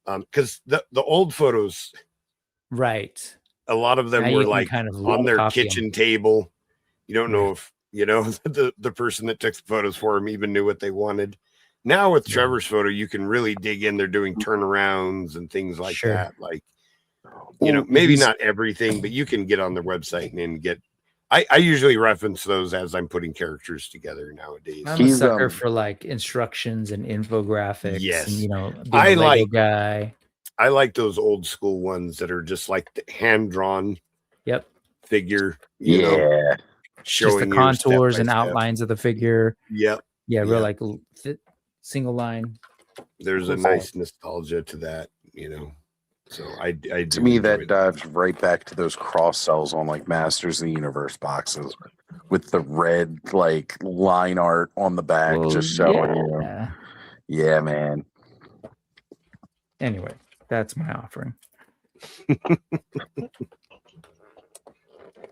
S12: because the old photos,
S13: right?
S12: A lot of them
S13: Now
S12: were
S13: you can
S12: like
S13: kind of
S12: on their
S13: copy 'em.
S12: kitchen table. You don't know if the person that took the photos for him even knew what they wanted. Now with Trevor's photo, you can really dig in. They're doing turnarounds and things like that. Like, maybe not everything, but you can get on their website and get. I usually reference those as I'm putting characters together nowadays.
S13: I'm a sucker for like instructions and infographics.
S12: Yes.
S13: And, being
S12: I
S13: a Lego
S12: like
S13: guy.
S12: I like those old school ones that are just like the hand drawn.
S13: Yep.
S12: Figure.
S14: Yeah.
S13: Just the
S12: Showing you
S13: contours
S12: step
S13: and
S12: by step.
S13: outlines of the figure.
S12: Yep.
S13: Yeah, real like single line.
S12: There's a nice nostalgia to that, So I
S14: to me that dives right back to those cross sells on like Masters of the Universe boxes with the red like line art on the back just showing you. Yeah, man.
S13: Anyway, that's my offering.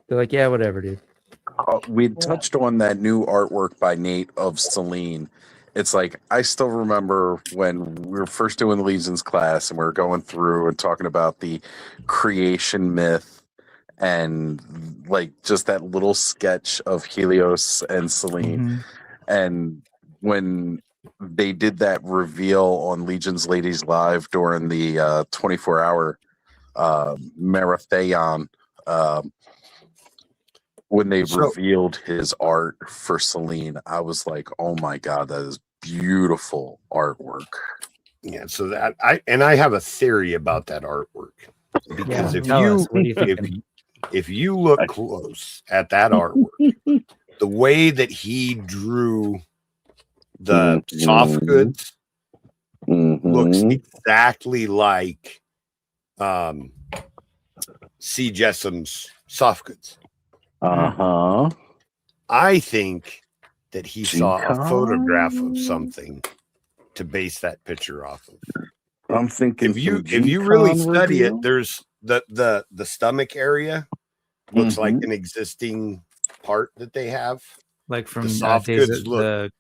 S13: They're like, yeah, whatever, dude.
S14: We touched on that new artwork by Nate of Celine. It's like I still remember when we were first doing the Legions class and we were going through and talking about the creation myth and like just that little sketch of Helios and Celine. And when they did that reveal on Legions Ladies Live during the 24-hour marathon, when they revealed his art for Celine, I was like, oh my God, that is beautiful artwork.
S12: Yeah, so that I have a theory about that artwork. Because if you look close at that artwork, the way that he drew the soft goods looks exactly like C. Jessum's soft goods. I think that he saw a photograph of something to base that picture off of.
S14: I'm thinking
S12: if you really study it, there's the stomach area looks like an existing part that they have.
S13: Like from
S12: the soft
S13: days
S12: goods
S13: of
S12: look.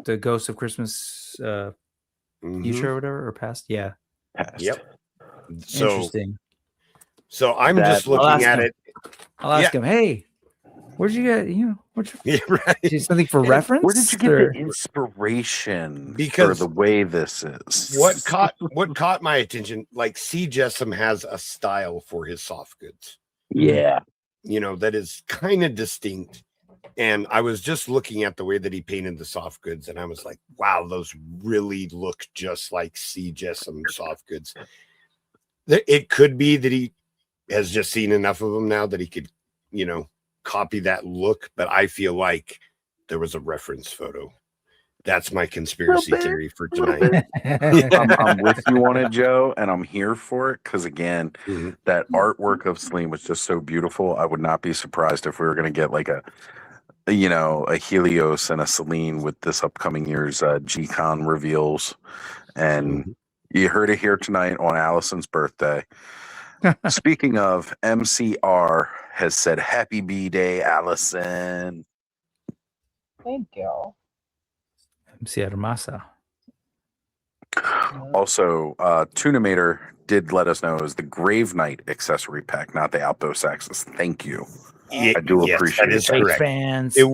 S13: the Ghost of Christmas future or whatever, or past. Yeah.
S14: Past.
S12: Yep. So
S13: interesting.
S12: So I'm just looking at it.
S13: I'll ask him, hey, where'd you get, what'd you something for reference?
S14: Where did you get the inspiration for the way this is?
S12: What caught my attention, like C. Jessum has a style for his soft goods.
S14: Yeah.
S12: That is kind of distinct. And I was just looking at the way that he painted the soft goods, and I was like, wow, those really look just like C. Jessum soft goods. It could be that he has just seen enough of them now that he could, copy that look, but I feel like there was a reference photo. That's my conspiracy theory for tonight.
S14: I'm with you on it, Joe, and I'm here for it because again, that artwork of Celine was just so beautiful. I would not be surprised if we were going to get like a Helios and a Celine with this upcoming year's G-Con reveals. And you heard it here tonight on Allison's birthday. Speaking of, MCR has said happy B-Day, Allison.
S2: Thank you.
S13: MC Hermosa.
S14: Also, Tunamator did let us know is the Grave Knight accessory pack, not the Outpost Axis. Thank you. I do appreciate
S12: that is
S14: it.
S12: correct.
S13: Fans.
S12: The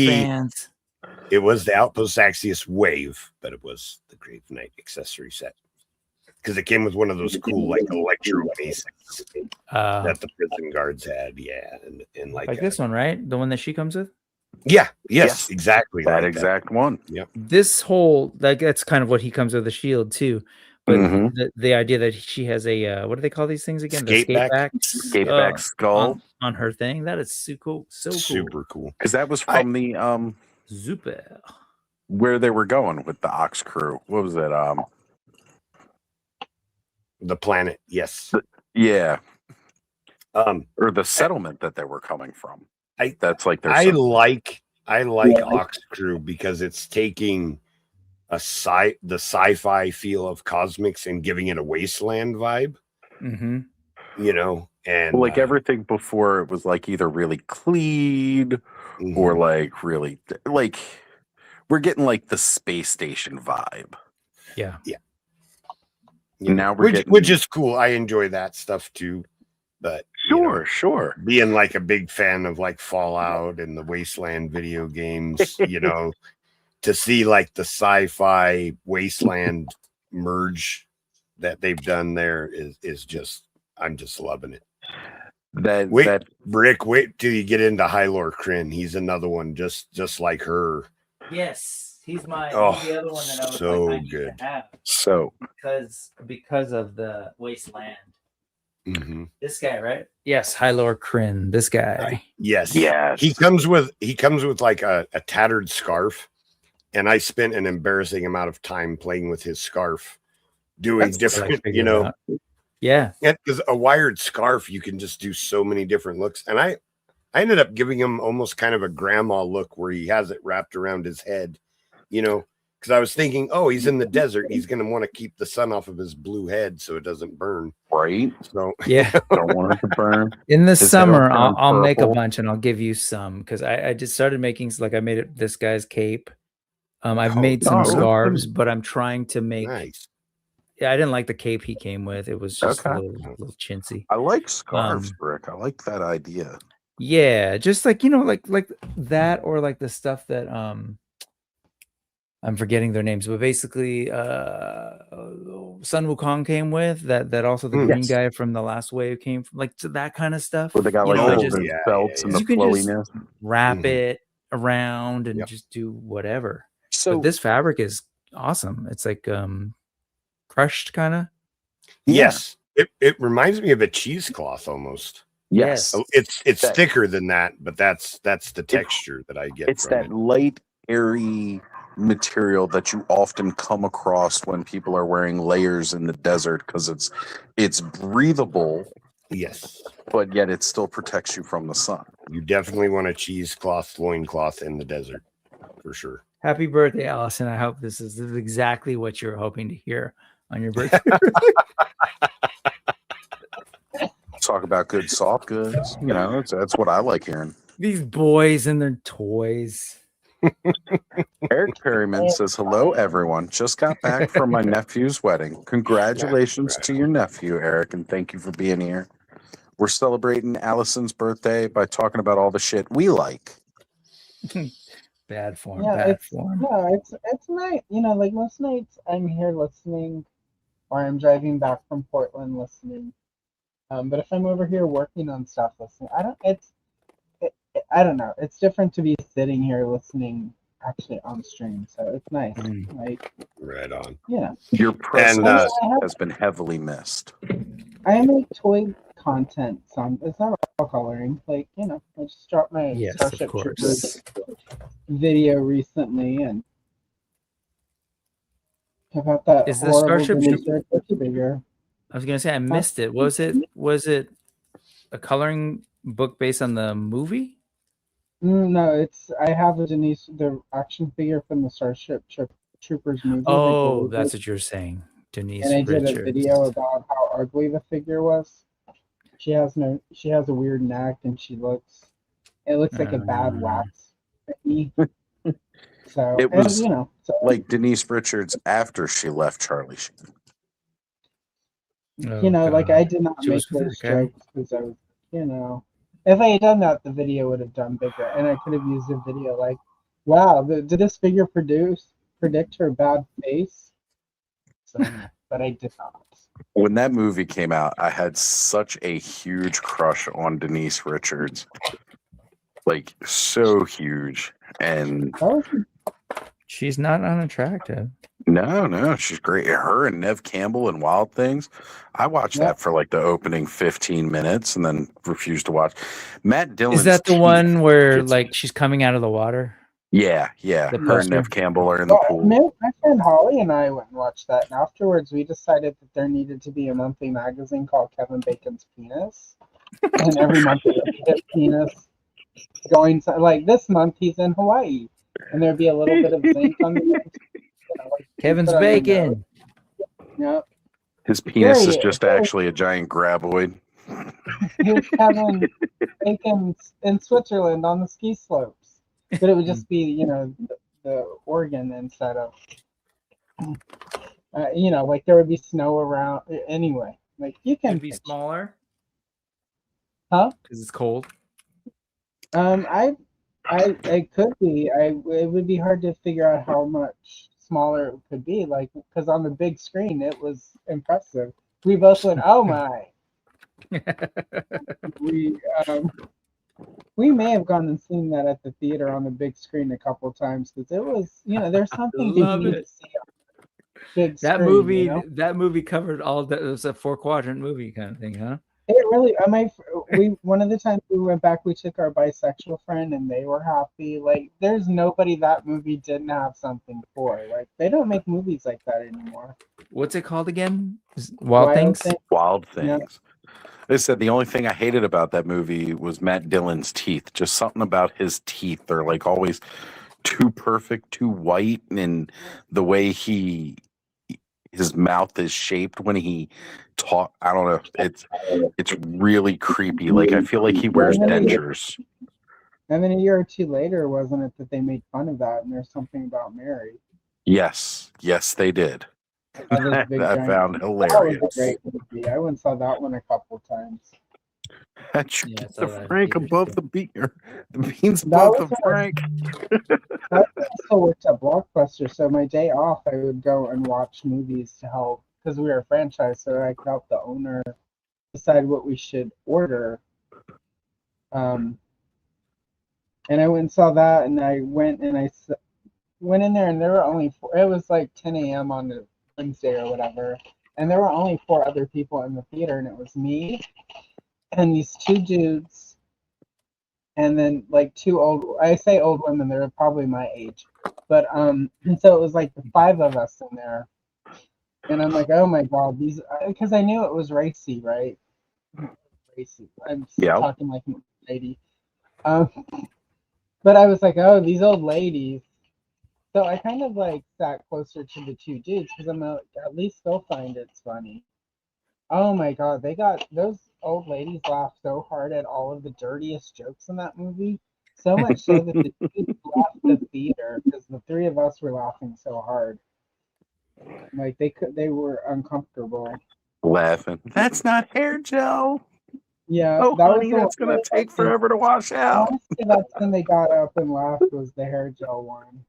S13: fans.
S12: It was the Outpost Axios Wave, but it was the Grave Knight accessory set. Because it came with one of those cool, like, electro basics that the prison guards had. Yeah. And
S13: like this one, right? The one that she comes with?
S12: Yeah. Yes, exactly.
S15: That
S12: like
S15: exact one.
S12: Yep.
S13: This whole, like, that's kind of what he comes with, the shield, too. But
S15: Mhm.
S13: the idea that she has a, what do they call these things again? The
S12: Skateback?
S15: Skateback skull.
S13: On her thing. That is so cool. So cool.
S12: Super cool.
S15: Because that was from the
S13: Super.
S15: where they were going with the Ox crew. What was it?
S12: The planet, yes.
S15: Yeah. Or the settlement that they were coming from. That's like their
S12: I
S15: settlement.
S12: like Ox Crew because it's taking the sci-fi feel of Cosmics and giving it a wasteland vibe.
S13: Mm-hmm.
S12: You know, and
S15: Well, like everything before, it was like either really clean or like really like we're getting like the space station vibe.
S13: Yeah.
S12: Yeah.
S15: Now we're getting,
S12: which is cool. I enjoy that stuff too. But
S15: sure.
S12: Being like a big fan of like Fallout and the Wasteland video games, you know, to see like the sci-fi Wasteland merge that they've done there is just, I'm just loving it. Wait till you get into Hylor Kryn. He's another one just like her.
S13: Yes, he's the other one that I was
S12: so
S13: like, I need
S12: good.
S13: to have.
S15: So
S13: because of the wasteland.
S12: Mm-hmm.
S13: This guy, right? Yes, Hylor Kryn. This guy.
S12: Yes. He comes with like a tattered scarf, and I spent an embarrassing amount of time playing with his scarf, doing different, you know.
S13: Out. Yeah.
S12: Because a wired scarf, you can just do so many different looks, and I ended up giving him almost kind of a grandma look where he has it wrapped around his head, you know. Because I was thinking, oh, he's in the desert. He's going to want to keep the sun off of his blue head so it doesn't burn.
S15: Right.
S12: So
S13: yeah,
S15: don't want it to burn.
S13: In the summer, I'll make a bunch and I'll give you some because I just started making I made this guy's cape. I've made some scarves, but I'm trying to make.
S12: Nice.
S13: Yeah, I didn't like the cape he came with. It was just a little chintzy.
S15: I like scarves, Rick. I like that idea.
S13: Yeah, just like like that, or like the stuff that I'm forgetting their names, but basically Sun Wukong came with that also the green guy from the last wave came from, like, to that kind of stuff.
S15: Where they got like all the belts and the flowiness.
S13: Wrap it around and just do whatever. So but this fabric is awesome. It's like crushed kind of.
S12: Yes. It reminds me of a cheesecloth almost.
S15: Yes.
S12: It's thicker than that, but that's the texture that I get.
S14: It's from that light, airy material that you often come across when people are wearing layers in the desert because it's breathable.
S12: Yes.
S14: But yet it still protects you from the sun.
S12: You definitely want a cheesecloth loincloth in the desert for sure.
S13: Happy birthday, Allison. I hope this is exactly what you're hoping to hear on your birthday.
S14: Talk about good soft goods. You know, that's what I like hearing.
S13: These boys and their toys.
S14: Eric Perryman says, hello, everyone. Just got back from my nephew's wedding. Congratulations to your nephew, Eric, and thank you for being here. We're celebrating Allison's birthday by talking about all the shit we like.
S13: Bad form.
S2: Yeah,
S13: bad form.
S2: No, it's night. You know, like most nights I'm here listening, or I'm driving back from Portland listening. But if I'm over here working on stuff listening, I don't know. It's different to be sitting here listening actually on stream, so it's nice. Like,
S12: right on.
S2: Yeah.
S14: Your presence has been heavily missed.
S2: I make toy content. It's not all coloring. Like, you know, I just dropped my Starship Troopers video recently, and about that
S13: is the Starship
S2: figure.
S13: I was gonna say I missed it. Was it a coloring book based on the movie?
S2: No, I have the action figure from the Starship Troopers movie.
S13: Oh, that's what you're saying, Denise.
S2: And I did
S13: Richards.
S2: a video about how ugly the figure was. She has a weird neck, and it looks like a bad wax thingy. So
S14: it was,
S2: you know,
S14: like Denise Richards after she left Charlie Sheen.
S2: You know, like I did not make those jokes because I was, you know, if I had done that, the video would have done bigger, and I could have used a video like Wow, did this figure predict her bad face? But I did not.
S15: When that movie came out, I had such a huge crush on Denise Richards. Like, so huge. And
S13: she's not unattractive.
S15: no, she's great. Her and Nev Campbell in Wild Things. I watched that for like the opening 15 minutes and then refused to watch. Matt Dillon's
S13: Is that the
S15: teeth
S13: one where
S15: gets-
S13: like she's coming out of the water?
S15: Yeah.
S13: The
S15: Her and
S13: poster?
S15: Nev Campbell are in the pool.
S2: My friend Holly and I went and watched that, and afterwards we decided that there needed to be a monthly magazine called Kevin Bacon's Penis, and every month it would be his penis going to, like this month he's in Hawaii, and there'd be a little bit of zinc on the
S13: Kevin's bacon.
S2: Yep.
S15: His penis is
S2: Period.
S15: just actually a giant graboid.
S2: Here's Kevin Bacon in Switzerland on the ski slopes, but it would just be the organ instead of like there would be snow around anyway. Like you can
S13: It'd be smaller,
S2: huh?
S13: Because it's cold.
S2: It could be. It would be hard to figure out how much smaller it could be. Like because on the big screen it was impressive. We both went, "Oh my!" We may have gone and seen that at the theater on the big screen a couple times because it was, there's something
S13: Love
S2: you need
S13: it.
S2: to see on the big
S13: That
S2: screen,
S13: movie, that movie covered all that. It was a 4-quadrant movie kind of thing, huh?
S2: It really. One of the times we went back, we took our bisexual friend, and they were happy. Like, there's nobody that movie didn't have something for. Like, they don't make movies like that anymore.
S13: What's it called again? Wild Things?
S15: Wild Things. They said the only thing I hated about that movie was Matt Dillon's teeth. Just something about his teeth. They're like always too perfect, too white, and the way his mouth is shaped when he talk. I don't know. It's really creepy. Like I feel like he wears dentures.
S2: And then a year or two later, wasn't it that they made fun of that? And there's something about Mary.
S15: Yes, they did. I found hilarious.
S2: That was a great movie. I went and saw that one a couple times.
S15: That you get the Frank above the beans
S2: That
S15: above
S2: was
S15: the Frank.
S2: I also worked at Blockbuster, so my day off, I would go and watch movies to help because we were a franchise, so I could help the owner decide what we should order. And I went and saw that, and I went in there, and there were only 4. It was like 10 a.m. on the Wednesday or whatever, and there were only 4 other people in the theater, and it was me and these 2 dudes, and then like 2 old. I say old women; they're probably my age, but and so it was like the 5 of us in there, and I'm like, oh my god, these, because I knew it was racy, right? Racy. I'm talking like a lady, but I was like, oh, these old ladies. So I kind of like sat closer to the 2 dudes because I'm like, at least they'll find it's funny. Oh my god, those old ladies laughed so hard at all of the dirtiest jokes in that movie. So much so that the dudes left the theater because the 3 of us were laughing so hard. Like they were uncomfortable.
S15: Laughing. That's not hair gel.
S2: Yeah,
S15: Oh,
S2: that
S15: honey,
S2: was
S15: that's gonna take forever to wash out.
S2: Honestly, that's when they got up and laughed was the hair gel one.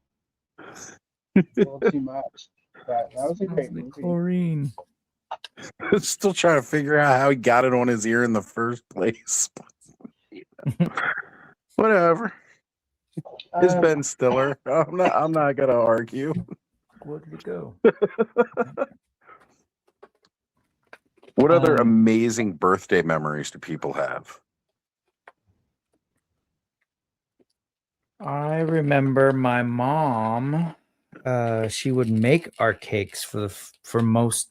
S2: A little too much, but that was a great movie.
S13: Chlorine.
S15: Still trying to figure out how he got it on his ear in the first place. Whatever. It's Ben Stiller. I'm not gonna argue.
S13: Where did it go?
S15: What other amazing birthday memories do people have?
S13: I remember my mom. She would make our cakes for most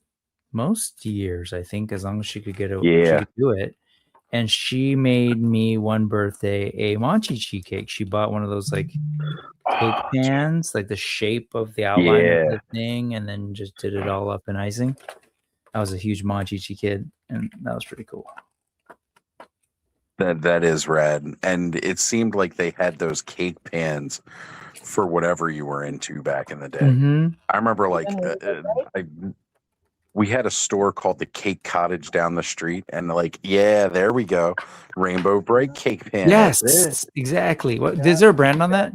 S13: years, I think, as long as she could she could do it. And she made me one birthday a mochi cheesecake. She bought one of those like cake pans, like the shape of the outline of the thing, and then just did it all up in icing. I was a huge Monchichi kid, and that was pretty cool.
S15: That is rad. And it seemed like they had those cake pans for whatever you were into back in the day.
S13: Mm-hmm.
S15: I remember like we had a store called the Cake Cottage down the street, and like, there we go. Rainbow Bright cake pan.
S13: Yes, exactly. What is there a brand on that?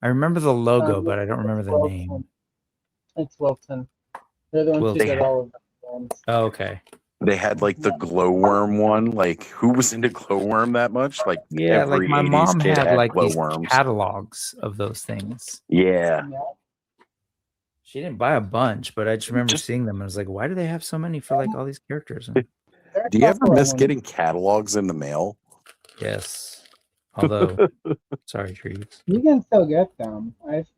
S13: I remember the logo, but I don't remember the name.
S2: It's Wilton. They're the ones
S13: Wilton.
S2: who did all of the ones.
S13: Oh, okay.
S15: They had like the glowworm one. Like, who was into glowworm that much? Like,
S13: Yeah, like
S15: every
S13: my
S15: 80s
S13: mom
S15: kid
S13: had like these
S15: glowworms.
S13: catalogs of those things.
S15: Yeah.
S13: She didn't buy a bunch, but I just remember seeing them. And I was like, why do they have so many for like all these characters?
S15: Do you ever miss getting catalogs in the mail?
S13: Yes. Although, sorry, Trees.
S2: You can still get them. I've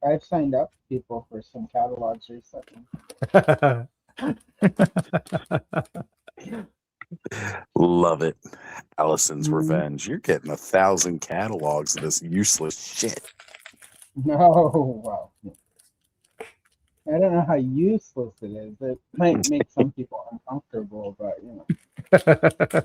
S2: I've signed up people for some catalogs recently.
S15: Love it. Allison's Revenge. You're getting 1,000 catalogs of this useless shit.
S2: No, well, I don't know how useless it is. It might make some people uncomfortable, but you know.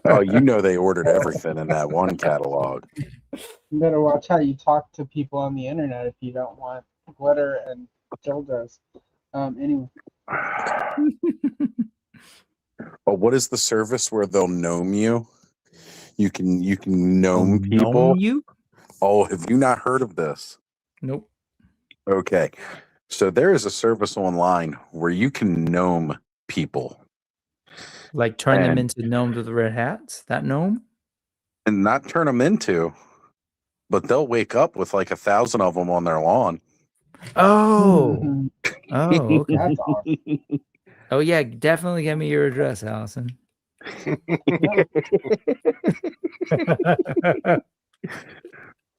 S15: Oh, you know they ordered everything in that one catalog.
S2: You better watch how you talk to people on the internet if you don't want glitter and dildos. Anyway.
S15: Oh, what is the service where they'll gnome you? You can gnome people.
S13: Gnome you?
S15: Oh, have you not heard of this?
S13: Nope.
S15: Okay. So there is a service online where you can gnome people.
S13: Like turn them into gnomes with red hats? That gnome?
S15: And not turn them into, but they'll wake up with like 1,000 of them on their lawn.
S13: Oh. Oh, okay.
S2: That's awesome.
S13: Oh, yeah. Definitely get me your address, Allison.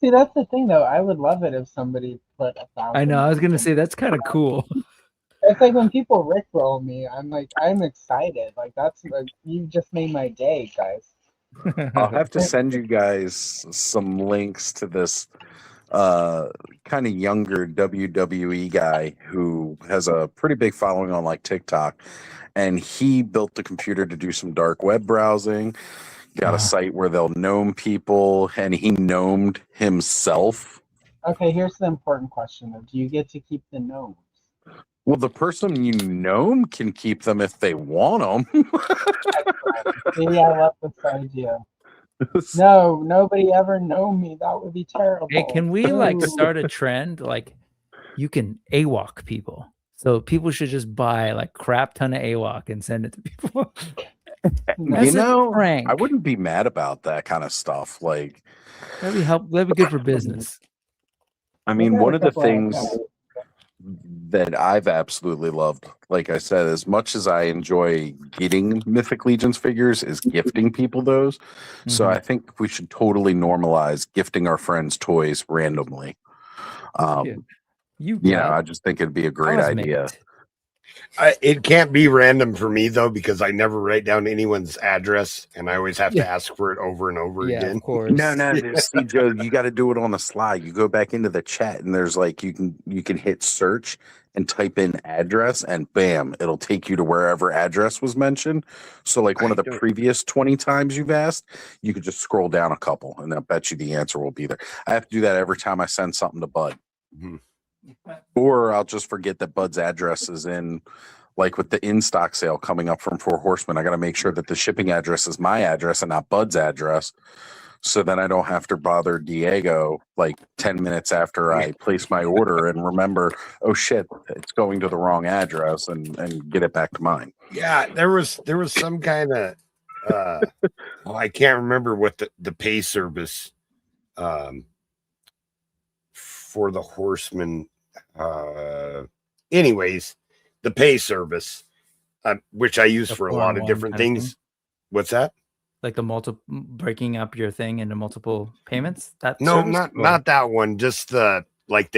S2: See, that's the thing, though. I would love it if somebody put 1,000.
S13: I know. I was going to say that's kind of cool.
S2: It's like when people rickroll me, I'm like, I'm excited. Like, that's like, you just made my day, guys.
S15: I'll have to send you guys some links to this kind of younger WWE guy who has a pretty big following on like TikTok, and he built the computer to do some dark web browsing, got a site where they'll gnome people, and he gnomed himself.
S2: Okay, here's the important question, though. Do you get to keep the gnomes?
S15: Well, the person you gnome can keep them if they want them.
S2: Maybe I love this idea. No, nobody ever known me. That would be terrible.
S13: Hey, can we like
S2: Ooh.
S13: start a trend? Like you can AWOC people. So people should just buy like crap ton of AWOC and send it to people.
S15: You know, I wouldn't be mad about that kind of stuff. Like
S13: that'd be good for business.
S15: I mean, one of the things that I've absolutely loved, like I said, as much as I enjoy getting Mythic Legions figures, is gifting people those. So I think we should totally normalize gifting our friends toys randomly. I just think it'd be a great idea.
S12: It can't be random for me though, because I never write down anyone's address, and I always have to ask for it over and over again.
S13: Of course.
S15: No. See, Joe, you got to do it on the slide. You go back into the chat, and there's like you can hit search and type in address, and bam, it'll take you to wherever address was mentioned. So, like one of the previous 20 times you've asked, you could just scroll down a couple, and I'll bet you the answer will be there. I have to do that every time I send something to Bud. Mm-hmm. Or I'll just forget that Bud's address is in, like with the in-stock sale coming up from Four Horsemen. I got to make sure that the shipping address is my address and not Bud's address. So then I don't have to bother Diego like 10 minutes after I place my order and remember, oh shit, it's going to the wrong address and get it back to mine.
S12: Yeah, there was some kind of, I can't remember what the pay service for the Horsemen. Anyways, the pay service, which I use for a lot of different things. What's that?
S13: Like the breaking up your thing into multiple payments?
S12: No, not that one. Just the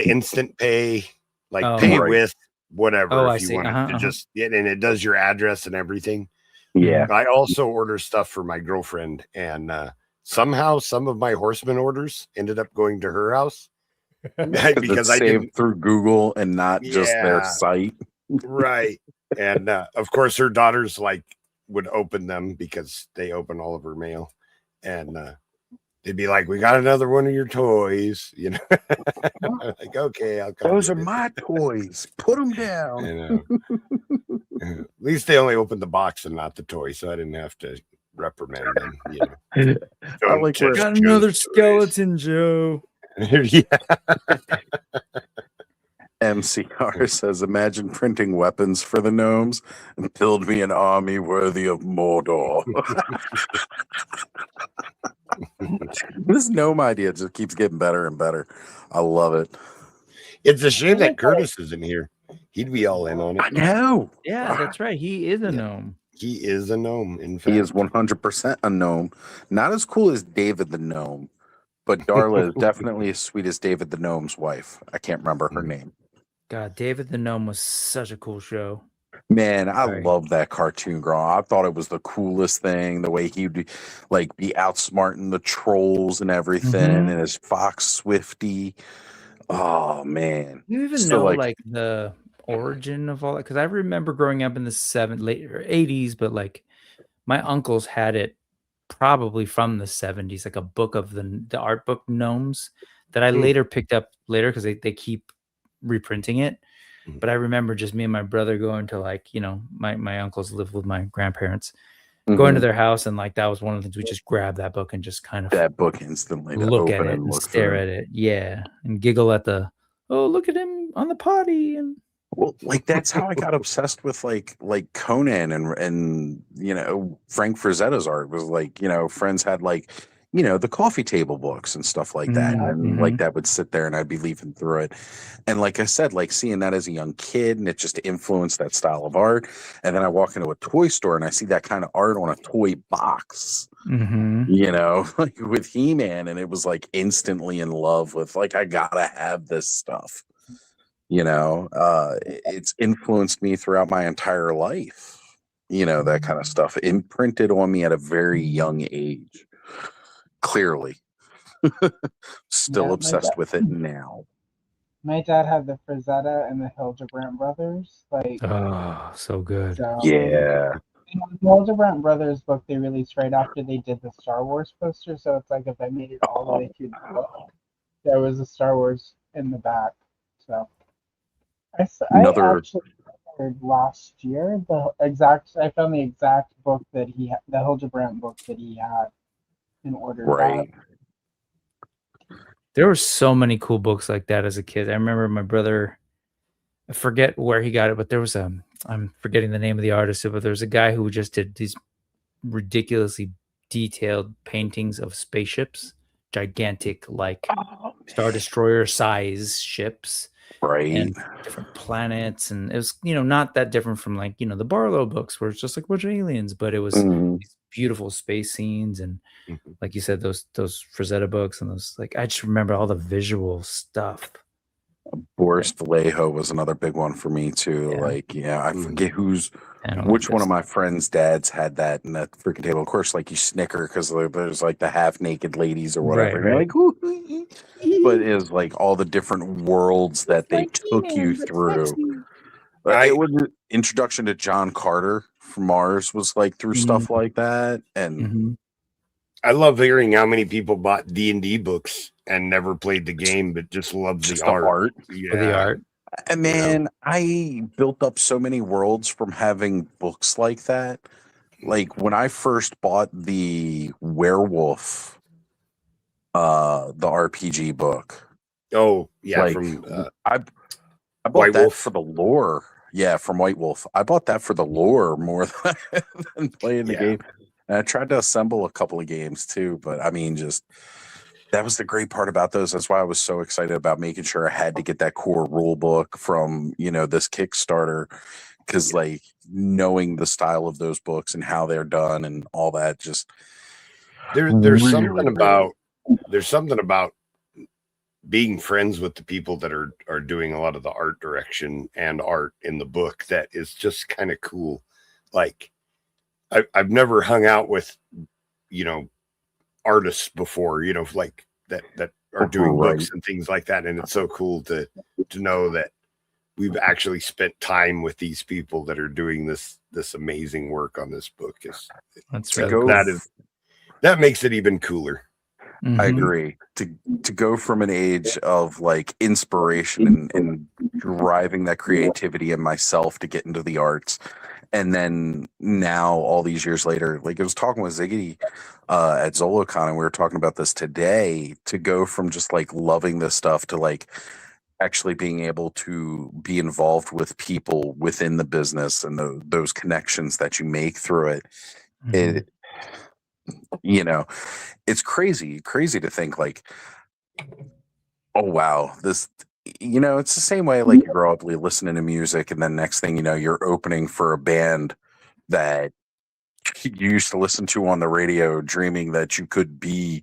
S12: instant pay, pay with whatever.
S13: Oh,
S12: if
S13: I
S12: you
S13: see.
S12: want to just and it does your address and everything.
S15: Yeah.
S12: I also order stuff for my girlfriend, and somehow some of my Horseman orders ended up going to her house. Because I
S15: saved through Google and not just their site.
S12: Right. And of course her daughters would open them because they open all of her mail, and they'd be like, we got another one of your toys, like, okay, I'll come.
S15: Those are my toys. Put them down.
S12: At least they only opened the box and not the toy, so I didn't have to reprimand them.
S13: Got another skeleton, Joe.
S15: MCR says, imagine printing weapons for the gnomes and build me an army worthy of Mordor. This gnome idea just keeps getting better and better. I love it.
S12: It's a shame that Curtis isn't here. He'd be all in on it.
S15: I know.
S13: Yeah, that's right. He is a gnome.
S12: He is a gnome, in fact.
S15: He is 100% a gnome. Not as cool as David the gnome, but Darla is definitely as sweet as David the gnome's wife. I can't remember her name.
S13: God, David the Gnome was such a cool show.
S15: Man, I love that cartoon growing up. I thought it was the coolest thing, the way he'd be outsmarting the trolls and everything, and his fox Swifty. Oh man.
S13: You even know like the origin of all that? Because I remember growing up in the late 80s, but like my uncles had it probably from the 70s, like a book of the art book Gnomes that I later picked up later because they keep reprinting it. But I remember just me and my brother going to like, you know, my uncles lived with my grandparents, going to their house, and like that was one of the things we just grabbed that book and just kind of
S15: that book instantly
S13: look at it and stare at it, and giggle at look at him on the potty. And
S15: well, like that's how I got obsessed with like Conan and you know Frank Frazetta's art was like, you know, Frenz had like, you know, the coffee table books and stuff like that. And like that would sit there and I'd be leafing through it. And like I said, like seeing that as a young kid and it just influenced that style of art. And then I walk into a toy store and I see that kind of art on a toy box, you know, like with He-Man. And it was like instantly in love with like, I gotta have this stuff, you know, it's influenced me throughout my entire life, you know, that kind of stuff imprinted on me at a very young age. Clearly. Still obsessed with it now.
S2: My dad had the Frazetta and the Hildebrandt brothers. Like,
S13: oh, so good.
S15: Yeah.
S2: In the Hildebrandt brothers book they released right after they did the Star Wars poster. So it's like if I made it all the way through the book, there was a Star Wars in the back. So I actually heard last year I found the exact book that he had, the Hildebrandt book that he had, and ordered that.
S13: There were so many cool books like that as a kid. I remember my brother, I forget where he got it, but there was I'm forgetting the name of the artist, but there was a guy who just did these ridiculously detailed paintings of spaceships, gigantic, like Star Destroyer size ships, and different planets. And it was, you know, not that different from like, you know, the Barlow books where it's just like a bunch of aliens, but it was these beautiful space scenes. And like you said, those Frazetta books and those, like, I just remember all the visual stuff.
S15: Boris Vallejo was another big one for me too. Like, I forget which one of my friends' dads had that in that freaking table. Of course, like you snicker because there's like the half naked ladies or whatever. You're like, ooh. But it was like all the different worlds that they took you through. It was an introduction to John Carter from Mars was like through stuff like that. And
S12: I love hearing how many people bought D&D books and never played the game, but just loved the art.
S13: For the art.
S15: And man, I built up so many worlds from having books like that. Like when I first bought the Werewolf, the RPG book.
S12: Oh yeah,
S15: like, I bought that for the lore. Yeah, from White Wolf. I bought that for the lore more than playing the game. And I tried to assemble a couple of games too, but I mean, just that was the great part about those. That's why I was so excited about making sure I had to get that core rule book from, you know, this Kickstarter, because like knowing the style of those books and how they're done and all that, just
S12: there's something about being friends with the people that are doing a lot of the art direction and art in the book that is just kind of cool. Like I've never hung out with, you know, artists before, you know, like that are doing books and things like that. And it's so cool to know that we've actually spent time with these people that are doing this amazing work on this book. That makes it even cooler.
S15: I agree. To go from an age of like inspiration and driving that creativity in myself to get into the arts,
S14: And then now, all these years later, like I was talking with Ziggy at ZoloCon, and we were talking about this today, to go from just like loving this stuff to like actually being able to be involved with people within the business and those connections that you make through it. It, you know, it's crazy to think like, oh wow, this, you know, it's the same way like you grow up listening to music, and then next thing you know, you're opening for a band that you used to listen to on the radio, dreaming that you could be,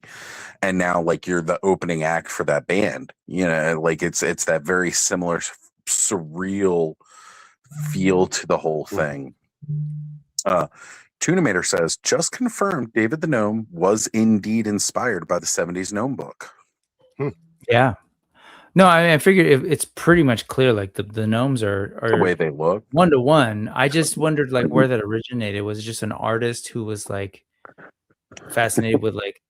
S14: and now like you're the opening act for that band. You know, like it's that very similar surreal feel to the whole thing. Tunamator says, just confirmed David the Gnome was indeed inspired by the 70s Gnome book.
S13: Yeah. No, I mean, I figured it's pretty much clear. Like the gnomes are
S14: The way they look.
S13: 1-to-1. I just wondered like where that originated. Was it just an artist who was like fascinated with like,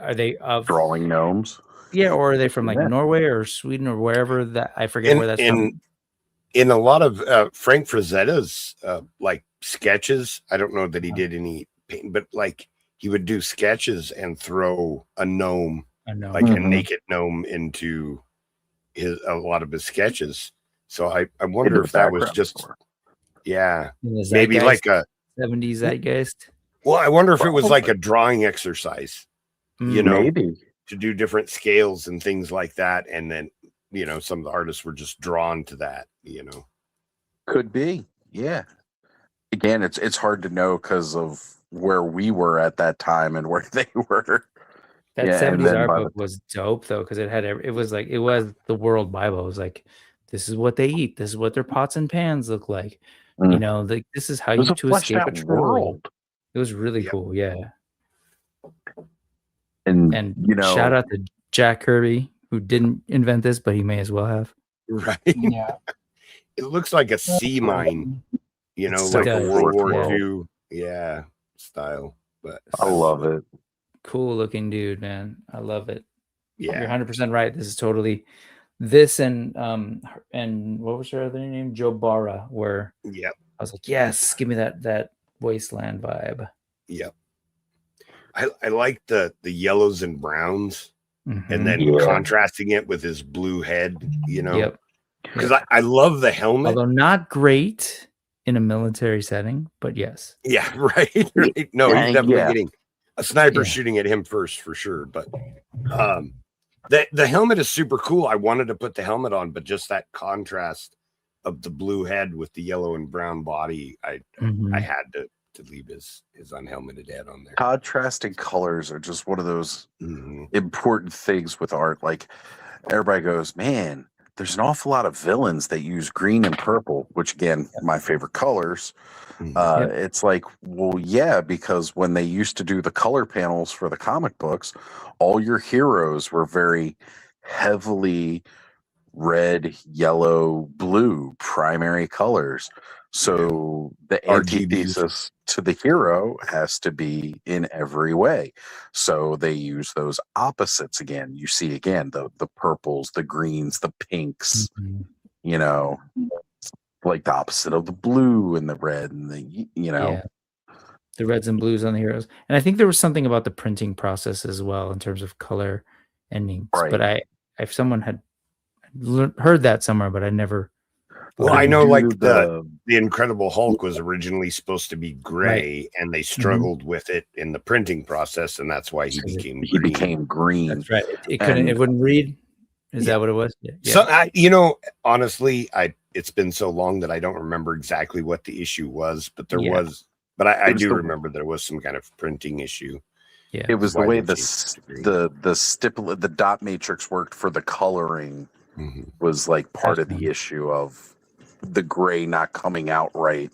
S13: are they of
S14: drawing gnomes?
S13: Yeah, or are they from like
S12: Yeah.
S13: Norway or Sweden or wherever that I forget where that's from.
S12: In a lot of Frank Frazetta's like sketches, I don't know that he did any painting, but like he would do sketches and throw a gnome, like a naked gnome, into a lot of his sketches. So I wonder
S14: Into
S12: if
S14: the
S12: that was
S14: background
S12: just
S14: score.
S13: In the
S12: maybe like
S13: zeitgeist,
S12: a
S13: 70s zeitgeist.
S12: well, I wonder if it was like a drawing exercise, you know,
S14: Maybe.
S12: to do different scales and things like that, and then you know some of the artists were just drawn to that, you know.
S14: Could be, yeah. Again, it's hard to know because of where we were at that time and where they were.
S13: That
S14: Yeah, and
S13: 70s
S14: then
S13: art
S14: by
S13: book was dope though, because it was the world Bible. It was like, this is what they eat, this is what their pots and pans look like. You know, like this is how
S14: It was
S13: you
S14: a
S13: to
S14: fleshed
S13: escape a
S14: out
S13: troll.
S14: world.
S13: It was really cool, yeah.
S14: And you know,
S13: shout out to Jack Kirby, who didn't invent this, but he may as well have.
S12: Right.
S2: Yeah.
S12: It looks like a sea mine, you know,
S14: It's
S12: like
S14: so
S12: a
S14: cool.
S12: World War
S14: Yeah.
S12: II, yeah, style. But
S14: I love it.
S13: Cool looking dude, man. I love it.
S12: Yeah.
S13: You're 100% right. This is totally this and what was her other name? Joe Barra, where
S12: Yep.
S13: I was like, yes, give me that wasteland vibe.
S12: Yep. I like the yellows and browns, and then
S13: Yeah.
S12: contrasting it with his blue head, you know.
S13: Yep.
S12: Because I love the helmet.
S13: Although not great in a military setting, but yes.
S12: Yeah, right. Right. No, he's definitely
S14: Yeah.
S12: getting a sniper
S13: Yeah.
S12: shooting at him first for sure. But the helmet is super cool. I wanted to put the helmet on, but just that contrast of the blue head with the yellow and brown body, I had to leave his unhelmeted head on there.
S14: Contrasting colors are just one of those important things with art. Like everybody goes, man, there's an awful lot of villains that use green and purple, which again, my favorite colors. It's like, well, yeah, because when they used to do the color panels for the comic books, all your heroes were very heavily red, yellow, blue primary colors. So the antithesis to the hero has to be in every way. So they use those opposites again. You see again the purples, the greens, the pinks, you know, like the opposite of the blue and the red and the, you know.
S13: Yeah. The reds and blues on the heroes. And I think there was something about the printing process as well in terms of color and inks.
S14: Right.
S13: But if someone had heard that somewhere, but I never.
S12: Well, I know like the Incredible Hulk was originally supposed to be gray, and they struggled with it in the printing process, and that's why he became green.
S13: That's right. It couldn't. It wouldn't read. Is that what it was? Yeah.
S12: So you know, honestly, it's been so long that I don't remember exactly what the issue was, but there was. But I do remember there was some kind of printing issue.
S13: Yeah,
S14: it was the way the dot matrix worked for the coloring was like part of the issue of the gray not coming out right,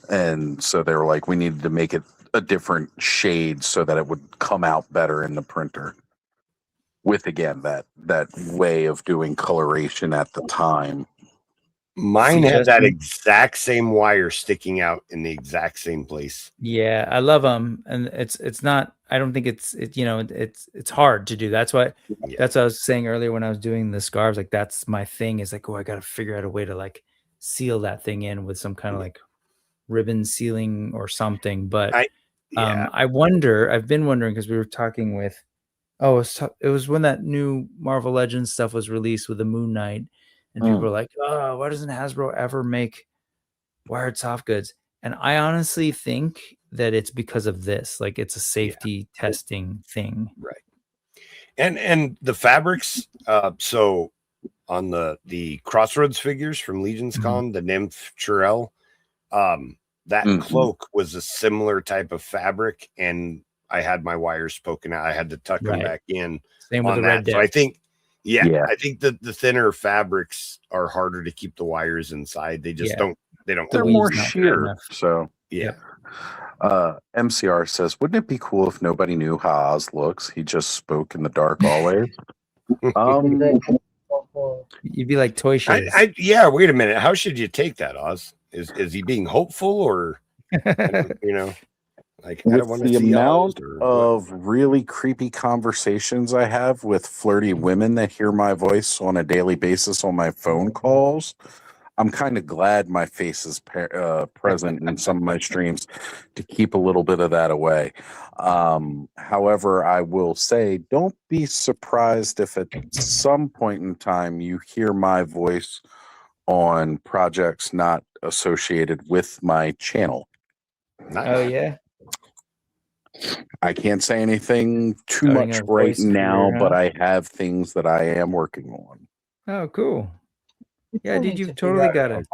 S14: and so they were like, we needed to make it a different shade so that it would come out better in the printer. With again that way of doing coloration at the time.
S12: Mine had that exact same wire sticking out in the exact same place.
S13: Yeah, I love them, and it's not. I don't think it's hard to do. That's what I was saying earlier when I was doing the scarves. Like that's my thing. Is like, oh, I got to figure out a way to like seal that thing in with some kind of like ribbon sealing or something. But
S12: I've
S13: been wondering because we were talking with, it was when that new Marvel Legends stuff was released with the Moon Knight, and people were like, oh, why doesn't Hasbro ever make wired soft goods? And I honestly think that it's because of this. Like, it's a safety testing thing.
S12: Right. And the fabrics, so on the Crossroads figures from Legion's Con, the Nymph Churel, that cloak was a similar type of fabric, and I had my wires poking out. I had to tuck them back in.
S13: Same with the red
S12: So I
S13: deck.
S12: think, I think that the thinner fabrics are harder to keep the wires inside. They just don't.
S14: They're more sheer. So
S12: yeah.
S14: MCR says, wouldn't it be cool if nobody knew how Oz looks? He just spoke in the dark always.
S13: You'd be like Toy Shiz.
S12: Yeah, wait a minute. How should you take that, Oz? Is he being hopeful, or you know, like I don't want to
S14: the
S12: see
S14: amount
S12: Oz
S14: of really creepy conversations I have with flirty women that hear my voice on a daily basis on my phone calls, I'm kind of glad my face is present in some of my streams to keep a little bit of that away. However, I will say, don't be surprised if at some point in time you hear my voice on projects not associated with my channel.
S13: Oh, yeah.
S14: I can't say anything too
S13: Starting
S14: much
S13: a
S14: right
S13: voice
S14: now,
S13: career,
S14: but
S13: huh?
S14: I have things that I am working on.
S13: Oh, cool. Yeah,
S2: Still
S13: dude,
S2: need
S13: you've
S2: to
S13: totally
S2: figure
S13: got
S2: out
S13: it.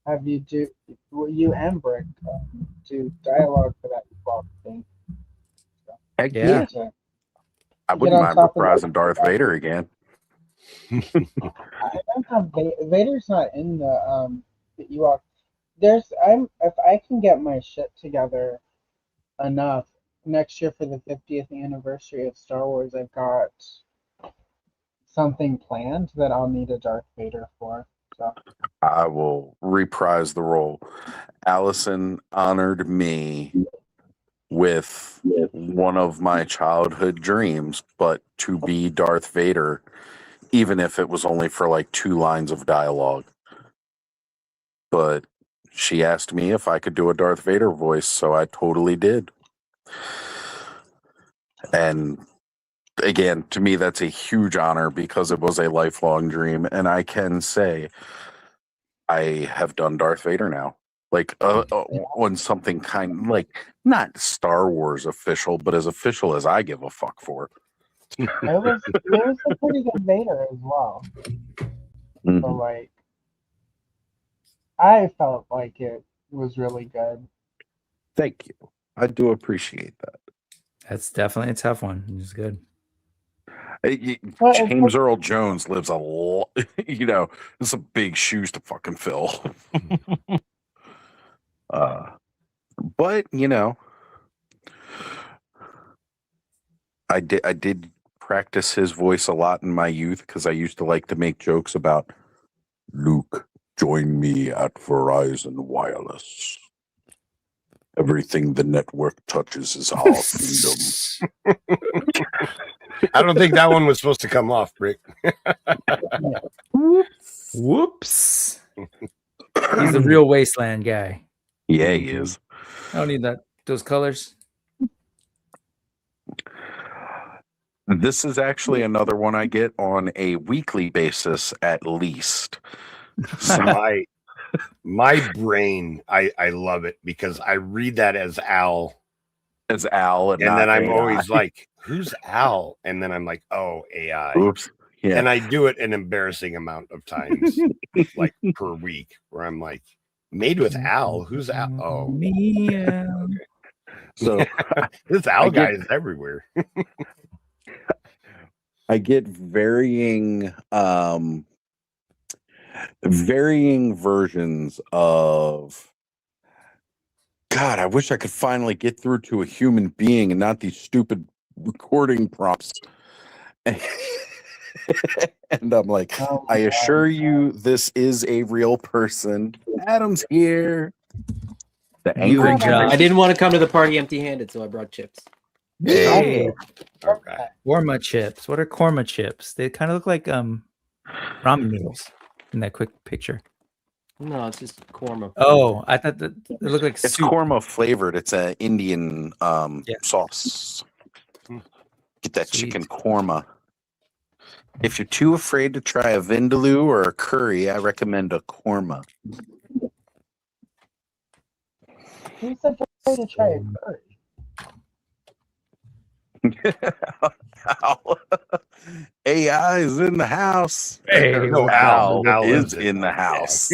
S2: Have you you and Brick do dialogue for that blog thing?
S14: Heck
S13: Yeah.
S14: I wouldn't mind reprising Darth Vader again.
S2: I don't have Vader's not in the Ewok. If I can get my shit together enough next year for the 50th anniversary of Star Wars, I've got something planned that I'll need a Darth Vader for. So
S14: I will reprise the role. Allison honored me with one of my childhood dreams, but to be Darth Vader, even if it was only for like 2 lines of dialogue. But she asked me if I could do a Darth Vader voice, so I totally did. And again, to me, that's a huge honor because it was a lifelong dream. And I can say I have done Darth Vader now. Like on something kind like not Star Wars official, but as official as I give a fuck for.
S2: it was a pretty good Vader as well. So like, I felt like it was really good.
S14: Thank you. I do appreciate that.
S13: That's definitely a tough one. It's good.
S14: James Earl Jones lives a lot, you know, it's some big shoes to fucking fill. But you know, I did practice his voice a lot in my youth because I used to like to make jokes about Luke, join me at Verizon Wireless. Everything the network touches is our kingdom.
S12: I don't think that one was supposed to come off, Brick.
S13: Whoops. He's the real wasteland guy.
S14: Yeah, he is.
S13: I don't need those colors.
S14: This is actually another one I get on a weekly basis, at least.
S12: My brain, I love it because I read that as Al.
S14: As Al,
S12: and then I'm
S14: AI.
S12: always like, who's Al? And then I'm like, oh, AI.
S14: Oops. Yeah.
S12: And I do it an embarrassing amount of times, like per week, where I'm like, made with Al. Who's Al? Oh,
S13: okay.
S14: So
S12: this Al guy is everywhere.
S14: I get varying versions of God, I wish I could finally get through to a human being and not these stupid recording prompts. And I'm like, I assure you this is a real person. Adam's here. The angry
S16: I didn't want to come to the party empty-handed, so I brought chips.
S13: Hey.
S12: Okay.
S13: Korma chips. What are korma chips? They kind of look like ramen noodles in that quick picture.
S16: No, it's just korma.
S13: Oh, I thought that it looked like
S15: It's
S13: soup.
S15: korma flavored. It's an Indian sauce. Get that
S13: Sweet.
S15: chicken korma. If you're too afraid to try a vindaloo or a curry, I recommend a korma.
S2: Who's afraid to try a curry?
S15: AI is in the house.
S12: Hey,
S15: No,
S12: Al
S15: is in the house.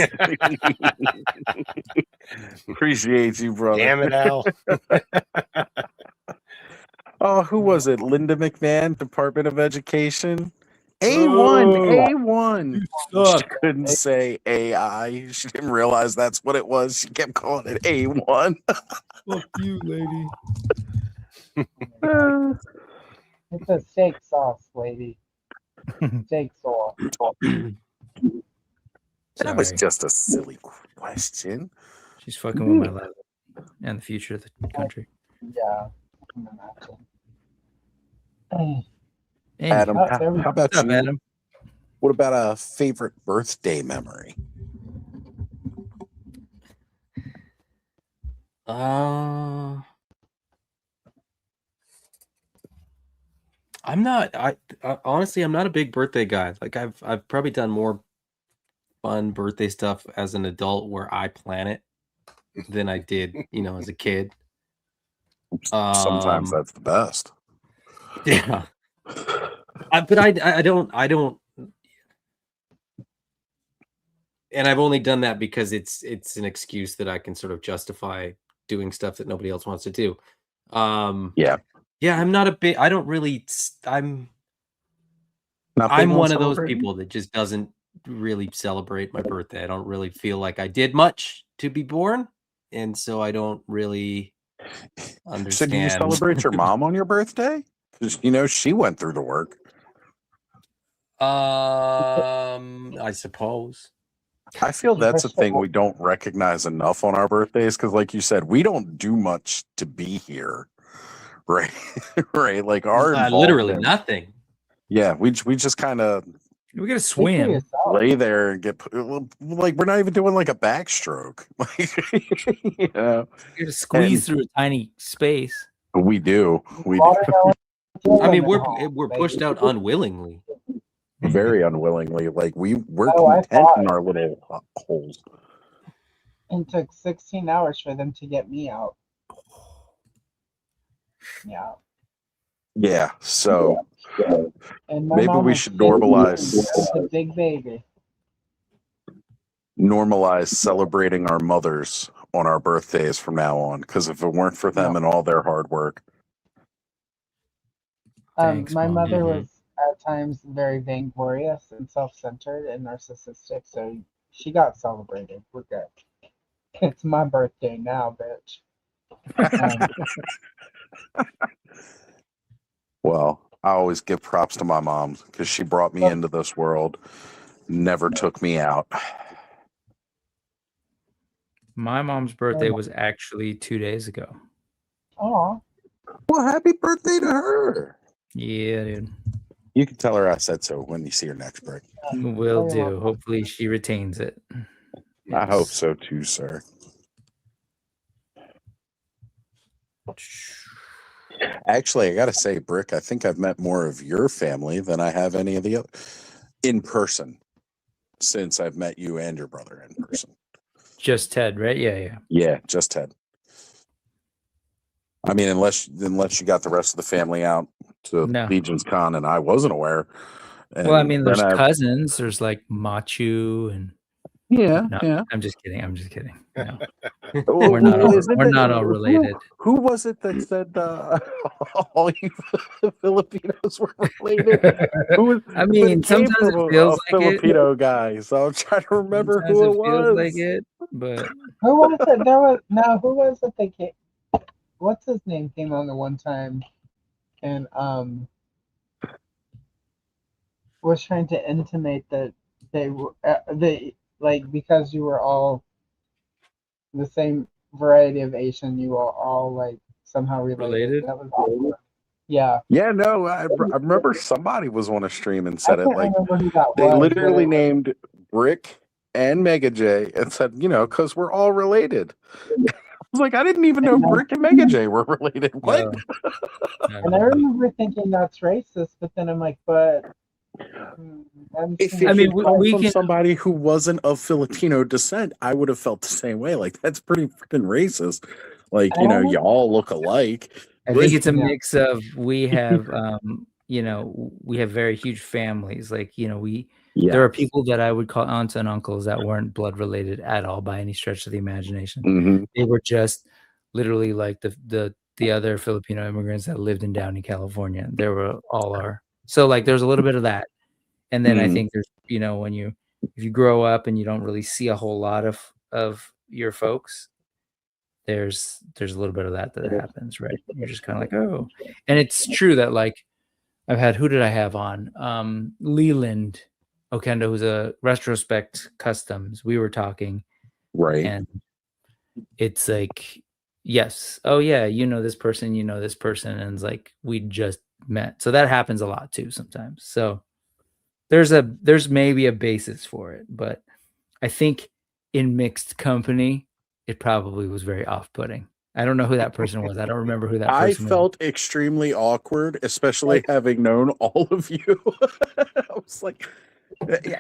S15: Appreciate you, brother.
S12: Damn it, Al.
S15: Oh, who was it? Linda McMahon, Department of Education. A1. She couldn't say AI. She didn't realize that's what it was. She kept calling it A1.
S13: Fuck you, lady.
S2: It's a steak sauce, lady. Steak sauce.
S15: That was just a silly question.
S13: She's fucking with my life and the future of the country.
S2: Yeah.
S13: Hey.
S15: Adam,
S2: Oh,
S15: how
S2: there we go.
S15: about
S13: What's up,
S15: you?
S13: Adam?
S15: What about a favorite birthday memory?
S16: I'm not. I honestly, I'm not a big birthday guy. Like I've probably done more fun birthday stuff as an adult where I plan it than I did, as a kid.
S15: Sometimes that's the best.
S16: Yeah. But I don't, and I've only done that because it's an excuse that I can sort of justify doing stuff that nobody else wants to do. Yeah, I'm not a big. I don't really. I'm one of those people that just doesn't really celebrate my birthday. I don't really feel like I did much to be born, and so I don't really understand.
S15: So do you celebrate your mom on your birthday? Because she went through the work.
S16: I suppose.
S15: I feel that's a thing we don't recognize enough on our birthdays because, like you said, we don't do much to be here, right? Right, like our
S16: literally
S15: involvement-
S16: nothing.
S15: Yeah, we just kind of
S13: We gotta swim.
S15: lay there and get like we're not even doing like a backstroke.
S13: You gotta squeeze through a tiny space.
S15: We do.
S16: I mean, we're pushed out unwillingly.
S15: Very unwillingly. Like we're
S2: I
S15: content
S2: thought-
S15: in our little holes.
S2: And took 16 hours for them to get me out. Yeah.
S15: Yeah. So
S2: And my
S15: maybe
S2: mom
S15: we
S2: was
S15: should
S2: 50
S15: normalize
S2: and just a big baby.
S15: celebrating our mothers on our birthdays from now on. Because if it weren't for them and all their hard work,
S13: Thanks,
S2: My
S13: Mom.
S2: mother was at times very vainglorious and self-centered and narcissistic, so she got celebrated. We're good. It's my birthday now, bitch.
S15: well, I always give props to my mom because she brought me into this world, never took me out.
S13: My mom's birthday was actually 2 days ago.
S2: Oh,
S15: well, happy birthday to her.
S13: Yeah, dude.
S15: You can tell her I said so when you see her next break.
S13: Will do. Hopefully she retains it.
S15: I hope so too, sir. Actually, I gotta say, Brick, I think I've met more of your family than I have any of the other in person since I've met you and your brother in person.
S13: Just Ted, right? Yeah.
S15: Yeah, just Ted. I mean, unless you got the rest of the family out to
S13: No.
S15: Legion's Con, and I wasn't aware.
S13: Well, I mean,
S15: And
S13: there's
S15: then
S13: cousins. There's like Machu and
S15: Yeah,
S13: no,
S15: yeah.
S13: I'm just kidding. No.
S15: Oh,
S13: We're not
S15: isn't
S13: we're
S15: it-
S13: not all related.
S15: Who was it that said all you Filipinos were related? Who was,
S13: I mean,
S15: it came
S13: sometimes
S15: from
S13: it feels
S15: a
S13: like it.
S15: Filipino guy, so I'm trying to remember
S13: Sometimes
S15: who
S13: it
S15: it
S13: feels
S15: was.
S13: like it, but
S2: who was it? Who was it that came? What's his name came on the one time and was trying to intimate that they were because you were all the same variety of Asian, you are all like somehow related. That was awesome. Yeah.
S15: Yeah, no, I remember somebody was on a stream and said
S2: I
S15: it
S2: can't
S15: like
S2: remember who that
S15: they
S2: was,
S15: literally
S2: but
S15: named Brick and Mega J and said, because we're all related. I was like, I didn't even know Brick and Mega J were related. What?
S2: And I remember thinking that's racist, but then I'm like, but
S15: If it was from somebody who wasn't of Filipino descent, I would have felt the same way. Like, that's pretty freaking racist. Like, you all look alike.
S13: I think it's a mix of we have we have very huge families. Like, there are people that I would call aunts and uncles that weren't blood related at all by any stretch of the imagination.
S15: Mm-hmm.
S13: They were just literally like the other Filipino immigrants that lived in Downey, California. They were all our. So like there's a little bit of that. And then I think there's, if you grow up and you don't really see a whole lot of your folks, there's a little bit of that happens, right? You're just kind of like, oh. And it's true that like I've had, who did I have on? Leland Okendo, who's a Retrospect Customs. We were talking.
S15: Right.
S13: And it's like, yes. Oh yeah, this person, this person. And it's like, we just met. So that happens a lot too sometimes. So there's maybe a basis for it, but I think in mixed company, it probably was very off-putting. I don't know who that person was. I don't remember who that person was.
S15: I felt extremely awkward, especially having known all of you. I was like,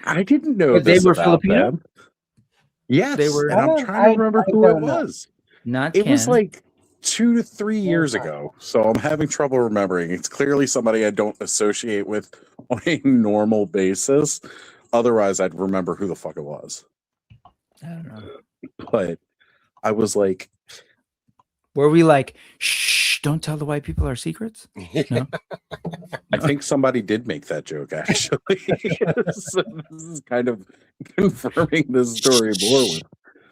S15: I didn't know
S13: but
S15: this
S13: they were
S15: about
S13: Filipino?
S15: them. Yes,
S13: They were.
S15: and I'm trying to remember who it was.
S13: Not
S15: It was
S13: Ken.
S15: like 2 to 3 years ago, so I'm having trouble remembering. It's clearly somebody I don't associate with on a normal basis. Otherwise, I'd remember who the fuck it was.
S13: I don't know.
S15: But I was like,
S13: were we like, shh, don't tell the white people our secrets? No.
S15: I think somebody did make that joke, actually. So this is kind of confirming this story more with.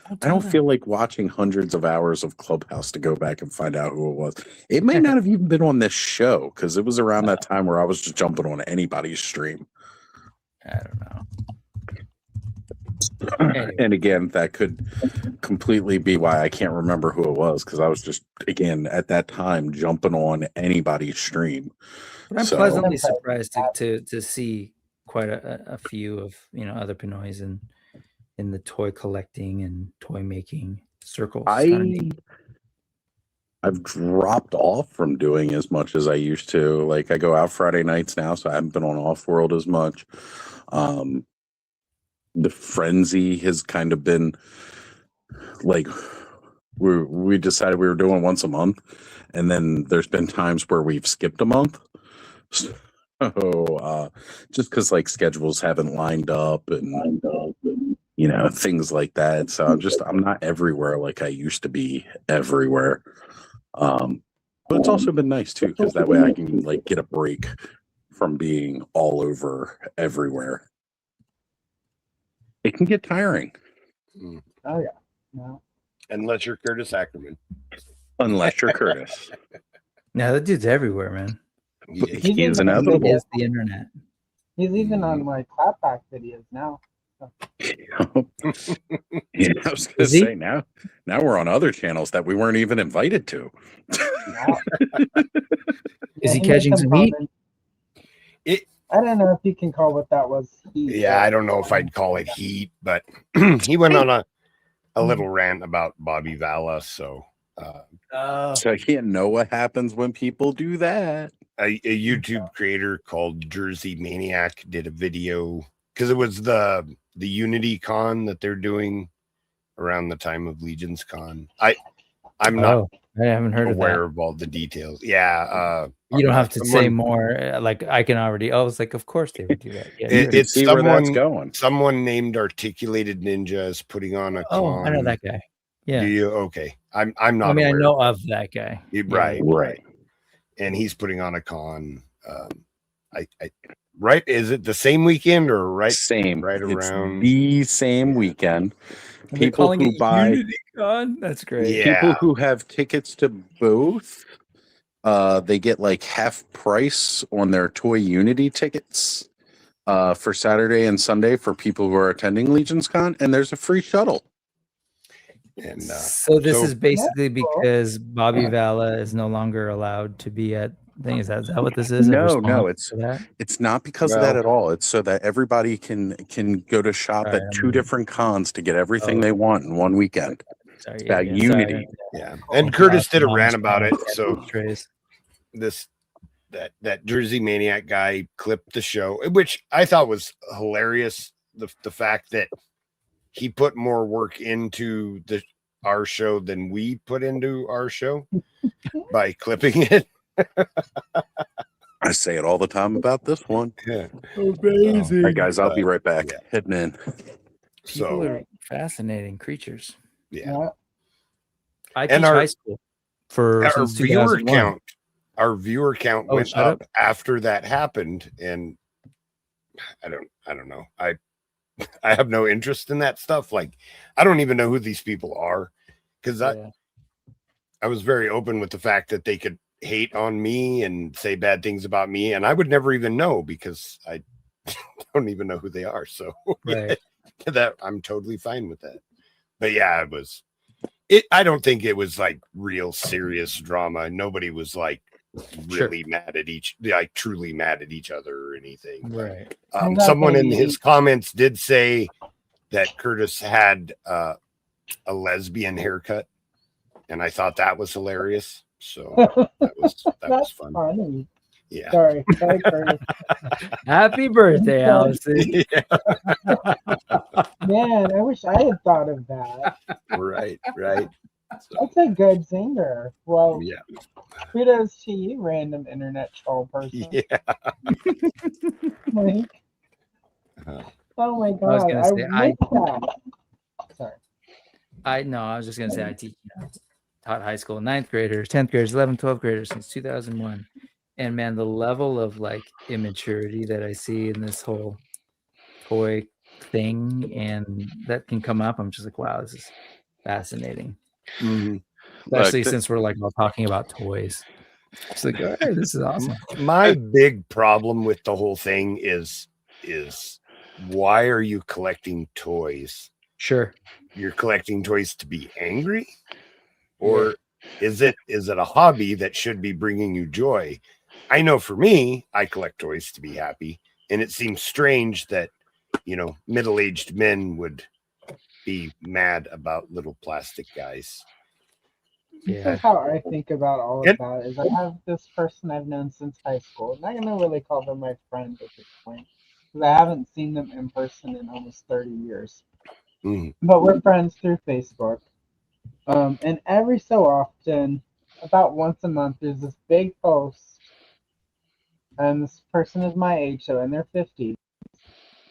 S15: I don't feel like watching hundreds of hours of Clubhouse to go back and find out who it was. It may not have even been on this show because it was around that time where I was just jumping on anybody's stream.
S13: I don't know.
S15: And again, that could completely be why I can't remember who it was because I was just, again, at that time, jumping on anybody's stream.
S13: But I'm pleasantly surprised to see quite a few of other Pinoys in the toy collecting and toy making circles.
S15: I've dropped off from doing as much as I used to. Like I go out Friday nights now, so I haven't been on Off-World as much. The frenzy has kind of been like we decided we were doing once a month, and then there's been times where we've skipped a month. So just because like schedules haven't lined up and things like that. So I'm not everywhere like I used to be everywhere. But it's also been nice too, because that way I can like get a break from being all over everywhere. It can get tiring.
S2: Oh yeah. No.
S12: Unless you're Curtis Ackerman.
S15: Unless you're Curtis.
S13: No, that dude's everywhere, man.
S15: He's inevitable.
S13: He is the internet.
S2: He's even on my clapback videos now.
S15: Yeah, I was gonna say now we're on other channels that we weren't even invited to.
S13: Is he catching some heat?
S2: I don't know if you can call what that was heat.
S12: Yeah, I don't know if I'd call it heat, but he went on a little rant about Bobby Vala. So
S15: I can't know what happens when people do that.
S12: A YouTube creator called Jersey Maniac did a video because it was the Unity Con that they're doing around the time of Legion's Con. I'm not
S13: I haven't heard
S12: aware
S13: of
S12: of all the details. Yeah.
S13: You don't have to say more. Like I can already. I was like, of course they would do that. Yeah,
S12: it's
S15: see where that's going.
S12: Someone named Articulated Ninja is putting on a con.
S13: Oh, I know that guy. Yeah.
S12: Do you? Okay. I'm not.
S13: I mean,
S12: aware.
S13: I know of that guy.
S12: Right. And he's putting on a con. Right? Is it the same weekend or right?
S15: Same.
S12: Right around
S15: the same weekend. People who buy
S13: UnityCon? That's great.
S12: Yeah.
S15: People who have tickets to both, they get like half price on their Toy Unity tickets for Saturday and Sunday for people who are attending Legion's Con, and there's a free shuttle.
S12: And
S13: so this is basically because Bobby Vala is no longer allowed to be at thing? Is that what this is? A
S14: No,
S13: response to that?
S14: it's not because of that at all. It's so that everybody can go to shop at two different cons to get everything they want in one weekend.
S13: Sorry,
S14: It's about
S13: yeah.
S14: unity.
S12: Yeah, and Curtis did a rant about it. So that Jersey Maniac guy clipped the show, which I thought was hilarious. The fact that he put more work into our show than we put into our show by clipping it.
S14: I say it all the time about this one.
S12: Yeah.
S14: Amazing. All right, guys, I'll be right back.
S12: Yeah.
S14: Heading in.
S13: People are fascinating creatures.
S12: Yeah.
S13: I teach high school
S12: our
S13: since
S12: viewer
S13: 2001.
S12: count. Our viewer count went up after that happened, and I don't know. I have no interest in that stuff. Like, I don't even know who these people are, because I was very open with the fact that they could hate on me and say bad things about me, and I would never even know because I don't even know who they are. So that I'm totally fine with that. But yeah, I don't think it was like real serious drama. Nobody was like really mad at truly mad at each other or anything.
S13: Right.
S12: Someone in his comments did say that Curtis had a lesbian haircut, and I thought that was hilarious. So that was fun.
S2: Funny.
S12: Yeah.
S2: Sorry, Curtis.
S13: Happy birthday, Allison.
S2: Man, I wish I had thought of that.
S12: Right.
S2: That's a good singer. Well,
S12: yeah.
S2: Kudos to you, random internet troll person.
S12: Yeah.
S2: Like, oh my god!
S13: I was gonna say
S2: Sorry.
S13: I was just gonna say I taught high school 9th graders, 10th graders, 11th, 12th graders since 2001. And man, the level of like immaturity that I see in this whole toy thing and that can come up, I'm just like, wow, this is fascinating.
S12: Mm-hmm.
S13: Especially since we're like all talking about toys. It's like, all right, this is awesome.
S12: My big problem with the whole thing is why are you collecting toys?
S13: Sure.
S12: You're collecting toys to be angry? Or is it a hobby that should be bringing you joy? I know for me, I collect toys to be happy, and it seems strange that, middle-aged men would be mad about little plastic guys.
S2: This is how I think about all of that. Is I have this person I've known since high school. I'm not gonna really call them my friend at this point, because I haven't seen them in person in almost 30 years. But we're friends through Facebook. And every so often, about once a month, there's this big post. And this person is my age, so in their 50s.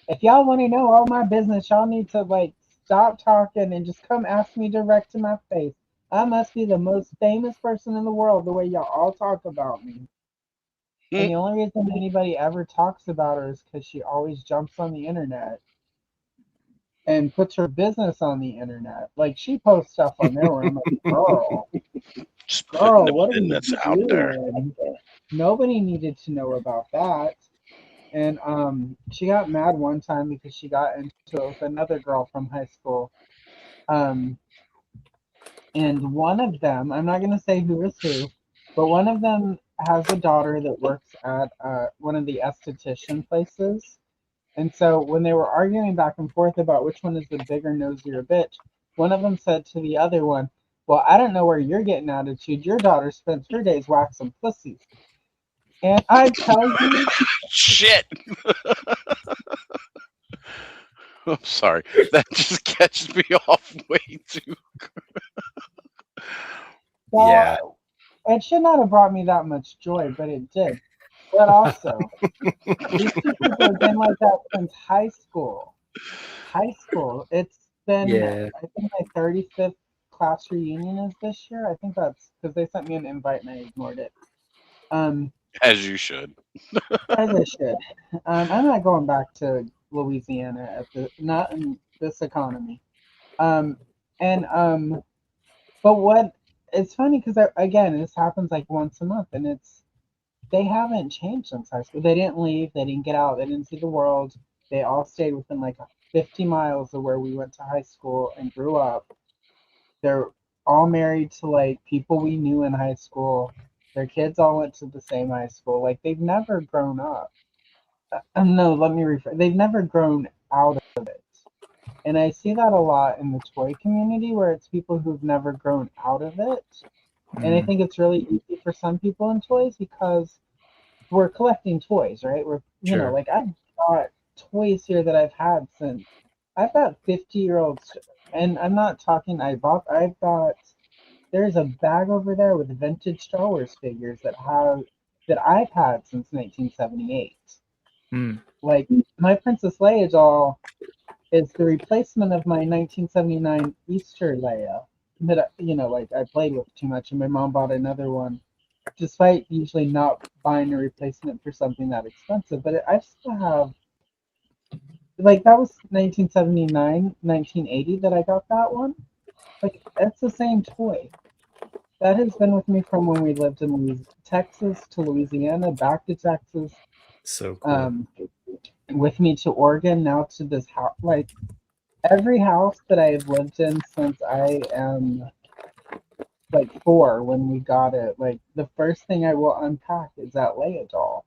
S2: If y'all want to know all my business, y'all need to stop talking and just come ask me direct to my face. I must be the most famous person in the world the way y'all all talk about me. And the only reason anybody ever talks about her is because she always jumps on the internet and puts her business on the internet. Like, she posts stuff on there where I'm like, girl, what are you
S3: out there?
S2: doing? Nobody needed to know about that. And she got mad one time because she got into it with another girl from high school. And one of them, I'm not going to say who is who, but one of them has a daughter that works at one of the esthetician places. And so when they were arguing back and forth about which one is the bigger, nosier bitch, one of them said to the other one, well, I don't know where you're getting attitude. Your daughter spends her days waxing pussies. And I tell you...
S3: Shit! I'm sorry. That just catches me off way too...
S2: Well, it should not have brought me that much joy, but it did. But also, these two people have been like that since high school. It's been, I think my 35th class reunion is this year. I think that's because they sent me an invite and I ignored it.
S3: As you should.
S2: As I should. I'm not going back to Louisiana not in this economy. But what, it's funny because again, this happens like once a month, and they haven't changed since high school. They didn't leave. They didn't get out. They didn't see the world. They all stayed within like 50 miles of where we went to high school and grew up. They're all married to like people we knew in high school. Their kids all went to the same high school. Like, they've never grown up. No, let me rephrase. They've never grown out of it. And I see that a lot in the toy community where it's people who've never grown out of it. And I think it's really easy for some people in toys because we're collecting toys, right? We're, you know,
S13: Sure.
S2: like I've got toys here that I've had since I've got 50-year-olds, and I'm not talking I've got there's a bag over there with vintage Star Wars figures that I've had since 1978. Like my Princess Leia doll is the replacement of my 1979 Easter Leia that like I played with too much, and my mom bought another one, despite usually not buying a replacement for something that expensive. But I still have, like, that was 1979, 1980 that I got that one. Like, that's the same toy. That has been with me from when we lived in Texas to Louisiana, back to Texas.
S13: So cool.
S2: With me to Oregon, now to this house. Like, every house that I have lived in since I am like 4 when we got it, like the first thing I will unpack is that Leia doll.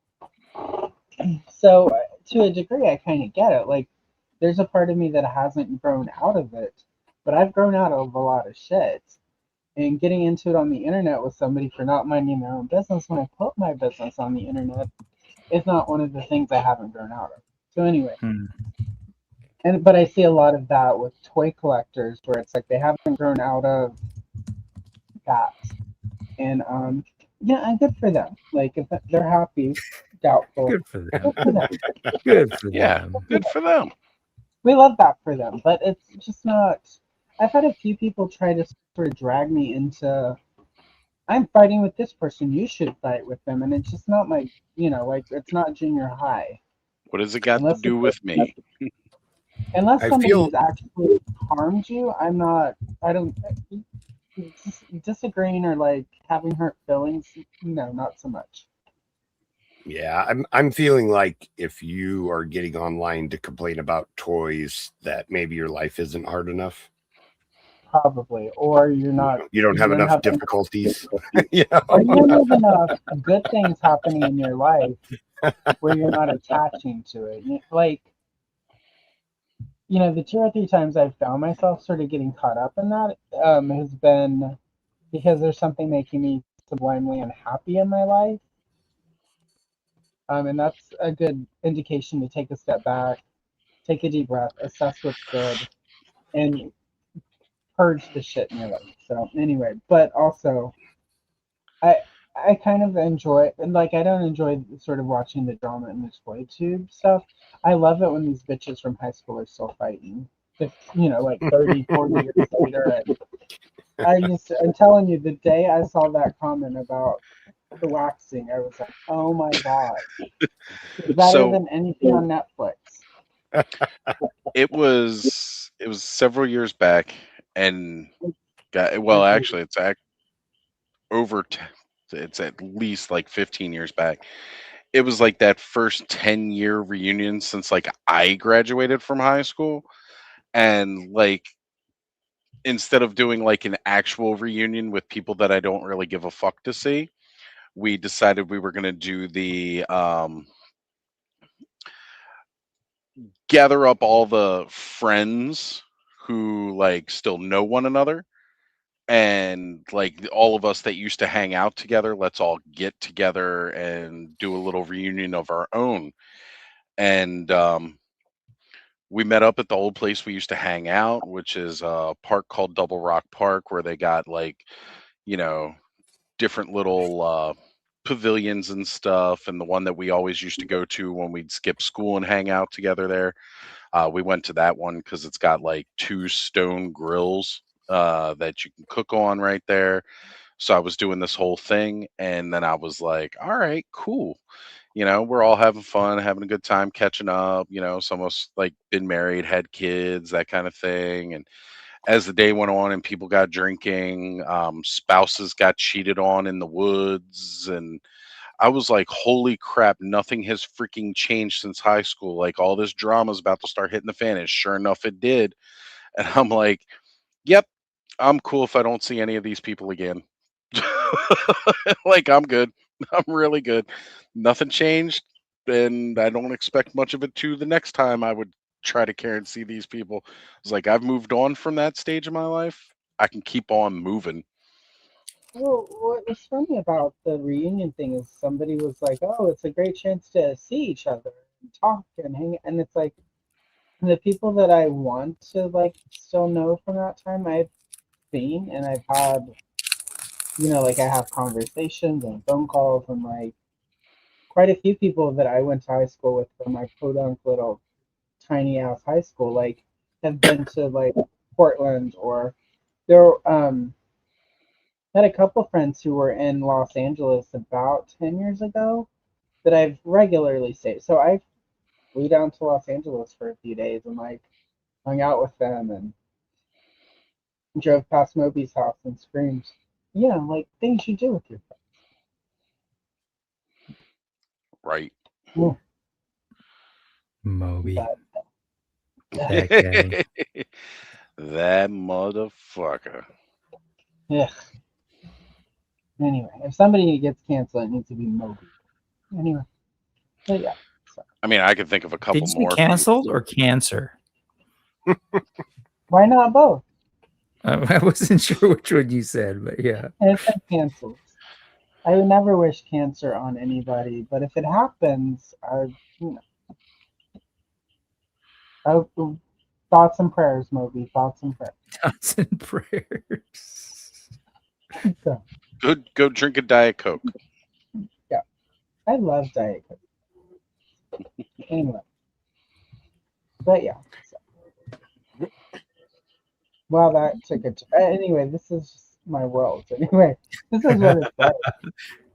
S2: So to a degree, I kind of get it. Like, there's a part of me that hasn't grown out of it, but I've grown out of a lot of shit. And getting into it on the internet with somebody for not minding their own business when I put my business on the internet is not one of the things I haven't grown out of. So anyway, but I see a lot of that with toy collectors where it's like they haven't grown out of that. And yeah, and good for them. Like, if they're happy, doubtful.
S13: Good for them.
S2: Good for them.
S13: Good for
S3: Yeah,
S13: them.
S3: good for them.
S2: We love that for them, but it's just not. I've had a few people try to sort of drag me into, I'm fighting with this person, you should fight with them, and it's just not my, like, it's not junior high.
S3: What has it got
S2: Unless
S3: to do with me?
S2: Unless
S12: I
S2: somebody
S12: feel-
S2: has actually harmed you, I don't, disagreeing or like having hurt feelings, no, not so much.
S12: Yeah, I'm feeling like if you are getting online to complain about toys, that maybe your life isn't hard enough.
S2: Probably, or you're not.
S12: You don't have enough difficulties. Yeah.
S2: Or you don't have enough good things happening in your life where you're not attaching to it. Like, the 2 or 3 times I've found myself sort of getting caught up in that has been because there's something making me sublimely unhappy in my life. And that's a good indication to take a step back, take a deep breath, assess what's good, and purge the shit in your life. So anyway, but also, I kind of enjoy, and like, I don't enjoy sort of watching the drama in the toy tube stuff. I love it when these bitches from high school are still fighting. Like 30, 40 years later. And I'm telling you, the day I saw that comment about the waxing, I was like, oh my God. It's better than anything on Netflix.
S3: It was several years back, and actually, it's it's at least like 15 years back. It was like that first 10-year reunion since like I graduated from high school, and like instead of doing like an actual reunion with people that I don't really give a fuck to see, we decided we were going to do the gather up all the friends who like still know one another, and like all of us that used to hang out together, let's all get together and do a little reunion of our own. And we met up at the old place we used to hang out, which is a park called Double Rock Park, where they got like, different little pavilions and stuff. And the one that we always used to go to when we'd skip school and hang out together there, we went to that one because it's got like 2 stone grills that you can cook on right there. So I was doing this whole thing, and then I was like, all right, cool. We're all having fun, having a good time, catching up. Some of us like been married, had kids, that kind of thing. And as the day went on and people got drinking, spouses got cheated on in the woods. And I was like, holy crap, nothing has freaking changed since high school. Like, all this drama is about to start hitting the fan. And sure enough, it did. And I'm like, yep, I'm cool if I don't see any of these people again. Like, I'm good. I'm really good. Nothing changed, and I don't expect much of it to the next time I would try to care and see these people. It's like I've moved on from that stage of my life. I can keep on moving.
S2: Well, what was funny about the reunion thing is somebody was like, "Oh, it's a great chance to see each other and talk and hang." And it's like the people that I want to like still know from that time I've seen and I've had, like I have conversations and phone calls and like quite a few people that I went to high school with from my podunk little tiny ass high school, like have been to like Portland or there. Had a couple friends who were in Los Angeles about 10 years ago that I've regularly stayed. So I flew down to Los Angeles for a few days and like hung out with them and drove past Moby's house and screamed, like things you do with your
S3: Right.
S2: friends.
S13: Moby.
S2: But,
S13: That guy.
S3: That motherfucker.
S2: yeah. Anyway, if somebody gets canceled, it needs to be Moby. Anyway, but yeah.
S3: I mean, I could think of a couple
S13: Did you
S3: more.
S13: say canceled or cancer?
S2: Why not both?
S13: I wasn't sure which one you said, but yeah.
S2: I said canceled. I would never wish cancer on anybody, but if it happens, thoughts and prayers, Moby. Thoughts and prayers.
S13: Thoughts and prayers.
S3: Go drink a Diet Coke.
S2: Yeah, I love Diet Coke. Anyway, but yeah. So. Well, that took it. Anyway, this is just my world. Anyway, this is what it's like.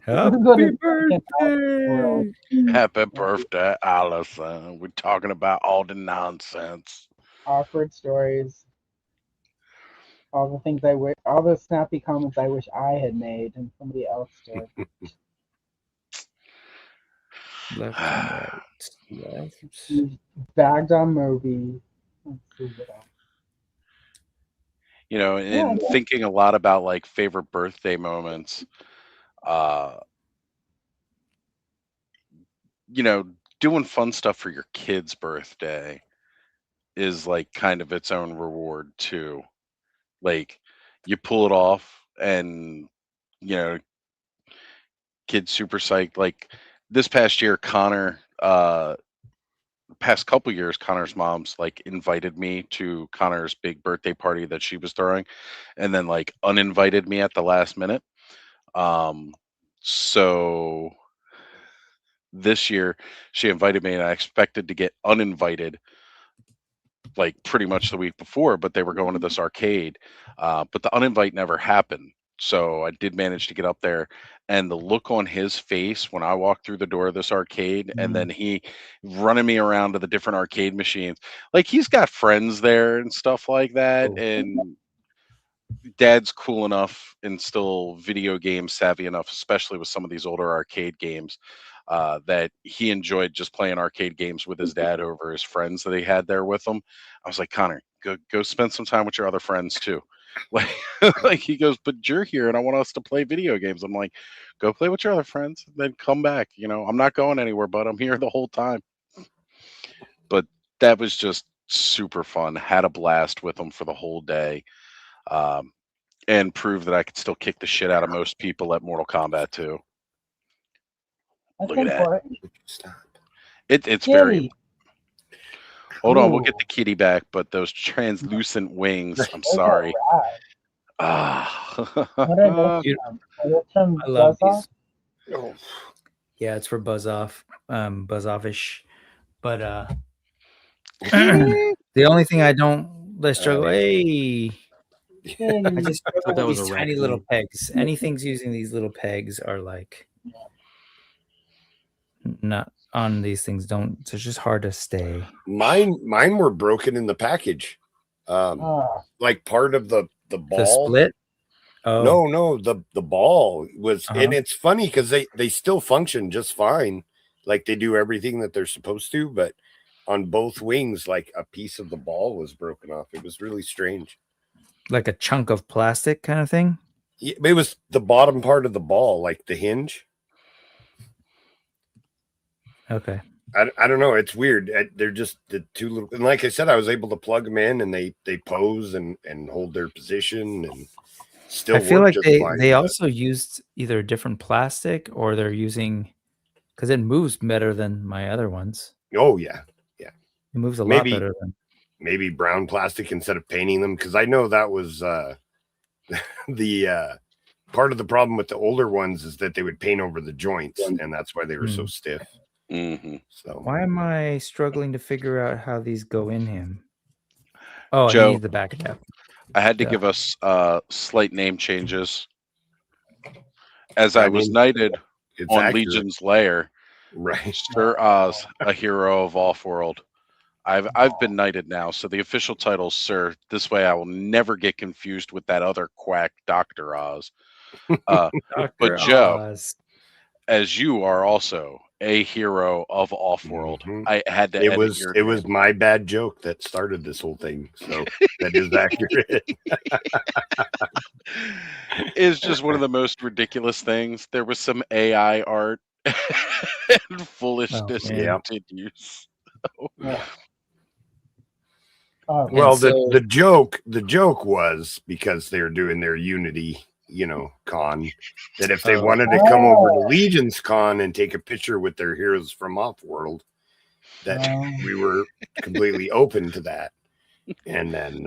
S13: Happy birthday!
S3: Happy birthday, Allison. We're talking about all the nonsense.
S2: Awkward stories. All the things all the snappy comments I wish I had made and somebody else did.
S13: Left and right. Left.
S2: Bagged on Moby. Let's see what else.
S3: In thinking a lot about like favorite birthday moments, doing fun stuff for your kid's birthday is like kind of its own reward too. Like you pull it off and kid's super psyched. Like this past year, past couple years, Connor's mom's like invited me to Connor's big birthday party that she was throwing and then like uninvited me at the last minute. So this year she invited me and I expected to get uninvited like pretty much the week before, but they were going to this arcade. But the uninvite never happened. So I did manage to get up there, and the look on his face when I walked through the door of this arcade, and then he running me around to the different arcade machines. Like he's got friends there and stuff like that, and dad's cool enough and still video game savvy enough, especially with some of these older arcade games, that he enjoyed just playing arcade games with his dad over his friends that he had there with him. I was like, Connor, go spend some time with your other friends too. Like he goes, but you're here and I want us to play video games. I'm like, go play with your other friends, then come back. I'm not going anywhere, but I'm here the whole time. But that was just super fun. Had a blast with them for the whole day. And proved that I could still kick the shit out of most people at Mortal Kombat 2. Look at that. It's very. Hold on, we'll get the kitty back, but those translucent wings. I'm sorry.
S2: What are those from? Are those from
S13: I love
S2: Buzz
S13: these.
S2: Off?
S13: Yeah, it's for Buzz Off, Buzz Offish. But the only thing I don't struggle. Hey. I just
S16: thought that was
S13: these
S16: a
S13: tiny
S16: raccoon.
S13: little pegs. Anything's using these little pegs are like not on these things. It's just hard to stay.
S12: Mine were broken in the package. Like part of the ball.
S13: The split? Oh.
S12: No, the ball was, and it's funny because they still function just fine. Like they do everything that they're supposed to, but on both wings, like a piece of the ball was broken off. It was really strange.
S13: Like a chunk of plastic kind of thing?
S12: It was the bottom part of the ball, like the hinge.
S13: Okay.
S12: I don't know. It's weird. They're just the two little. And like I said, I was able to plug them in, and they pose and hold their position and still.
S13: I feel
S12: work
S13: like
S12: just fine,
S13: they
S12: but-
S13: also used either a different plastic or they're using because it moves better than my other ones.
S12: Oh yeah, yeah.
S13: It moves a lot better than.
S12: Maybe brown plastic instead of painting them, because I know that was the part of the problem with the older ones is that they would paint over the joints, and that's why they were so stiff.
S3: Mm-hmm.
S12: So
S13: Why am I struggling to figure out how these go in him? Oh,
S3: Joe,
S13: he needs the back cap.
S3: I had to
S13: Yeah.
S3: give us slight name changes as I was
S12: mean,
S3: knighted
S12: it's
S3: on
S12: accurate.
S3: Legion's lair.
S12: Right.
S3: Sir Oz, a hero of Offworld. I've been knighted now, so the official title is Sir. This way I will never get confused with that other quack, Dr. Oz. But Joe,
S13: Oz.
S3: as you are also a hero of Offworld, I had to
S12: It
S3: edit
S12: was
S3: your
S12: it was my bad joke that started this whole thing, so that is accurate.
S3: It's just one of the most ridiculous things. There was some AI art and foolishness
S12: man.
S3: continues.
S12: Well, the joke was because they were doing their Unity, con, that if they wanted to come over to Legion's con and take a picture with their heroes from Offworld, that we were completely open to that. And then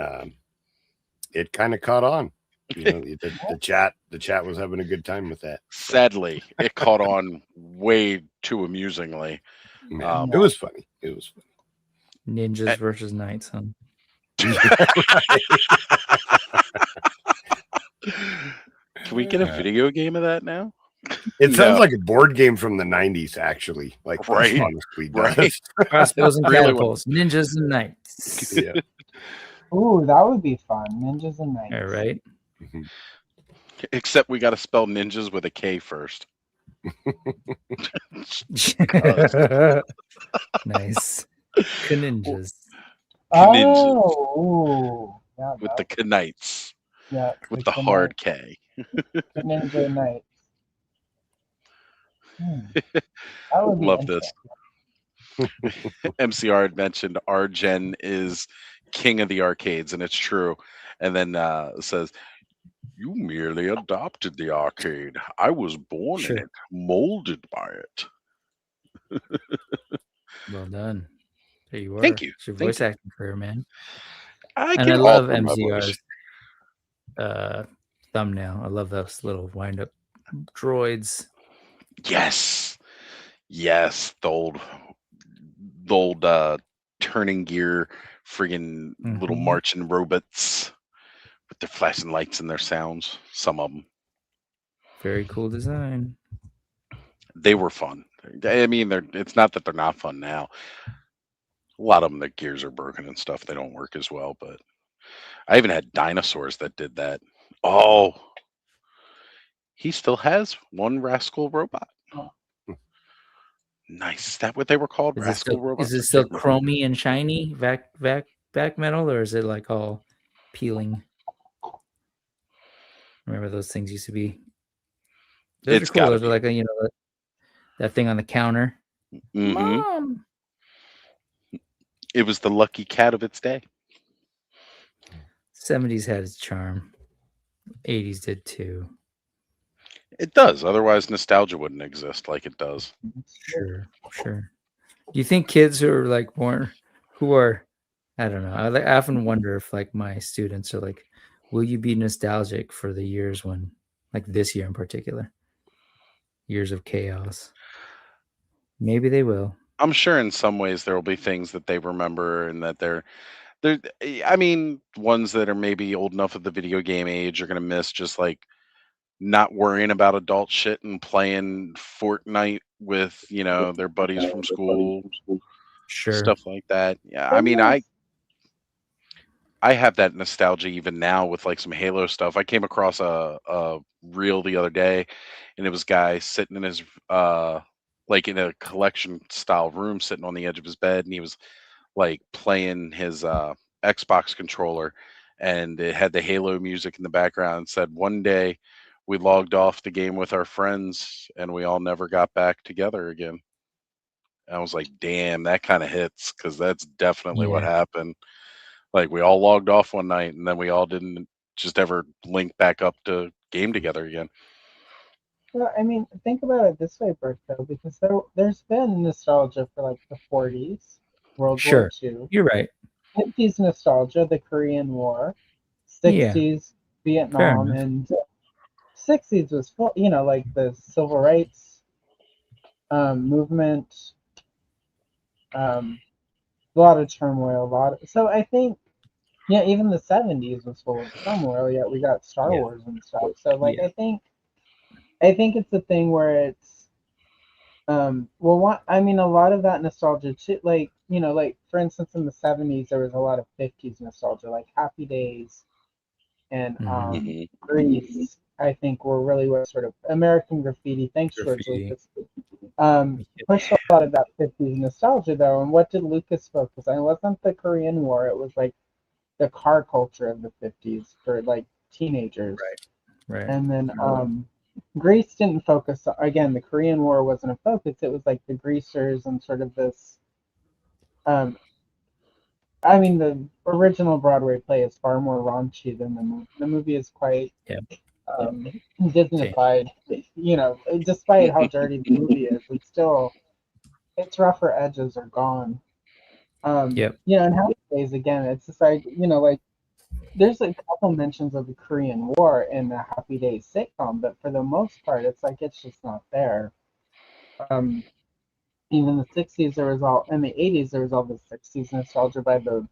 S12: it kind of caught on. The chat was having a good time with that.
S3: Sadly, it caught on way too amusingly.
S12: It was funny. It was funny.
S13: Ninjas versus knights, huh?
S3: Can we get a video game of that now?
S12: It sounds like a board game from the 90s, actually. Like,
S3: Right,
S12: honestly,
S3: right.
S13: Crossbows and
S3: Really
S13: catapults, ninjas and knights.
S12: Yeah.
S2: Ooh, that would be fun. Ninjas and knights.
S13: All right.
S3: Except we got to spell ninjas with a K first.
S13: Nice. Ninjas.
S2: Oh, yeah,
S3: With the knights.
S2: yeah,
S3: With the hard K.
S2: Ninja knights. That would be
S3: Love this. MCR had mentioned Argen is king of the arcades, and it's true. And then says, "You merely adopted the arcade. I was born in it, molded by it."
S13: Well done. There you are.
S3: Thank you.
S13: It's your
S3: Thank
S13: voice
S3: you.
S13: acting career, man.
S3: I
S13: And
S3: can
S13: I love
S3: alter my
S13: MCR's
S3: voice.
S13: thumbnail. I love those little wind up droids.
S3: Yes. Yes. The old turning gear friggin' little
S13: Mhm.
S3: marching robots with their flashing lights and their sounds. Some of them.
S13: Very cool design.
S3: They were fun. I mean, it's not that they're not fun now. A lot of them, the gears are broken and stuff. They don't work as well. But I even had dinosaurs that did that. Oh, he still has one rascal robot. Nice. Is that what they were called? Rascal robots?
S13: Is it still chromy and shiny back metal, or is it like all peeling? Remember those things used to be. Those
S3: It's
S13: are cool.
S3: gotta
S13: Those are like that thing on the counter.
S3: Mhm.
S13: Mom.
S3: It was the lucky cat of its day.
S13: 70s had its charm. 80s did too.
S3: It does. Otherwise, nostalgia wouldn't exist like it does.
S13: Sure. Do you think kids who are like born, who are, I don't know. I often wonder if like my students are like, will you be nostalgic for the years when, like this year in particular, years of chaos? Maybe they will.
S3: I'm sure in some ways there will be things that they remember and that they're I mean, ones that are maybe old enough at the video game age are gonna miss just like not worrying about adult shit and playing Fortnite with, their buddies from school.
S13: Sure.
S3: Stuff like that. Yeah. I mean, I have that nostalgia even now with like some Halo stuff. I came across a reel the other day, and it was a guy sitting in his like in a collection style room, sitting on the edge of his bed, and he was like playing his Xbox controller, and it had the Halo music in the background. It said one day we logged off the game with our friends and we all never got back together again. I was like, damn, that kind of hits, because that's definitely what
S13: Yeah.
S3: happened. Like, we all logged off one night and then we all didn't just ever link back up to game together again.
S2: Well, I mean, think about it this way, Bert, though, because there's been nostalgia for like the 40s, World War
S13: Sure.
S2: II,
S13: You're right.
S2: 50s nostalgia, the Korean War,
S13: Yeah.
S2: 60s,
S13: Fair
S2: Vietnam,
S13: enough.
S2: and 60s was full, like the civil rights movement, a lot of turmoil, so I think, even the 70s was full of turmoil, yet we got Star
S13: Yeah.
S2: Wars and stuff. So, like,
S13: Yeah.
S2: I think it's a thing where it's, I mean, a lot of that nostalgia too, like, for instance, in the 70s, there was a lot of 50s nostalgia, like Happy Days and Grease, I think, were really what sort of American Graffiti. Thanks, George
S13: Graffiti.
S2: Lucas. Pushed a lot of that 50s nostalgia, though. And what did Lucas focus on? It wasn't the Korean War, it was like the car culture of the 50s for like teenagers.
S13: Right.
S2: And then Greece didn't focus, again, the Korean War wasn't a focus, it was like the greasers and sort of this, I mean, the original Broadway play is far more raunchy than the movie. The movie is quite Disneyfied, despite how dirty the movie is, its rougher edges are gone. And Happy Days, again, it's just like, like, there's a couple mentions of the Korean War in the Happy Days sitcom, but for the most part, it's like it's just not there. Even the 60s, in the 80s, there was all the 60s nostalgia by the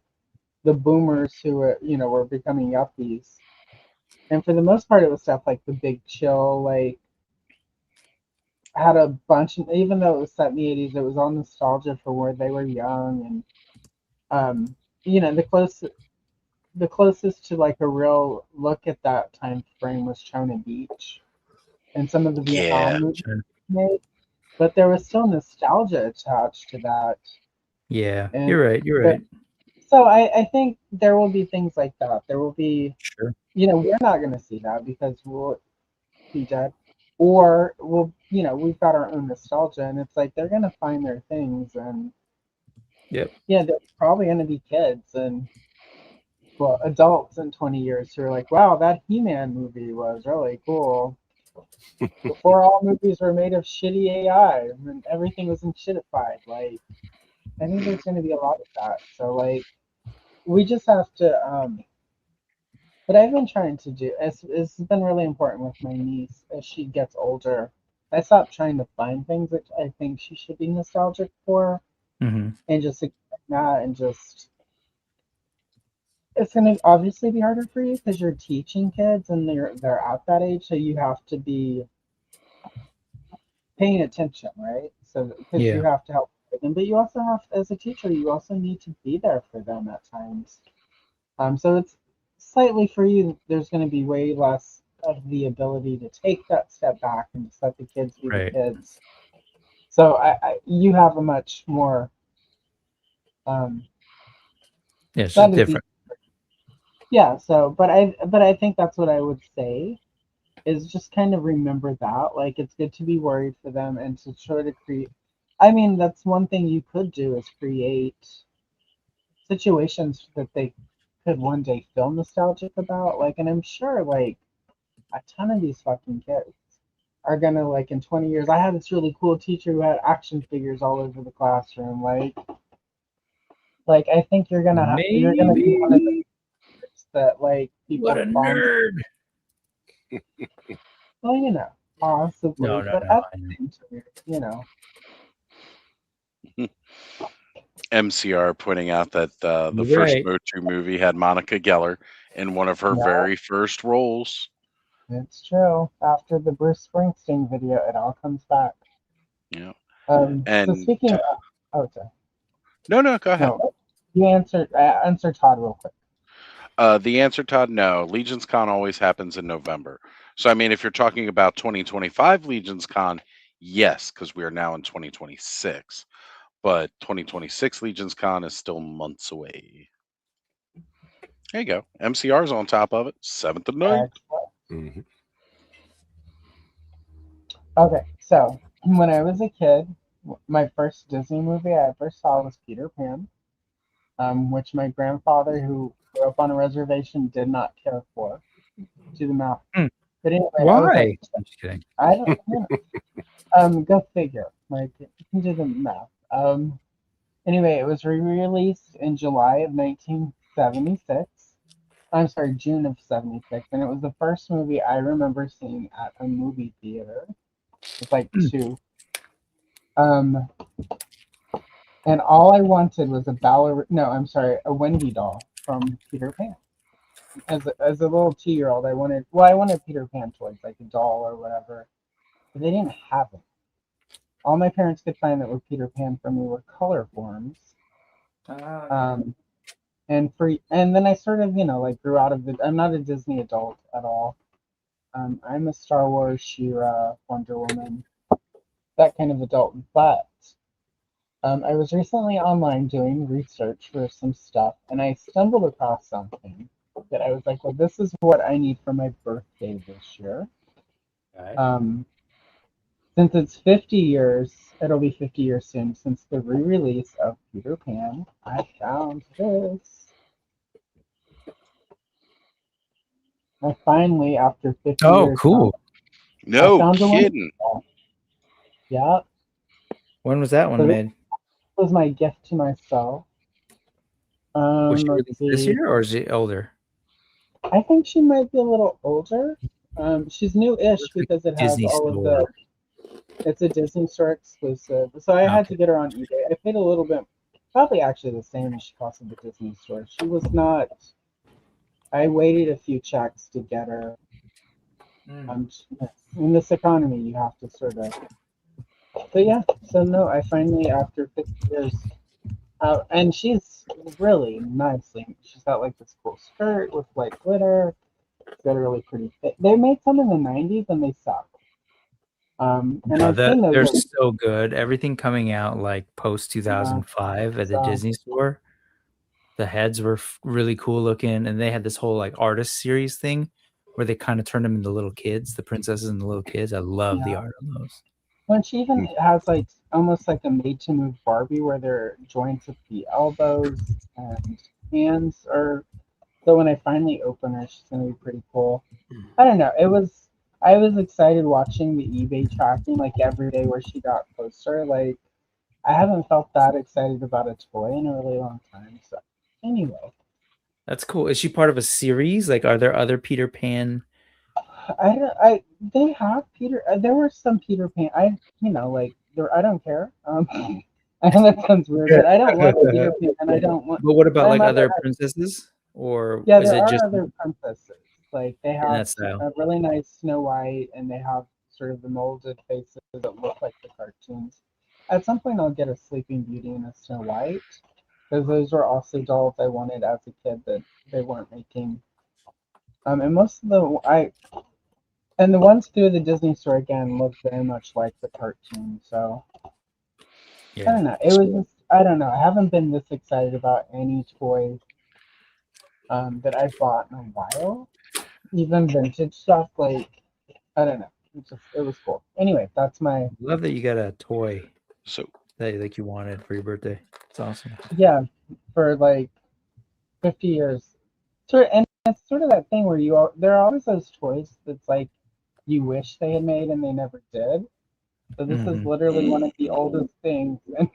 S2: boomers who were becoming yuppies. And for the most part, it was stuff like The Big Chill, like, had a bunch, even though it was set in the 80s, it was all nostalgia for where they were young. And, the closest to like a real look at that time frame was China Beach and some of the Vietnam movies made, but there was still nostalgia attached to that.
S13: Yeah.
S2: And
S13: You're right.
S2: So I think there will be things like that. There will be,
S13: Sure.
S2: We're not going to see that because we'll be dead, or we've got our own nostalgia, and it's like they're going to find their things, and
S13: Yep.
S2: yeah, there's probably going to be kids and adults in 20 years who are like, wow, that He-Man movie was really cool. Before all movies were made of shitty AI and everything was shitified. Like, I think there's going to be a lot of that. So, like, we just have to. What I've been trying to do, it's been really important with my niece as she gets older. I stopped trying to find things that I think she should be nostalgic for,
S13: Mm-hmm.
S2: and just accept that, and just. It's going to obviously be harder for you because you're teaching kids and they're at that age, so you have to be paying attention, right? So because you have to help them, but you also have, as a teacher, you also need to be there for them at times. So it's slightly for you. There's going to be way less of the ability to take that step back and just let the kids be the kids. So you have a much more.
S13: It's just different.
S2: Yeah. So, but I think that's what I would say. Is just kind of remember that, like, it's good to be worried for them and to try to create. I mean, that's one thing you could do, is create situations that they could one day feel nostalgic about. Like, and I'm sure, like, a ton of these fucking kids are gonna, like, in 20 years, I had this really cool teacher who had action figures all over the classroom. Like I think you're gonna be one of the that, like, people.
S13: What a nerd!
S2: Well, possibly,
S13: No,
S2: but at the same time,
S3: MCR pointing out that the first Motu movie had Monica Geller in one of her very first roles.
S2: It's true. After the Bruce Springsteen video, it all comes back.
S3: Yeah.
S2: So speaking of, sorry.
S3: No, go ahead.
S2: No, you answer Todd real quick.
S3: The answer, Todd, no. Legion's Con always happens in November. So, I mean, if you're talking about 2025 Legion's Con, yes, because we are now in 2026. But 2026 Legion's Con is still months away. There you go. MCR's on top of it. 7th of 9th.
S12: Mm-hmm.
S2: Okay, so when I was a kid, my first Disney movie I ever saw was Peter Pan, which my grandfather, who grew up on a reservation, did not care for. Do the math. But anyway, I was like,
S13: Why? I'm just kidding.
S2: I don't know. Go figure. Like, you can do the math. Anyway, it was re-released in July of 1976. I'm sorry, June of 76, and it was the first movie I remember seeing at a movie theater. It's like two. And all I wanted was a Wendy doll from Peter Pan. As a little 2-year-old, I wanted Peter Pan toys, like a doll or whatever, but they didn't have it. All my parents could find that were Peter Pan for me were color forms. And then I sort of, grew out of I'm not a Disney adult at all. I'm a Star Wars, She-Ra, Wonder Woman, that kind of adult. But I was recently online doing research for some stuff, and I stumbled across something that I was like, well, this is what I need for my birthday this year. Since it's 50 years, it'll be 50 years soon since the re-release of Peter Pan, I found this. I finally, after 50
S13: Oh,
S2: years,
S13: cool.
S3: No
S2: found the
S3: kidding.
S2: one. Yeah.
S13: When was that one
S2: So
S13: made?
S2: this was my gift to myself.
S13: Was she
S2: Let's
S13: released this
S2: see.
S13: year or is it older?
S2: I think she might be a little older. She's new-ish because it has
S13: Disney
S2: all of
S13: Store.
S2: it's a Disney Store exclusive. So I had to get her on eBay. I paid a little bit, probably actually the same as she cost at the Disney Store. She was not, I waited a few checks to get her. In this economy, you have to sort of, but yeah, so no, I finally, after 50 years, and she's really nicely, she's got like this cool skirt with white glitter. It's got a really pretty fit. They made some in the 90s and they suck. And I've seen those.
S13: They're so good. Everything coming out like post 2005 at the Disney Store. The heads were really cool looking, and they had this whole like artist series thing where they kind of turned them into little kids, the princesses and the little kids. I love the art of those.
S2: When she even has like almost like a made to move Barbie where their joints at the elbows and hands are. So when I finally open her, she's gonna be pretty cool. I don't know. I was excited watching the eBay tracking like every day where she got closer. Like I haven't felt that excited about a toy in a really long time. So anyway.
S13: That's cool. Is she part of a series? Like, are there other Peter Pan?
S2: They have Peter. There were some Peter Pan. I don't care. I know that sounds weird, but I don't want Peter Pan, and I don't want.
S13: But what about like other
S2: mother-
S13: princesses? Or
S2: Yeah,
S13: is
S2: there
S13: it
S2: are
S13: just
S2: other princesses. Like they
S13: in
S2: have
S13: that style?
S2: a really nice Snow White, and they have sort of the molded faces that look like the cartoons. At some point, I'll get a Sleeping Beauty and a Snow White, because those were also dolls I wanted as a kid that they weren't making. And most of the ones through the Disney Store again look very much like the cartoon. So I don't know. It was just, I don't know. I haven't been this excited about any toy that I've bought in a while. Even vintage stuff, like I don't know. It was cool. Anyway, that's my
S13: Love that you got a toy
S3: so
S13: that like you wanted for your birthday. It's awesome.
S2: yeah, for like 50 years. And it's sort of that thing where there are always those toys that's like you wish they had made and they never did. So this is literally one of the oldest things, and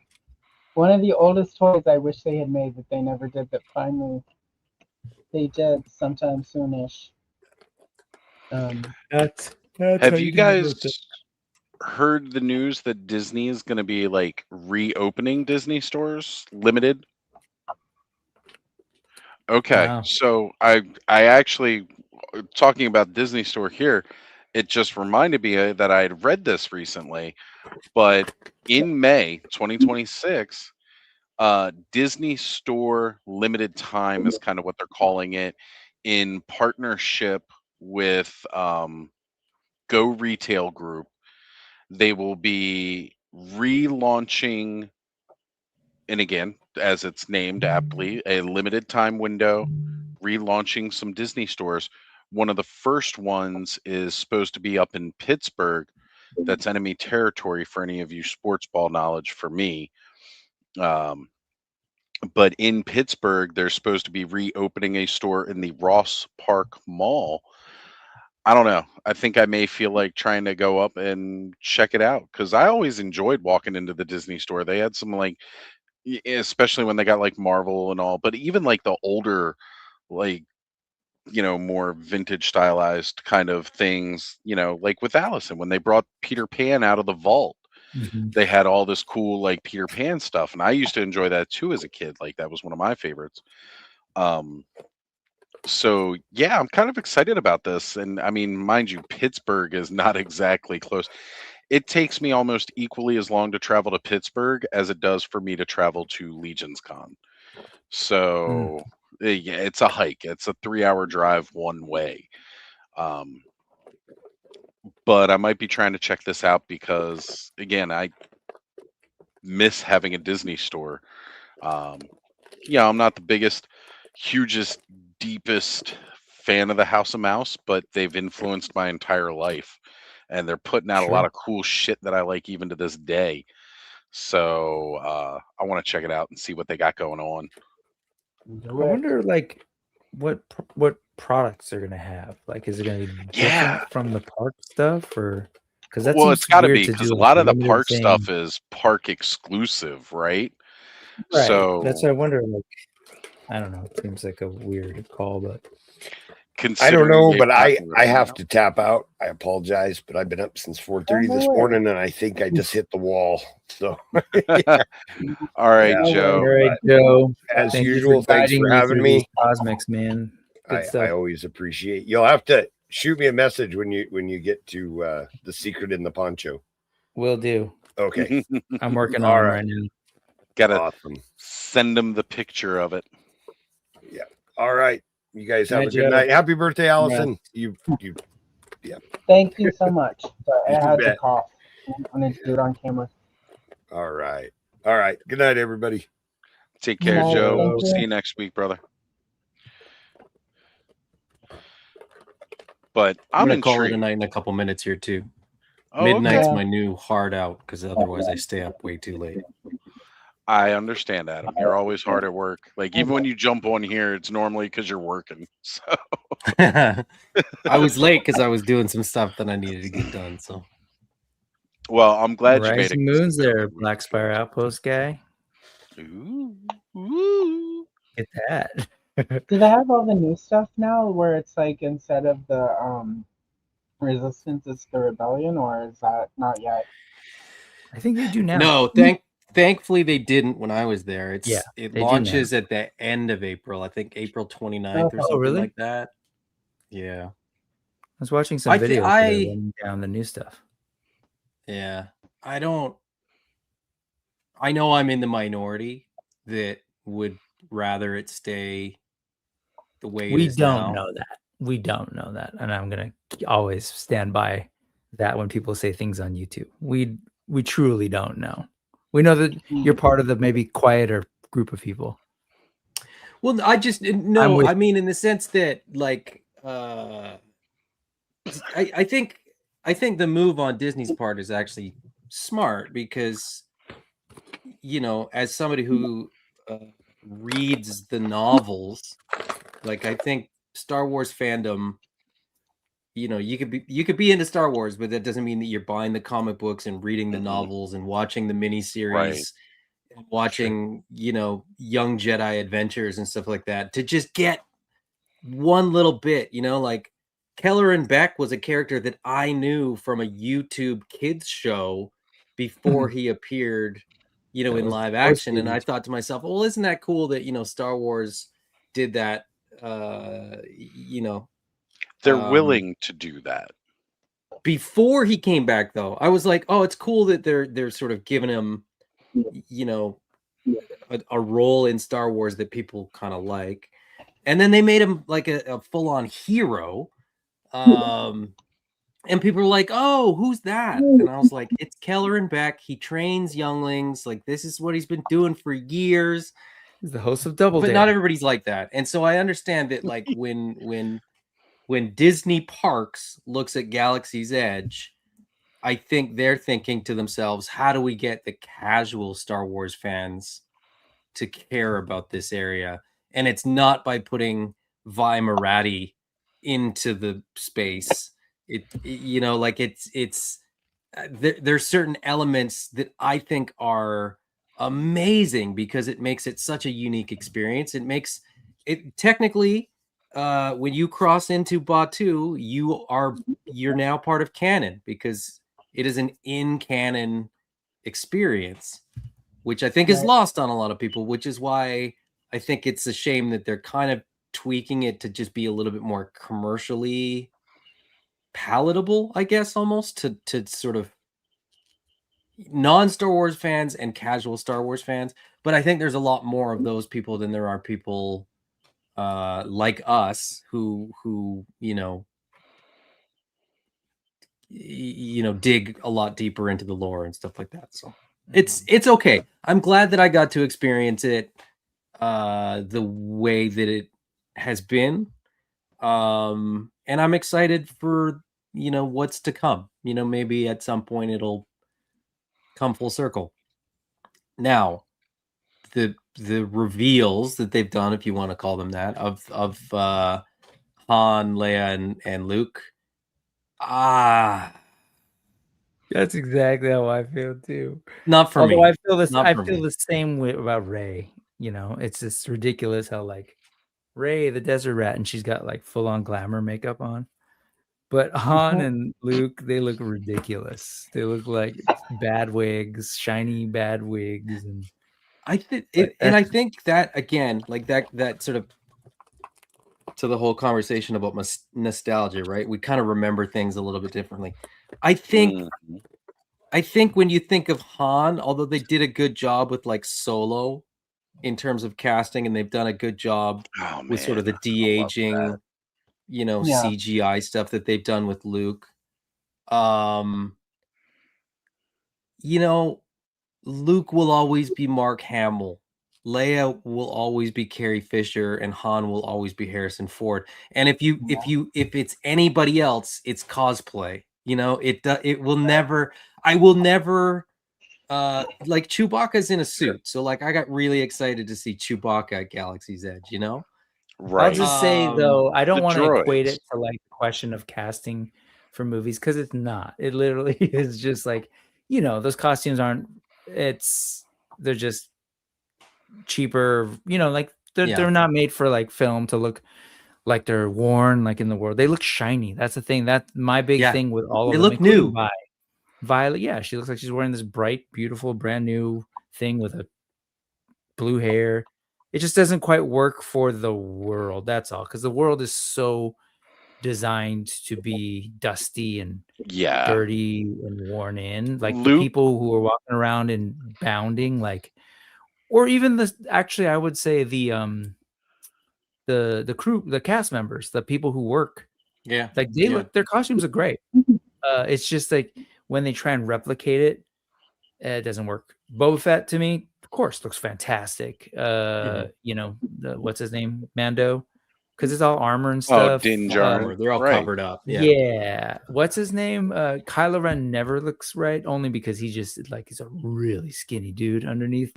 S2: one of the oldest toys I wish they had made that they never did, that finally they did sometime soonish.
S3: Have you guys heard the news that Disney is going to be like reopening Disney stores limited? Okay,
S13: Wow.
S3: so I actually talking about Disney Store here, it just reminded me that I had read this recently, but in May 2026, Disney Store Limited Time is kind of what they're calling it, in partnership with Go Retail Group. They will be relaunching, and again, as it's named aptly, a limited time window, relaunching some Disney stores. One of the first ones is supposed to be up in Pittsburgh. That's enemy territory for any of you sports ball knowledge for me. But in Pittsburgh, they're supposed to be reopening a store in the Ross Park Mall. I don't know. I think I may feel like trying to go up and check it out because I always enjoyed walking into the Disney store. They had some like, especially when they got like Marvel and all, but even like the older, like, more vintage stylized kind of things, like with Allison, when they brought Peter Pan out of the vault, they had all this cool like Peter Pan stuff. And I used to enjoy that too as a kid. Like that was one of my favorites. So yeah, I'm kind of excited about this. And I mean, mind you, Pittsburgh is not exactly close. It takes me almost equally as long to travel to Pittsburgh as it does for me to travel to Legion's Con. So yeah, it's a hike. It's a 3-hour drive one way. But I might be trying to check this out because again, I miss having a Disney store. I'm not the biggest, hugest, deepest fan of the House of Mouse, but they've influenced my entire life. And they're putting out a lot of cool shit that I like even to this day. So I want to check it out and see what they got going on.
S13: I wonder, like, what products they're gonna have. Like, is it gonna be different from the park stuff, or because that's
S3: it's got to be because a lot of the park stuff is park exclusive, right?
S13: Right.
S3: So
S13: that's what I wonder. Like, I don't know. It seems like a weird call, but
S12: I don't know. But I have to tap out. I apologize, but I've been up since 4:30 this morning, and I think I just hit the wall. So,
S3: all right, Joe.
S13: All right, Joe.
S12: As usual, thanks for having me.
S13: Cosmics, man.
S12: I always appreciate. You'll have to shoot me a message when you get to the secret in the poncho.
S13: Will do.
S12: Okay.
S13: I'm working on it right now.
S3: Gotta send them the picture of it.
S12: Yeah. All right. You guys have
S2: Night,
S12: a good
S2: Joe.
S12: night. Happy birthday, Allison. You yeah.
S2: Thank you so much. Sorry, I
S12: You
S2: had to
S12: bet.
S2: cough. I need to do it on camera.
S12: All right. All right. Good night, everybody.
S3: Take care,
S2: Night.
S3: Joe.
S2: Thank
S3: We'll
S2: you.
S3: see you next week, brother. But
S16: I'm
S3: I'm
S16: gonna call it a
S3: intrigued.
S16: night in a couple minutes here too.
S3: Oh,
S16: Midnight's
S3: okay.
S16: my new hard out because otherwise I stay up way too late.
S3: I understand, Adam. You're always hard at work. Like even when you jump on here, it's normally because you're working. So
S16: I was late because I was doing some stuff that I needed to get done. So
S3: well, I'm glad you made
S13: Rising
S3: it.
S13: Moon's there, Black Spire Outpost guy.
S3: Ooh.
S13: Get that.
S2: Do they have all the new stuff now where it's like instead of the resistance it's the rebellion, or is that not yet?
S13: I think they do now.
S16: no, thankfully they didn't when I was there. It
S13: they do
S16: launches at the end of April. I think April 29th or
S2: Oh,
S16: something
S13: really?
S16: like that. Yeah.
S13: I was watching some
S16: I thi-
S13: videos
S16: I-
S13: today running down the new stuff.
S16: Yeah. I know I'm in the minority that would rather it stay the way
S13: We
S16: it is
S13: don't
S16: now.
S13: know that. We don't know that, and I'm gonna always stand by that when people say things on YouTube. We truly don't know. We know that you're part of the maybe quieter group of people.
S16: Well, I just
S13: I'm
S16: no.
S13: with-
S16: I mean, in the sense that, like, I think the move on Disney's part is actually smart because, as somebody who reads the novels, like I think Star Wars fandom. You could be into Star Wars, but that doesn't mean that you're buying the comic books and reading the novels and watching the miniseries,
S3: Right.
S16: and watching Young Jedi Adventures and stuff like that to just get one little bit. Like Keller and Beck was a character that I knew from a YouTube kids show before he appeared, in
S13: was
S16: live
S13: post
S16: action, and I
S13: movies.
S16: thought to myself, well, isn't that cool that Star Wars did that?
S3: They're
S16: Um,
S3: willing to do that.
S16: Before he came back, though, I was like, oh, it's cool that they're sort of giving him, a role in Star Wars that people kind of like. And then they made him like a full-on hero. And people were like, "Oh, who's that?" And I was like, "It's Keller and Beck. He trains younglings. Like, this is what he's been doing for years."
S13: He's the host of Double
S16: But
S13: Dare.
S16: not everybody's like that. And so I understand that, like, when Disney Parks looks at Galaxy's Edge, I think they're thinking to themselves, how do we get the casual Star Wars fans to care about this area? And it's not by putting Vi Moratti into the space. There's certain elements that I think are amazing because it makes it such a unique experience. It makes it technically, when you cross into Batuu, you're now part of canon because it is an in-canon experience, which I think is lost on a lot of people, which is why I think it's a shame that they're kind of tweaking it to just be a little bit more commercially palatable, I guess, almost to sort of non-Star Wars fans and casual Star Wars fans. But I think there's a lot more of those people than there are people like us who dig a lot deeper into the lore and stuff like that. So it's okay. I'm glad that I got to experience it the way that it has been. And I'm excited for what's to come. Maybe at some point it'll come full circle. Now, the reveals that they've done, if you want to call them that, of Han, Leia, and Luke.
S13: That's exactly how I feel too.
S16: Not for
S13: Although
S16: me.
S13: I feel this.
S16: Not
S13: I
S16: for
S13: feel
S16: me.
S13: the same way about Rey. It's just ridiculous how like Rey, the desert rat, and she's got like full on glamour makeup on. But Han and Luke, they look ridiculous. They look like bad wigs, shiny bad wigs, and
S16: I think I think that again, like that sort of to the whole conversation about nostalgia, right? We kind of remember things a little bit differently. I think when you think of Han, although they did a good job with like Solo in terms of casting, and they've done a good job with sort of the de-aging, CGI stuff that they've done with Luke. Luke will always be Mark Hamill. Leia will always be Carrie Fisher, and Han will always be Harrison Ford. And if it's anybody else, it's cosplay. It will never. I will never. Like Chewbacca's in a suit, so like I got really excited to see Chewbacca at Galaxy's Edge.
S13: I'll just say though, I don't
S3: the
S13: want to equate
S3: droids.
S13: it to like the question of casting for movies because it's not. It literally is just like those costumes aren't. They're just cheaper. Like they're not made for like film to look like they're worn like in the world. They look shiny. That's the thing. That's my big thing with all of them.
S16: They look new.
S13: Violet, yeah, she looks like she's wearing this bright, beautiful, brand new thing with a blue hair. It just doesn't quite work for the world. That's all, because the world is so designed to be dusty and dirty and worn in. Like the people who are walking around and bounding, like, or even actually, I would say the crew, the cast members, the people who work, like they look, their costumes are great. It's just like when they try and replicate it, it doesn't work. Boba Fett to me, of course, looks fantastic. What's his name, Mando, because it's all armor and stuff.
S3: Din Djarin.
S16: They're all covered up.
S13: Yeah. What's his name? Kylo Ren never looks right, only because he's just like he's a really skinny dude underneath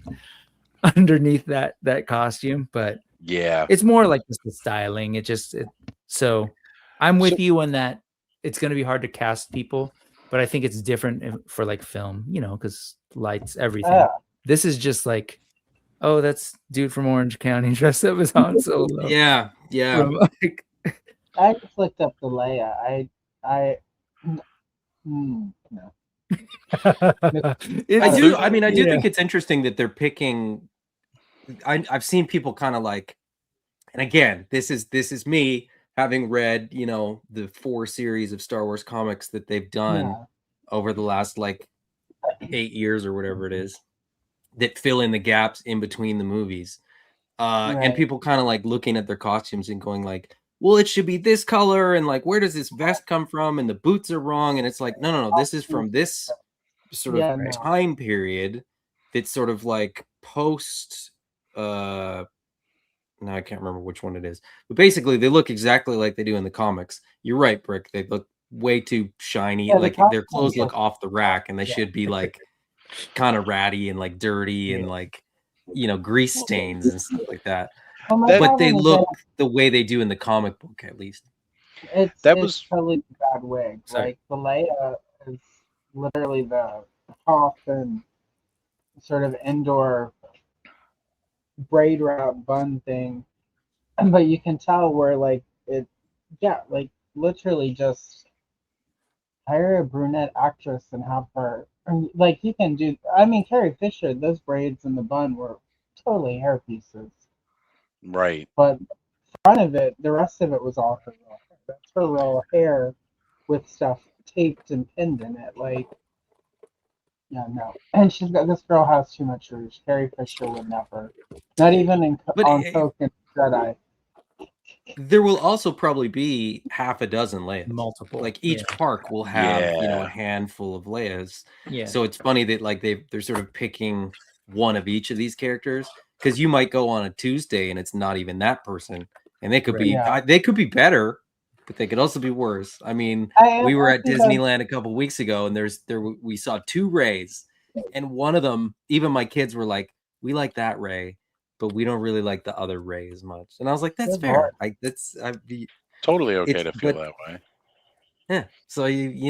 S13: that costume. But it's more like just the styling. So I'm with you on that. It's going to be hard to cast people, but I think it's different for like film, because lights, everything. This is just like, oh, that's dude from Orange County dressed up as Han Solo.
S16: Yeah.
S2: I just looked up the Leia. No.
S16: I do. I mean, I do think it's interesting that they're picking. I've seen people kind of like, and again, this is me having read, the 4 series of Star Wars comics that they've done over the last like 8 years or whatever it is, that fill in the gaps in between the movies. And people kind of like looking at their costumes and going like, well, it should be this color, and like, where does this vest come from? And the boots are wrong. And it's like, no, this is from this sort of time period that's sort of like post now I can't remember which one it is, but basically they look exactly like they do in the comics. You're right, Brick. They look way too shiny.
S2: Yeah,
S16: like their clothes look off the rack, and they should be like kind of ratty and like dirty and like, you know, grease stains and stuff like that. But they look the way they do in the comic book, at least.
S2: It's totally bad wig.
S16: Sorry.
S2: Like the Leia is literally the top and sort of indoor braid wrap bun thing, but you can tell where like it, like literally just hire a brunette actress and have her. Like you can do. I mean, Carrie Fisher, those braids in the bun were totally hair pieces.
S3: Right.
S2: But front of it, the rest of it was all her real hair. That's her real hair with stuff taped and pinned in it. Like, yeah, no. And this girl has too much rouge. Carrie Fisher would never. Not even on Coke and Jedi.
S16: There will also probably be half a dozen Leias.
S13: Multiple.
S16: Like each park will have, you know, a handful of Leias.
S13: Yeah.
S16: So it's funny that like they're sort of picking one of each of these characters, because you might go on a Tuesday and it's not even that person, and they could be they could be better, but they could also be worse. I mean, we were at Disneyland a couple weeks ago, and we saw 2 Rays, and one of them, even my kids were like, "We like that Ray, but we don't really like the other Ray as much." And I was like, "That's fair. I'd be
S3: totally okay to feel that way."
S16: Yeah. So you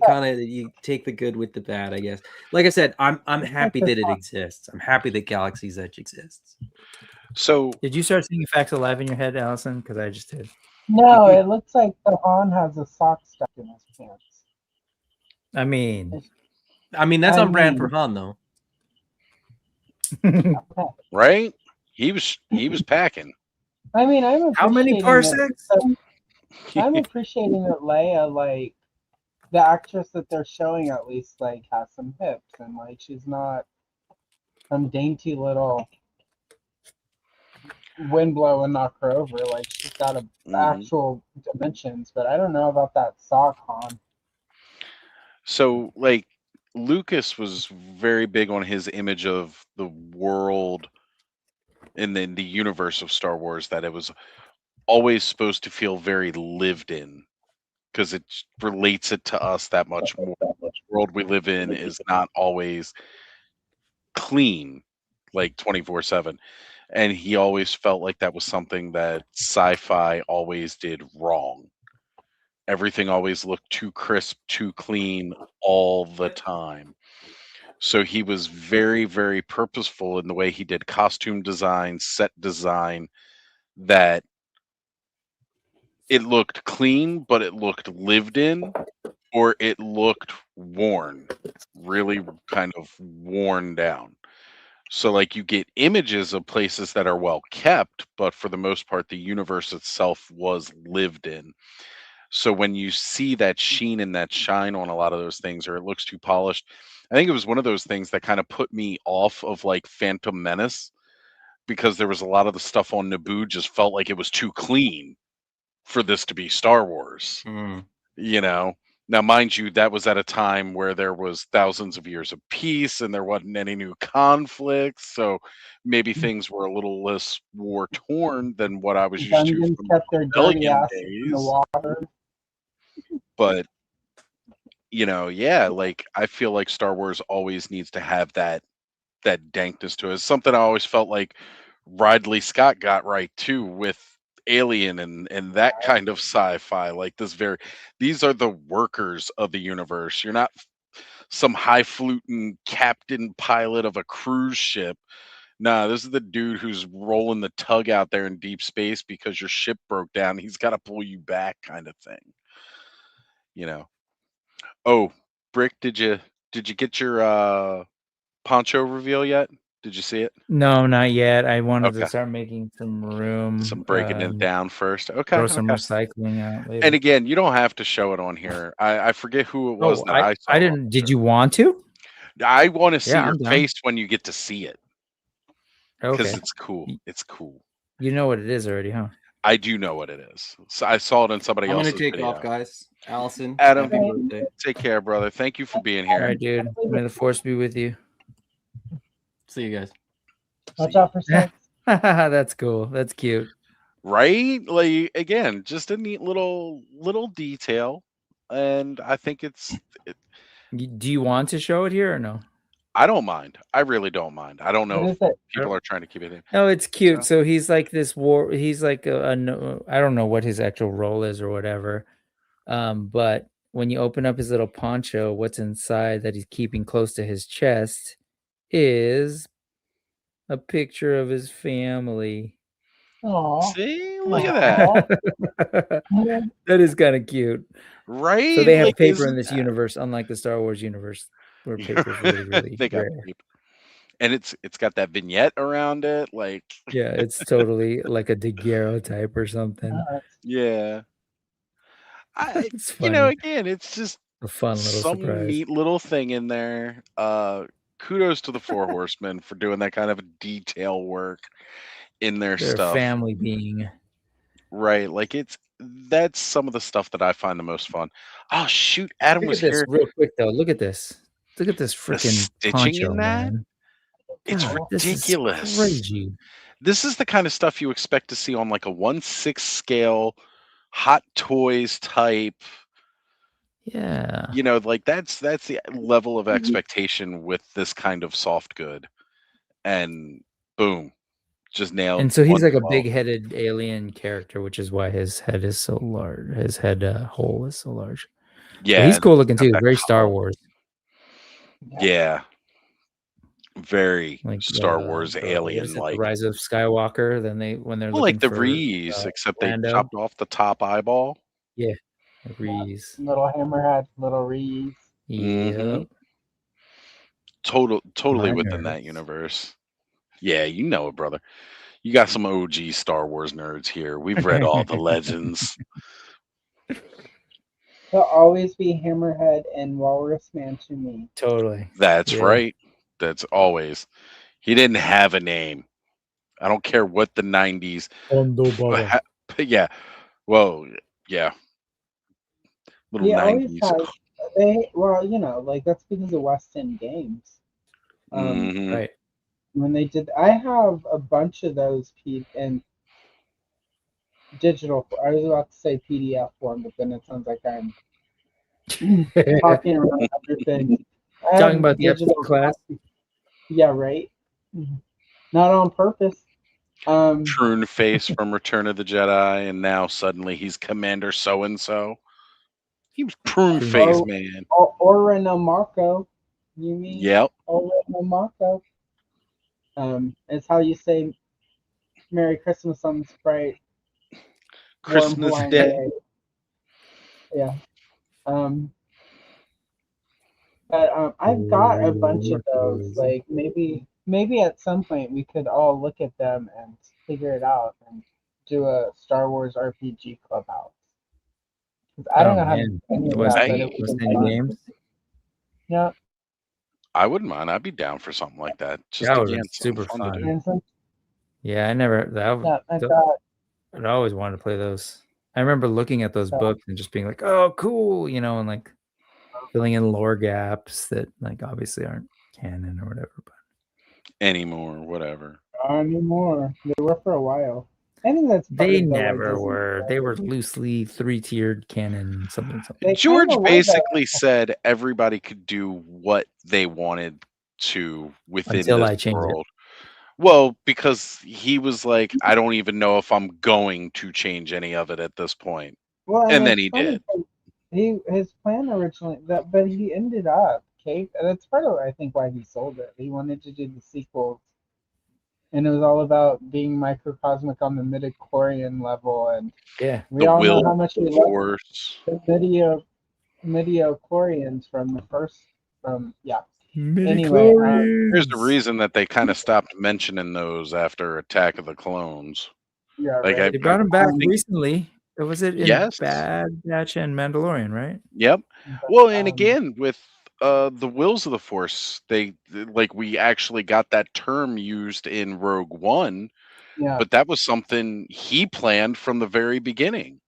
S16: kind of you take the good with the bad, I guess. Like I said, I'm happy that it exists. I'm happy that Galaxy's Edge exists.
S3: So
S13: did you start seeing Facts Alive in your head, Allison? Because I just did.
S2: No, it looks like the Han has a sock stuck in his pants.
S13: I mean
S16: that's on brand for Han, though.
S3: Right? He was packing.
S2: I mean,
S13: how many parsecs?
S2: I'm appreciating that Leia, like the actress that they're showing, at least like has some hips and like she's not some dainty little wind blow and knock her over. Like she's got actual dimensions. But I don't know about that sock, Han.
S3: So like Lucas was very big on his image of the world and then the universe of Star Wars, that it was always supposed to feel very lived in, because it relates it to us that much more. The world we live in is not always clean, like 24/7. And he always felt like that was something that sci-fi always did wrong. Everything always looked too crisp, too clean all the time. So he was very, very purposeful in the way he did costume design, set design, that it looked clean, but it looked lived in, or it looked worn, really kind of worn down. So like you get images of places that are well kept, but for the most part, the universe itself was lived in. So when you see that sheen and that shine on a lot of those things, or it looks too polished, I think it was one of those things that kind of put me off of like Phantom Menace, because there was a lot of the stuff on Naboo just felt like it was too clean for this to be Star Wars. You know? Now, mind you, that was at a time where there was thousands of years of peace and there wasn't any new conflicts. So maybe things were a little less war torn than what I was used to from
S2: kept their dirty
S3: Rebellion
S2: ass
S3: days.
S2: in the water.
S3: But like I feel like Star Wars always needs to have that dankness to it. It's something I always felt like Ridley Scott got right too with Alien and that kind of sci-fi. Like these are the workers of the universe. You're not some highfalutin captain pilot of a cruise ship. Nah, this is the dude who's rolling the tug out there in deep space because your ship broke down. He's got to pull you back, kind of thing. Oh, Brick, did you get your poncho reveal yet? Did you see it?
S13: No, not yet. I wanted to start making some room.
S3: Some breaking it down first. Okay.
S13: Throw some recycling out later.
S3: And again, you don't have to show it on here. I forget who it was that I saw.
S13: I didn't. Did you want to?
S3: I want to see your face when you get to see it.
S13: Okay.
S3: Because it's cool. It's cool.
S13: You know what it is already, huh?
S3: I do know what it is. So I saw it in somebody
S16: I'm
S3: else's
S16: gonna take
S3: video.
S16: off, guys. Allison,
S3: Adam,
S16: happy birthday.
S3: take care, brother. Thank you for being
S13: All
S3: here.
S13: right, dude. May the force be with you.
S16: See you guys.
S2: Watch out for snakes.
S13: That's cool. That's cute.
S3: Right? Like again, just a neat little detail, and I think it's.
S13: Do you want to show it here or no?
S3: I don't mind. I really don't mind. I don't know
S2: What
S3: if
S2: is it?
S3: people are trying to keep it in.
S13: No, it's cute. So he's like this war. He's like I don't know what his actual role is or whatever. But when you open up his little poncho, what's inside that he's keeping close to his chest is a picture of his family.
S2: Aw.
S3: See, look at that.
S13: That is kind of cute.
S3: Right?
S13: So they have
S3: Like,
S13: paper in
S3: isn't
S13: this
S3: that-
S13: universe, unlike the Star Wars universe, where paper is really, really
S3: They got
S13: rare.
S3: paper. And it's got that vignette around it, like
S13: Yeah, it's totally like a daguerreotype or something.
S3: yeah.
S13: It's
S3: You know,
S13: funny.
S3: again, it's just
S13: A fun little
S3: some
S13: surprise.
S3: neat little thing in there. Kudos to the Four Horsemen for doing that kind of detail work in their
S13: They're a
S3: stuff.
S13: family being.
S3: Right. Like that's some of the stuff that I find the most fun. Oh shoot, Adam
S13: Look
S3: was
S13: at this
S3: here.
S13: real quick though. Look at this. Look at this
S3: The
S13: freaking
S3: stitching
S13: poncho,
S3: in that?
S13: man.
S3: It's
S13: God, this is
S3: ridiculous.
S13: crazy.
S3: This is the kind of stuff you expect to see on like a 1/6 scale Hot Toys type.
S13: Yeah.
S3: You know, like that's the level of expectation with this kind of soft good. And boom, just nailed.
S13: And so he's like a
S3: 112.
S13: big-headed alien character, which is why his head is so large. His head hole is so large. But
S3: Yeah,
S13: he's cool looking
S3: got
S13: too.
S3: that
S13: Very Star
S3: color.
S13: Wars.
S3: Yeah. Very
S13: Like
S3: Star Wars
S13: what is
S3: alien
S13: it, the
S3: like.
S13: Rise of Skywalker. Then when they're
S3: Well,
S13: looking
S3: like the
S13: for
S3: Rees, except they
S13: Lando.
S3: chopped off the top eyeball.
S13: Yeah, the Rees.
S2: Little hammerhead, little Rees.
S3: Mhm.
S13: Yep.
S3: Totally
S13: My
S3: within that
S13: nerds.
S3: universe. Yeah, you know it, brother. You got some OG Star Wars nerds here. We've read all the legends.
S2: He'll always be Hammerhead and Walrus Man to me.
S13: Totally.
S3: That's
S13: Yeah.
S3: right. That's always. He didn't have a name. I don't care what the 90s. But yeah. Well, yeah. Little
S2: He always
S3: 90s.
S2: has. Well, you know, like that's because of West End Games.
S3: Mhm.
S13: Right.
S2: When they did, I have a bunch of those in digital. I was about to say PDF form, but then it sounds like I'm talking around everything. I
S13: Talking
S2: have
S13: about the episode
S2: digital
S13: class.
S2: copies. Yeah, right. Not on purpose.
S3: Prune face from Return of the Jedi, and now suddenly he's Commander so and so. He was prune face, man.
S2: Orino Marco. You mean?
S3: Yep.
S2: Orino Marco. It's how you say Merry Christmas on this bright, warm
S3: Christmas
S2: Hawaiian
S3: Day.
S2: day. Yeah. But I've got a bunch of those. Like maybe at some point we could all look at them and figure it out and do a Star Wars RPG clubhouse. 'Cause I don't know how to do any of that, but it
S13: West
S2: would be
S13: End
S2: fun.
S13: Games.
S2: Yeah.
S3: I wouldn't mind. I'd be down for something like that. Just
S13: That would be
S3: again, something
S13: super
S3: fun to
S13: fun.
S3: do.
S13: Yeah, I never.
S2: Yeah, I've got.
S13: I always wanted to play those. I remember looking at those books and just being like, "Oh, cool," you know, and like filling in lore gaps that like obviously aren't canon or whatever. But
S3: Anymore, whatever.
S2: Not anymore. They were for a while. I think that's part
S13: they
S2: of the, like,
S13: never
S2: Disney
S13: were.
S2: stuff.
S13: They were loosely 3-tiered canon something.
S3: George
S2: kinda were, though.
S3: basically said everybody could do what they wanted to within
S13: Until
S3: this
S13: I changed it.
S3: world. Well, because he was like, I don't even know if I'm going to change any of it at this point.
S2: Well,
S3: And then
S2: it's
S3: he
S2: funny
S3: did.
S2: 'cause his plan originally but he ended up that's part of I think why he sold it. He wanted to do the sequels, and it was all about being microcosmic on the midichlorian level, and
S13: yeah,
S2: we
S3: The
S2: all know
S3: will,
S2: how much we
S3: the
S2: love
S3: force.
S2: the midichlorians from the first Anyway,
S3: There's a reason that they kind of stopped mentioning those after Attack of the Clones.
S2: yeah,
S3: Like
S2: right.
S13: They brought him back
S3: think-
S13: recently. Was it in
S3: Yes.
S13: Bad Batch and Mandalorian, right?
S3: Yep. Well, and again with the wills of the Force, we actually got that term used in Rogue One,
S2: Yeah.
S3: But that was something he planned from the very beginning.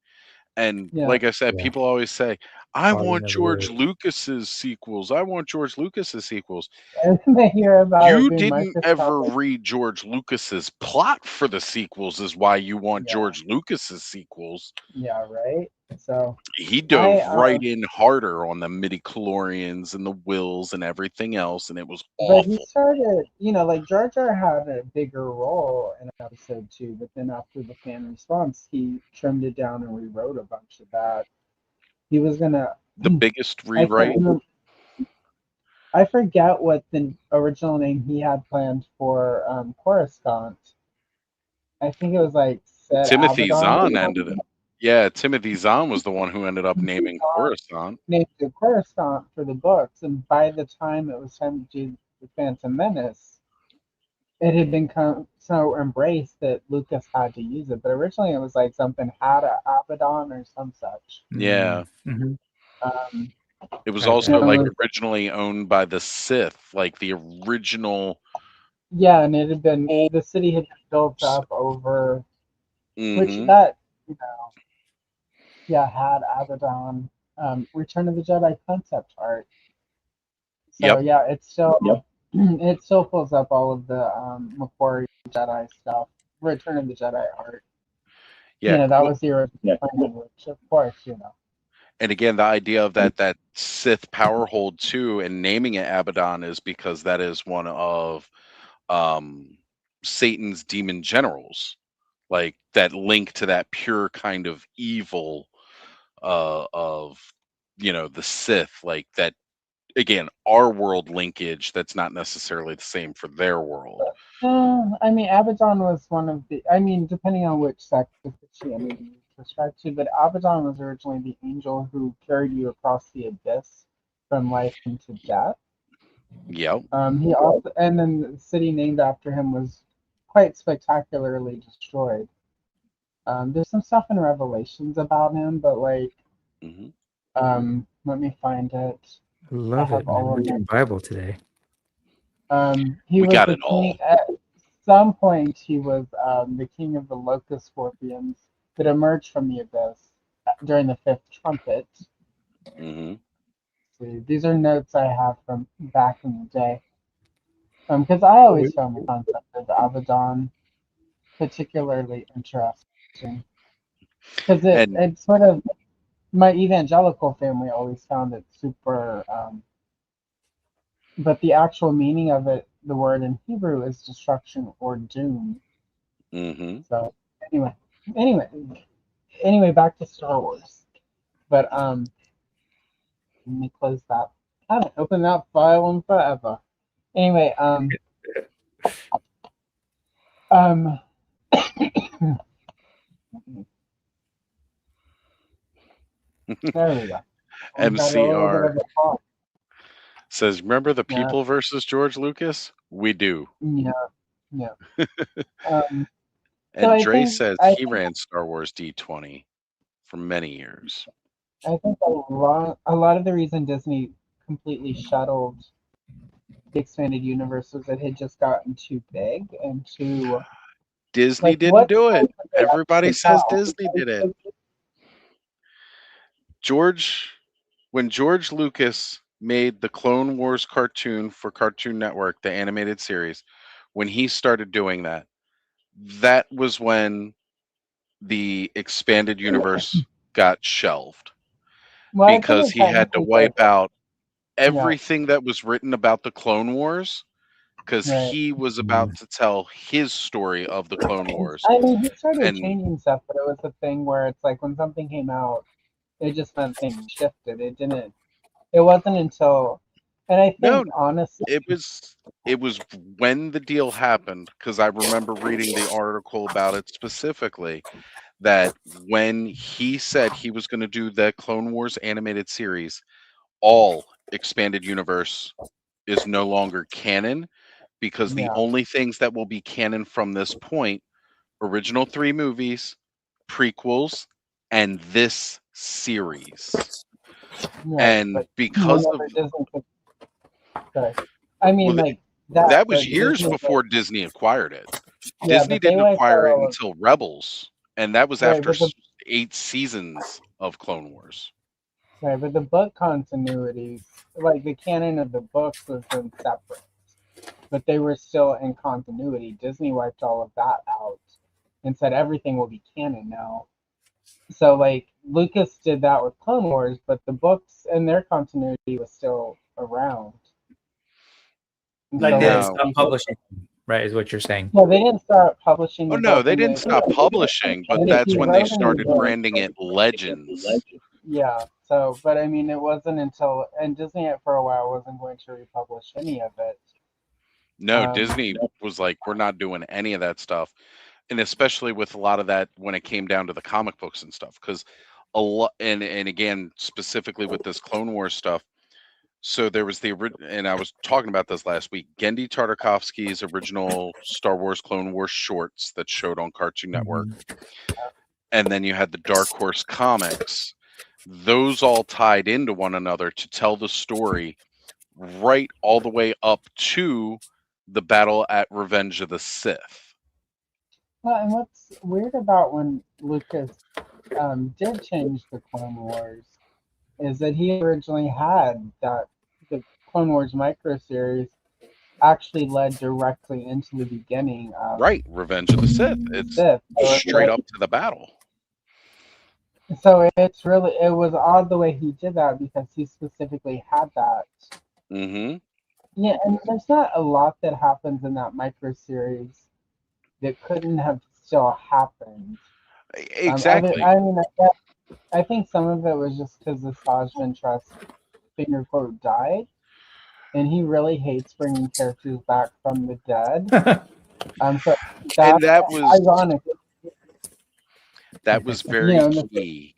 S3: And
S2: Yeah.
S3: like I said,
S13: Yeah.
S3: people always say, I
S13: Body
S3: want
S13: never
S3: George
S13: would.
S3: Lucas's sequels. I want George Lucas's sequels.
S2: And they hear about
S3: You
S2: it being
S3: didn't ever
S2: microscopic.
S3: read George Lucas's plot for the sequels is why you want
S2: Yeah.
S3: George Lucas's sequels.
S2: Yeah, right. So
S3: He dove
S2: I
S3: right in harder on the midi-chlorians and the wills and everything else, and it was
S2: but he
S3: awful.
S2: started, like Jar Jar had a bigger role in episode 2, but then after the fan response, he trimmed it down and rewrote a bunch of that. He was gonna.
S3: The biggest
S2: I can't
S3: rewrite.
S2: remember. I forget what the original name he had planned for Coruscant. I think it was like said
S3: Timothy
S2: Abaddon or
S3: Zahn
S2: something.
S3: ended it. Yeah, Timothy Zahn was the one who ended up naming Coruscant.
S2: Named it Coruscant for the books, and by the time it was time to do the Phantom Menace, it had become so embraced that Lucas had to use it. But originally it was like something had a Abaddon or some such.
S3: Yeah.
S13: Mm-hmm.
S3: It was
S13: Right,
S3: also
S2: Yeah.
S3: like originally owned by the Sith, like the original.
S2: Yeah, and it had been the city had been built up over, which
S3: Mhm.
S2: that had Abaddon. Return of the Jedi concept art. So
S3: Yep.
S2: yeah, it's still it still pulls up all of the Macquarie Jedi stuff. Return of the Jedi art.
S3: Yeah.
S2: That was the original plan, which of course,
S3: And again, the idea of that Sith power hold too, and naming it Abaddon is because that is one of Satan's demon generals, like that link to that pure kind of evil of the Sith, like that. Again, our world linkage that's not necessarily the same for their world.
S2: I mean, Abaddon was one of the. I mean, depending on which sect of Christianity you prescribe to, but Abaddon was originally the angel who carried you across the abyss from life into death.
S3: Yep.
S2: He also, and then the city named after him was quite spectacularly destroyed. There's some stuff in Revelations about him, but like, let me find it.
S13: Love
S2: have
S13: it.
S2: all
S13: Man.
S2: of
S13: Reading Bible today.
S2: He
S3: We
S2: was
S3: got
S2: the
S3: it all.
S2: king. At some point, he was the king of the locust scorpions that emerged from the abyss during the fifth trumpet.
S3: Mm-hmm.
S2: See, these are notes I have from back in the day. Because I always found the concept of Abaddon particularly interesting. Because it's sort of, my evangelical family always found it super, but the actual meaning of it, the word in Hebrew is destruction or doom.
S3: Mm-hmm.
S2: So anyway, back to Star Wars. But let me close that. I haven't opened that file in forever. Anyway, there we go. We got a little bit
S3: MCR
S2: of a pause.
S3: says, "Remember the
S2: Yeah.
S3: people versus George Lucas? We do."
S2: Yeah.
S3: And
S2: So
S3: Dre says he ran Star Wars D20 for many years.
S2: I think a lot of the reason Disney completely shuttled the expanded universe was it had just gotten too big and too.
S3: Disney
S2: Like,
S3: didn't
S2: what
S3: do it.
S2: story could they
S3: Everybody
S2: actually
S3: says
S2: tell?
S3: Disney did it. When George Lucas made the Clone Wars cartoon for Cartoon Network, the animated series, when he started doing that, that was when the expanded universe got shelved.
S2: Well, I think
S3: Because
S2: it
S3: he had to
S2: technically
S3: wipe
S2: did.
S3: out everything that was written about the Clone Wars, because
S2: Right.
S3: he was about to tell his story of the Clone Wars.
S2: I mean, he started
S3: And
S2: changing stuff, but it was a thing where it's like when something came out, it just meant things shifted. It didn't. It wasn't until, and I
S3: no,
S2: think honestly,
S3: it was when the deal happened, because I remember reading the article about it specifically, that when he said he was going to do the Clone Wars animated series, all expanded universe is no longer canon, because the only things that will be canon from this point, original 3 movies, prequels, and this series.
S2: right,
S3: And
S2: but
S3: because of
S2: whenever Disney could, sorry. I mean,
S3: well,
S2: like that.
S3: that was
S2: but
S3: years
S2: Disney
S3: before Disney acquired it.
S2: Yeah,
S3: Disney
S2: but they
S3: didn't
S2: wiped out
S3: acquire it
S2: all of
S3: until Rebels, and that was
S2: right,
S3: after
S2: but the
S3: 8 seasons of Clone Wars.
S2: right, but the book continuity, like the canon of the books, was then separate, but they were still in continuity. Disney wiped all of that out and said everything will be canon now. So like Lucas did that with Clone Wars, but the books and their continuity was still around. And
S13: Like
S2: so
S13: they didn't
S2: like
S13: stop publishing, right? Is what you're saying?
S2: well, they didn't start publishing
S3: Oh
S2: the
S3: no,
S2: book,
S3: they
S2: and
S3: didn't stop publishing, but
S2: and if
S3: that's
S2: you
S3: when they
S2: wrote a new
S3: started
S2: book,
S3: branding it Legends.
S2: yeah. So, but I mean, it wasn't until and Disney for a while wasn't going to republish any of it.
S3: No, Disney was like, we're not doing any of that stuff. And especially with a lot of that when it came down to the comic books and stuff. Because a lot, and again, specifically with this Clone Wars stuff. So there was and I was talking about this last week, Gendy Tartakovsky's original Star Wars Clone Wars shorts that showed on Cartoon Network. And then you had the Dark Horse comics. Those all tied into one another to tell the story right all the way up to the battle at Revenge of the Sith.
S2: Well, and what's weird about when Lucas did change the Clone Wars is that he originally had that the Clone Wars micro series actually led directly into the beginning of
S3: Right, Revenge of the Sith. It's
S2: Sith. So it's
S3: straight
S2: like-
S3: up to the battle.
S2: So it's really it was odd the way he did that because he specifically had that.
S3: Mm-hmm.
S2: Yeah, and there's not a lot that happens in that micro series that couldn't have still happened.
S3: Exactly.
S2: I mean, I think some of it was just because the Saj Ventress finger quote died, and he really hates bringing characters back from the dead. So
S3: And that was
S2: ironic.
S3: That was very
S2: You know,
S3: key.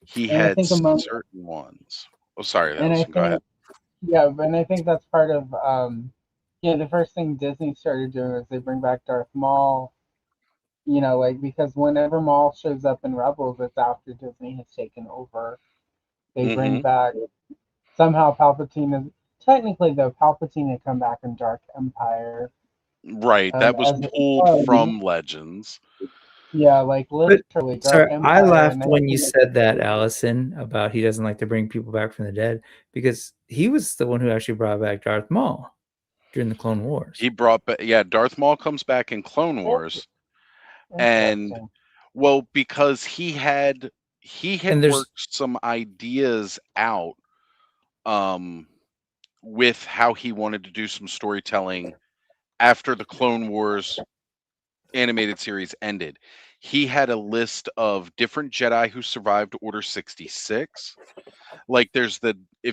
S3: He
S2: and I
S3: had
S2: think among
S3: certain ones. Oh, sorry,
S2: and I
S3: Allison. Go ahead.
S2: think yeah, and I think that's part of the first thing Disney started doing was they bring back Darth Maul. You know, like because whenever Maul shows up in Rebels, it's after Disney has taken over. They bring back somehow Palpatine is technically though Palpatine had come back in Dark Empire.
S3: Right, that was
S2: as a
S3: pulled
S2: clone.
S3: from Legends.
S2: Yeah, like literally Dark
S13: Sorry,
S2: Empire.
S13: I laughed
S2: and
S13: when you said that, Allison, about he doesn't like to bring people back from the dead because he was the one who actually brought back Darth Maul during the Clone Wars.
S3: He brought back, Darth Maul comes back in Clone Wars, and well, because he had worked some ideas out, with how he wanted to do some storytelling after the Clone Wars animated series ended. He had a list of different Jedi who survived Order 66. Like if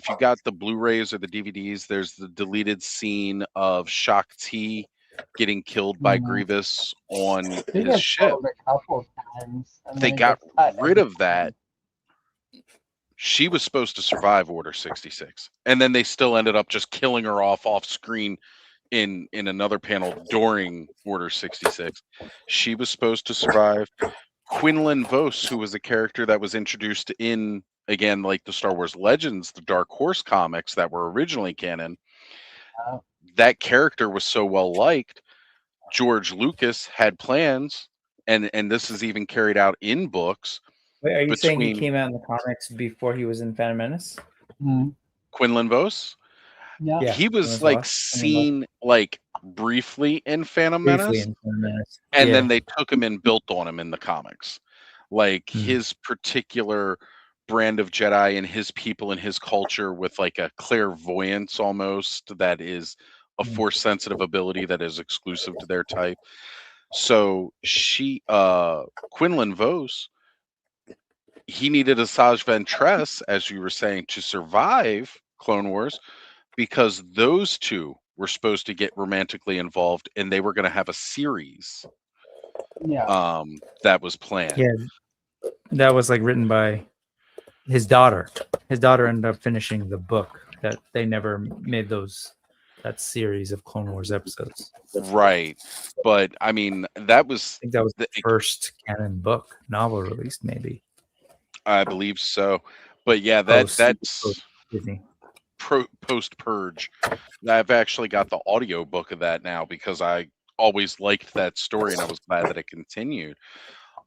S3: you got the Blu-rays or the DVDs, there's the deleted scene of Shakti getting killed by Grievous on
S2: He
S3: his
S2: gets
S3: ship.
S2: killed a couple of times. And
S3: They
S2: then he
S3: got
S2: gets cut
S3: rid
S2: every
S3: of that. She was supposed to survive Order 66. And then they still ended up just killing her off screen in another panel during Order 66. She was supposed to survive. Quinlan Vos, who was a character that was introduced in, again, like the Star Wars Legends, the Dark Horse comics that were originally canon, that character was so well liked, George Lucas had plans, and this is even carried out in books.
S13: Wait, are you saying he came out in the comics before he was in Phantom Menace?
S3: Quinlan Vos?
S2: Yeah.
S3: He was like seen like briefly in Phantom Menace, and then they took him and built on him in the comics. Like his particular brand of Jedi and his people and his culture with like a clairvoyance almost that is a force sensitive ability that is exclusive to their type. So Quinlan Vos, he needed a Saj Ventress, as you were saying, to survive Clone Wars, because those two were supposed to get romantically involved and they were going to have a series that was planned.
S13: Yeah, that was like written by his daughter. His daughter ended up finishing the book that they never made that series of Clone Wars episodes.
S3: Right. But I mean, I think
S13: that was the first canon book novel released, maybe.
S3: I believe so. But yeah, that's
S13: Disney.
S3: Post Purge. I've actually got the audio book of that now because I always liked that story, and I was glad that it continued.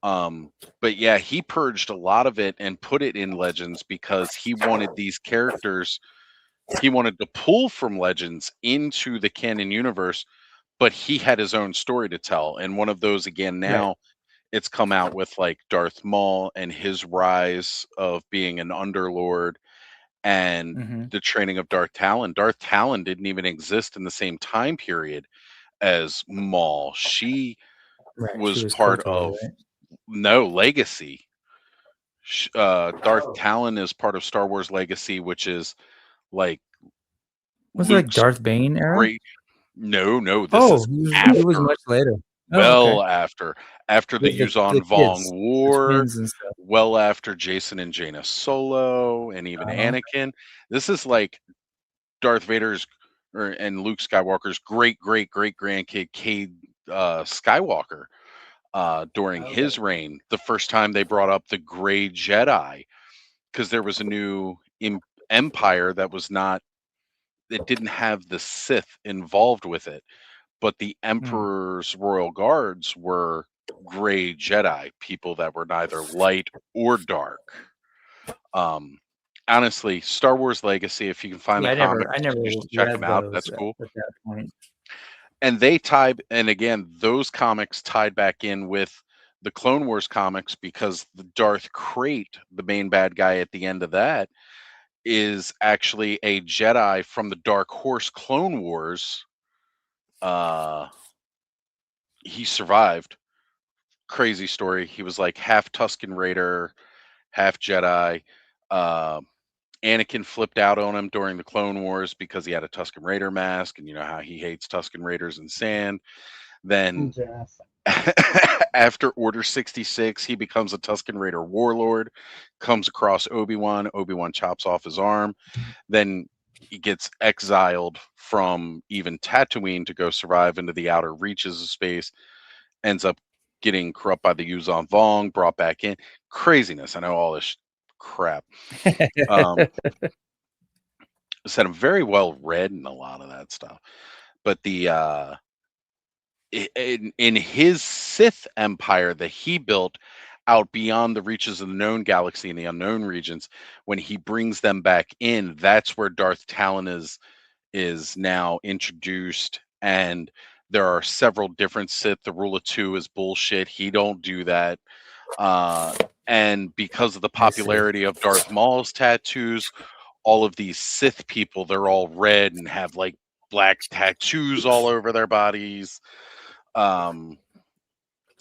S3: But yeah, he purged a lot of it and put it in Legends because he wanted these characters. He wanted to pull from Legends into the canon universe, but he had his own story to tell. And one of those again now, it's come out with like Darth Maul and his rise of being an underlord, and the training of Darth Talon. Darth Talon didn't even exist in the same time period as Maul. She was
S13: She was
S3: part
S13: KOTOR,
S3: of
S13: right?
S3: no Legacy. Darth Talon is part of Star Wars Legacy, which is like
S13: Was it like
S3: Luke's
S13: Darth Bane era?
S3: great. No, this
S13: Oh,
S3: is
S13: it was
S3: after.
S13: much later.
S3: Well,
S13: okay.
S3: after the
S13: The
S3: Yuzon
S13: kids,
S3: Vong
S13: the
S3: War,
S13: twins and stuff.
S3: well after Jason and Jaina Solo, and even Anakin. This is like Darth Vader's and Luke Skywalker's great grandkid, Cade Skywalker, during his reign. The first time they brought up the Gray Jedi, because there was a new empire that was not. It didn't have the Sith involved with it, but the Emperor's royal guards were Gray Jedi, people that were neither light or dark. Honestly, Star Wars Legacy, if you can find the
S13: I
S3: comics,
S13: never
S3: you should check
S13: read
S3: them out.
S13: those
S3: That's cool.
S13: at that point.
S3: And they tied, and again, those comics tied back in with the Clone Wars comics, because the Darth Krayt, the main bad guy at the end of that, is actually a Jedi from the Dark Horse Clone Wars. He survived. Crazy story. He was like half Tusken Raider, half Jedi. Anakin flipped out on him during the Clone Wars because he had a Tusken Raider mask, and you know how he hates Tusken Raiders and sand. Then after Order 66, he becomes a Tusken Raider warlord, comes across Obi-Wan. Obi-Wan chops off his arm. Then he gets exiled from even Tatooine to go survive into the outer reaches of space, ends up getting corrupt by the Yuzon Vong, brought back in. Craziness. I know all this crap. Said I'm very well read in a lot of that stuff. But the in his Sith empire that he built out beyond the reaches of the known galaxy and the unknown regions, when he brings them back in, that's where Darth Talon is now introduced. And there are several different Sith. The rule of two is bullshit. He don't do that. And because of the popularity of Darth Maul's tattoos, all of these Sith people, they're all red and have like black tattoos all over their bodies. And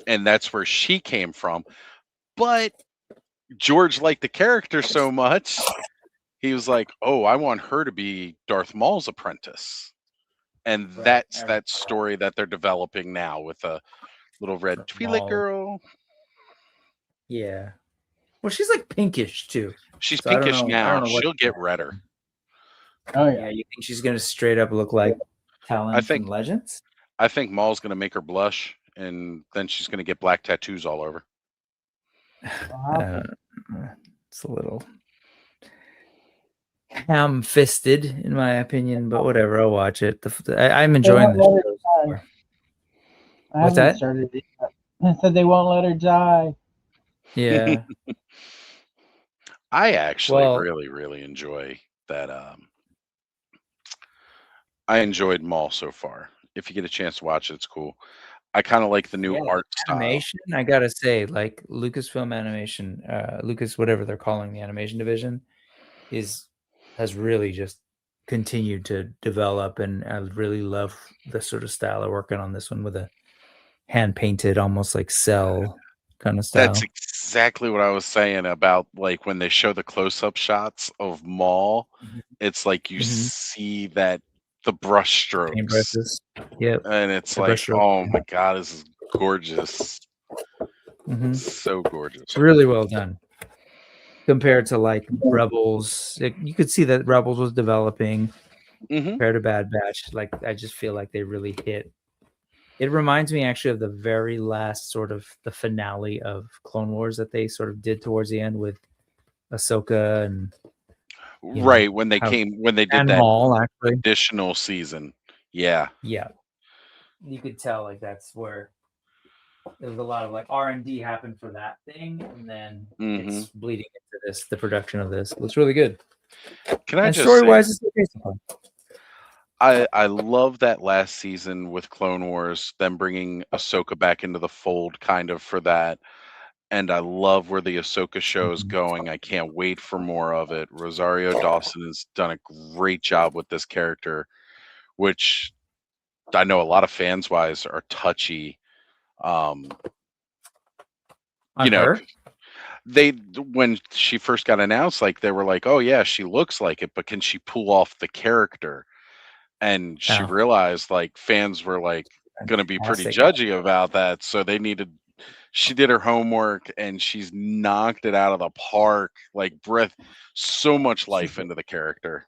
S3: that's where she came from. But George liked the character so much, he was like, oh, I want her to be Darth Maul's apprentice. And that's that story that they're developing now with a little red Twi'lek girl.
S13: Yeah. Well, she's like pinkish too.
S3: She's
S13: So
S3: pinkish
S13: I
S3: now.
S13: don't know
S3: She'll get redder.
S13: Oh yeah. You think she's gonna straight up look like Talon from Legends?
S3: I think Maul's gonna make her blush, and then she's gonna get black tattoos all over.
S13: It's a little ham-fisted in my opinion, but whatever. I'll watch it. I'm enjoying this. What's that?
S2: Started it yet. I said they won't let her die.
S13: Yeah.
S3: I actually really enjoy that. I enjoyed Maul so far. If you get a chance to watch it, it's cool. I kind of like the new art
S13: animation. I gotta say, like Lucasfilm Animation, Lucas, whatever they're calling the animation division, has really just continued to develop, and I really love the sort of style they're working on this one with a hand painted, almost like cell kind of style.
S3: That's exactly what I was saying about like when they show the close-up shots of Maul. It's like you see that the brush strokes.
S13: Yep.
S3: And it's
S13: The
S3: like,
S13: brushstroke.
S3: oh my god, this is gorgeous. So gorgeous.
S13: It's really well done compared to like Rebels. You could see that Rebels was developing compared to Bad Batch. Like I just feel like they really hit. It reminds me actually of the very last sort of the finale of Clone Wars that they sort of did towards the end with Ahsoka and
S3: right when they did that
S13: Maul, actually.
S3: additional season. Yeah.
S13: you could tell like that's where there was a lot of like R&D happened for that thing, and then it's bleeding into the production of this. It looks really good.
S3: Can I
S13: and
S3: just
S13: story-wise,
S3: say,
S13: it's okay so far.
S3: I love that last season with Clone Wars, them bringing Ahsoka back into the fold kind of for that. And I love where the Ahsoka show is going. I can't wait for more of it. Rosario Dawson has done a great job with this character, which I know a lot of fans wise are touchy. You
S13: On
S3: know,
S13: her?
S3: they when she first got announced, like they were like, "Oh yeah, she looks like it, but can she pull off the character?" And she
S13: Oh.
S3: realized like fans were like going to be pretty
S13: Fantastic.
S3: judgy about that, so they needed. She did her homework and she's knocked it out of the park. Like breath, so much life into the character.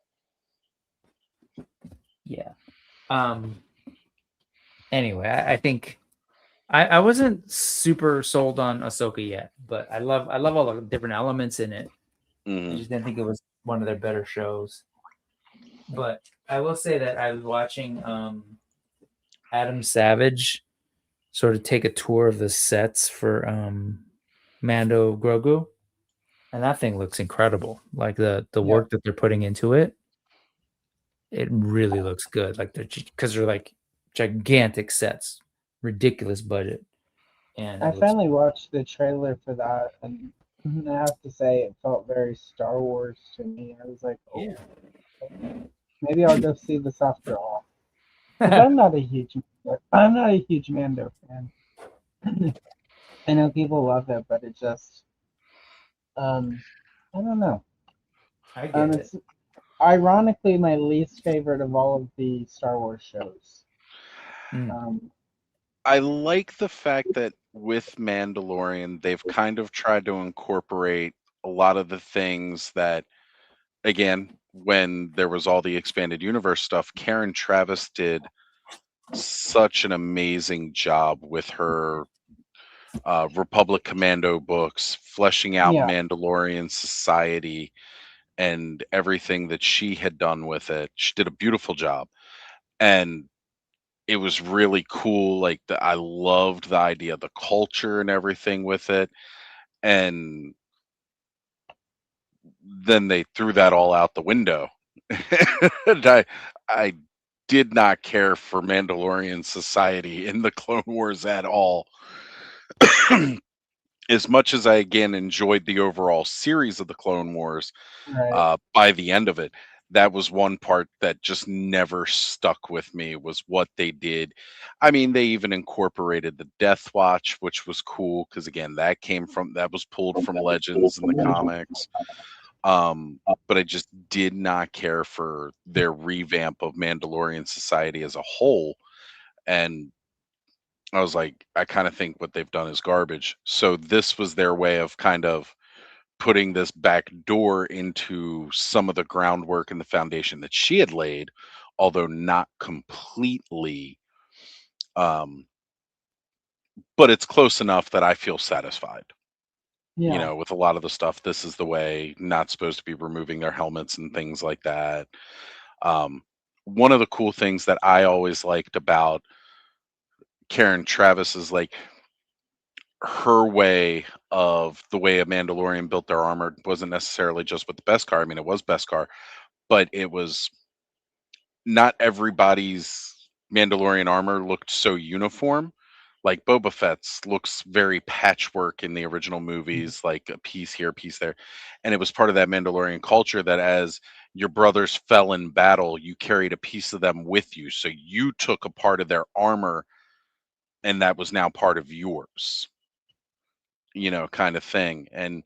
S13: Yeah. Anyway, I think I wasn't super sold on Ahsoka yet, but I love all the different elements in it. I just didn't think it was one of their better shows. But I will say that I was watching Adam Savage sort of take a tour of the sets for Mando Grogu, and that thing looks incredible. Like the work that they're putting into it, it really looks good. Like because they're like gigantic sets, ridiculous budget, and
S2: I
S13: it looks
S2: finally watched the trailer for that, and I have to say it felt very Star Wars to me. I was like, oh, maybe I'll go see this after all. Because I'm not a huge Mando fan. I know people love it, but it just, I don't know.
S13: I get it.
S2: It's ironically my least favorite of all of the Star Wars shows.
S3: I like the fact that with Mandalorian, they've kind of tried to incorporate a lot of the things that, again, when there was all the expanded universe stuff, Karen Travis did such an amazing job with her Republic Commando books, fleshing out
S2: Yeah.
S3: Mandalorian society and everything that she had done with it. She did a beautiful job. And it was really cool. Like I loved the idea of the culture and everything with it. And then they threw that all out the window. And I did not care for Mandalorian society in the Clone Wars at all. As much as I again enjoyed the overall series of the Clone Wars,
S2: Right.
S3: by the end of it, that was one part that just never stuck with me was what they did. I mean, they even incorporated the Death Watch, which was cool because again, that was pulled from Legends in the comics. But I just did not care for their revamp of Mandalorian society as a whole. And I was like, I kind of think what they've done is garbage. So this was their way of kind of putting this back door into some of the groundwork and the foundation that she had laid, although not completely. But it's close enough that I feel satisfied.
S2: Yeah.
S3: You know, with a lot of the stuff, this is the way, not supposed to be removing their helmets and things like that. One of the cool things that I always liked about Karen Travis is like her way of the way a Mandalorian built their armor wasn't necessarily just with the Beskar. I mean, it was Beskar, but it was not everybody's Mandalorian armor looked so uniform. Like Boba Fett's looks very patchwork in the original movies, like a piece here, a piece there. And it was part of that Mandalorian culture that as your brothers fell in battle, you carried a piece of them with you. So you took a part of their armor and that was now part of yours, you know, kind of thing. And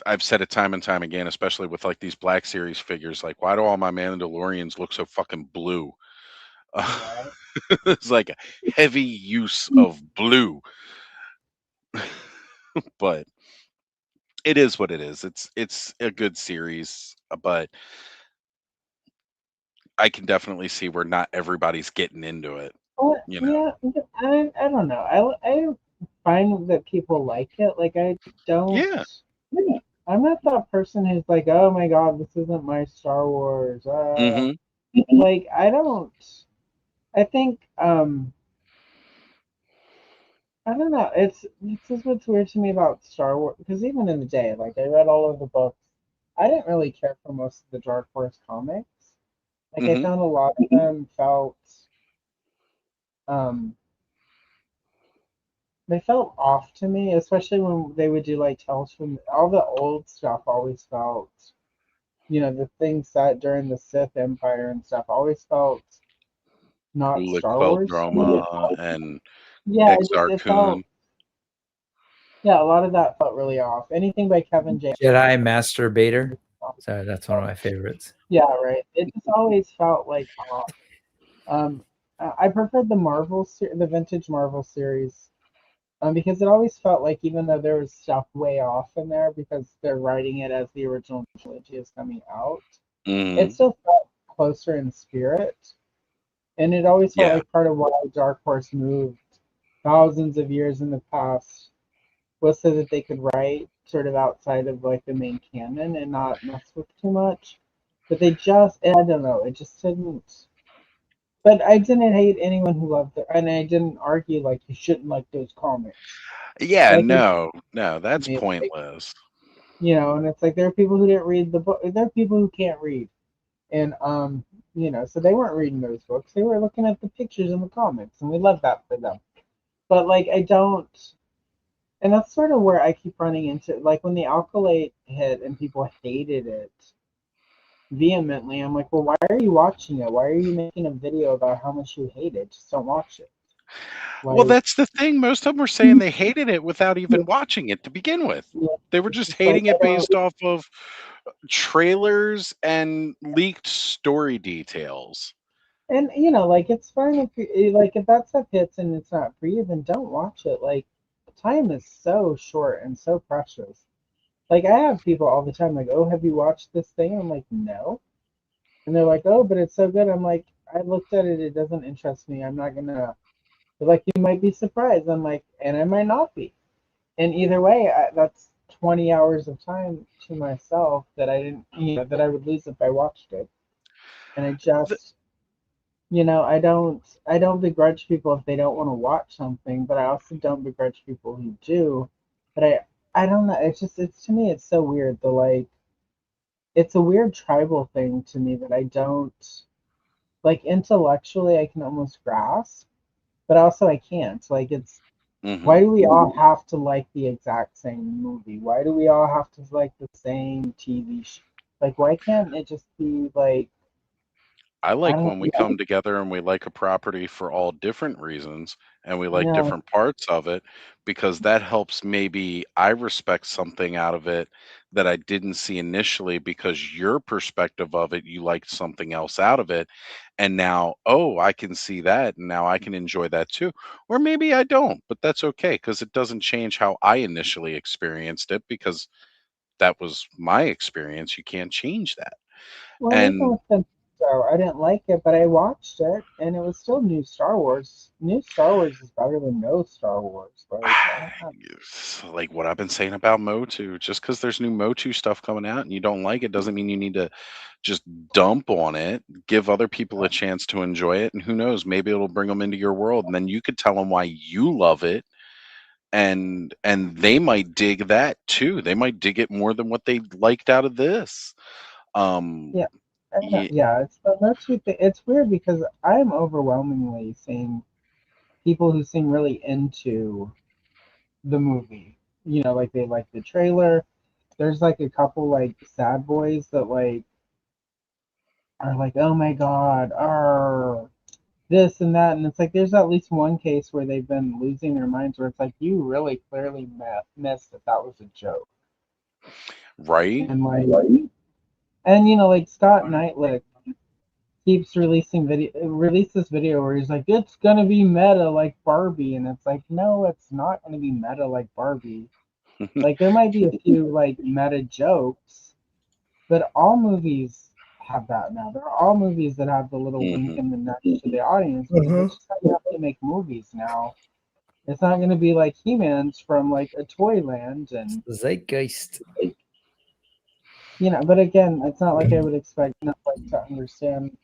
S3: I've said it time and time again, especially with like these Black Series figures, like, why do all my Mandalorians look so fucking blue? It's like a heavy use of blue. But it is what it is. It's a good series, but I can definitely see where not everybody's getting into it.
S2: Well,
S3: You know.
S2: yeah, I don't know. I find that people like it. Like I don't.
S3: Yeah.
S2: I'm not that person who's like, oh my god, this isn't my Star Wars.
S3: Mhm.
S2: Like I don't. I think I don't know. It's just what's weird to me about Star Wars because even in the day, like I read all of the books. I didn't really care for most of the Dark Horse comics. Like I
S3: Hmm.
S2: found a lot of them felt um they felt off to me, especially when they would do like Tales from all the old stuff always felt, the things set during the Sith Empire and stuff always felt not
S3: Ulick
S2: Star Wars.
S3: Queldroma and
S2: Yeah, it
S3: Exar
S2: felt, yeah, a lot of that felt really off. Anything by Kevin J.
S13: Jedi Masturbator. Sorry, that's one of my favorites.
S2: Yeah, right. It just always felt like off. I preferred the vintage Marvel series, because it always felt like even though there was stuff way off in there because they're writing it as the original trilogy is coming out, it
S3: Hmm.
S2: still felt closer in spirit, and it always felt
S3: Yeah.
S2: like part of why Dark Horse moved thousands of years in the past was so that they could write sort of outside of like the main canon and not mess with too much. But I don't know, it just didn't. But I didn't hate anyone who loved it, and I didn't argue like you shouldn't like those comics.
S3: Yeah,
S2: Like you
S3: no, that's
S2: me, like,
S3: pointless.
S2: and it's like there are people who didn't read the book. There are people who can't read, and so they weren't reading those books. They were looking at the pictures in the comics, and we love that for them. But like I don't, and that's sort of where I keep running into like when the Alkalate hit and people hated it vehemently. I'm like, well, why are you watching it? Why are you making a video about how much you hate it? Just don't watch it.
S3: Well,
S2: Like,
S3: that's the thing. Most of them were saying they hated it without even watching it to begin with.
S2: yeah,
S3: They were
S2: it's
S3: just
S2: just like
S3: hating
S2: I
S3: it
S2: don't.
S3: based off of trailers and leaked story details.
S2: And like it's fine if that stuff hits and it's not for you, then don't watch it. Like time is so short and so precious. Like I have people all the time like, "Oh, have you watched this thing?" I'm like, "No," and they're like, "Oh, but it's so good." I'm like, "I looked at it. It doesn't interest me. I'm not gonna." They're like, "You might be surprised." I'm like, "And I might not be." And either way, that's 20 hours of time to myself that I didn't, that I would lose if I watched it. And I just I don't begrudge people if they don't want to watch something, but I also don't begrudge people who do. But I don't know. It's to me it's so weird. It's a weird tribal thing to me that I don't like intellectually I can almost grasp, but also I can't. Like
S3: Hmm.
S2: why do we all have to like the exact same movie? Why do we all have to like the same TV show? Like why can't it just be like
S3: I
S2: I
S3: like
S2: don't
S3: when we come together and we like a property for all different reasons and we like
S2: know.
S3: different parts of it because that helps maybe I respect something out of it that I didn't see initially because your perspective of it, you liked something else out of it. And now, oh, I can see that. And now I can enjoy that too. Or maybe I don't, but that's okay because it doesn't change how I initially experienced it because that was my experience. You can't change that.
S2: Well, even
S3: And
S2: with the show, I didn't like it, but I watched it, and it was still new Star Wars. New Star Wars is better than no Star Wars. Like, I don't know.
S3: like what I've been saying about Motu, just because there's new Motu stuff coming out and you don't like it doesn't mean you need to just dump on it. Give other people a chance to enjoy it, and who knows, maybe it'll bring them into your world, and then you could tell them why you love it, and they might dig that too. They might dig it more than what they liked out of this. Um,
S2: Yeah, I don't know.
S3: yeah,
S2: Yeah, it's the Motu thing. It's weird because I'm overwhelmingly seeing people who seem really into the movie. Like they like the trailer. There's like a couple like sad boys that like are like, oh my god, this and that, and it's like there's at least one case where they've been losing their minds where it's like you really clearly missed that was a joke,
S3: right.
S2: and like, and like Scott Knightlick keeps release this video where he's like it's gonna be meta like Barbie, and it's like no, it's not gonna be meta like Barbie. Like there might be a few like meta jokes, but all movies have that now. There are all movies that have the little wink
S3: Hmm.
S2: and the nudge to the audience because that's just how you have to make movies now. It's not going to be like He-Man's from like a Toyland, and
S13: Zeitgeist.
S2: but again, it's not like I would expect Netflix to understand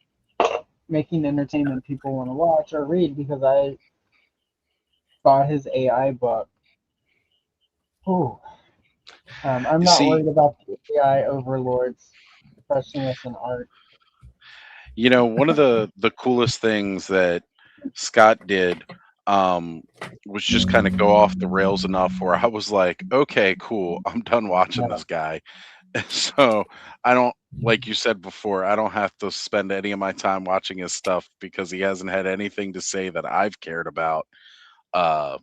S2: making entertainment people want to watch or read because I bought his AI book. Ooh. I'm
S3: You
S2: not
S3: see,
S2: worried about the AI overlords crushing us in art.
S3: one of the coolest things that Scott did was just kind of go off the rails enough where I was like, okay, cool, I'm done watching
S2: Yeah.
S3: this guy. So I don't, like you said before, I don't have to spend any of my time watching his stuff because he hasn't had anything to say that I've cared about uh,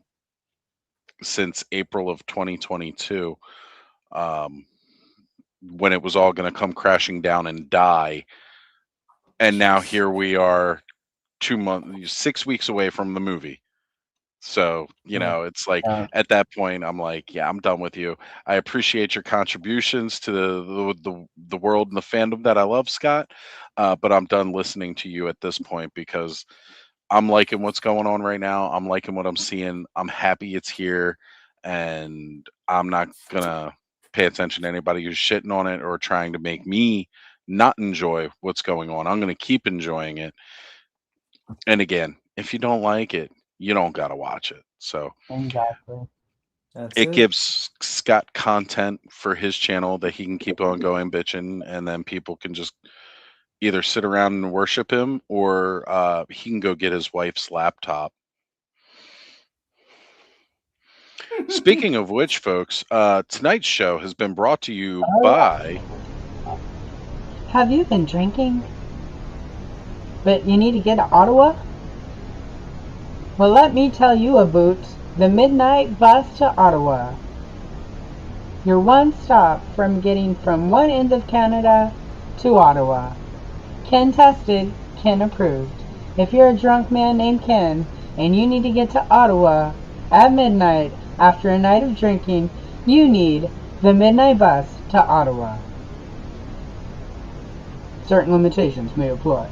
S3: since April of 2022, um, when it was all going to come crashing down and die. And now here we are 2 months, 6 weeks away from the movie. So, it's like at that point, I'm like, yeah, I'm done with you. I appreciate your contributions to the world and the fandom that I love, Scott. But I'm done listening to you at this point because I'm liking what's going on right now. I'm liking what I'm seeing. I'm happy it's here, and I'm not gonna pay attention to anybody who's shitting on it or trying to make me not enjoy what's going on. I'm gonna keep enjoying it. And again, if you don't like it, you don't gotta watch it. So
S2: Exactly.
S16: That's
S3: it
S16: it.
S3: gives Scott content for his channel that he can keep on going bitching, and then people can just either sit around and worship him, or he can go get his wife's laptop. Speaking of which, folks, tonight's show has been brought to you by.
S8: Have you been drinking? But you need to get to Ottawa? Well, let me tell you about the Midnight Bus to Ottawa. Your one stop from getting from one end of Canada to Ottawa. Ken tested, Ken approved. If you're a drunk man named Ken and you need to get to Ottawa at midnight after a night of drinking, you need the Midnight Bus to Ottawa. Certain limitations may apply.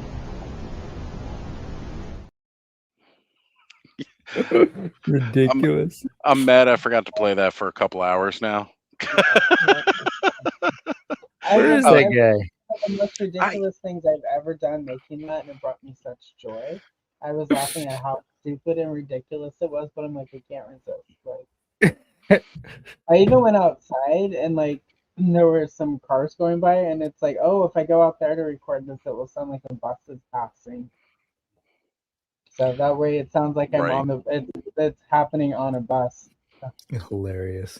S13: Ridiculous.
S3: I'm mad I forgot to play that for a couple hours now.
S13: Where is that guy?
S2: One of the most ridiculous things I've ever done making that, and it brought me such joy. I was laughing at how stupid and ridiculous it was, but I'm like, I can't resist. Like, I even went outside and like there were some cars going by, and it's like, oh, if I go out there to record this, it will sound like a bus is passing. So that way, it sounds like I'm
S3: Right.
S2: on the. It's happening on a bus.
S13: Hilarious.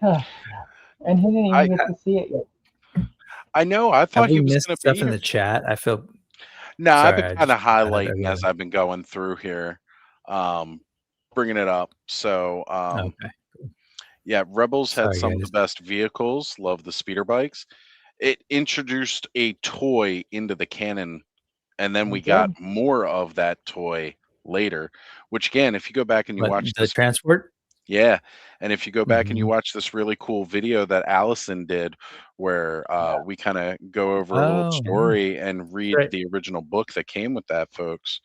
S2: And he didn't even get to see it yet.
S3: I know. I thought
S13: Have we
S3: he was
S13: missed
S3: going to
S13: stuff
S3: be
S13: in
S3: here.
S13: the chat? I feel.
S3: No, I've
S13: Sorry,
S3: been
S13: I
S3: kind of
S13: just had it
S3: highlighting
S13: again.
S3: as I've been going through here, bringing it up. So,
S13: Okay.
S3: yeah, Rebels had
S13: Sorry,
S3: some of
S13: guys.
S3: the best vehicles. Love the speeder bikes. It introduced a toy into the canon, and then we
S2: It
S3: got
S2: did.
S3: more of that toy later. Which again, if you go back and you
S13: What,
S3: watch
S13: the
S3: this,
S13: transport?
S3: yeah, and if you go back and you
S13: Mhm.
S3: watch this really cool video that Allison did, where we kind of go over a little
S13: Oh,
S3: story and read
S13: right.
S3: the original book that came with that, folks.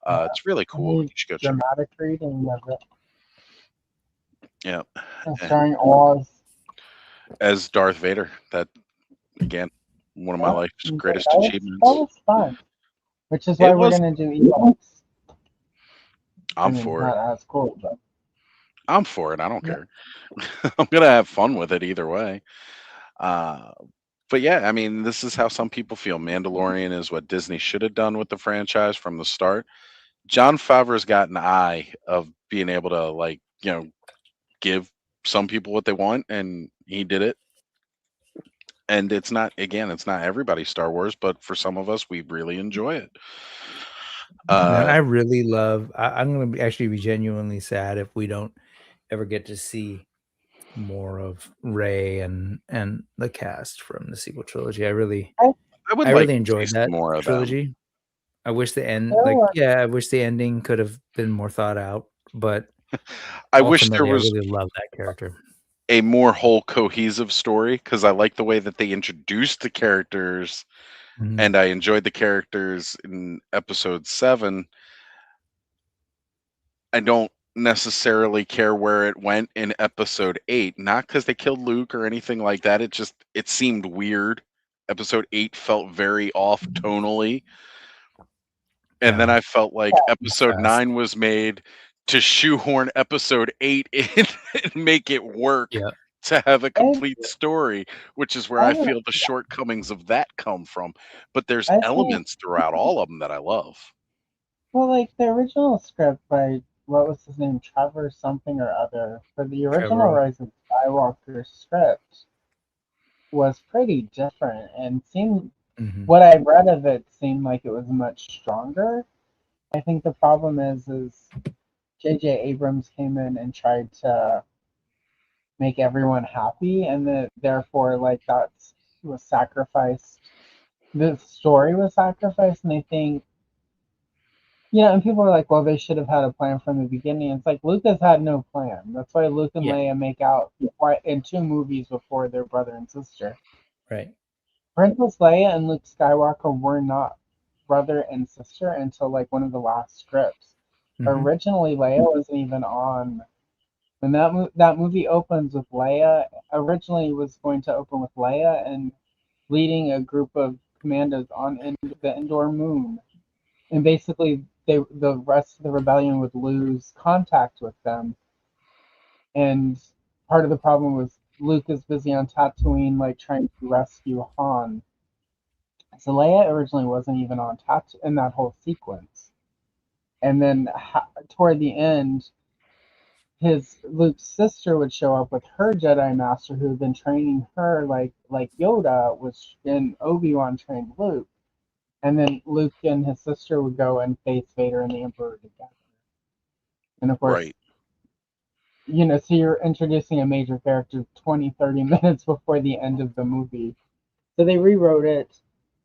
S3: It's really
S2: I
S3: cool. You
S2: need
S3: should go check it.
S2: dramatic reading of it.
S3: Yeah,
S2: And starring Oz.
S3: as Darth Vader. That again, one of my life's greatest
S2: That
S3: achievements.
S2: was fun. Which is why
S3: It
S2: we're
S3: was.
S2: gonna do Ewoks.
S3: I'm
S2: I mean,
S3: for
S2: not
S3: it.
S2: as cool, but
S3: I'm for it. I don't
S2: yeah.
S3: care. I'm gonna have fun with it either way. Uh, but yeah, I mean, this is how some people feel. Mandalorian is what Disney should have done with the franchise from the start. John Favreau's got an eye of being able to, like, give some people what they want, and he did it. And it's not everybody's Star Wars, but for some of us, we really enjoy it.
S13: Man, I really love. I'm going to actually be genuinely sad if we don't ever get to see more of Rey and the cast from the sequel trilogy. I really
S3: would like to
S13: enjoyed
S3: see
S13: that
S3: more of them.
S13: trilogy. I wish the end,
S2: Yeah.
S13: I wish the ending could have been more thought out. But
S3: I wish there
S13: ultimately,
S3: was
S13: I really love that character.
S3: a more whole cohesive story, because I like the way that they introduced the characters,
S13: Mhm.
S3: and I enjoyed the characters in episode 7. I don't necessarily care where it went in episode 8, not because they killed Luke or anything like that. It seemed weird. Episode 8 felt very off tonally. And then I felt like
S2: Yeah.
S3: episode
S13: Fast.
S3: 9 was made to shoehorn episode 8 in and make it work
S13: Yeah.
S3: to have a complete story, which is where
S2: I
S3: I
S2: don't-
S3: feel the shortcomings of that come from. But there's
S2: I think-
S3: elements throughout all of them that I love.
S2: Well, like the original script by what was his name, Trevor something or other, for the original
S13: Trevor.
S2: Rise of Skywalker script was pretty different and seemed
S13: Mhm.
S2: what I read of it seemed like it was much stronger. I think the problem is J.J. Abrams came in and tried to make everyone happy, and that therefore like that was sacrificed. The story was sacrificed, and I think and people are like, well, they should have had a plan from the beginning. It's like Lucas had no plan. That's why Luke and
S13: Yeah.
S2: Leia make out in 2 movies before they're brother and sister.
S13: Right.
S2: Princess Leia and Luke Skywalker were not brother and sister until like one of the last scripts.
S13: Mhm.
S2: Originally, Leia wasn't even on. When that movie opens with Leia, originally was going to open with Leia and leading a group of commandos on the Endor moon, and basically the rest of the rebellion would lose contact with them. And part of the problem was Luke is busy on Tatooine, like trying to rescue Han. So Leia originally wasn't even on Tatooine in that whole sequence. And then toward the end, Luke's sister would show up with her Jedi Master, who had been training her like Yoda was, and Obi-Wan trained Luke. And then Luke and his sister would go and face Vader and the Emperor together. And of course,
S3: Right.
S2: So you're introducing a major character 20, 30 minutes before the end of the movie. So they rewrote it,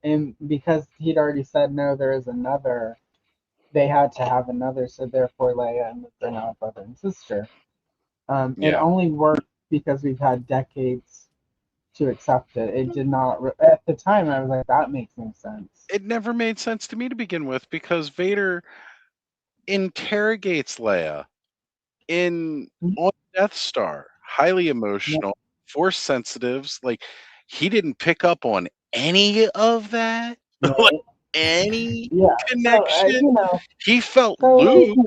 S2: and because he'd already said no, there is another, they had to have another, so therefore Leia and Luke are now brother and sister. It
S3: Yeah.
S2: only worked because we've had decades to accept it. It did not, at the time, I was like, that makes no sense.
S3: It never made sense to me to begin with because Vader interrogates Leia on Death Star, highly emotional, force sensitives. Like he didn't pick up on any of that, like any connection. He felt Luke.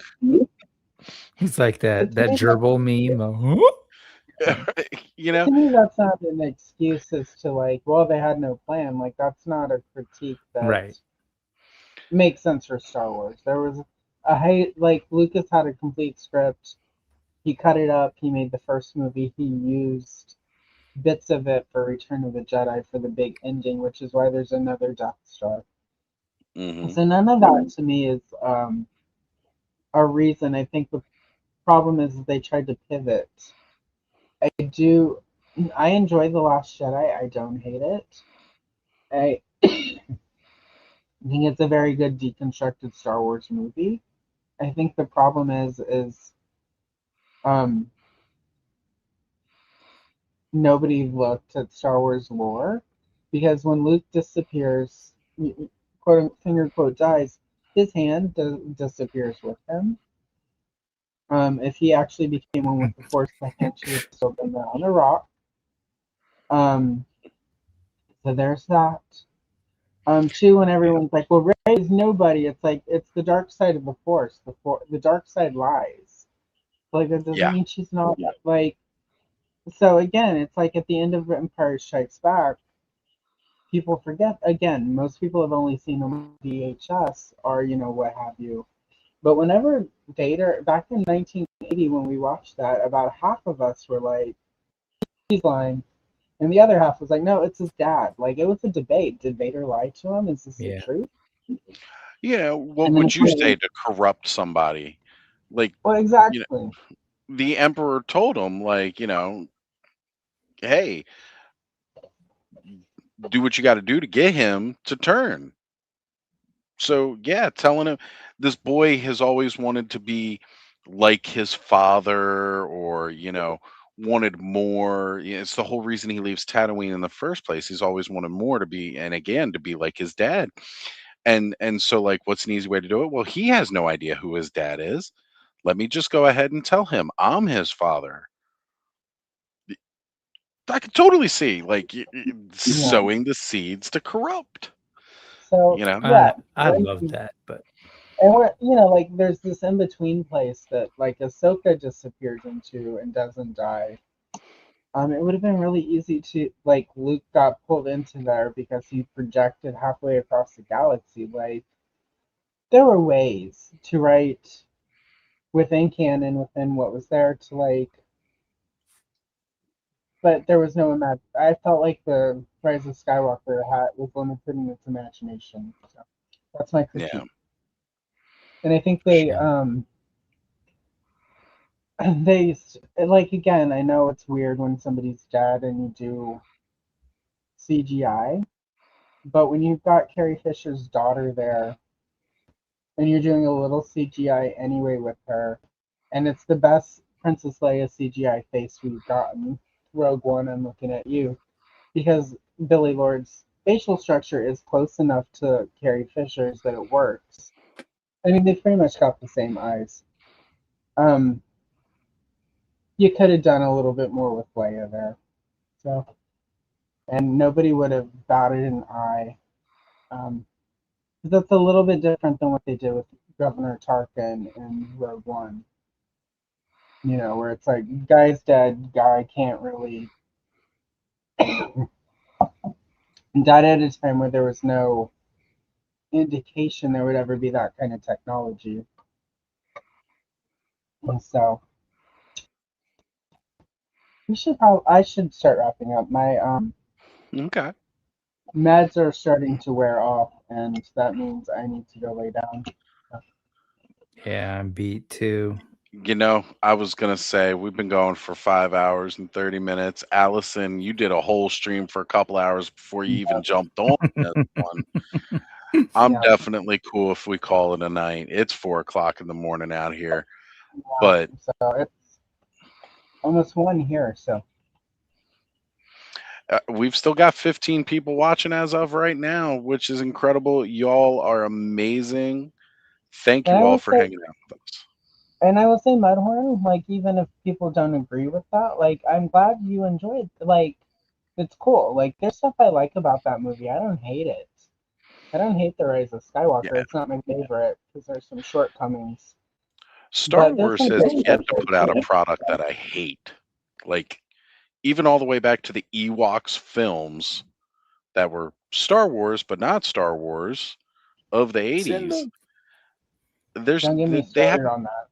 S13: He's like that gerbil meme.
S2: To me, that's not an excuse as to like, well, they had no plan. Like that's not a critique that
S13: Right.
S2: makes sense for Star Wars. There was like Lucas had a complete script. He cut it up. He made the first movie. He used bits of it for Return of the Jedi for the big ending, which is why there's another Death Star.
S3: Mhm.
S2: So none of that to me is a reason. I think the problem is they tried to pivot. I enjoy The Last Jedi. I don't hate it. I think it's a very good deconstructed Star Wars movie. I think the problem is nobody looked at Star Wars lore, because when Luke disappears, quote finger quote dies, his hand disappears with him. If he actually became one with the Force, the hand should have still been there on the rock. So there's that. Two, when everyone's like, well, Rey is nobody, it's like, it's the dark side of the Force. The dark side lies. Like, that doesn't mean she's not, like, so again, it's like at the end of Empire Strikes Back, people forget, again, most people have only seen them VHS or, what have you. But whenever Vader, back in 1980, when we watched that, about half of us were like, he's lying. And the other half was like, no, it's his dad. Like, it was a debate. Did Vader lie to him? Is this the truth?
S3: Yeah. What
S2: And then
S3: would you
S2: finally-
S3: say to corrupt somebody? Like,
S2: Well, exactly.
S3: The Emperor told him, like, hey, do what you got to do to get him to turn. So, yeah, telling him this boy has always wanted to be like his father or, wanted more. It's the whole reason he leaves Tatooine in the first place. He's always wanted more to be, and again, to be like his dad. And so, like, what's an easy way to do it? Well, he has no idea who his dad is. Let me just go ahead and tell him I'm his father. I could totally see, like, sowing the seeds to corrupt.
S2: So,
S13: I love that, but
S2: And we're, you know, like there's this in between place that like Ahsoka disappears into and doesn't die. It would have been really easy to like Luke got pulled into there because he projected halfway across the galaxy. Like there were ways to write within canon, within what was there to like, but there was no I felt like the Rise of Skywalker was limited in its imagination. So that's my critique.
S3: Yeah.
S2: And I think they they like, again, I know it's weird when somebody's dead and you do CGI, but when you've got Carrie Fisher's daughter there and you're doing a little CGI anyway with her, and it's the best Princess Leia CGI face we've gotten. Rogue One, I'm looking at you, because Billy Lord's facial structure is close enough to Carrie Fisher's that it works. I mean, they pretty much got the same eyes. You could have done a little bit more with Leia there, so, and nobody would have batted an eye. That's a little bit different than what they did with Governor Tarkin in Rogue One. You know, where it's like, guy's dead, guy can't really. Died at a time where there was no indication there would ever be that kind of technology. And so, I should start wrapping up. My
S3: Okay.
S2: meds are starting to wear off, and that means I need to go lay down.
S13: Yeah, I'm beat too.
S3: You know, I was gonna say we've been going for 5 hours and 30 minutes. Allison, you did a whole stream for a couple hours before you even jumped on this one. I'm
S2: Yeah.
S3: definitely cool if we call it a night. It's 4 o'clock in the morning out here, but
S2: So it's almost 1 here. So
S3: we've still got 15 people watching as of right now, which is incredible. Y'all are amazing. Thank
S2: And
S3: you
S2: I
S3: all
S2: will
S3: for
S2: say,
S3: hanging out with us.
S2: and I will say, Mudhorn, like, even if people don't agree with that, like, I'm glad you enjoyed. Like, it's cool. Like, there's stuff I like about that movie. I don't hate it. I don't hate The Rise of Skywalker.
S3: Yeah.
S2: It's not my favorite because there's some shortcomings.
S3: Star
S2: But there's
S3: Wars
S2: some
S3: has
S2: great
S3: yet
S2: stuff
S3: to
S2: there,
S3: put out a
S2: too.
S3: product that I hate. Like, even all the way back to the Ewoks films that were Star Wars, but not Star Wars of the 80s. There's
S2: Don't get me
S3: they have
S2: started on that.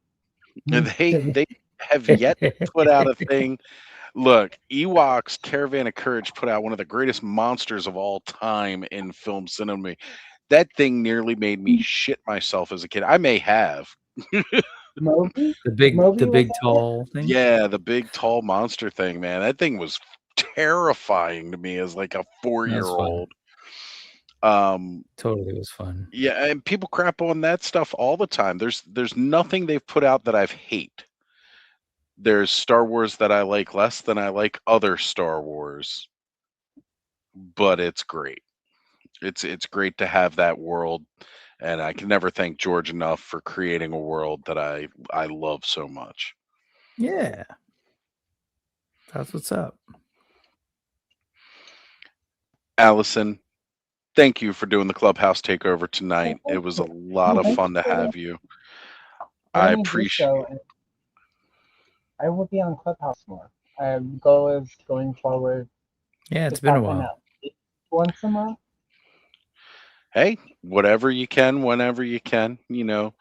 S3: they have yet to put out a thing. Look, Ewoks Caravan of Courage put out one of the greatest monsters of all time in film cinema. That thing nearly made me shit myself as a kid. I may have.
S2: Moby?
S13: The big
S2: Moby was
S13: tall thing.
S3: Yeah, the big tall monster thing, man. That thing was terrifying to me as like a
S13: That was fun.
S3: 4-year-old.
S13: Totally was fun.
S3: Yeah, and people crap on that stuff all the time. There's nothing they've put out that I've hate. There's Star Wars that I like less than I like other Star Wars, but it's great. It's great to have that world, and I can never thank George enough for creating a world that I love so much.
S13: Yeah. That's what's up.
S3: Allison, thank you for doing the Clubhouse takeover tonight. It was a lot of
S2: Thank
S3: fun to
S2: you.
S3: have you. I
S2: Danny
S3: appreciate
S2: Dusso, and I will be on Clubhouse more. Goal is going forward.
S13: Yeah, it's
S2: to
S13: been a
S2: popping
S13: while.
S2: up once a month.
S3: Hey, whatever you can, whenever you can. You know,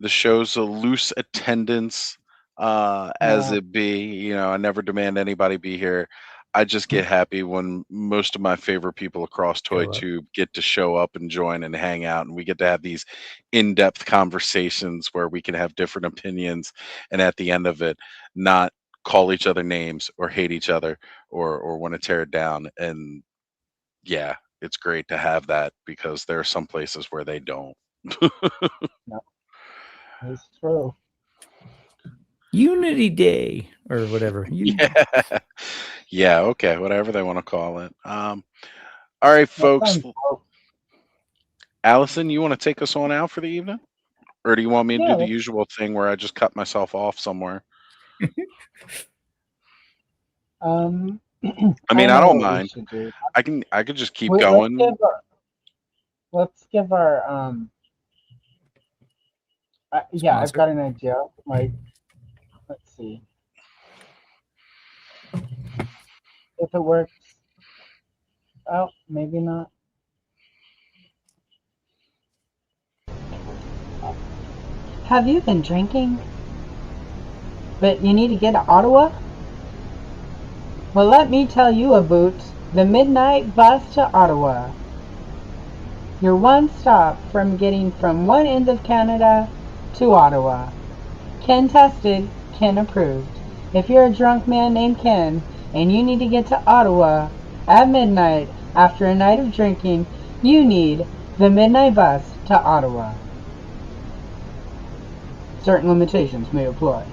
S3: the show's a loose attendance, as
S2: Yeah.
S3: it be. You know, I never demand anybody be here. I just get happy when most of my favorite people across ToyTube get to show up and join and hang out, and we get to have these in-depth conversations where we can have different opinions, and at the end of it, not call each other names or hate each other or want to tear it down. And yeah, it's great to have that because there are some places where they don't.
S2: No, it's true.
S13: Unity Day or whatever.
S3: Yeah. Yeah, okay, whatever they want to call it. All right, folks. Allison, you want to take us on out for the evening? Or do you want me to do the usual thing where I just cut myself off somewhere?
S2: I
S3: mean, I
S2: know
S3: don't
S2: what we
S3: mind.
S2: should do.
S3: I could just keep
S2: Let's
S3: going.
S2: give our Yeah, I've
S14: Sponsor?
S2: got an idea. Like, let's see. If it works. Oh, maybe not. Have you been drinking? But you need to get to Ottawa? Well, let me tell you about the midnight bus to Ottawa. Your one stop from getting from one end of Canada to Ottawa. Ken tested, Ken approved. If you're a drunk man named Ken and you need to get to Ottawa at midnight after a night of drinking, you need the midnight bus to Ottawa. Certain limitations may apply.